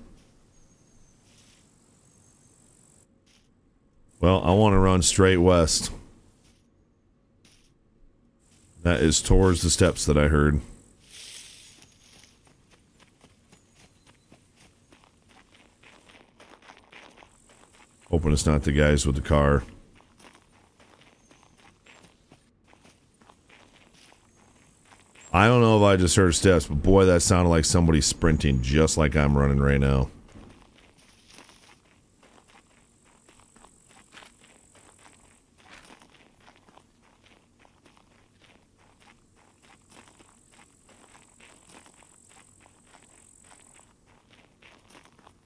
Well, I want to run straight west. That is towards the steps that I heard. Hoping it's not the guys with the car. I don't know if I just heard steps, but boy, that sounded like somebody sprinting just like I'm running right now.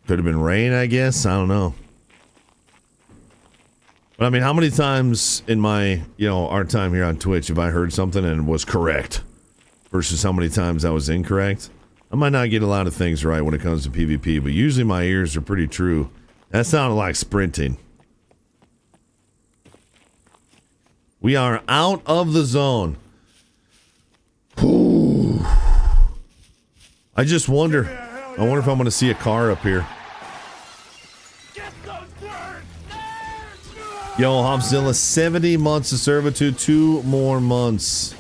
Could have been rain, I guess. I don't know. But I mean, how many times in my, our time here on Twitch have I heard something and was correct? Versus how many times I was incorrect. I might not get a lot of things right when it comes to PvP, but usually my ears are pretty true. That sounded like sprinting. We are out of the zone. Ooh. I just wonder. I wonder if I'm going to see a car up here. Yo, Hopzilla, 70 months of servitude, 2 more months.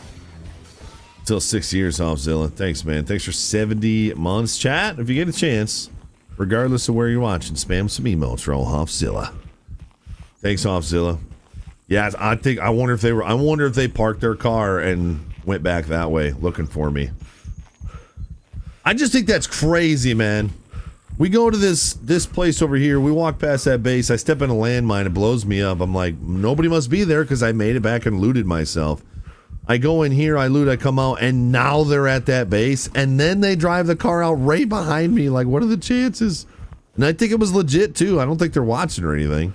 Till 6 years, Hopzilla. Thanks, man. Thanks for 70 months. Chat, if you get a chance, regardless of where you're watching, spam some emotes for old Hopzilla. Thanks, Hopzilla. Yeah, I wonder if they parked their car and went back that way looking for me. I just think that's crazy, man. We go to this place over here. We walk past that base. I step in a landmine. It blows me up. I'm like, nobody must be there because I made it back and looted myself. I go in here, I loot, I come out, and now they're at that base. And then they drive the car out right behind me. Like, what are the chances? And I think it was legit, too. I don't think they're watching or anything.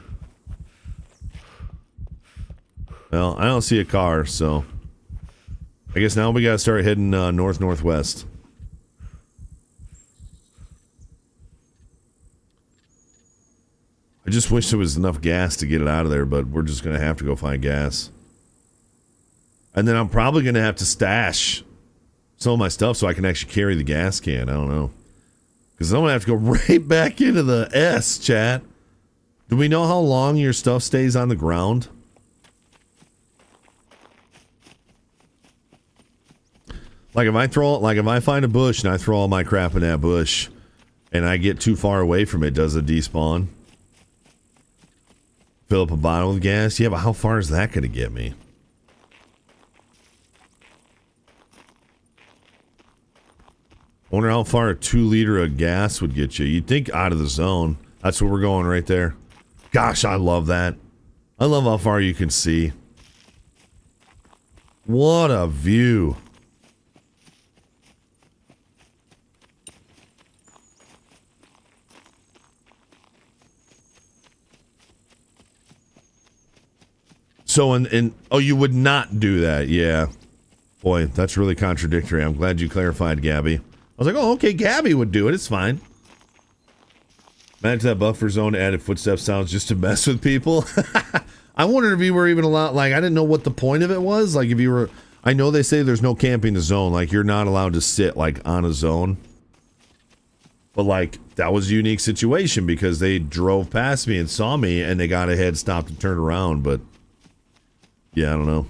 Well, I don't see a car, so I guess now we got to start heading north-northwest. I just wish there was enough gas to get it out of there, but we're just going to have to go find gas. And then I'm probably going to have to stash some of my stuff so I can actually carry the gas can. I don't know. Because I'm going to have to go right back into the S, chat. Do we know how long your stuff stays on the ground? Like if I find a bush and I throw all my crap in that bush and I get too far away from it, does it despawn? Fill up a bottle of gas? Yeah, but how far is that going to get me? I wonder how far a 2 liter of gas would get you. You'd think out of the zone. That's where we're going right there. Gosh, I love that. I love how far you can see. What a view. So, oh, you would not do that. Yeah. Boy, that's really contradictory. I'm glad you clarified, Gabby. I was like, oh, okay, Gabby would do it. It's fine. Manage that buffer zone added footstep sounds just to mess with people. I wondered if you were even allowed, like, I didn't know what the point of it was. Like, if you were, I know they say there's no camping the zone. Like, you're not allowed to sit, like, on a zone. But, like, that was a unique situation because they drove past me and saw me and they got ahead, stopped, and turned around. But, yeah, I don't know.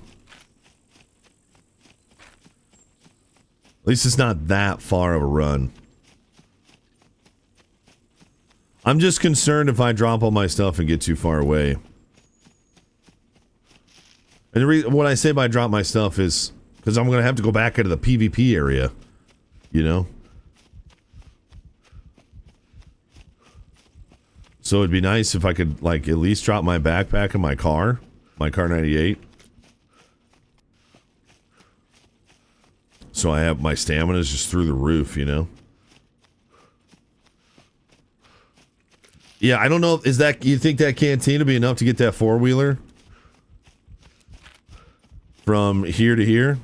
At least it's not that far of a run. I'm just concerned if I drop all my stuff and get too far away. And the reason what I say by drop my stuff is because I'm going to have to go back into the PvP area. You know? So it'd be nice if I could, like, at least drop my backpack in my car. My car 98. So I have my stamina is just through the roof, you know? Yeah, I don't know. Is that, you think that canteen will be enough to get that four-wheeler? From here to here?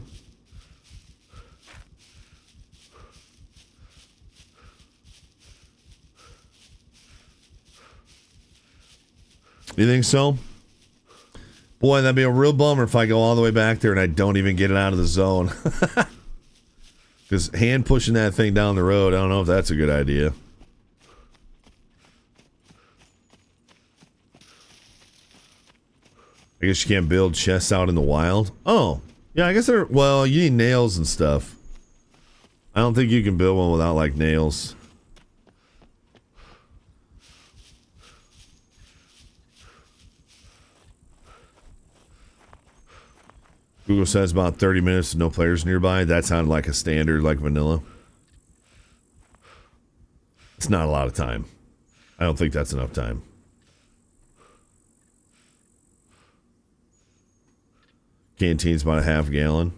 You think so? Boy, that'd be a real bummer if I go all the way back there and I don't even get it out of the zone. Because hand pushing that thing down the road, I don't know if that's a good idea. I guess you can't build chests out in the wild. Oh, yeah, I guess they're, well, you need nails and stuff. I don't think you can build one without, like, nails. Google says about 30 minutes with no players nearby. That sounded like a standard, like vanilla. It's not a lot of time. I don't think that's enough time. Canteen's about a half gallon.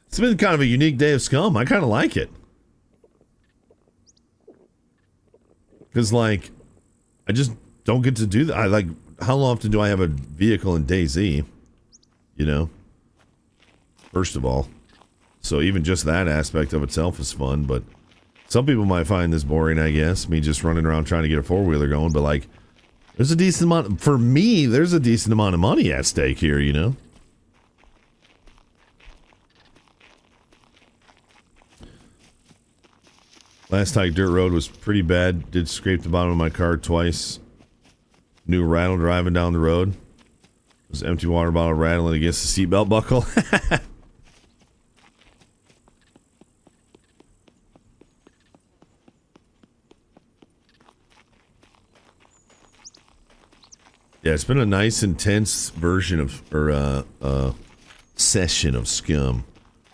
It's been kind of a unique day of Scum. I kind of like it. Because, like, I just don't get to do that. I, like, how often do I have a vehicle in DayZ? You know? First of all. So even just that aspect of itself is fun, but some people might find this boring, I guess, me just running around trying to get a four-wheeler going, but like, there's a decent amount, for me, there's a decent amount of money at stake here, you know? Last hike dirt road was pretty bad. Did scrape the bottom of my car twice. New rattle driving down the road. Was empty water bottle rattling against the seatbelt buckle. Yeah, it's been a nice, intense version of, or session of Scum.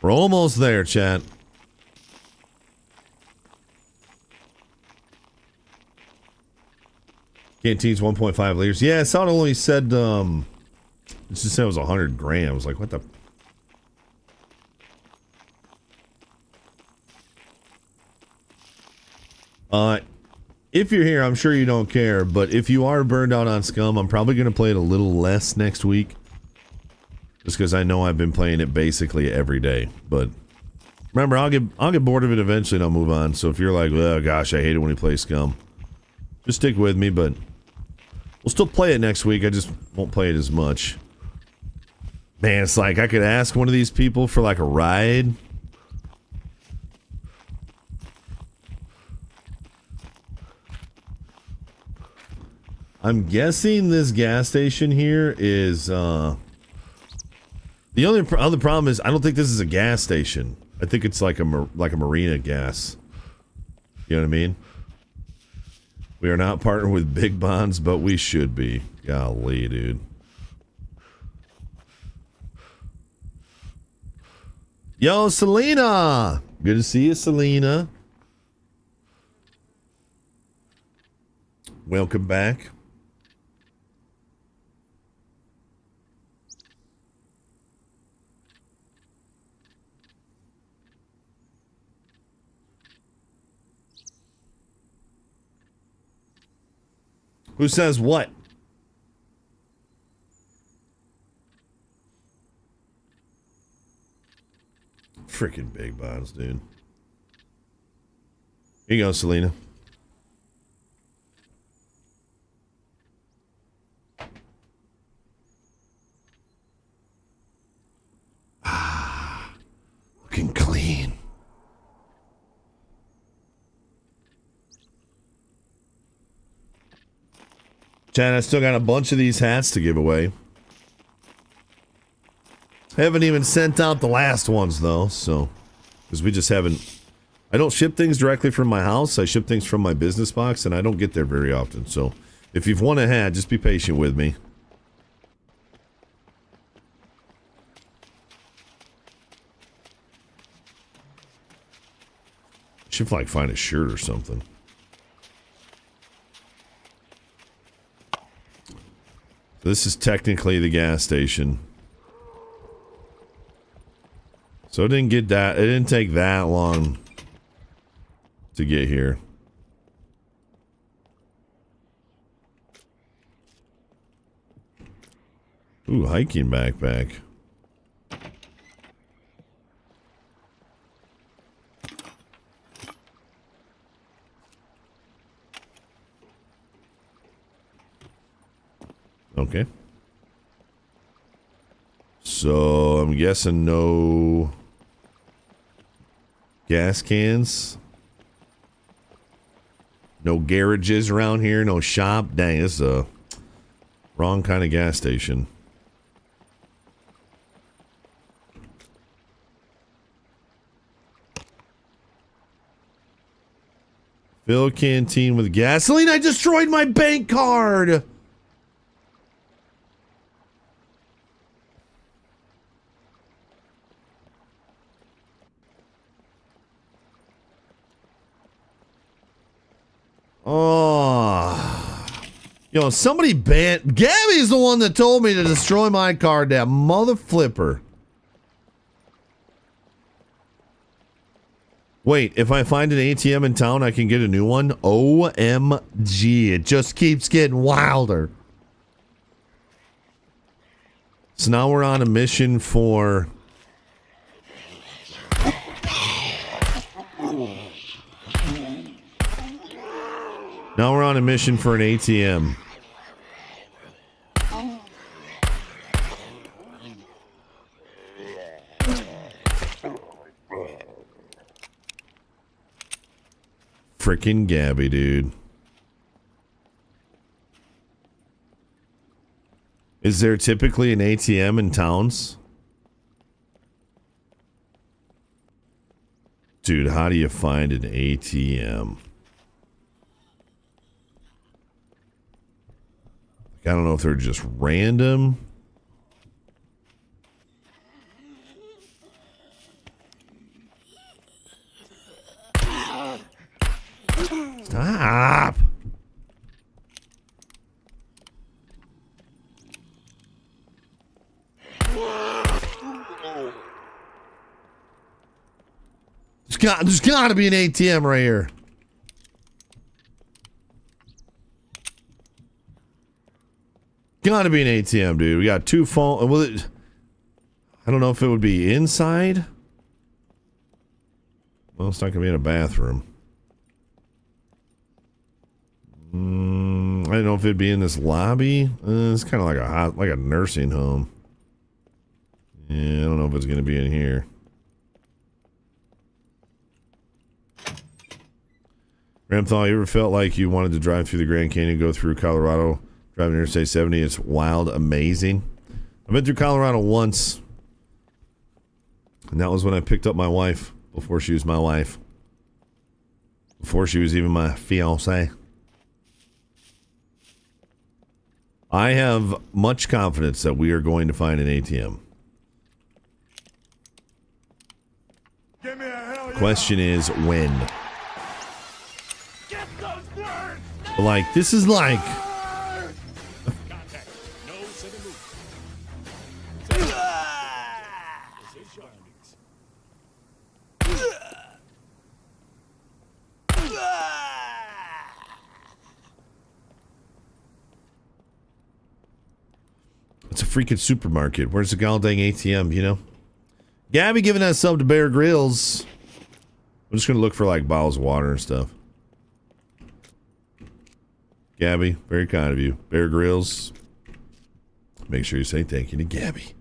We're almost there, chat. Canteen's 1.5 liters. Yeah, I saw it only said, it just said it was 100 grams. Like, what the? If you're here, I'm sure you don't care, but if you are burned out on Scum, I'm probably going to play it a little less next week. Just because I know I've been playing it basically every day. But remember, I'll get bored of it eventually and I'll move on. So if you're like, oh gosh, I hate it when you play Scum, just stick with me, but we'll still play it next week. I just won't play it as much. Man, it's like I could ask one of these people for like a ride. I'm guessing this gas station here is, the only other problem is I don't think this is a gas station. I think it's like a marina gas. You know what I mean? We are not partnered with Big Bonds, but we should be. Golly, dude. Yo, Selena! Good to see you, Selena. Welcome back. Who says what? Freaking Big Bonds, dude. Here you go, Selena. Looking clean. Chad, I still got a bunch of these hats to give away. Haven't even sent out the last ones, though, so... Because we just haven't... I don't ship things directly from my house. I ship things from my business box, and I don't get there very often. So, if you've won a hat, just be patient with me. Should, like, find a shirt or something. This is technically the gas station. So it didn't take that long to get here. Ooh, hiking backpack. Okay. So I'm guessing no gas cans. No garages around here, no shop. Dang, this is a wrong kind of gas station. Fill canteen with gasoline. I destroyed my bank card. Oh, yo, somebody banned. Gabby's the one that told me to destroy my card. That mother flipper. Wait, if I find an ATM in town, I can get a new one? OMG, it just keeps getting wilder. So now we're on a mission for... Now we're on a mission for an ATM. Frickin' Gabby, dude. Is there typically an ATM in towns? Dude, how do you find an ATM? I don't know if they're just random. Stop. There's got to be an ATM right here. Got to be an ATM, dude. We got two phone. Well, I don't know if it would be inside. Well, it's not gonna be in a bathroom. I don't know if it'd be in this lobby. It's kind of like a nursing home. Yeah, I don't know if it's gonna be in here. Ramthal, you ever felt like you wanted to drive through the Grand Canyon, go through Colorado, driving Interstate 70? It's wild, amazing. I've been through Colorado once, and that was when I picked up my wife, before she was my wife, before she was even my fiance. I have much confidence that we are going to find an ATM. Give me a hell yeah. Question is when. Like, this is like... It's a freaking supermarket. Where's the goddamn ATM, you know? Gabby giving that sub to Bear Grylls. I'm just going to look for, like, bottles of water and stuff. Gabby, very kind of you. Bear Grylls. Make sure you say thank you to Gabby.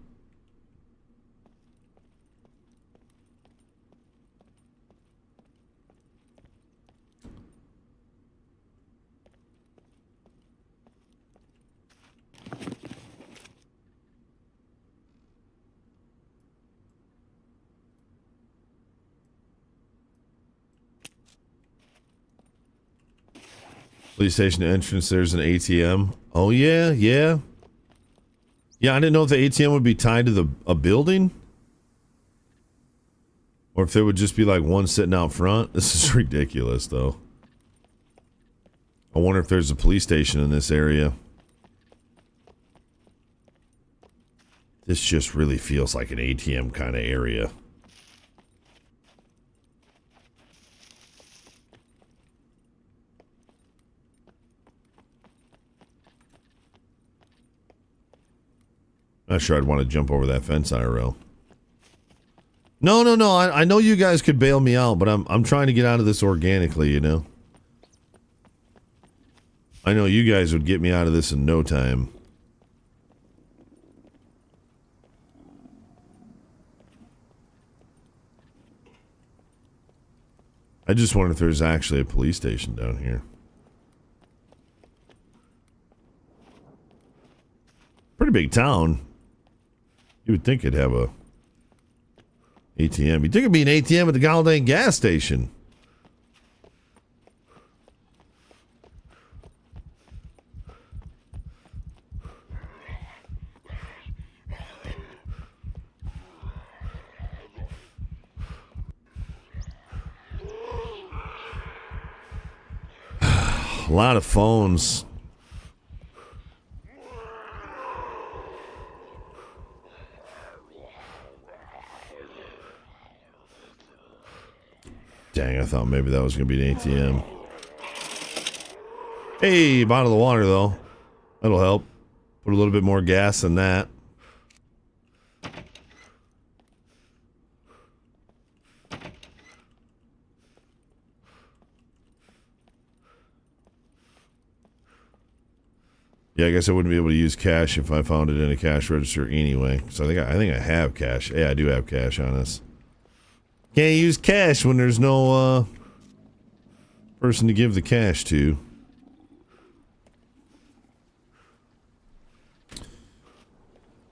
Police station entrance, there's an ATM. Oh, yeah, yeah. Yeah, I didn't know if the ATM would be tied to a building. Or if there would just be like one sitting out front. This is ridiculous, though. I wonder if there's a police station in this area. This just really feels like an ATM kind of area. Not sure I'd want to jump over that fence IRL. No. I know you guys could bail me out, but I'm trying to get out of this organically, you know? I know you guys would get me out of this in no time. I just wonder if there's actually a police station down here. Pretty big town. You would think it'd have a ATM. You'd think it'd be an ATM at the Gallaudet gas station. A lot of phones. Dang, I thought maybe that was going to be an ATM. Hey, bottle of water, though. That'll help. Put a little bit more gas in that. Yeah, I guess I wouldn't be able to use cash if I found it in a cash register anyway. So I think I have cash. Yeah, I do have cash on us. Can't use cash when there's no person to give the cash to.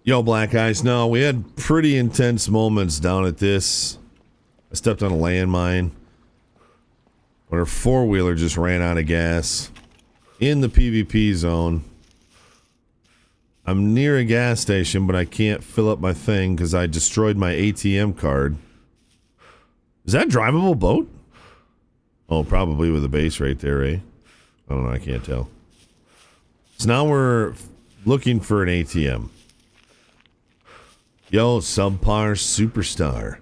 Yo, Black Eyes. No, we had pretty intense moments down at this. I stepped on a landmine when our four-wheeler just ran out of gas in the PvP zone. I'm near a gas station, but I can't fill up my thing because I destroyed my ATM card. Is that a drivable boat? Oh, probably with a base right there, eh? I don't know. I can't tell. So now we're looking for an ATM. Yo, subpar superstar.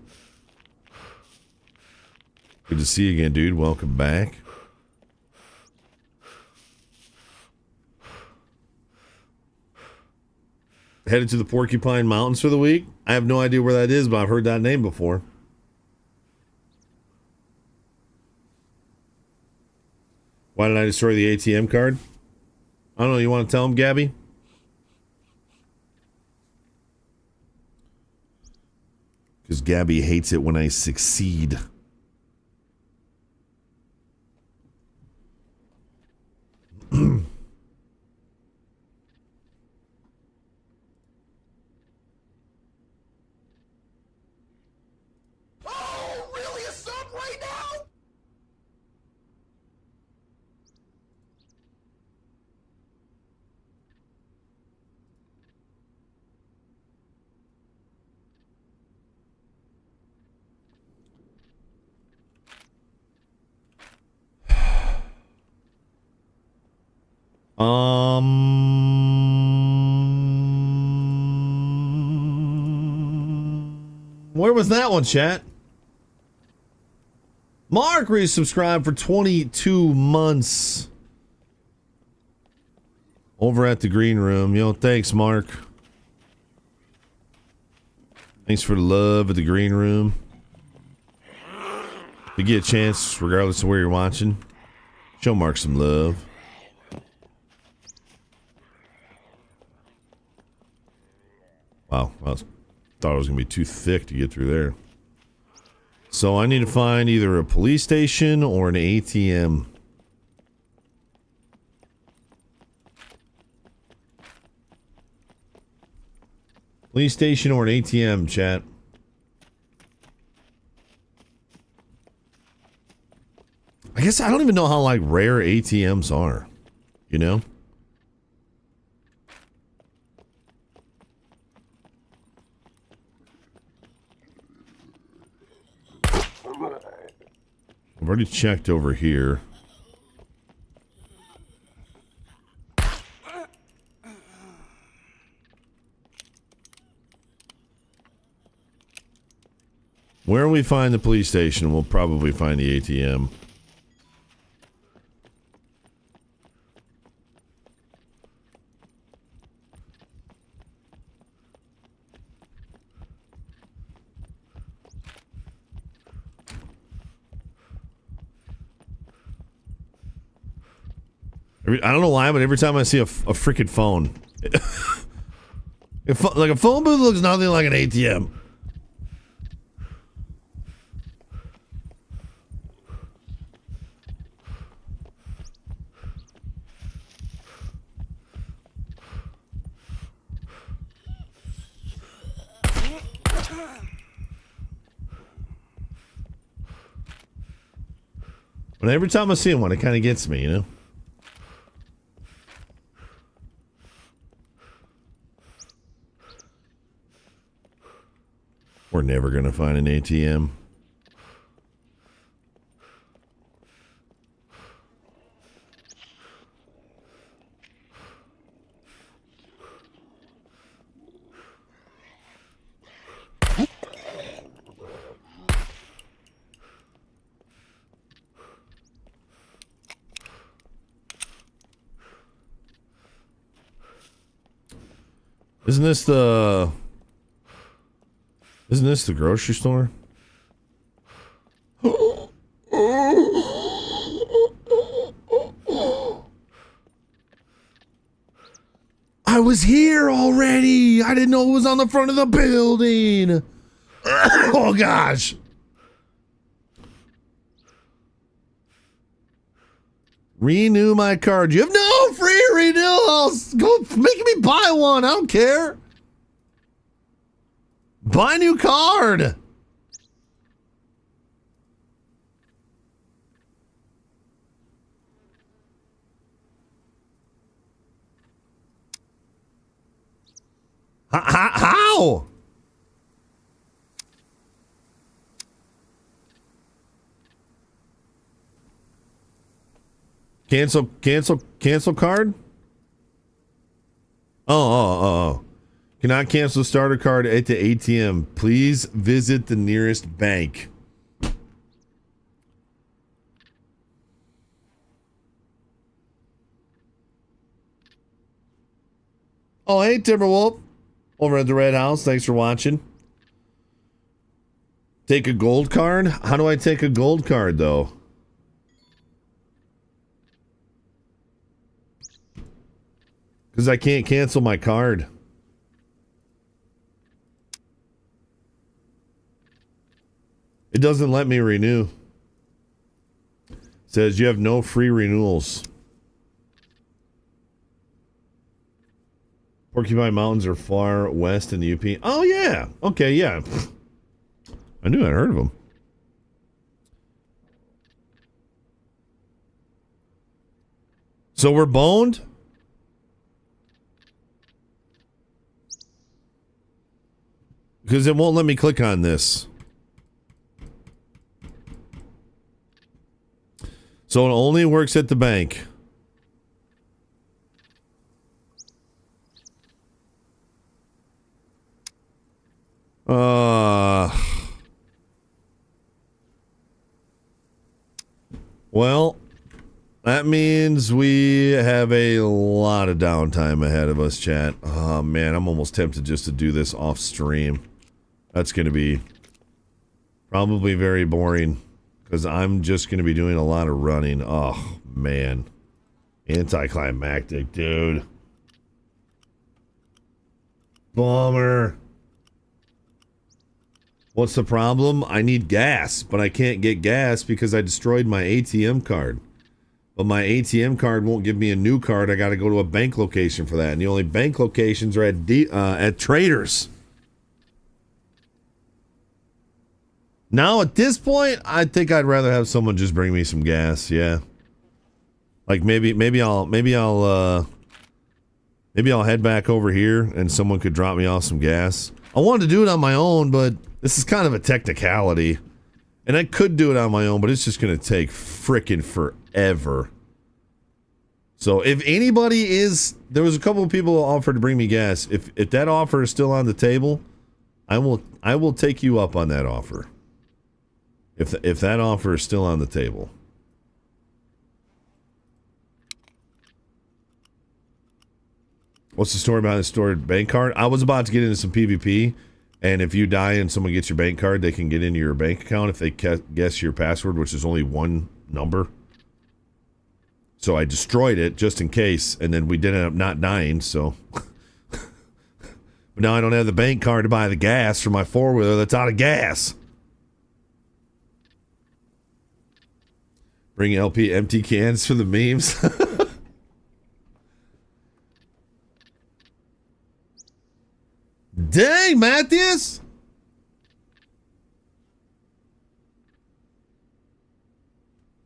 Good to see you again, dude. Welcome back. Headed to the Porcupine Mountains for the week. I have no idea where that is, but I've heard that name before. Why did I destroy the ATM card? I don't know. You want to tell him, Gabby? Because Gabby hates it when I succeed. Oh, really? A sub right now? Where was that one, chat? Mark resubscribed for 22 months. Over at the green room. Yo, thanks, Mark. Thanks for the love at the green room. If you get a chance, regardless of where you're watching, show Mark some love. Wow, I thought it was going to be too thick to get through there. So I need to find either a police station or an ATM. Police station or an ATM, chat. I guess I don't even know how like rare ATMs are, you know? I've already checked over here. Where we find the police station, we'll probably find the ATM. I don't know why, but every time I see a freaking phone, like a phone booth looks nothing like an ATM. But every time I see one, it kind of gets me, you know? We're never going to find an ATM. Isn't this the grocery store? I didn't know it was on the front of the building. Oh, gosh. Renew my card. You have no free renewals. Go make me buy one. I don't care. Buy a new card. How? Cancel card? Oh. Cannot cancel starter card at the ATM. Please visit the nearest bank. Oh, hey, Timberwolf. Over at the Red House. Thanks for watching. Take a gold card? How do I take a gold card, though? Because I can't cancel my card. It doesn't let me renew. It says you have no free renewals. Porcupine Mountains are far west in the UP. Oh, yeah. Okay, yeah. I knew I'd heard of them. So we're boned? Because it won't let me click on this. So it only works at the bank. Well, that means we have a lot of downtime ahead of us, chat. Oh, man, I'm almost tempted just to do this off stream. That's going to be probably very boring because I'm just going to be doing a lot of running. Oh, man. Anticlimactic, dude. Bummer. What's the problem? I need gas, but I can't get gas because I destroyed my ATM card. But my ATM card won't give me a new card. I got to go to a bank location for that. And the only bank locations are at Traders. Now, at this point, I think I'd rather have someone just bring me some gas. Yeah. Like maybe I'll head back over here and someone could drop me off some gas. I wanted to do it on my own, but this is kind of a technicality. And I could do it on my own, but it's just going to take frickin' forever. So if anybody is... There was a couple of people who offered to bring me gas. If that offer is still on the table, I will take you up on that offer. If that offer is still on the table. What's the story behind the stored bank card? I was about to get into some PvP, and if you die and someone gets your bank card, they can get into your bank account if they guess your password, which is only one number. So I destroyed it just in case, and then we did end up not dying, so... But now I don't have the bank card to buy the gas for my four-wheeler that's out of gas. Bring LP empty cans for the memes. Dang, Matthias!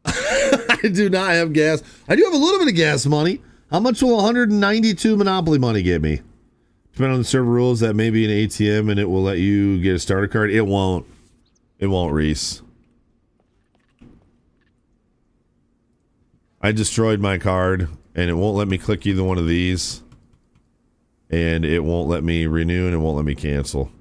I do not have gas. I do have a little bit of gas money. How much will 192 Monopoly money get me? Depending on the server rules, that may be an ATM and it will let you get a starter card. It won't. It won't, Reese. I destroyed my card and it won't let me click either one of these. And it won't let me renew and it won't let me cancel.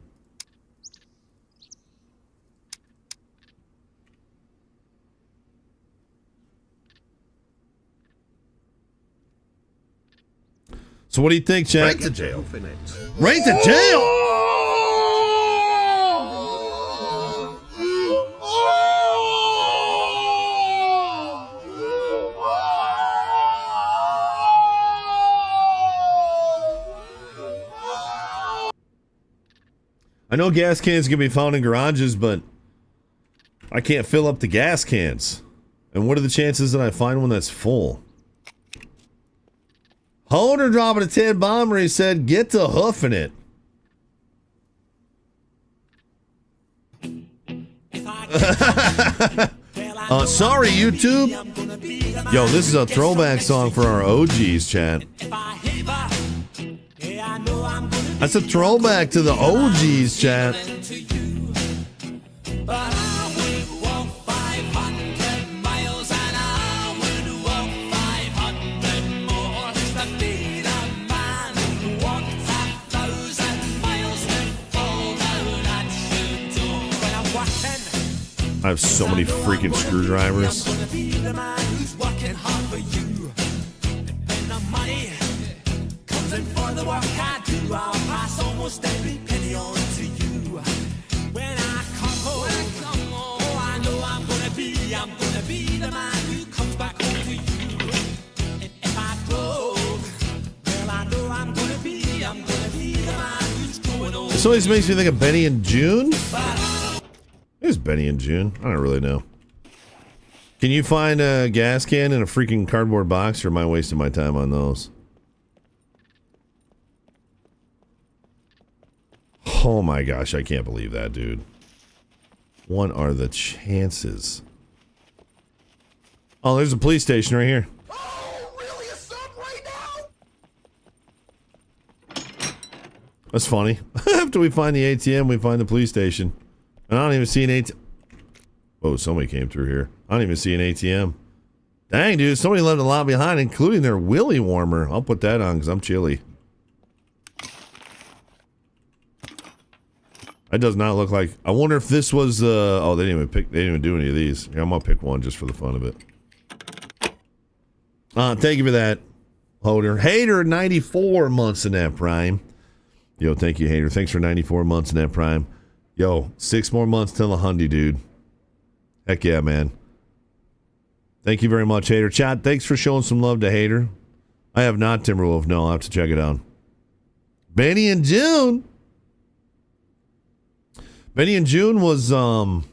So what do you think, Chad? Right to jail. Right to jail! I know gas cans can be found in garages, but I can't fill up the gas cans. And what are the chances that I find one that's full? Holder dropping a 10 bomber. He said, get to hoofing it. Sorry, YouTube. Yo, this is a throwback song for our OGs, chat. That's a throwback to the OGs, chat. I have so many freaking screwdrivers. This always makes me think of Benny and June. Who's Benny and June? I don't really know. Can you find a gas can in a freaking cardboard box, or am I wasting my time on those? Oh my gosh, I can't believe that, dude. What are the chances? Oh, there's a police station right here. That's funny. After we find the ATM, we find the police station. And I don't even see an ATM. Oh, somebody came through here. I don't even see an ATM. Dang, dude. Somebody left a lot behind, including their willy warmer. I'll put that on because I'm chilly. That does not look like... I wonder if this was... oh, they didn't even do any of these. Yeah, I'm going to pick one just for the fun of it. Thank you for that, Holder. Hater, 94 months in that prime. Yo, thank you, Hater. Thanks for 94 months in that prime. Yo, 6 more months till a hundy, dude. Heck yeah, man. Thank you very much, Hater. Chat, thanks for showing some love to Hater. I have not, Timberwolf. No, I'll have to check it out. Benny and June. Benny and June was Johnny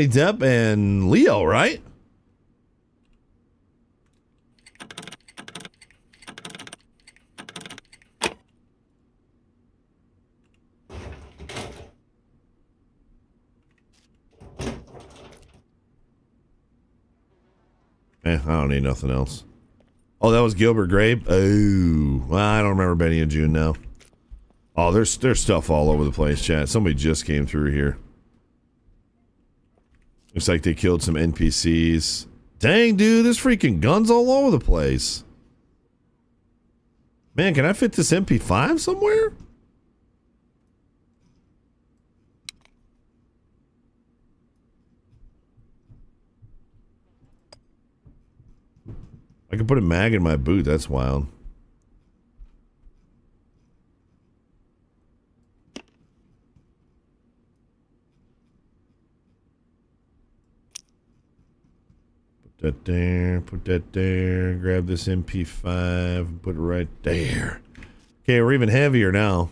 Depp and Leo, right? I don't need nothing else. Oh, that was Gilbert Grape? Oh, well, I don't remember Benny and June now. Oh, there's stuff all over the place, chat. Somebody just came through here. Looks like they killed some NPCs. Dang, dude, there's freaking guns all over the place. Man, can I fit this MP5 somewhere? I can put a mag in my boot. That's wild. Put that there. Put that there. Grab this MP5 and put it right there. Okay, we're even heavier now.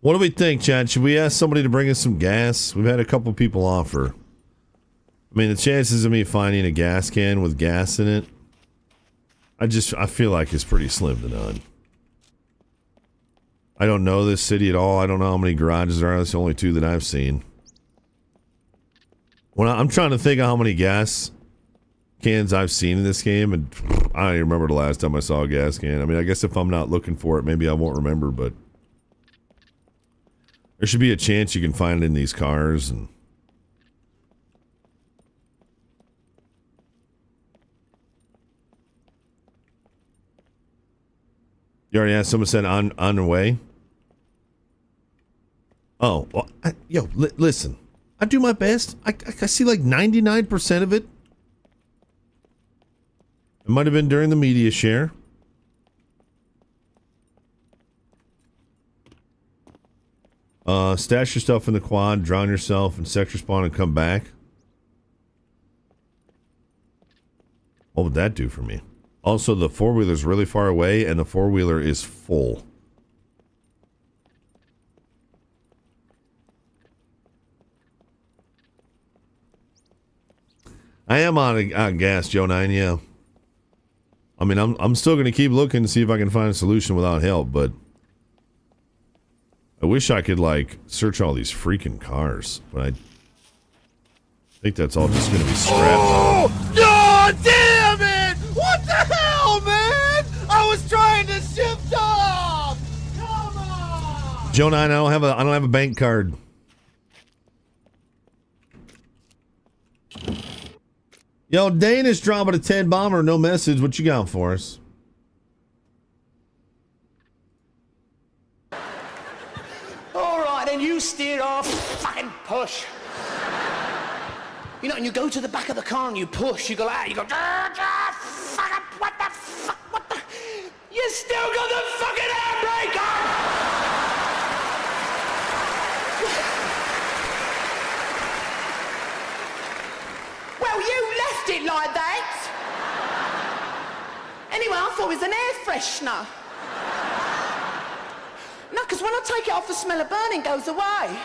What do we think, Chad? Should we ask somebody to bring us some gas? We've had a couple people offer. I mean, the chances of me finding a gas can with gas in it, I feel like it's pretty slim to none. I don't know this city at all. I don't know how many garages there are. That's the only 2 that I've seen. When I'm trying to think of how many gas cans I've seen in this game, and I don't even remember the last time I saw a gas can. I mean, I guess if I'm not looking for it, maybe I won't remember, but there should be a chance you can find it in these cars. And you already asked. Someone said on the way. Oh, well, listen. I do my best. I see like 99% of it. It might have been during the media share. Stash your stuff in the quad, drown yourself, and sector spawn and come back. What would that do for me? Also, the four-wheeler's really far away, and the four-wheeler is full. I am on gas, Joe 9, yeah. I mean, I'm still going to keep looking to see if I can find a solution without help, but I wish I could, like, search all these freaking cars, but I think that's all just going to be scrapped. Oh, God damn it! What the hell, man? I was trying to shift off. Come on. Joe 9, I don't have a bank card. Yo, Danish dropping a 10 bomber, no message. What you got for us? All right, then you steer off, fucking push. You know, and you go to the back of the car and you push. You go out. You go. Fucking what the fuck? What the? You still got the fucking handbrake on. Well, you left it like that. Anyway, I thought it was an air freshener. No, because when I take it off, the smell of burning goes away.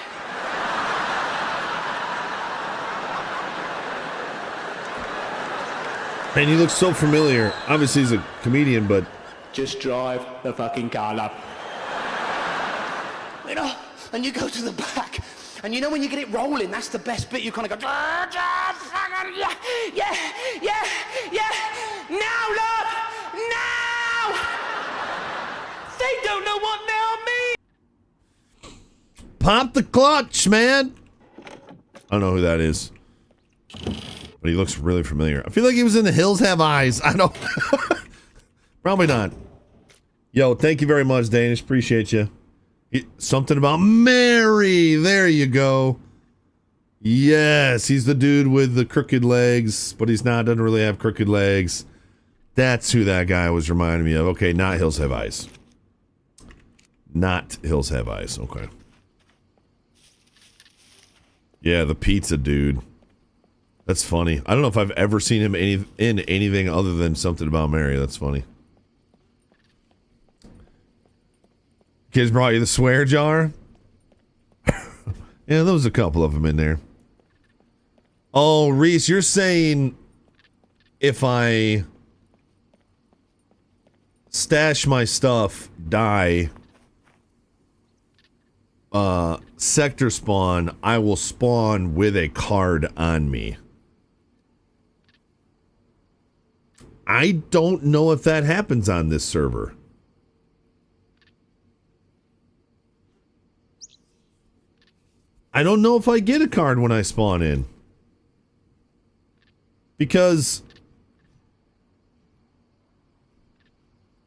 Man, he looks so familiar. Obviously, he's a comedian, but... Just drive the fucking car up. You know, and you go to the back, and you know when you get it rolling, that's the best bit. You kind of go... Yeah, yeah, yeah, yeah. Now, love! Now! They don't know what now means. Pop the clutch, man! I don't know who that is. But he looks really familiar. I feel like he was in The Hills Have Eyes. I don't... Probably not. Yo, thank you very much, Danish. Appreciate you. Something about Mary. There you go. Yes, he's the dude with the crooked legs, but he's not, doesn't really have crooked legs. That's who that guy was reminding me of. Okay, not Hills Have Eyes. Not Hills Have Eyes. Okay. Yeah, the pizza dude. That's funny. I don't know if I've ever seen him in anything other than Something About Mary. That's funny. Kids brought you the swear jar? Yeah, there was a couple of them in there. Oh, Reese, you're saying if I stash my stuff, die, sector spawn, I will spawn with a card on me. I don't know if that happens on this server. I don't know if I get a card when I spawn in. Because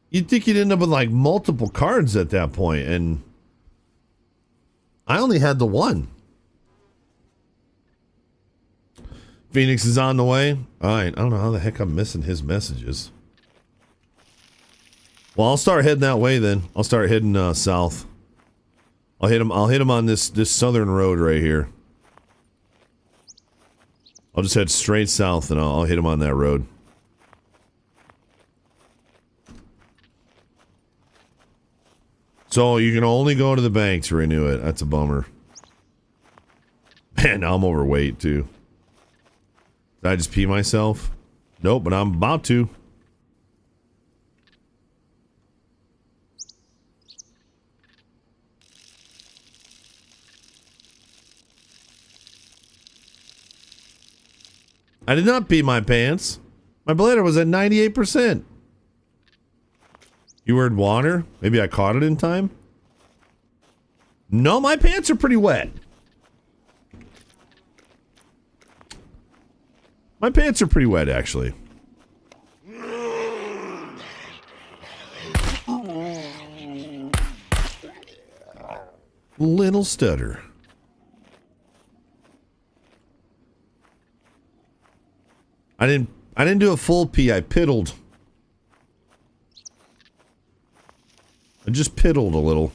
you'd think you'd end up with like multiple cards at that point, and I only had the one. Phoenix is on the way. Alright, I don't know how the heck I'm missing his messages. Well, I'll start heading that way then. I'll start heading south. I'll hit him on this southern road right here. I'll just head straight south and I'll hit him on that road. So you can only go to the bank to renew it. That's a bummer. Man, now I'm overweight too. Did I just pee myself? Nope, but I'm about to. I did not pee my pants. My bladder was at 98%. You heard water? Maybe I caught it in time? No, my pants are pretty wet. My pants are pretty wet, actually. Little stutter. I didn't do a full pee. I piddled. I just piddled a little.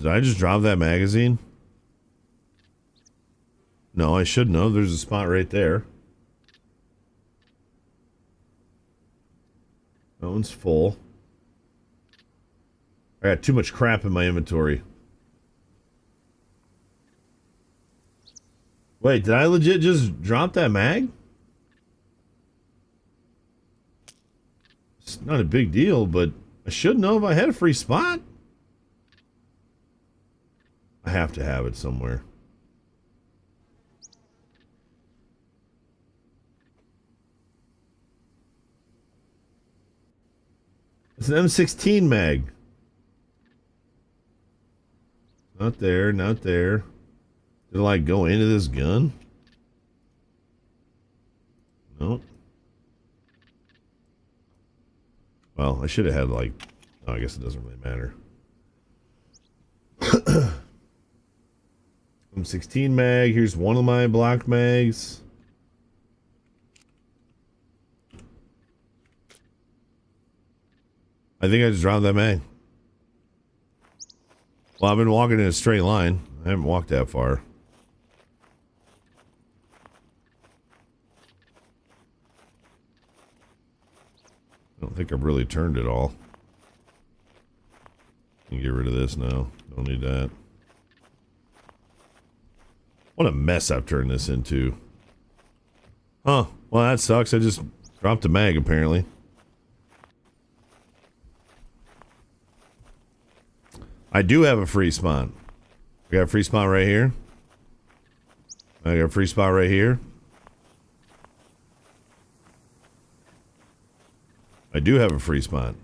Did I just drop that magazine? No, I should know. There's a spot right there. That one's full. I got too much crap in my inventory. Wait, did I legit just drop that mag? It's not a big deal, but I should know if I had a free spot. I have to have it somewhere. It's an M16 mag. Not there, not there. Did it like go into this gun? Nope. Well, I should have had like... Oh, I guess it doesn't really matter. M16 mag. Here's one of my block mags. I think I just dropped that mag. Well, I've been walking in a straight line. I haven't walked that far. I don't think I've really turned it all. Can get rid of this now. Don't need that. What a mess I've turned this into. Huh. Well, that sucks. I just dropped a mag, apparently. I do have a free spot. I got a free spot right here. I got a free spot right here. I do have a free spot.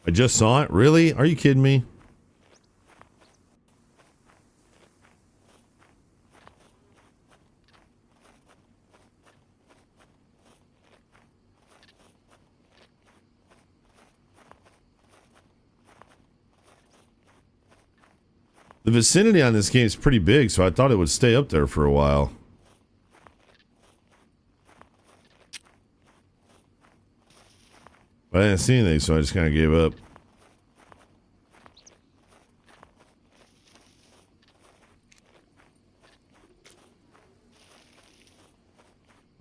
I just saw it. Really? Are you kidding me? The vicinity on this game is pretty big, so I thought it would stay up there for a while. But I didn't see anything, so I just kind of gave up.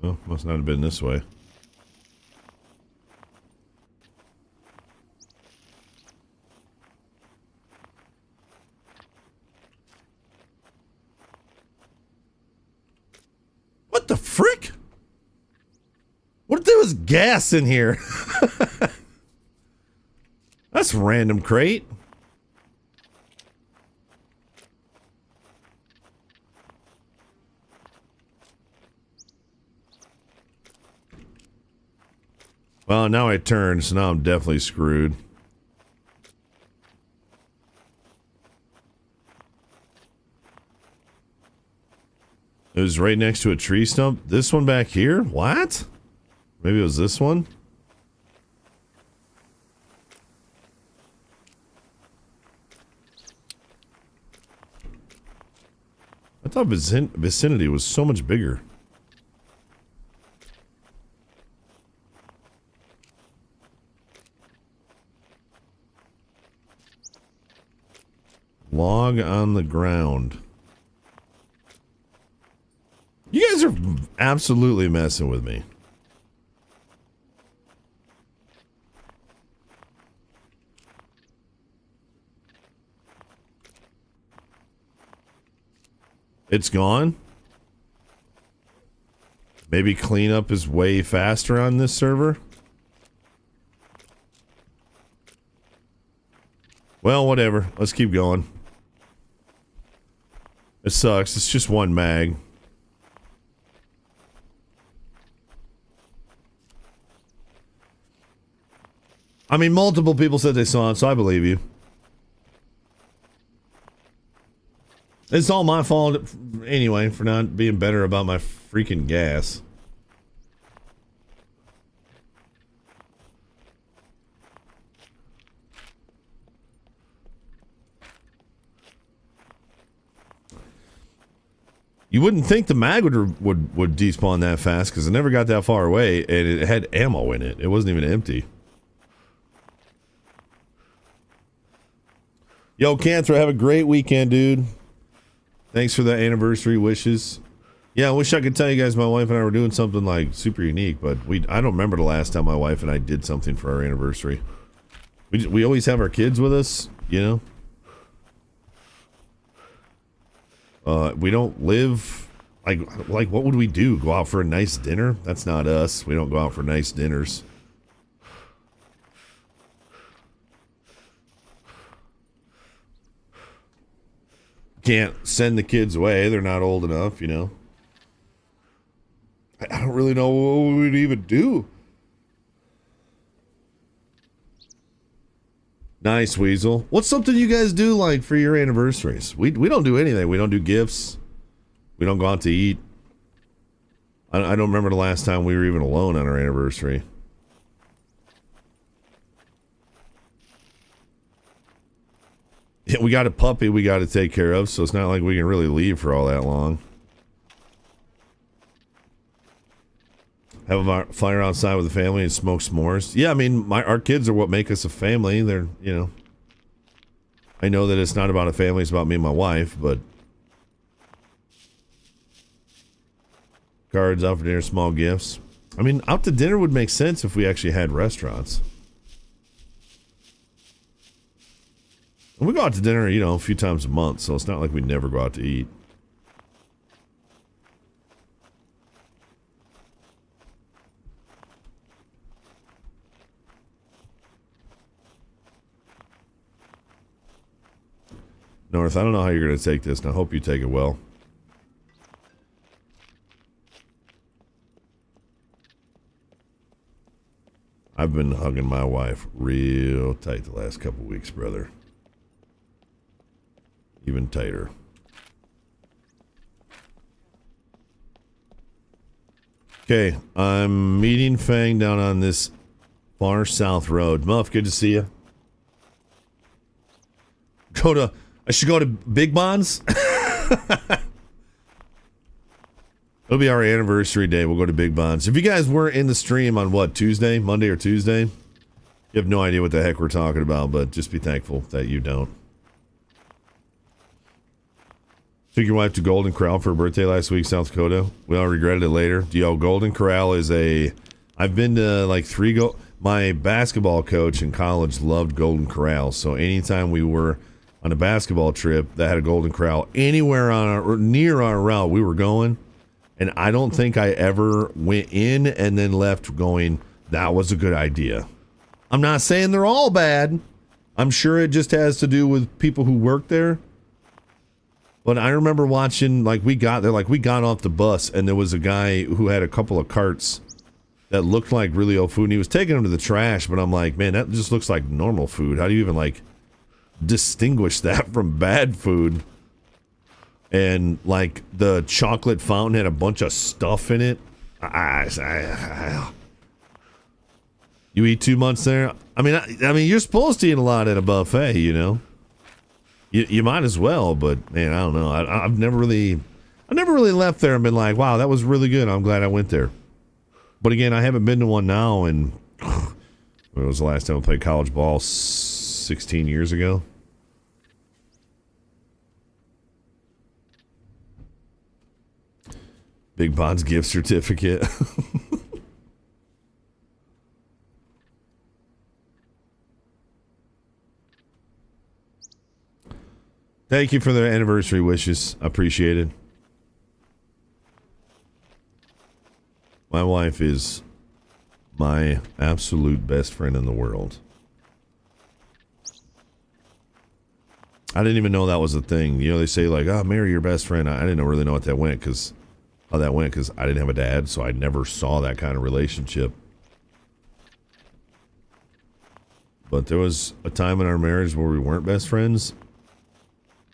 Well, must not have been this way. What the frick? What if there was gas in here? That's a random crate. Well, now I turned, so now I'm definitely screwed. It was right next to a tree stump. This one back here? What? Maybe it was this one? I thought vicinity was so much bigger. Log on the ground. You guys are absolutely messing with me. It's gone? Maybe cleanup is way faster on this server? Well, whatever. Let's keep going. It sucks. It's just one mag. I mean, multiple people said they saw it, so I believe you. It's all my fault anyway for not being better about my freaking gas. You wouldn't think the mag would despawn that fast because it never got that far away and it had ammo in it. It wasn't even empty. Yo, Canthra, have a great weekend, dude. Thanks for the anniversary wishes. Yeah, I wish I could tell you guys my wife and I were doing something like super unique, but I don't remember the last time my wife and I did something for our anniversary. We always have our kids with us, you know. We don't live like what would we do? Go out for a nice dinner? That's not us. We don't go out for nice dinners. Can't send the kids away. They're not old enough, you know. I don't really know what we'd even do. Nice, Weasel. What's something you guys do like for your anniversaries? We don't do anything. We don't do gifts. We don't go out to eat. I don't remember the last time we were even alone on our anniversary. Yeah, we got a puppy we got to take care of, so it's not like we can really leave for all that long. Have a fire outside with the family and smoke s'mores. Yeah, I mean, our kids are what make us a family. They're, you know. I know that it's not about a family, it's about me and my wife, but. Cards, out for dinner, small gifts. I mean, out to dinner would make sense if we actually had restaurants. And we go out to dinner, you know, a few times a month, so it's not like we never go out to eat. North, I don't know how you're going to take this, and I hope you take it well. I've been hugging my wife real tight the last couple weeks, brother. Even tighter. Okay, I'm meeting Fang down on this far south road. Muff, good to see you. I should go to Big Bonds. It'll be our anniversary day. We'll go to Big Bonds. If you guys weren't in the stream on what, Tuesday, Monday or Tuesday, you have no idea what the heck we're talking about, but just be thankful that you don't. Took your wife to Golden Corral for her birthday last week, South Dakota. We all regretted it later. Yo, Golden Corral is I've been to like my basketball coach in college loved Golden Corral, so anytime we were on a basketball trip that had a Golden Corral anywhere or near our route we were going, and I don't think I ever went in and then left going, that was a good idea. I'm not saying they're all bad. I'm sure it just has to do with people who work there. But I remember watching, we got off the bus, and there was a guy who had a couple of carts that looked like really old food, and he was taking them to the trash, but I'm like, man, that just looks like normal food. How do you even, distinguish that from bad food? And the chocolate fountain had a bunch of stuff in it. You eat 2 months there. I mean, you're supposed to eat a lot at a buffet, you know. You might as well, but man, I don't know. I've never really left there and been like, wow, that was really good. I'm glad I went there. But again, I haven't been to one now, and when was the last time I played college ball? 16 years ago. Big Bond's gift certificate. Thank you for the anniversary wishes. Appreciate it. My wife is my absolute best friend in the world. I didn't even know that was a thing. You know, they say marry your best friend. I didn't really know what that went because I didn't have a dad, so I never saw that kind of relationship. But there was a time in our marriage where we weren't best friends,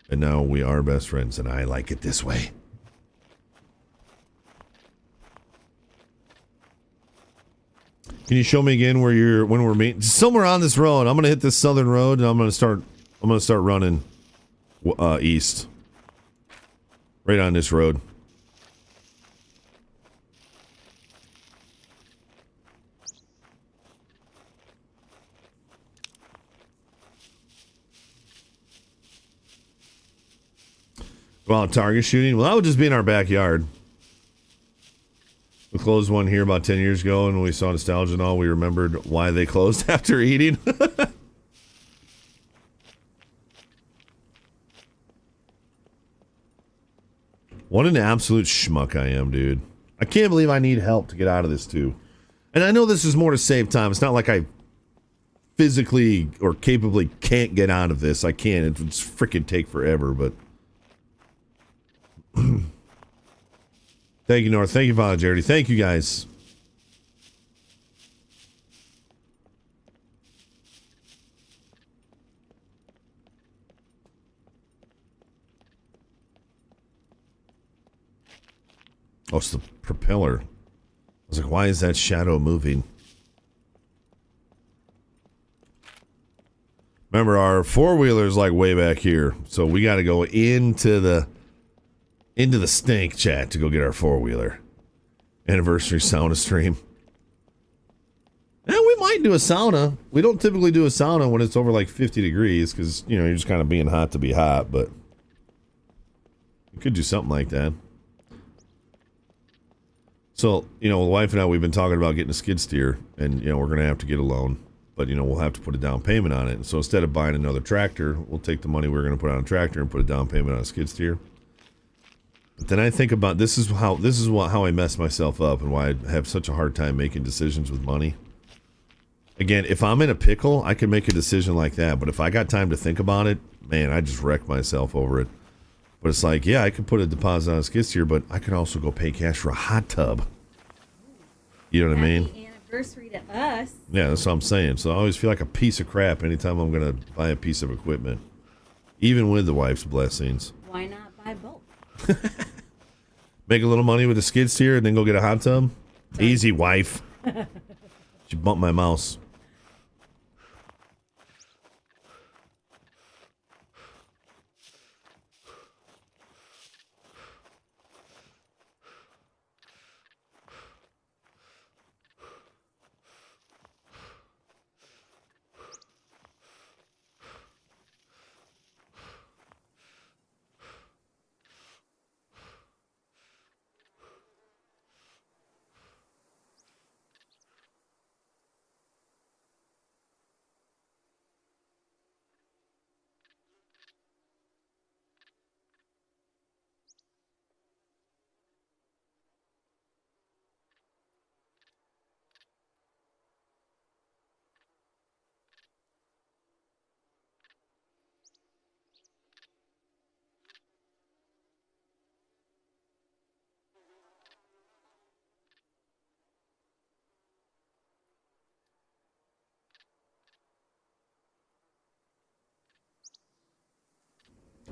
and now we are best friends, and I like it this way. Can you show me again when we're meeting? Somewhere on this road. I'm gonna hit this southern road, and I'm gonna start running east. Right on this road. Well, target shooting? Well, that would just be in our backyard. We closed one here about 10 years ago, and when we saw Nostalgia and all, we remembered why they closed after eating. What an absolute schmuck I am, dude. I can't believe I need help to get out of this, too. And I know this is more to save time. It's not like I physically or capably can't get out of this. I can. It would freaking take forever, but... Thank you, North. Thank you, Father Charity. Thank you, guys. Oh, it's the propeller. I was like, why is that shadow moving? Remember, our four-wheeler's like way back here, so we got to go into the stink chat to go get our four-wheeler. Anniversary sauna stream. Yeah, we might do a sauna. We don't typically do a sauna when it's over like 50 degrees because, you know, you're just kind of being hot to be hot, but we could do something like that. So, you know, the wife and I, we've been talking about getting a skid steer, and, you know, we're going to have to get a loan, but, you know, we'll have to put a down payment on it. And so instead of buying another tractor, we'll take the money we're going to put on a tractor and put a down payment on a skid steer. But then I think about how I mess myself up and why I have such a hard time making decisions with money. Again, if I'm in a pickle, I can make a decision like that. But if I got time to think about it, man, I just wreck myself over it. But it's like, yeah, I could put a deposit on a skid steer, but I could also go pay cash for a hot tub. You know what I mean? Happy anniversary to us. Yeah, that's what I'm saying. So I always feel like a piece of crap anytime I'm going to buy a piece of equipment. Even with the wife's blessings. Why not buy both? Make a little money with a skid steer and then go get a hot tub? Easy, wife. She bumped my mouse.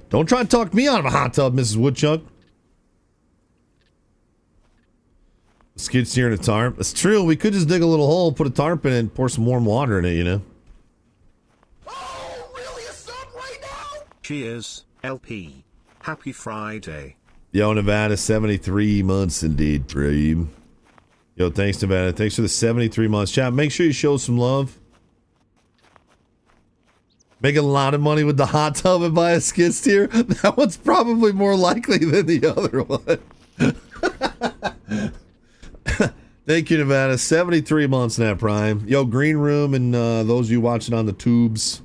Don't try to talk me out of a hot tub, Mrs. Woodchuck. Skid steer and a tarp. It's true. We could just dig a little hole, put a tarp in it, and pour some warm water in it, you know? Cheers, LP. Happy Friday. Yo, Nevada, 73 months indeed, Dream. Yo, thanks, Nevada. Thanks for the 73 months. Chat, make sure you show some love. Make a lot of money with the hot tub and buy a skid steer. That one's probably more likely than the other one. Thank you, Nevada. 73 months now, Prime. Yo, Green Room and those of you watching on the tubes.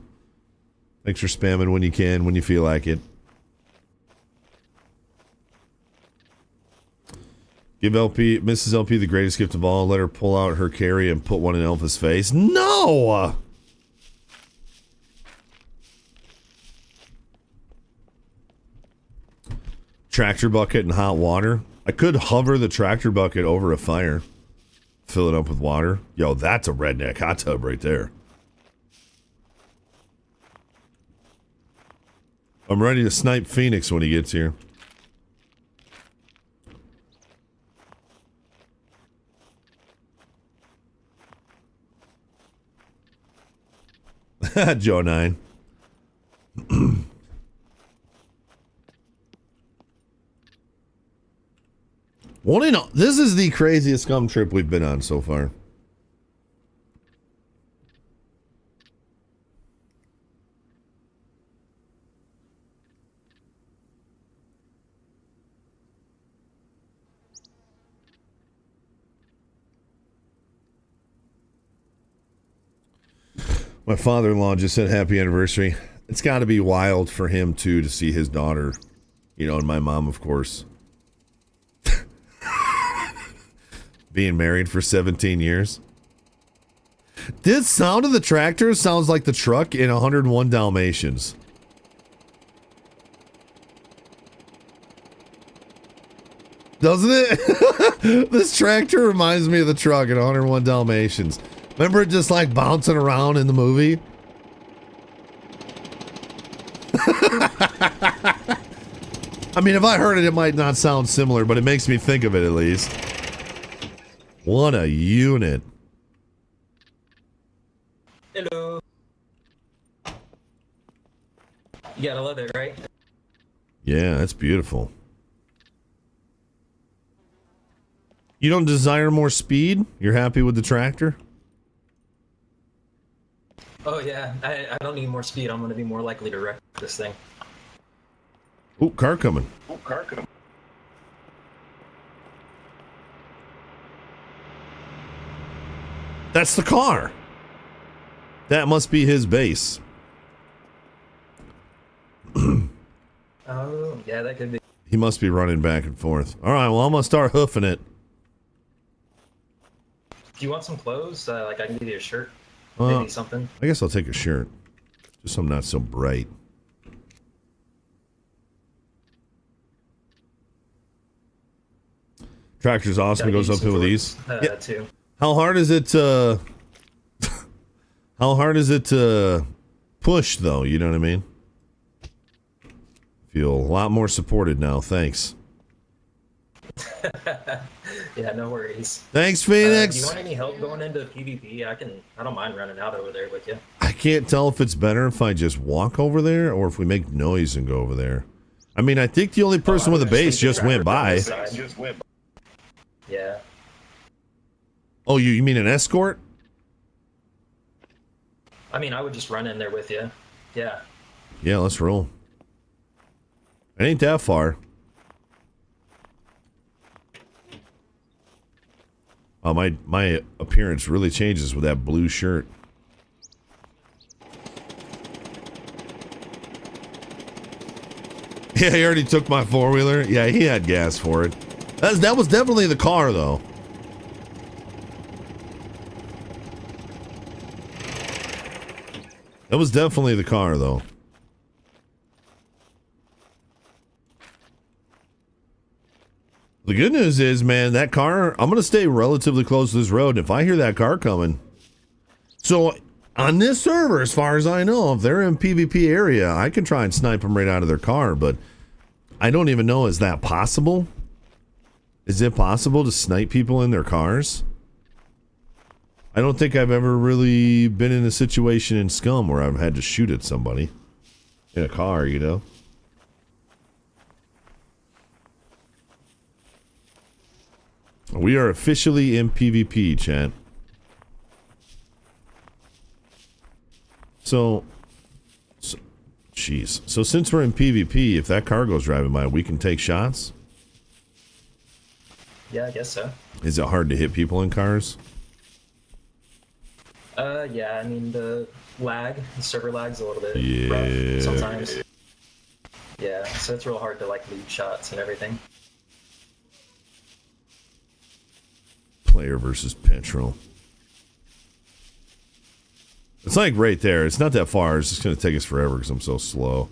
Thanks for spamming when you can, when you feel like it. Give LP, Mrs. LP the greatest gift of all. Let her pull out her carry and put one in Elfa's face. No! Tractor bucket and hot water. I could hover the tractor bucket over a fire. Fill it up with water. Yo, that's a redneck hot tub right there. I'm ready to snipe Phoenix when he gets here. Joe 9. This is the craziest Scum trip we've been on so far. My father-in-law just said happy anniversary. It's got to be wild for him, too, to see his daughter, you know, and my mom, of course, being married for 17 years. This sound of the tractor sounds like the truck in 101 Dalmatians. Doesn't it? This tractor reminds me of the truck in 101 Dalmatians. Remember it just like bouncing around in the movie? I mean, if I heard it, it might not sound similar, but it makes me think of it at least. What a unit. Hello. You gotta love it, right? Yeah, that's beautiful. You don't desire more speed? You're happy with the tractor? Oh yeah, I don't need more speed. I'm gonna be more likely to wreck this thing. Ooh, car coming. That's the car. That must be his base. Oh, yeah, that could be. He must be running back and forth. All right, well, I'm going to start hoofing it. Do you want some clothes? Like I can give you a shirt, Uh, maybe something. I guess I'll take a shirt. Just so I'm not so bright. Tractor's awesome. It goes up here with these. Too. How hard is it to... How hard is it to push, though? You know what I mean? Feel a lot more supported now. Thanks. Yeah, no worries. Thanks, Phoenix. Do you want any help going into PvP? I don't mind running out over there with you. I can't tell if it's better if I just walk over there or if we make noise and go over there. I mean, I think the only person with a base just went by. Yeah. Oh, you mean an escort? I mean, I would just run in there with you. Yeah. Yeah, let's roll. It ain't that far. Oh, my appearance really changes with that blue shirt. Yeah, he already took my four-wheeler. Yeah, he had gas for it. That was definitely the car, though. That was definitely the car, though. The good news is, man, that car, I'm going to stay relatively close to this road. If I hear that car coming. So, on this server, as far as I know, if they're in PvP area, I can try and snipe them right out of their car, but I don't even know, is that possible? Is it possible to snipe people in their cars? I don't think I've ever really been in a situation in Scum where I've had to shoot at somebody in a car, you know? We are officially in PvP, chat. So, jeez. So since we're in PvP, if that car goes driving by, we can take shots? Yeah, I guess so. Is it hard to hit people in cars? Yeah, I mean, the server lag's a little bit Yeah. rough sometimes. Yeah, so it's real hard to, like, lead shots and everything. Player versus petrol. It's like right there. It's not that far. It's just going to take us forever because I'm so slow.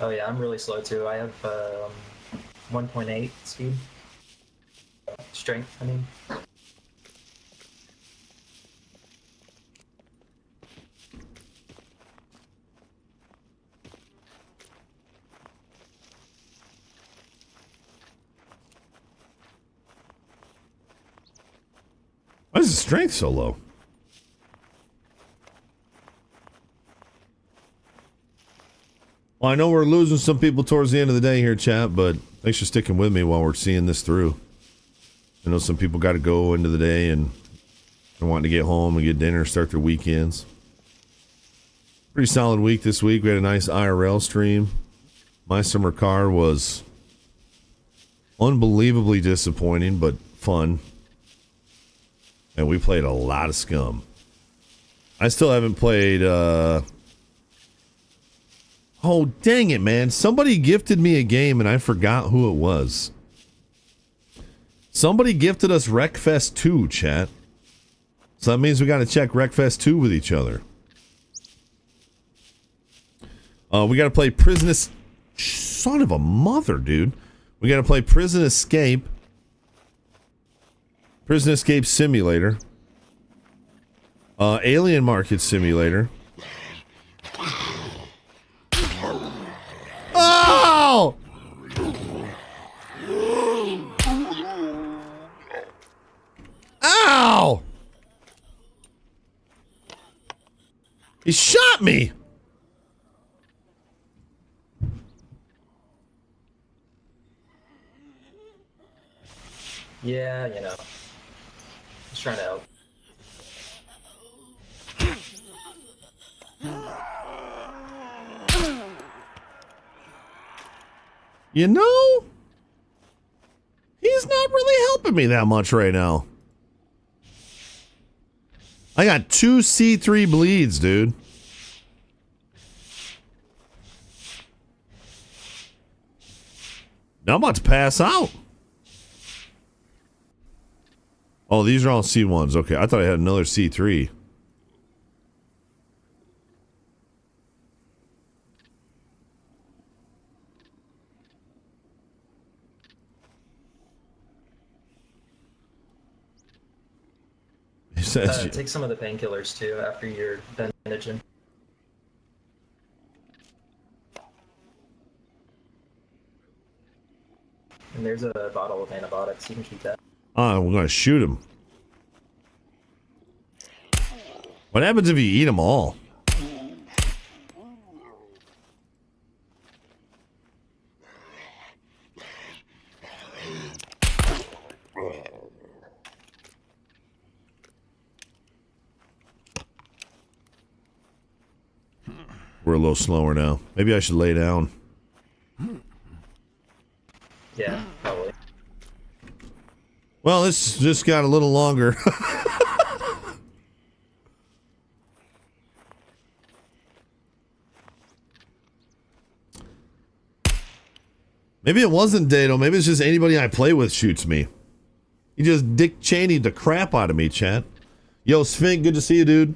Oh yeah, I'm really slow too. I have 1.8 speed. Strength, I mean. Why is the strength so low? Well, I know we're losing some people towards the end of the day here, chat, but thanks for sticking with me while we're seeing this through. I know some people got to go into the day and they're wanting to get home and get dinner, start their weekends. Pretty solid week this week. We had a nice IRL stream. My summer car was unbelievably disappointing, but fun. And we played a lot of Scum. I still haven't played, Oh, dang it, man. Somebody gifted me a game and I forgot who it was. Somebody gifted us Wreckfest 2, chat. So that means we got to check Wreckfest 2 with each other. We got to play Son of a mother, dude. We got to play Prison Escape. Prison Escape Simulator. Alien Market Simulator. Oh! Ow! He shot me! Yeah, you know. Just trying to help. You know, he's not really helping me that much right now. I got 2 C3 bleeds, dude. Now I'm about to pass out. Oh, these are all C1s. Okay, I thought I had another C3. Take some of the painkillers too after you're bandaging. And there's a bottle of antibiotics. You can keep that. Oh, we're gonna shoot him. What happens if you eat them all? We're a little slower now. Maybe I should lay down. Yeah, probably. Well, this just got a little longer. Maybe it wasn't Dado. Maybe it's just anybody I play with shoots me. You just Dick Cheney'd the crap out of me, chat. Yo, Sphinx, good to see you, dude.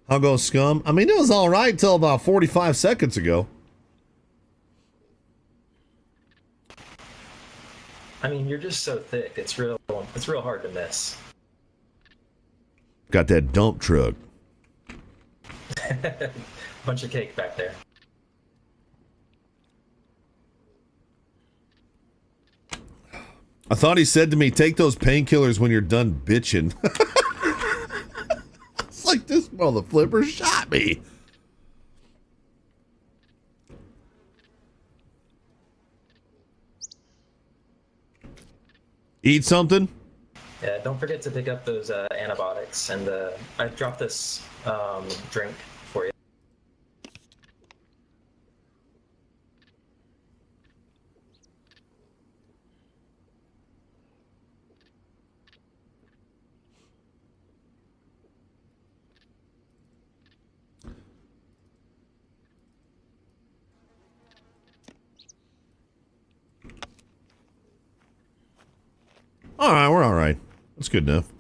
How goes Scum? I mean, it was all right till about 45 seconds ago. I mean, you're just so thick. It's real hard to miss. Got that dump truck. Bunch of cake back there. I thought he said to me, take those painkillers when you're done bitching. It's like, this mother flipper shot me. Eat something? Yeah, don't forget to pick up those antibiotics. And I dropped this drink for you. All right, we're all right. That's good enough.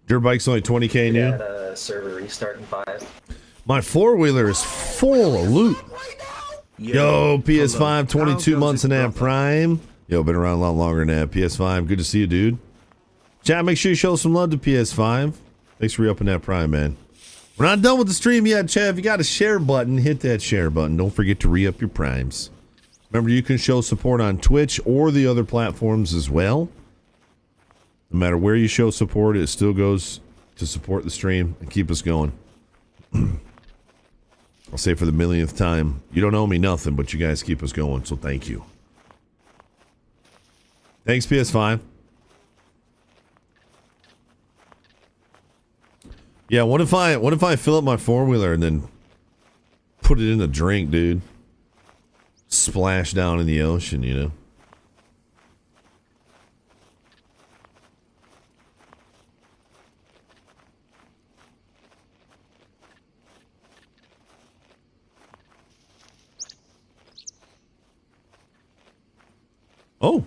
Your bike's only 20K new? Yeah, server restart in 5. My four-wheeler is full of loot. Yo, PS5, 22 months in that Prime. Yo, been around a lot longer than that. PS5, good to see you, dude. Chat, make sure you show some love to PS5. Thanks for re-upping that Prime, man. We're not done with the stream yet, Chad. If you got a share button, hit that share button. Don't forget to re-up your primes. Remember, you can show support on Twitch or the other platforms as well. No matter where you show support, it still goes to support the stream and keep us going. I'll say for the millionth time, you don't owe me nothing, but you guys keep us going, so thank you. Thanks, PS5. Yeah, what if I fill up my four-wheeler and then put it in a drink, dude? Splash down in the ocean, you know? Oh,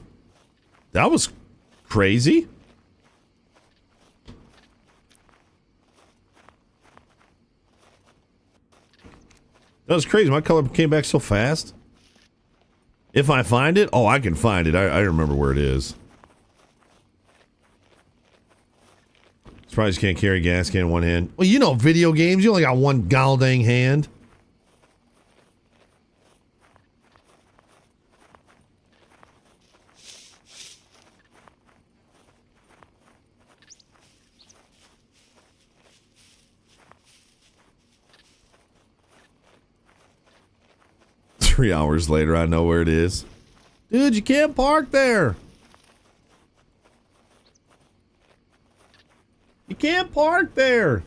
that was crazy. That was crazy. My color came back so fast. If I find it, oh, I can find it. I remember where it is. Surprised you can't carry a gas can in one hand. Well, you know, video games, you only got one goddamn hand. 3 hours later, I know where it is. Dude, you can't park there. You can't park there.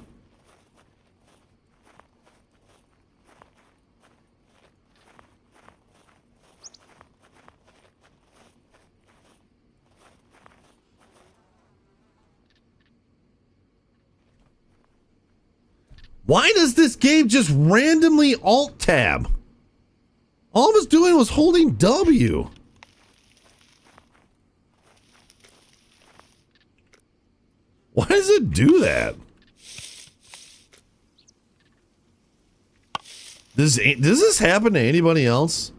Why does this game just randomly alt tab? All I was doing was holding W. Why does it do that? Does this happen to anybody else?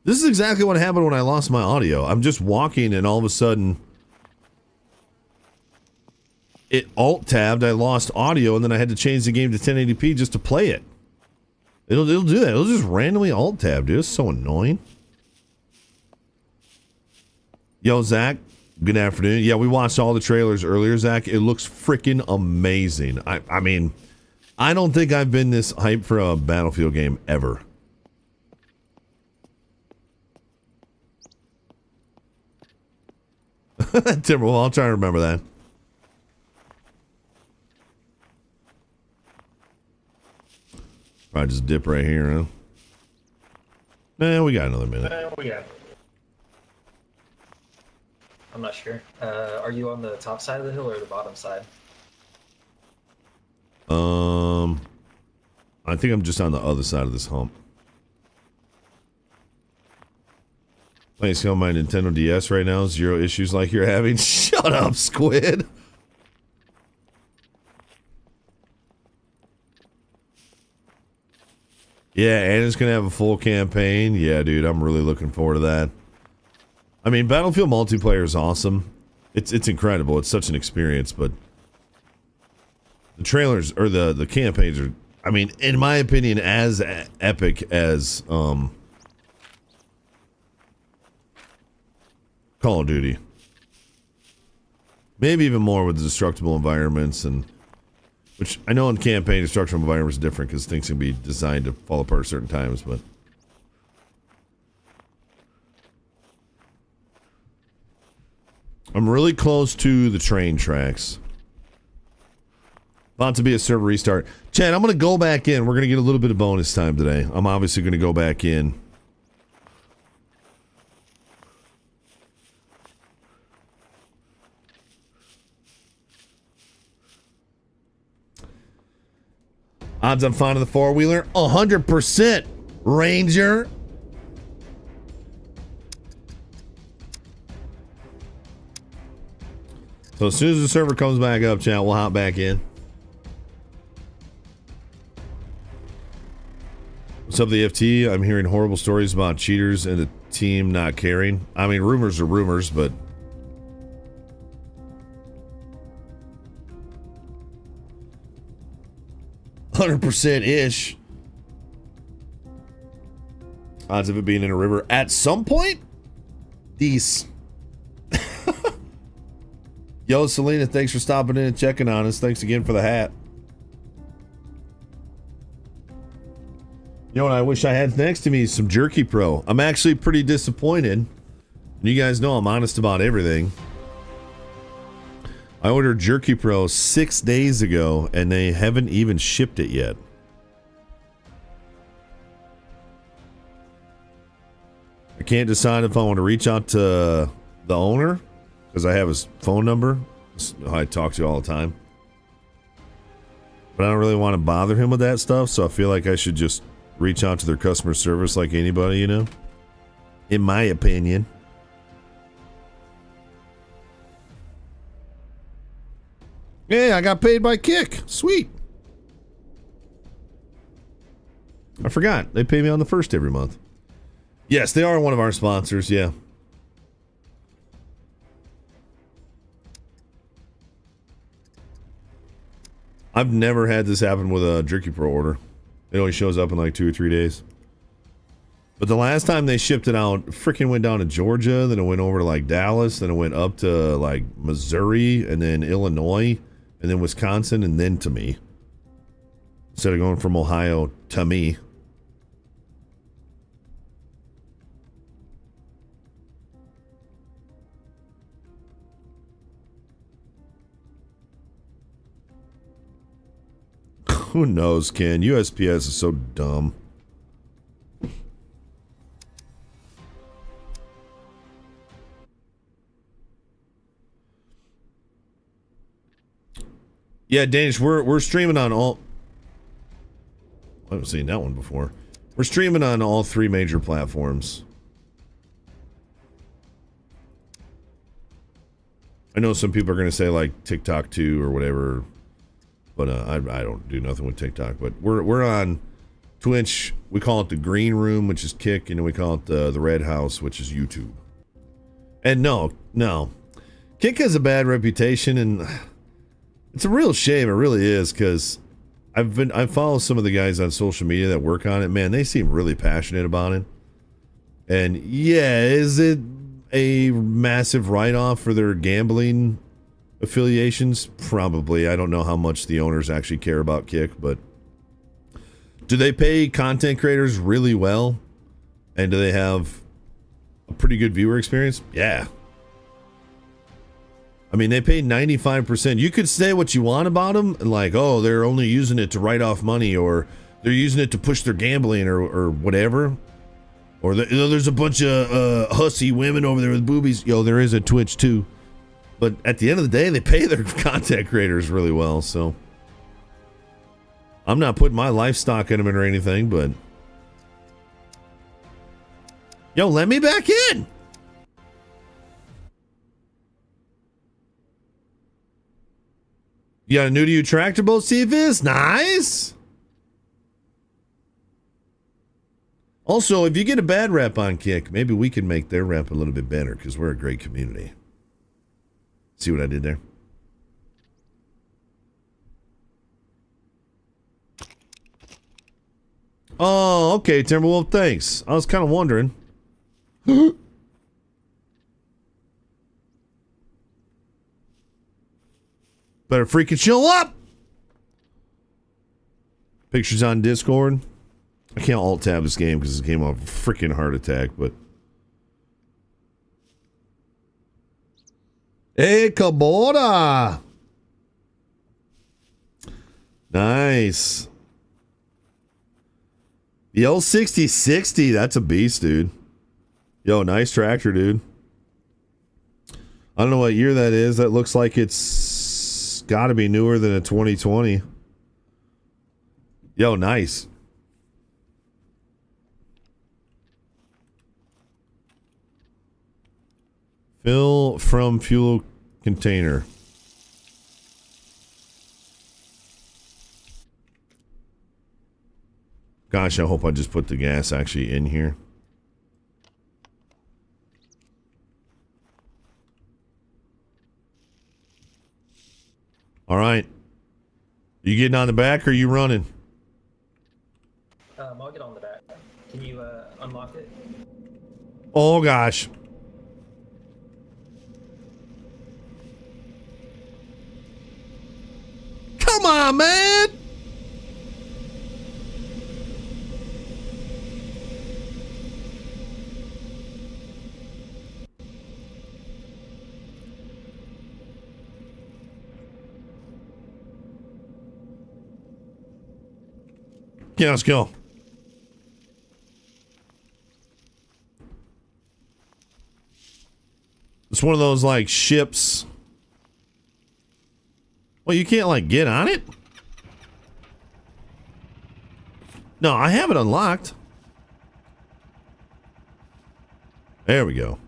This is exactly what happened when I lost my audio. I'm just walking and all of a sudden it alt-tabbed, I lost audio, and then I had to change the game to 1080p just to play it. It'll do that. It'll just randomly alt-tab, dude. It's so annoying. Yo, Zach, good afternoon. Yeah, we watched all the trailers earlier, Zach. It looks freaking amazing. I mean, I don't think I've been this hyped for a Battlefield game ever. Timberwolf, I'll try to remember that. Probably just dip right here, huh? Nah, we got another minute. I'm not sure. Are you on the top side of the hill or the bottom side? I think I'm just on the other side of this hump. Playing Scum on my Nintendo DS right now. 0 issues like you're having. Shut up, Squid. Yeah, and it's gonna have a full campaign. Yeah, dude, I'm really looking forward to that. I mean, Battlefield multiplayer is awesome. It's incredible. It's such an experience, but the trailers or the campaigns are, I mean, in my opinion, as epic as Call of Duty. Maybe even more with the destructible environments, and which I know in campaign destructible environments is different because things can be designed to fall apart at certain times, but I'm really close to the train tracks. About to be a server restart. Chad, I'm going to go back in. We're going to get a little bit of bonus time today. I'm obviously going to go back in. Odds I'm finding the four-wheeler? 100%. Ranger. So as soon as the server comes back up, chat, we'll hop back in. What's up, the FT? I'm hearing horrible stories about cheaters and the team not caring. I mean, rumors are rumors, but %ish. Odds of it being in a river at some point? These. Yo, Selena, thanks for stopping in and checking on us. Thanks again for the hat. You know what I wish I had next to me? Some Jerky Pro. I'm actually pretty disappointed. You guys know I'm honest about everything. I ordered Jerky Pro 6 days ago, and they haven't even shipped it yet. I can't decide if I want to reach out to the owner, because I have his phone number. I talk to all the time. But I don't really want to bother him with that stuff, so I feel like I should just reach out to their customer service like anybody, you know? In my opinion. Yeah, I got paid by Kick. Sweet. I forgot. They pay me on the first every month. Yes, they are one of our sponsors, yeah. I've never had this happen with a Jerky Pro order. It always shows up in like 2 or 3 days. But the last time they shipped it out, freaking went down to Georgia, then it went over to like Dallas, then it went up to like Missouri, and then Illinois, and then Wisconsin, and then to me. Instead of going from Ohio to me. Who knows, Ken? USPS is so dumb. Yeah, Danish, we're streaming on all... I haven't seen that one before. We're streaming on all 3 major platforms. I know some people are going to say like TikTok too or whatever, but I don't do nothing with TikTok. But we're on Twitch. We call it the Green Room, which is Kick, and then we call it the Red House, which is YouTube. And no, Kick has a bad reputation, and it's a real shame. It really is, because I follow some of the guys on social media that work on it. Man, they seem really passionate about it. And yeah, is it a massive write-off for their gambling affiliations? Probably. I don't know how much the owners actually care about Kick, but do they pay content creators really well? And do they have a pretty good viewer experience? Yeah. I mean, they pay 95%. You could say what you want about them, like, oh, they're only using it to write off money, or they're using it to push their gambling, or whatever. Or there's a bunch of hussy women over there with boobies. Yo, there is a Twitch too. But at the end of the day, they pay their content creators really well, so I'm not putting my life stock in them or anything, but yo, let me back in. You got a new to you tractor boat, CFIS? Nice. Also, if you get a bad rep on Kick, maybe we can make their rep a little bit better, because we're a great community. See what I did there? Oh, okay, Timberwolf, thanks. I was kind of wondering. Better freaking show up! Pictures on Discord. I can't alt-tab this game because it came off a freaking heart attack, but... Hey, Kabora! Nice. The L6060, that's a beast, dude. Yo, nice tractor, dude. I don't know what year that is. That looks like it's got to be newer than a 2020. Yo, nice. Fill from fuel container. Gosh, I hope I just put the gas actually in here. All right. You getting on the back or you running? I'll get on the back. Can you unlock it? Oh, gosh. Come on, man. Yeah, let's go. It's one of those like ships. Well, you can't like get on it? No, I have it unlocked. There we go.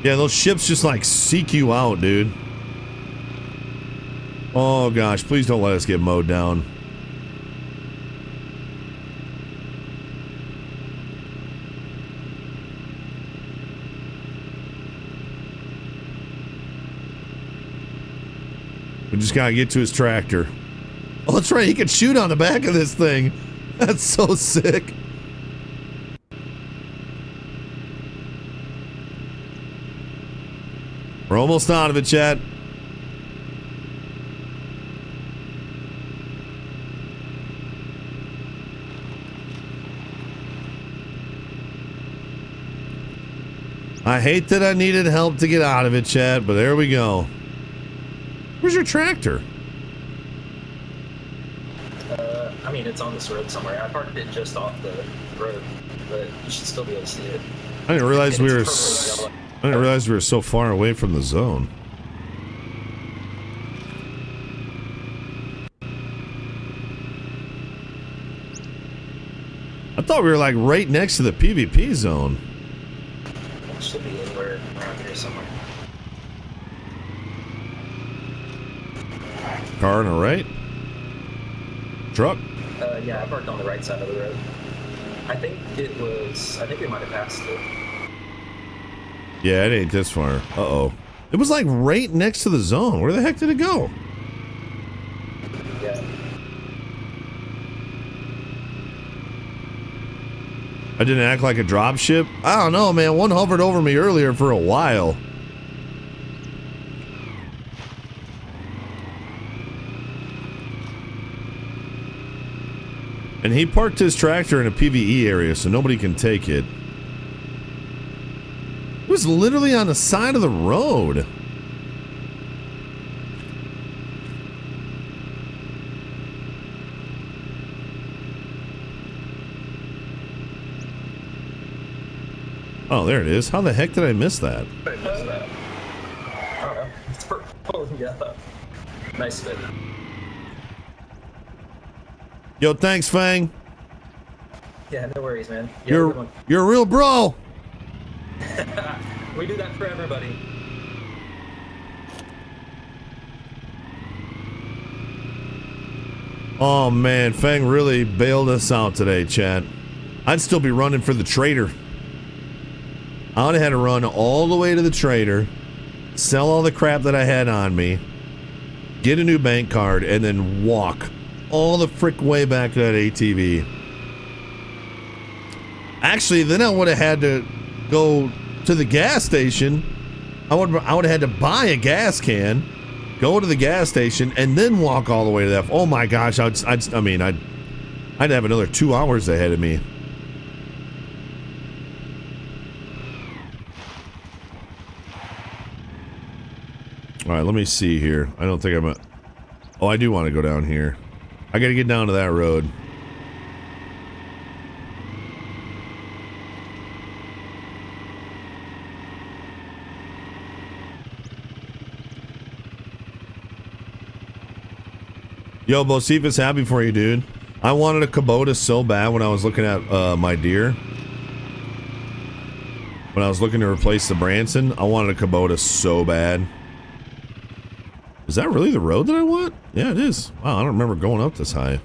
Yeah, those ships just like seek you out, dude. Oh gosh, please don't let us get mowed down. We just gotta get to his tractor. Oh, that's right, he can shoot on the back of this thing. That's so sick. We're almost out of it, chat. I hate that I needed help to get out of it, chat, but there we go. Where's your tractor? I mean, it's on this road somewhere. I parked it just off the road, but you should still be able to see it. I didn't realize we were. I didn't realize we were so far away from the zone. I thought we were like right next to the PvP zone. It should be anywhere around here somewhere. Car on the right. Truck. Yeah, I parked on the right side of the road. I think we might have passed it. Yeah, it ain't this far. Uh-oh. It was like right next to the zone. Where the heck did it go? Yeah. I didn't act like a drop ship? I don't know, man. One hovered over me earlier for a while. And he parked his tractor in a PvE area so nobody can take it. It was literally on the side of the road. Oh, there it is. How the heck did I miss that? I don't know. It's purple. Yeah. Nice fit. Yo, thanks, Fang. Yeah, no worries, man. You have a good one. You're a real bro. We do that for everybody. Oh man, Fang really bailed us out today, Chad. I'd still be running for the trader. I would have had to run all the way to the trader, sell all the crap that I had on me, get a new bank card, and then walk all the frick way back to that ATV. Actually, then I would have had to go to the gas station. I would have had to buy a gas can, go to the gas station, and then walk all the way to that. Oh my gosh, I'd have another 2 hours ahead of me. All right, let me see here. I don't think I'm. Oh, I do want to go down here. I got to get down to that road. Yo, Bocephus, happy for you, dude. I wanted a Kubota so bad when I was looking at my deer. When I was looking to replace the Branson, I wanted a Kubota so bad. Is that really the road that I want? Yeah, it is. Wow, I don't remember going up this high.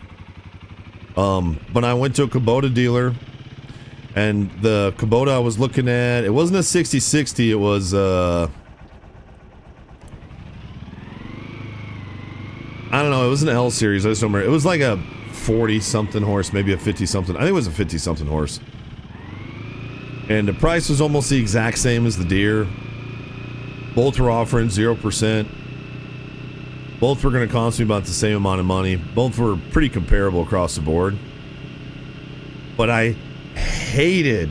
But I went to a Kubota dealer, and the Kubota I was looking at, it wasn't a 6060, it was I don't know, it was an L series, I just don't remember. It was like a 40 something horse, maybe a 50 something. I think it was a 50 something horse. And the price was almost the exact same as the deer. Both were offering 0%. Both were going to cost me about the same amount of money. Both were pretty comparable across the board. But I hated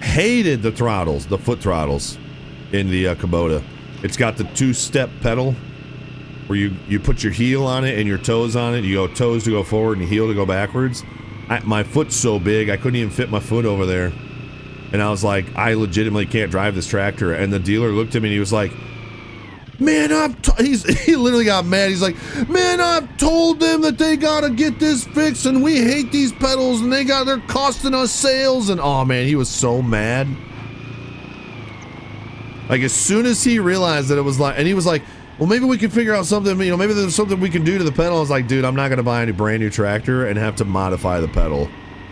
the throttles, the foot throttles in the Kubota. It's got the 2-step pedal. where you put your heel on it and your toes on it. You go toes to go forward and heel to go backwards. My foot's so big I couldn't even fit my foot over there, and I was like, I legitimately can't drive this tractor. And the dealer looked at me and he was like, man, he literally got mad. He's like, man, I've told them that they gotta get this fixed, and we hate these pedals, and they're costing us sales. And oh man, he was so mad. Like as soon as he realized that it was like, and he was like, well, maybe we can figure out something, you know, maybe there's something we can do to the pedal. I was like, dude, I'm not gonna buy any brand new tractor and have to modify the pedal.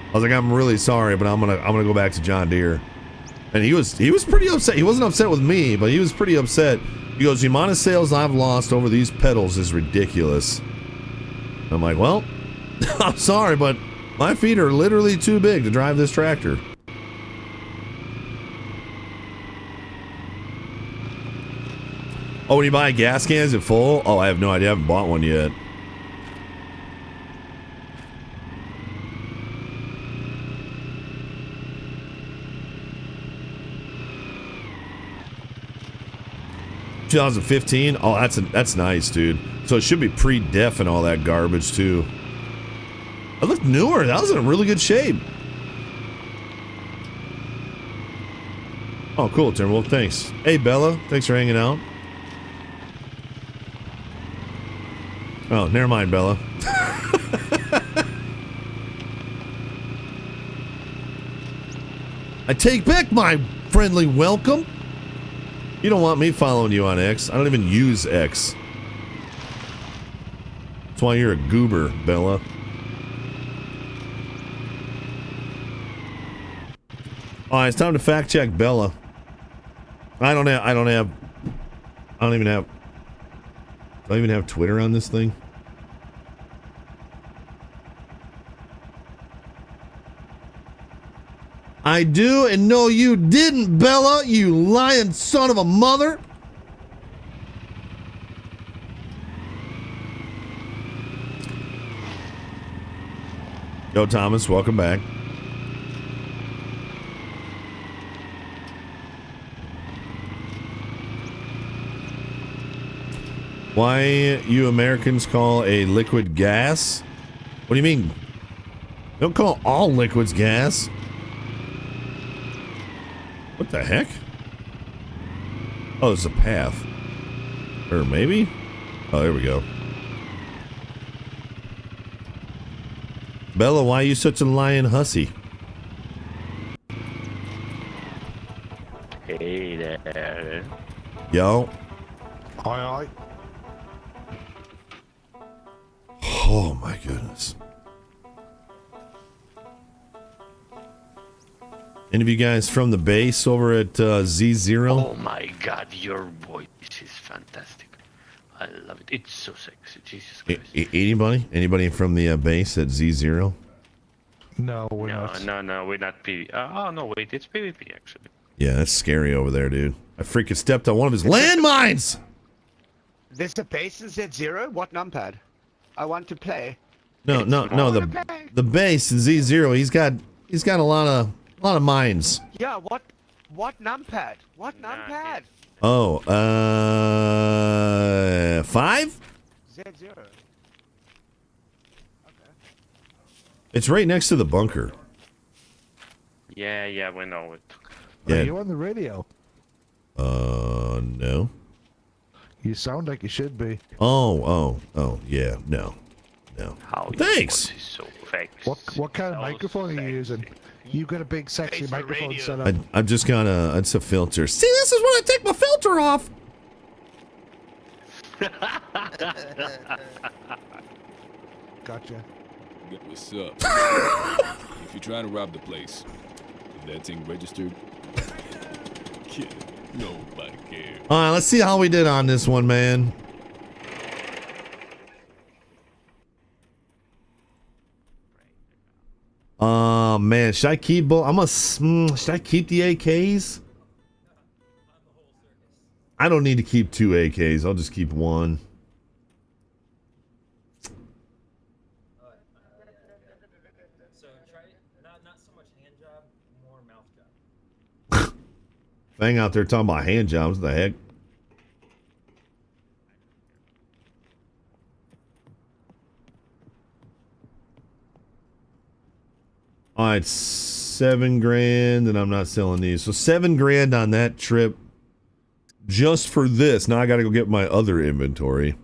I was like, I'm really sorry, but I'm gonna go back to John Deere. And he was pretty upset. He wasn't upset with me, but he was pretty upset. He goes, the amount of sales I've lost over these pedals is ridiculous. I'm like, well, I'm sorry, but my feet are literally too big to drive this tractor. Oh, when you buy a gas can, is it full? Oh, I have no idea. I haven't bought one yet. $2015. Oh, that's nice, dude. So it should be pre-def and all that garbage too. It looked newer. That was in really good shape. Oh, cool, Timberwolf. Thanks. Hey, Bella. Thanks for hanging out. Oh, never mind, Bella. I take back my friendly welcome. You don't want me following you on X. I don't even use X. That's why you're a goober, Bella. All right, it's time to fact check Bella. I don't even have Twitter on this thing. I do, and no, you didn't, Bella, you lying son of a mother. Yo, Thomas, welcome back. Why you Americans call a liquid gas? What do you mean? Don't call all liquids gas. What the heck? Oh, there's a path. Or maybe? Oh, there we go. Bella, why are you such a lying hussy? Hey there. Yo. Hi. Oh my goodness. Any of you guys from the base over at Z0? Oh my god, your voice is fantastic. I love it. It's so sexy. Jesus Christ. Anybody? Anybody from the base at Z0? No, we're not. No, we're not PvP. Oh, no, wait, it's PvP actually. Yeah, that's scary over there, dude. I freaking stepped on one of his landmines! This the base in Z0? What numpad? I want to play. No, the base in Z0, he's got a lot of mines. Yeah, what numpad? What numpad? Oh, 5? Z0. It's right next to the bunker. Yeah, we know it. Yeah. Are you on the radio? No. You sound like you should be. Oh, yeah, no. How Thanks. Is so fake. What kind of microphone are you using? You got a big sexy microphone set up. I've just got it's a filter. See, this is when I take my filter off. Gotcha. What's up? If you're trying to rob the place, if that thing registered, nobody cares. All right, let's see how we did on this one, man. Man, should I keep should I keep the AKs? I don't need to keep 2 AKs. I'll just keep 1. So try not so much hand job, more mouth job. Thing out there talking about hand jobs. What the heck? All right, 7 grand, and I'm not selling these. So 7 grand on that trip just for this. Now I got to go get my other inventory.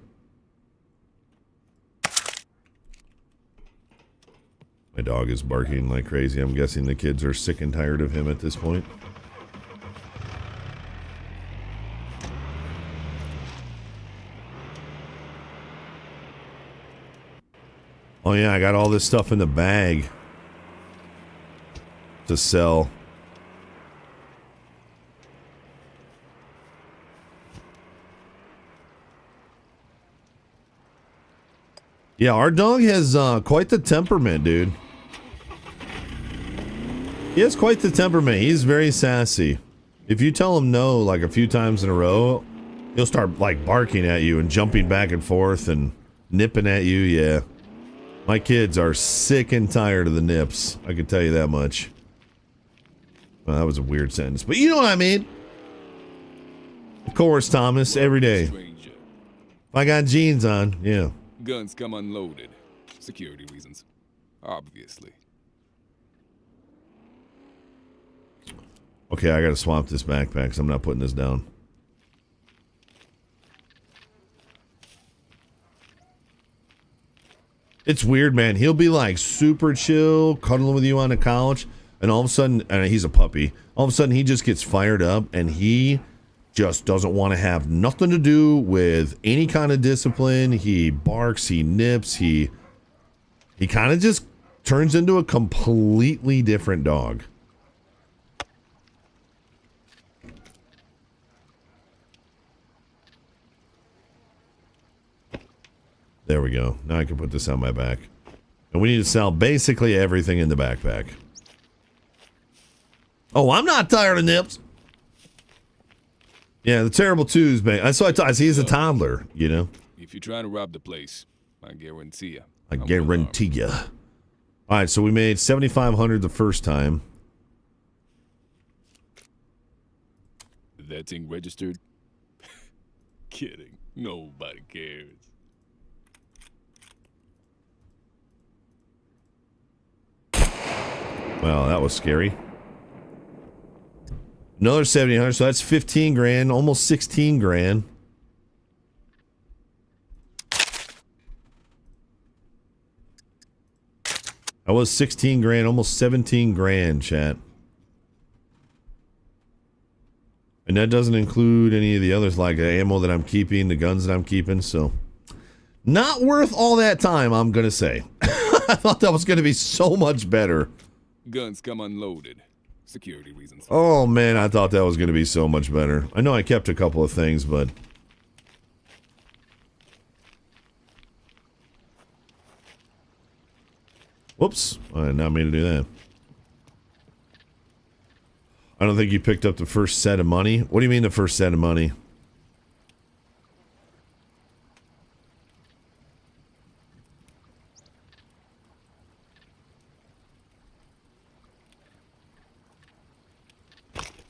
My dog is barking like crazy. I'm guessing the kids are sick and tired of him at this point. Oh yeah, I got all this stuff in the bag to sell. Yeah, our dog has quite the temperament, dude. He has quite the temperament. He's very sassy. If you tell him no like a few times in a row, he'll start like barking at you and jumping back and forth and nipping at you. Yeah. My kids are sick and tired of the nips. I can tell you that much. Well, that was a weird sentence, but you know what I mean. Of course, Thomas, every day. If I got jeans on, yeah. Guns come unloaded. Security reasons. Obviously. Okay, I gotta swap this backpack because I'm not putting this down. It's weird, man. He'll be like super chill, cuddling with you on the couch, and all of a sudden, and he's a puppy. All of a sudden, he just gets fired up, and he just doesn't want to have nothing to do with any kind of discipline. He barks, he nips, he kind of just turns into a completely different dog. There we go. Now I can put this on my back. And we need to sell basically everything in the backpack. Oh, I'm not tired of nips. Yeah, the terrible twos, man. I see he's a toddler, you know. If you're trying to rob the place, I guarantee you. I guarantee you. All right, so we made 7,500 the first time. That thing registered? Kidding. Nobody cares. Well, that was scary. Another 7,800, so that's 15 grand, almost 16 grand. That was 16 grand, almost 17 grand, chat. And that doesn't include any of the others, like the ammo that I'm keeping, the guns that I'm keeping, so not worth all that time, I'm gonna say. I thought that was gonna be so much better. Guns come unloaded. Security reasons. Oh man, I thought that was going to be so much better. I know I kept a couple of things, but whoops, I did not mean to do that. I don't think you picked up the first set of money. What do you mean the first set of money?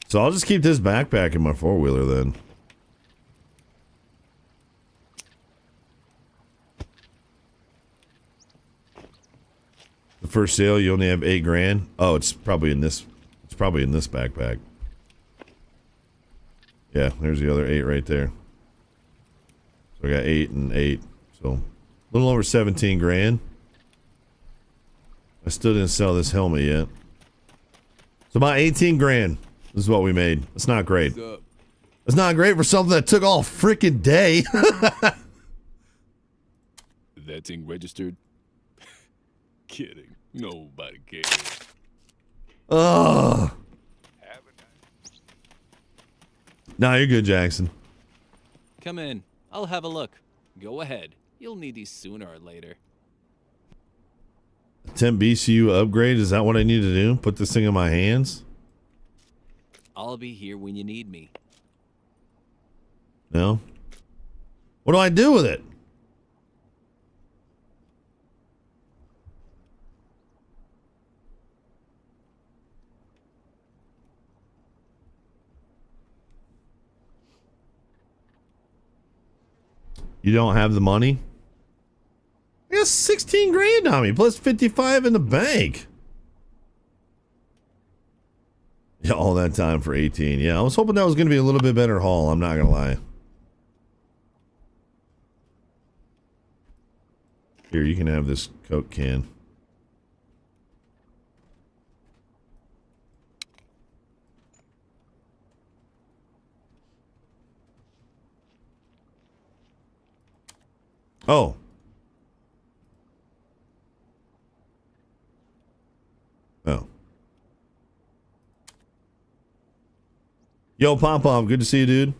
So I'll just keep this backpack in my four-wheeler then. The first sale, you only have 8 grand. Oh, it's probably in this. It's probably in this backpack. Yeah, there's the other 8 right there. So I got 8 and 8. So a little over 17 grand. I still didn't sell this helmet yet. So about 18 grand. This is what we made. It's not great. It's not great for something that took all freaking day. That thing registered? Kidding. Nobody cares. Ugh. Nah, you're good, Jackson. Come in. I'll have a look. Go ahead. You'll need these sooner or later. 10 BCU upgrade? Is that what I need to do? Put this thing in my hands? I'll be here when you need me. No? What do I do with it? You don't have the money? I got 16 grand on me, plus 55 in the bank. Yeah, all that time for 18. Yeah, I was hoping that was going to be a little bit better haul. I'm not going to lie. Here, you can have this Coke can. Oh. Oh. Yo, Pop-Pop, good to see you, dude.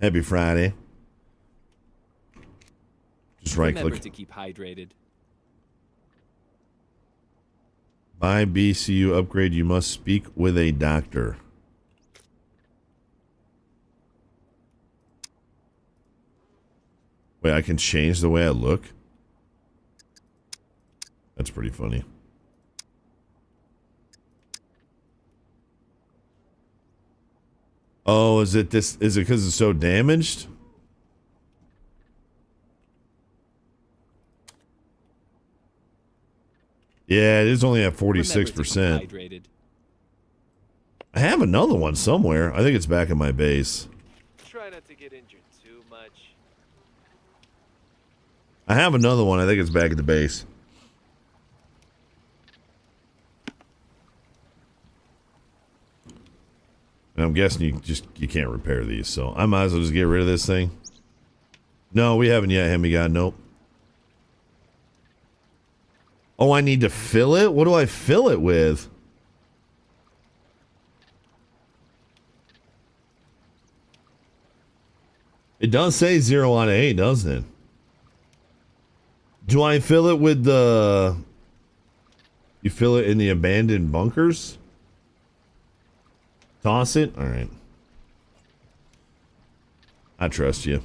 Happy Friday. Just right Remember click. to keep hydrated. Buy BCU upgrade, you must speak with a doctor. Wait, I can change the way I look? That's pretty funny. Oh, is it because it's so damaged? Yeah, it is only at 46%. I have another one somewhere. I think it's back in my base. Try not to get injured too much. I have another one. I think it's back at the base. And I'm guessing you can't repair these, so I might as well just get rid of this thing. No, we haven't yet, Hemi God. Nope. Oh, I need to fill it? What do I fill it with? It does say 0 out of 8, doesn't it? Do I fill it with the... You fill it in the abandoned bunkers? Toss it? Alright. I trust you.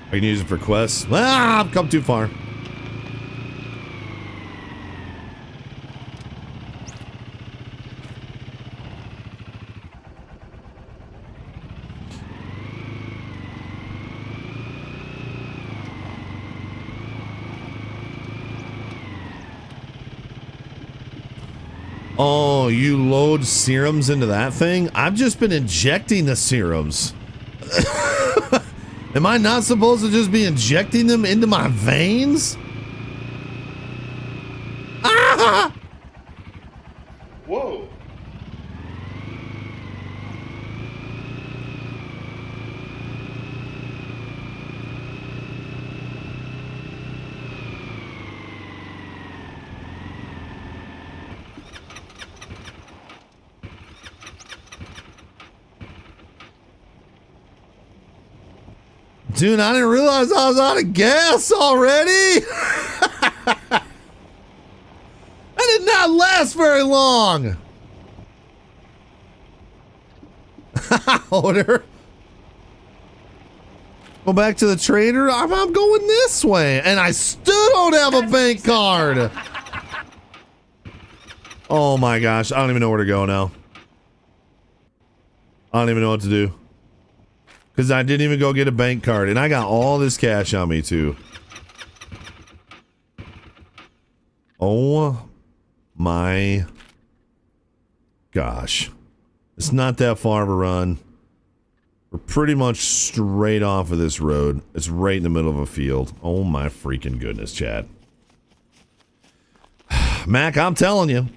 I can use it for quests. Ah, I've come too far. Oh, you load serums into that thing? I've just been injecting the serums. Am I not supposed to just be injecting them into my veins? Ah! Whoa. Dude, I didn't realize I was out of gas already. That did not last very long. Order. Go back to the trader. I'm going this way, and I still don't have a bank card. Oh my gosh, I don't even know where to go now. I don't even know what to do. Because I didn't even go get a bank card. And I got all this cash on me, too. Oh, my gosh. It's not that far of a run. We're pretty much straight off of this road. It's right in the middle of a field. Oh, my freaking goodness, Chad. Mac, I'm telling you.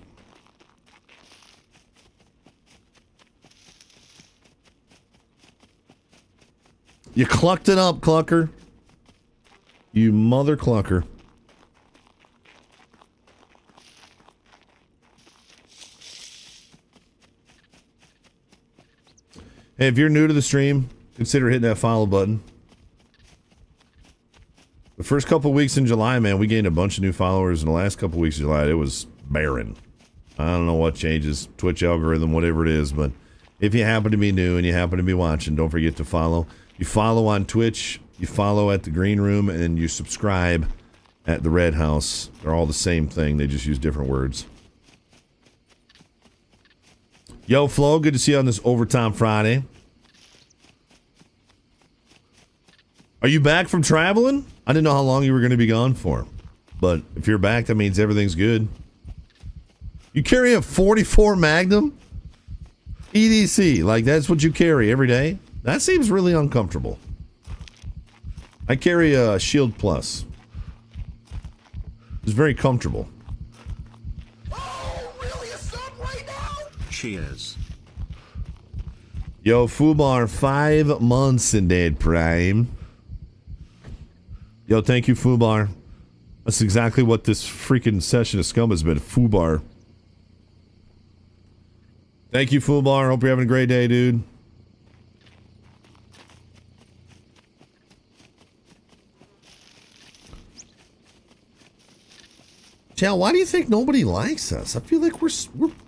You clucked it up, Clucker. You mother clucker. Hey, if you're new to the stream, consider hitting that follow button. The first couple weeks in July, man, we gained a bunch of new followers. In the last couple weeks of July, it was barren. I don't know what changes, Twitch algorithm, whatever it is, but if you happen to be new and you happen to be watching, don't forget to follow. You follow on Twitch, you follow at the Green Room, and you subscribe at the Red House. They're all the same thing. They just use different words. Yo, Flo, good to see you on this Overtime Friday. Are you back from traveling? I didn't know how long you were going to be gone for. But if you're back, that means everything's good. You carry a 44 Magnum? EDC, like that's what you carry every day? That seems really uncomfortable. I carry a Shield Plus. It's very comfortable. Cheers. Yo, Fubar, 5 months in Dead Prime. Yo, thank you, Fubar. That's exactly what this freaking session of Scum has been. Fubar. Thank you, Fubar. Hope you're having a great day, dude. Chal, why do you think nobody likes us? I feel like we're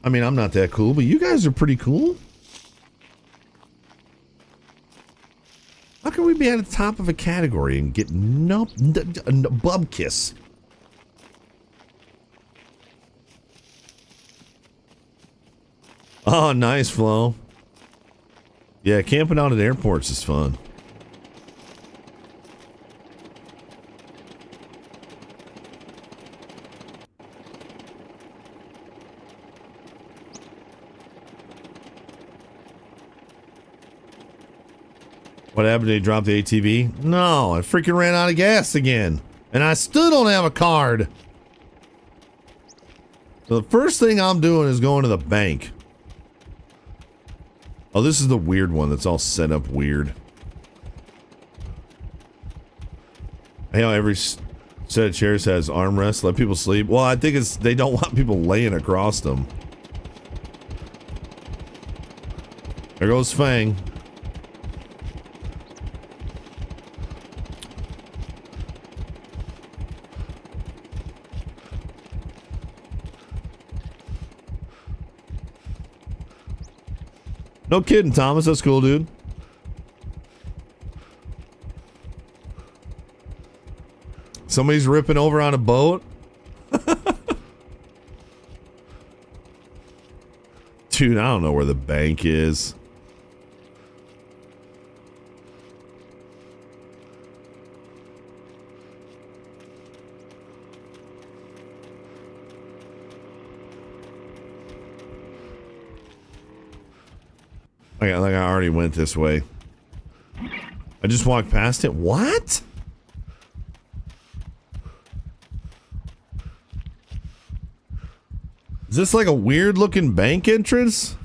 I mean, I'm not that cool, but you guys are pretty cool. How can we be at the top of a category and get bub kiss? Oh, nice, Flo. Yeah, camping out at airports is fun. What happened? Did they drop the ATV? No, I freaking ran out of gas again. And I still don't have a card. So the first thing I'm doing is going to the bank. Oh, this is the weird one that's all set up weird. Hey, how every set of chairs has armrests, let people sleep. Well, I think it's they don't want people laying across them. There goes Fang. No kidding, Thomas. That's cool, dude. Somebody's ripping over on a boat. Dude, I don't know where the bank is. Like I already went this way. I just walked past it. What? Is this like a weird looking bank entrance?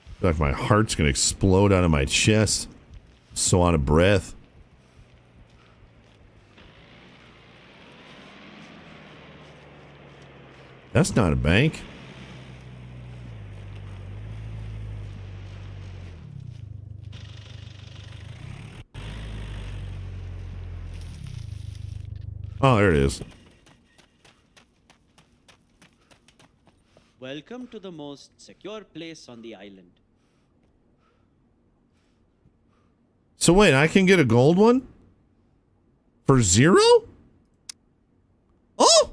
I feel like my heart's gonna explode out of my chest. So out of breath. That's not a bank. Oh, there it is. Welcome to the most secure place on the island. So wait, I can get a gold one? For 0? Oh!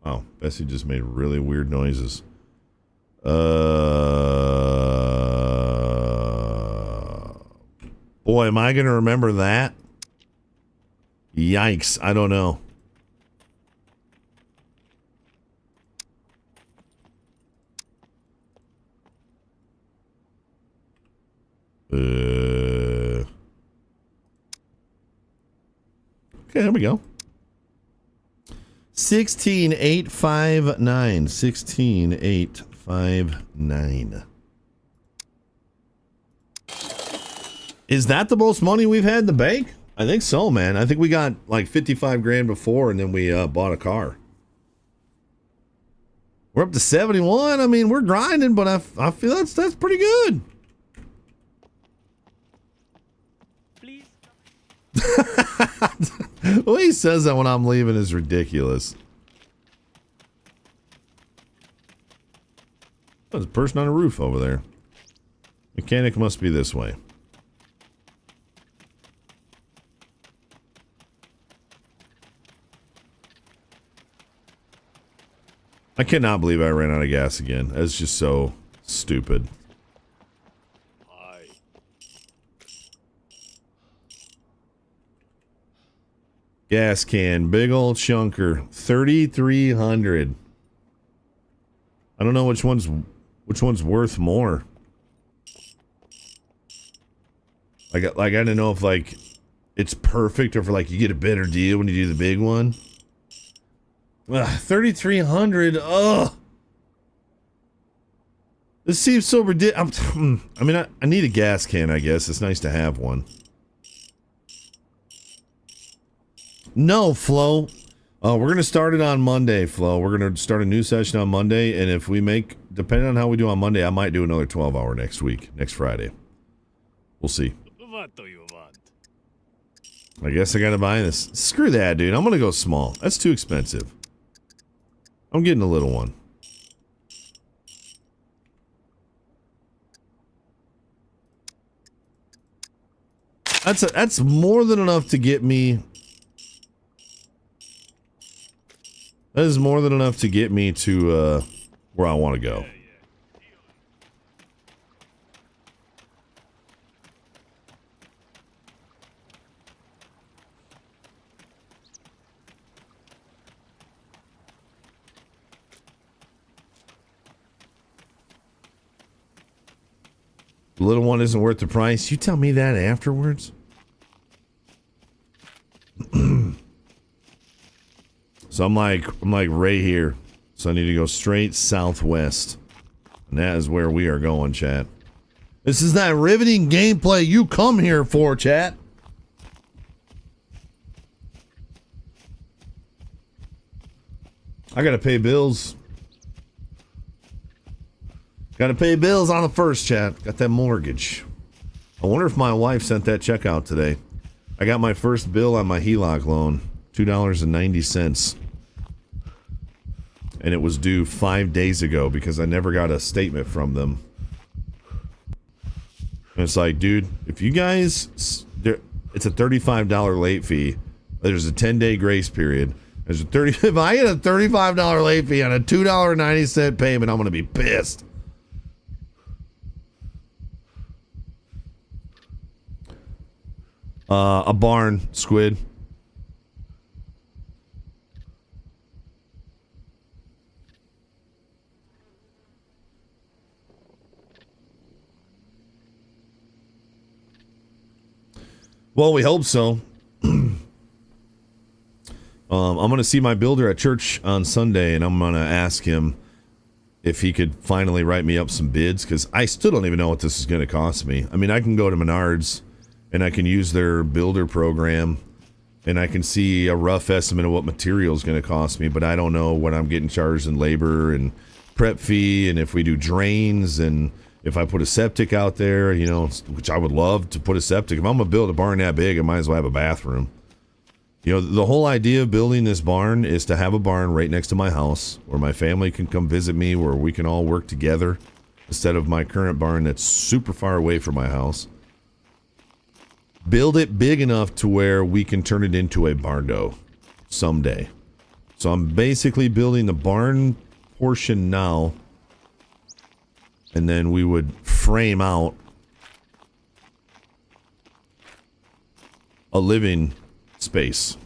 Oh, Bessie just made really weird noises. Boy, am I going to remember that? Yikes, I don't know. Okay, there we go. 16859. 16859. Is that the most money we've had in the bank? I think so, man. I think we got like 55 grand before and then we bought a car. We're up to 71. I mean, we're grinding, but I feel that's pretty good. Please. The way he says that when I'm leaving is ridiculous. Oh, there's a person on a roof over there. Mechanic must be this way. I cannot believe I ran out of gas again. That's just so stupid. Gas can, big old chunker, 3,300. I don't know which one's worth more. I don't know if like it's perfect or if like you get a better deal when you do the big one. 3,300. Ugh. This seems so ridiculous. I mean, I need a gas can, I guess. It's nice to have one. No, Flo. We're going to start it on Monday, Flo. We're going to start a new session on Monday, and if we make, depending on how we do on Monday, I might do another 12-hour next week, next Friday. We'll see. What do you want? I guess I got to buy this. Screw that, dude. I'm going to go small. That's too expensive. I'm getting a little one. That's more than enough to get me. That is more than enough to get me to where I want to go. The little one isn't worth the price. You tell me that afterwards. So I'm like right here. So I need to go straight southwest. And that is where we are going, chat. This is that riveting gameplay you come here for, chat. I gotta pay bills. Gotta pay bills on the first, chat. Got that mortgage. I wonder if my wife sent that check out today. I got my first bill on my HELOC loan. $2.90. And it was due 5 days ago because I never got a statement from them. And it's like, dude, if you guys, it's a $35 late fee. There's a 10-day grace period. If I get a $35 late fee on a $2.90 payment, I'm gonna be pissed. A barn, Squid. Well, we hope so. I'm going to see my builder at church on Sunday, and I'm going to ask him if he could finally write me up some bids, because I still don't even know what this is going to cost me. I mean, I can go to Menards, and I can use their builder program, and I can see a rough estimate of what material is going to cost me, but I don't know what I'm getting charged in labor and prep fee, and if we do drains, and if I put a septic out there, you know, which I would love to put a septic. If I'm going to build a barn that big, I might as well have a bathroom. You know, the whole idea of building this barn is to have a barn right next to my house where my family can come visit me, where we can all work together instead of my current barn that's super far away from my house. Build it big enough to where we can turn it into a barn-do someday. So I'm basically building the barn portion now, and then we would frame out a living space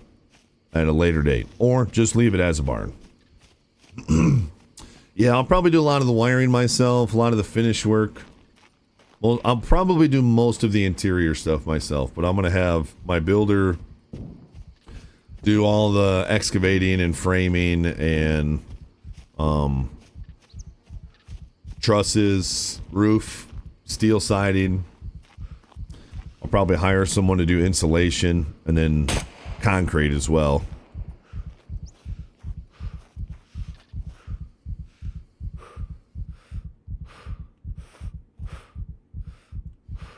at a later date, or just leave it as a barn. Yeah, I'll probably do a lot of the wiring myself, a lot of the finish work. Well, I'll probably do most of the interior stuff myself, but I'm going to have my builder do all the excavating and framing and trusses, roof, steel siding. I'll probably hire someone to do insulation and then concrete as well.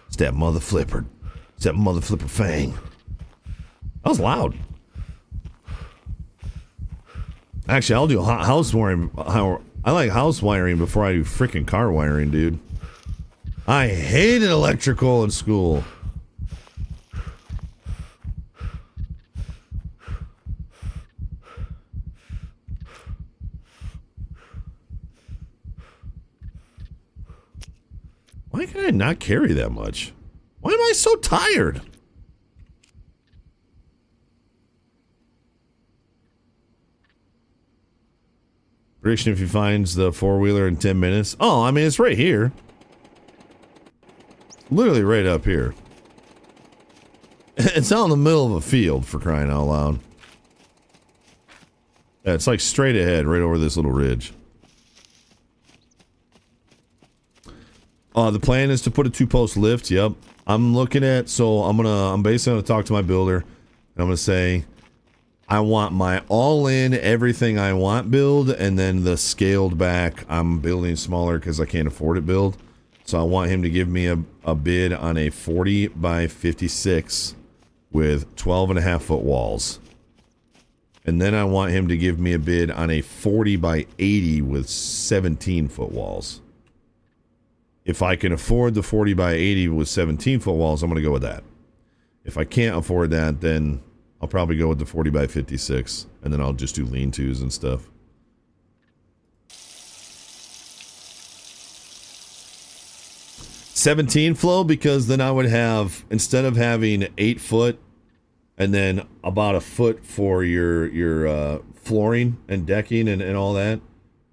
It's that mother flipper. It's that mother flipper fang. That was loud. Actually, I'll do house wiring. I like house wiring before I do freaking car wiring, dude. I hated electrical in school. can I not carry that much? Why am I so tired? Prediction if he finds the four-wheeler in 10 minutes. Oh, I mean, it's right here. Literally right up here. It's out in the middle of a field, for crying out loud. Yeah, it's like straight ahead, right over this little ridge. The plan is to put a 2-post lift. Yep. I'm looking at, so I'm basically gonna talk to my builder, and I'm gonna say, I want my all-in everything I want build, and then the scaled back I'm building smaller because I can't afford it build. So I want him to give me a bid on a 40 by 56 with 12.5 foot walls. And then I want him to give me a bid on a 40 by 80 with 17 foot walls. If I can afford the 40 by 80 with 17 foot walls, I'm going to go with that. If I can't afford that, then I'll probably go with the 40 by 56, and then I'll just do lean-tos and stuff. $17 flow, because then I would have, instead of having 8 foot and then about a foot for your flooring and decking and all that,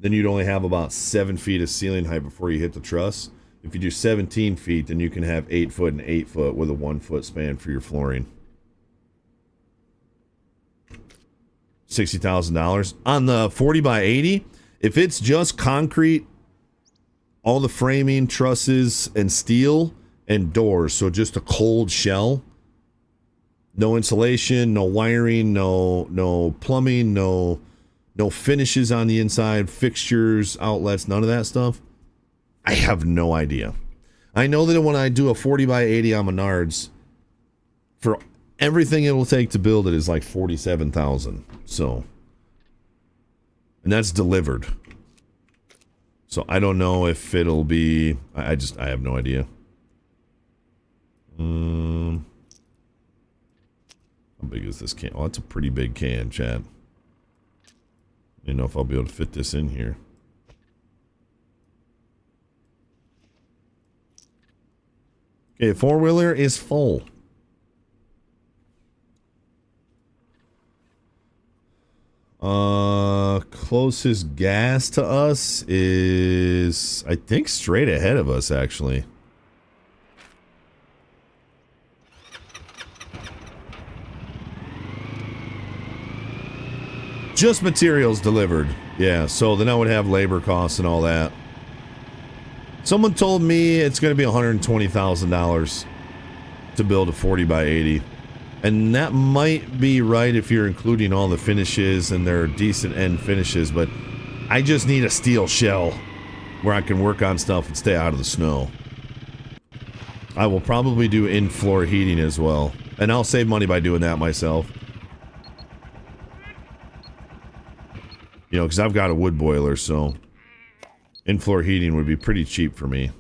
then you'd only have about 7 feet of ceiling height before you hit the truss. If you do 17 feet, then you can have 8 foot and 8 foot with a 1 foot span for your flooring. $60,000 on the 40 by 80. If it's just concrete, all the framing, trusses, and steel and doors, so just a cold shell, no insulation, no wiring, no plumbing, no finishes on the inside, fixtures, outlets, none of that stuff, I have no idea. I know that when I do a 40 by 80 on Menards, for everything it will take to build it is like $47,000. So, and that's delivered. So I don't know if it'll be. I have no idea. How big is this can? Oh, it's a pretty big can, Chad. I don't know if I'll be able to fit this in here. Okay, four-wheeler is full. Closest gas to us is, I think, straight ahead of us, actually. Just materials delivered. Yeah, so then I would have labor costs and all that. Someone told me it's going to be $120,000 to build a 40 by 80. And that might be right if you're including all the finishes and their decent end finishes, but I just need a steel shell where I can work on stuff and stay out of the snow. I will probably do in-floor heating as well, and I'll save money by doing that myself. You know, because I've got a wood boiler, so in-floor heating would be pretty cheap for me.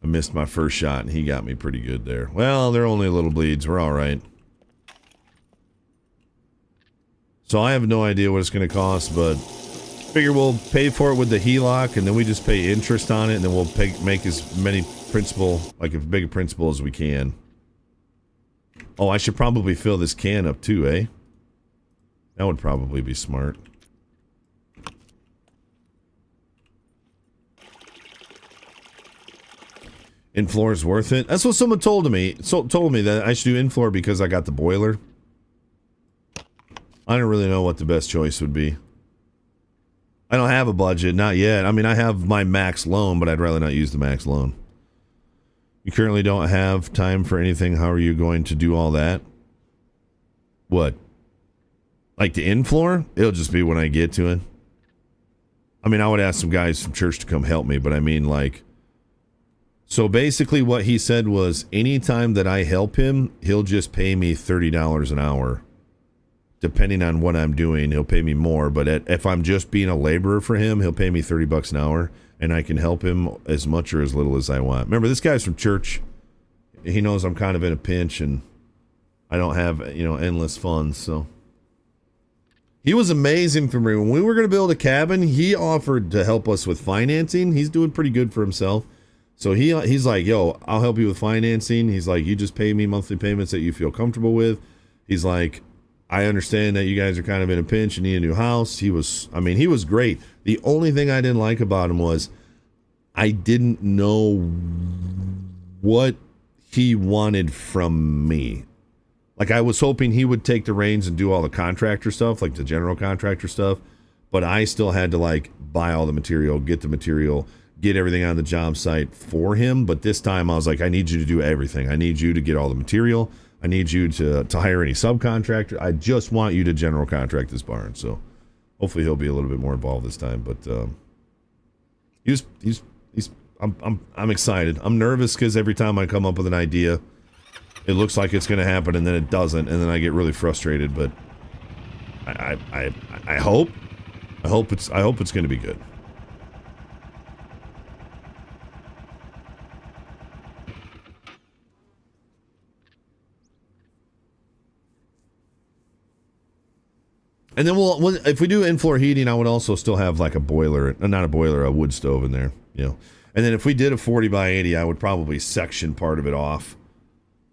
I missed my first shot, and he got me pretty good there. Well, they're only little bleeds. We're all right. So I have no idea what it's going to cost, but figure we'll pay for it with the HELOC, and then we just pay interest on it, and then we'll make as many principal, like as big a principal as we can. Oh, I should probably fill this can up too, eh? That would probably be smart. In-floor is worth it. That's what someone told me. Told me that I should do in-floor because I got the boiler. I don't really know what the best choice would be. I don't have a budget, not yet. I mean, I have my max loan, but I'd rather not use the max loan. You currently don't have time for anything. How are you going to do all that? What? Like the in-floor? It'll just be when I get to it. I mean, I would ask some guys from church to come help me, but I mean, like... So basically what he said was, anytime that I help him, he'll just pay me $30 an hour. Depending on what I'm doing, he'll pay me more. But if I'm just being a laborer for him, he'll pay me $30 an hour. And I can help him as much or as little as I want. Remember, this guy's from church. He knows I'm kind of in a pinch. And I don't have, endless funds. So he was amazing for me. When we were going to build a cabin, he offered to help us with financing. He's doing pretty good for himself. So he's like, yo, I'll help you with financing. He's like, you just pay me monthly payments that you feel comfortable with. He's like, I understand that you guys are kind of in a pinch and need a new house. He was great. The only thing I didn't like about him was I didn't know what he wanted from me. Like, I was hoping he would take the reins and do all the contractor stuff, like the general contractor stuff, but I still had to, like, buy all the material, get everything on the job site for him. But this time I was like, I need you to do everything. I need you to get all the material. I need you to hire any subcontractor. I just want you to general contract this barn. So hopefully he'll be a little bit more involved this time. But I'm excited. I'm nervous because every time I come up with an idea, it looks like it's going to happen, and then it doesn't, and then I get really frustrated. But I hope it's going to be good. And then if we do in-floor heating, I would also still have like a boiler, not a boiler, a wood stove in there, And then if we did a 40 by 80, I would probably section part of it off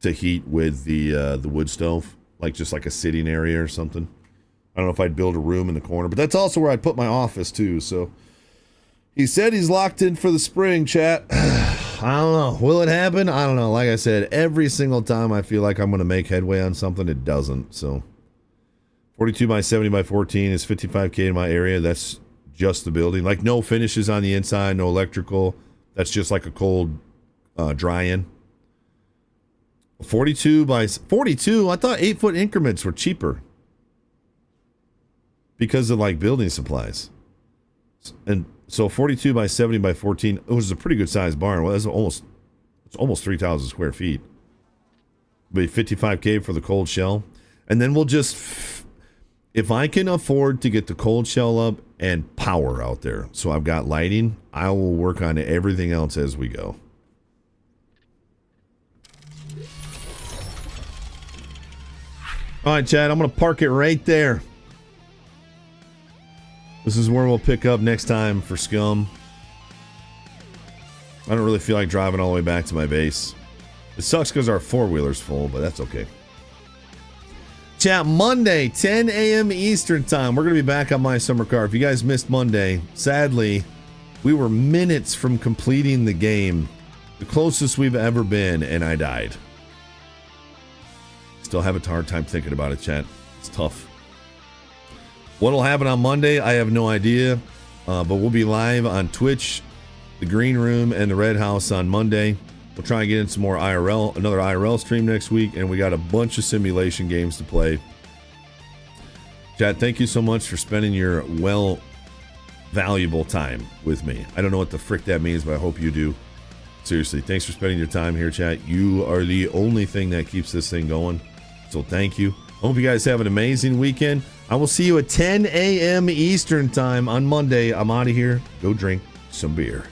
to heat with the wood stove, like just like a sitting area or something. I don't know if I'd build a room in the corner, but that's also where I'd put my office too. So he said he's locked in for the spring, chat. I don't know. Will it happen? I don't know. Like I said, every single time I feel like I'm going to make headway on something, it doesn't. So 42 by 70 by 14 is 55K in my area. That's just the building. Like, no finishes on the inside, no electrical. That's just like a cold dry-in. 42 by 42. I thought 8-foot increments were cheaper because of like building supplies. And so 42 by 70 by 14, it was a pretty good sized barn. Well, it's almost 3,000 square feet. But 55K for the cold shell. And then we'll just, if I can afford to get the cold shell up and power out there, so I've got lighting, I will work on everything else as we go. All right, Chad, I'm going to park it right there. This is where we'll pick up next time for Scum. I don't really feel like driving all the way back to my base. It sucks because our four-wheeler's full, but that's okay. Chat, Monday, 10 a.m. Eastern time. We're going to be back on My Summer Car. If you guys missed Monday, sadly, we were minutes from completing the game. The closest we've ever been, and I died. Still have a hard time thinking about it, chat. It's tough. What'll happen on Monday, I have no idea. But we'll be live on Twitch, the Green Room, and the Red House on Monday. We'll try and get in some more IRL, another IRL stream next week, and we got a bunch of simulation games to play. Chat, thank you so much for spending your valuable time with me. I don't know what the frick that means, but I hope you do. Seriously, thanks for spending your time here, chat. You are the only thing that keeps this thing going. So thank you. I hope you guys have an amazing weekend. I will see you at 10 a.m. Eastern time on Monday. I'm out of here. Go drink some beer.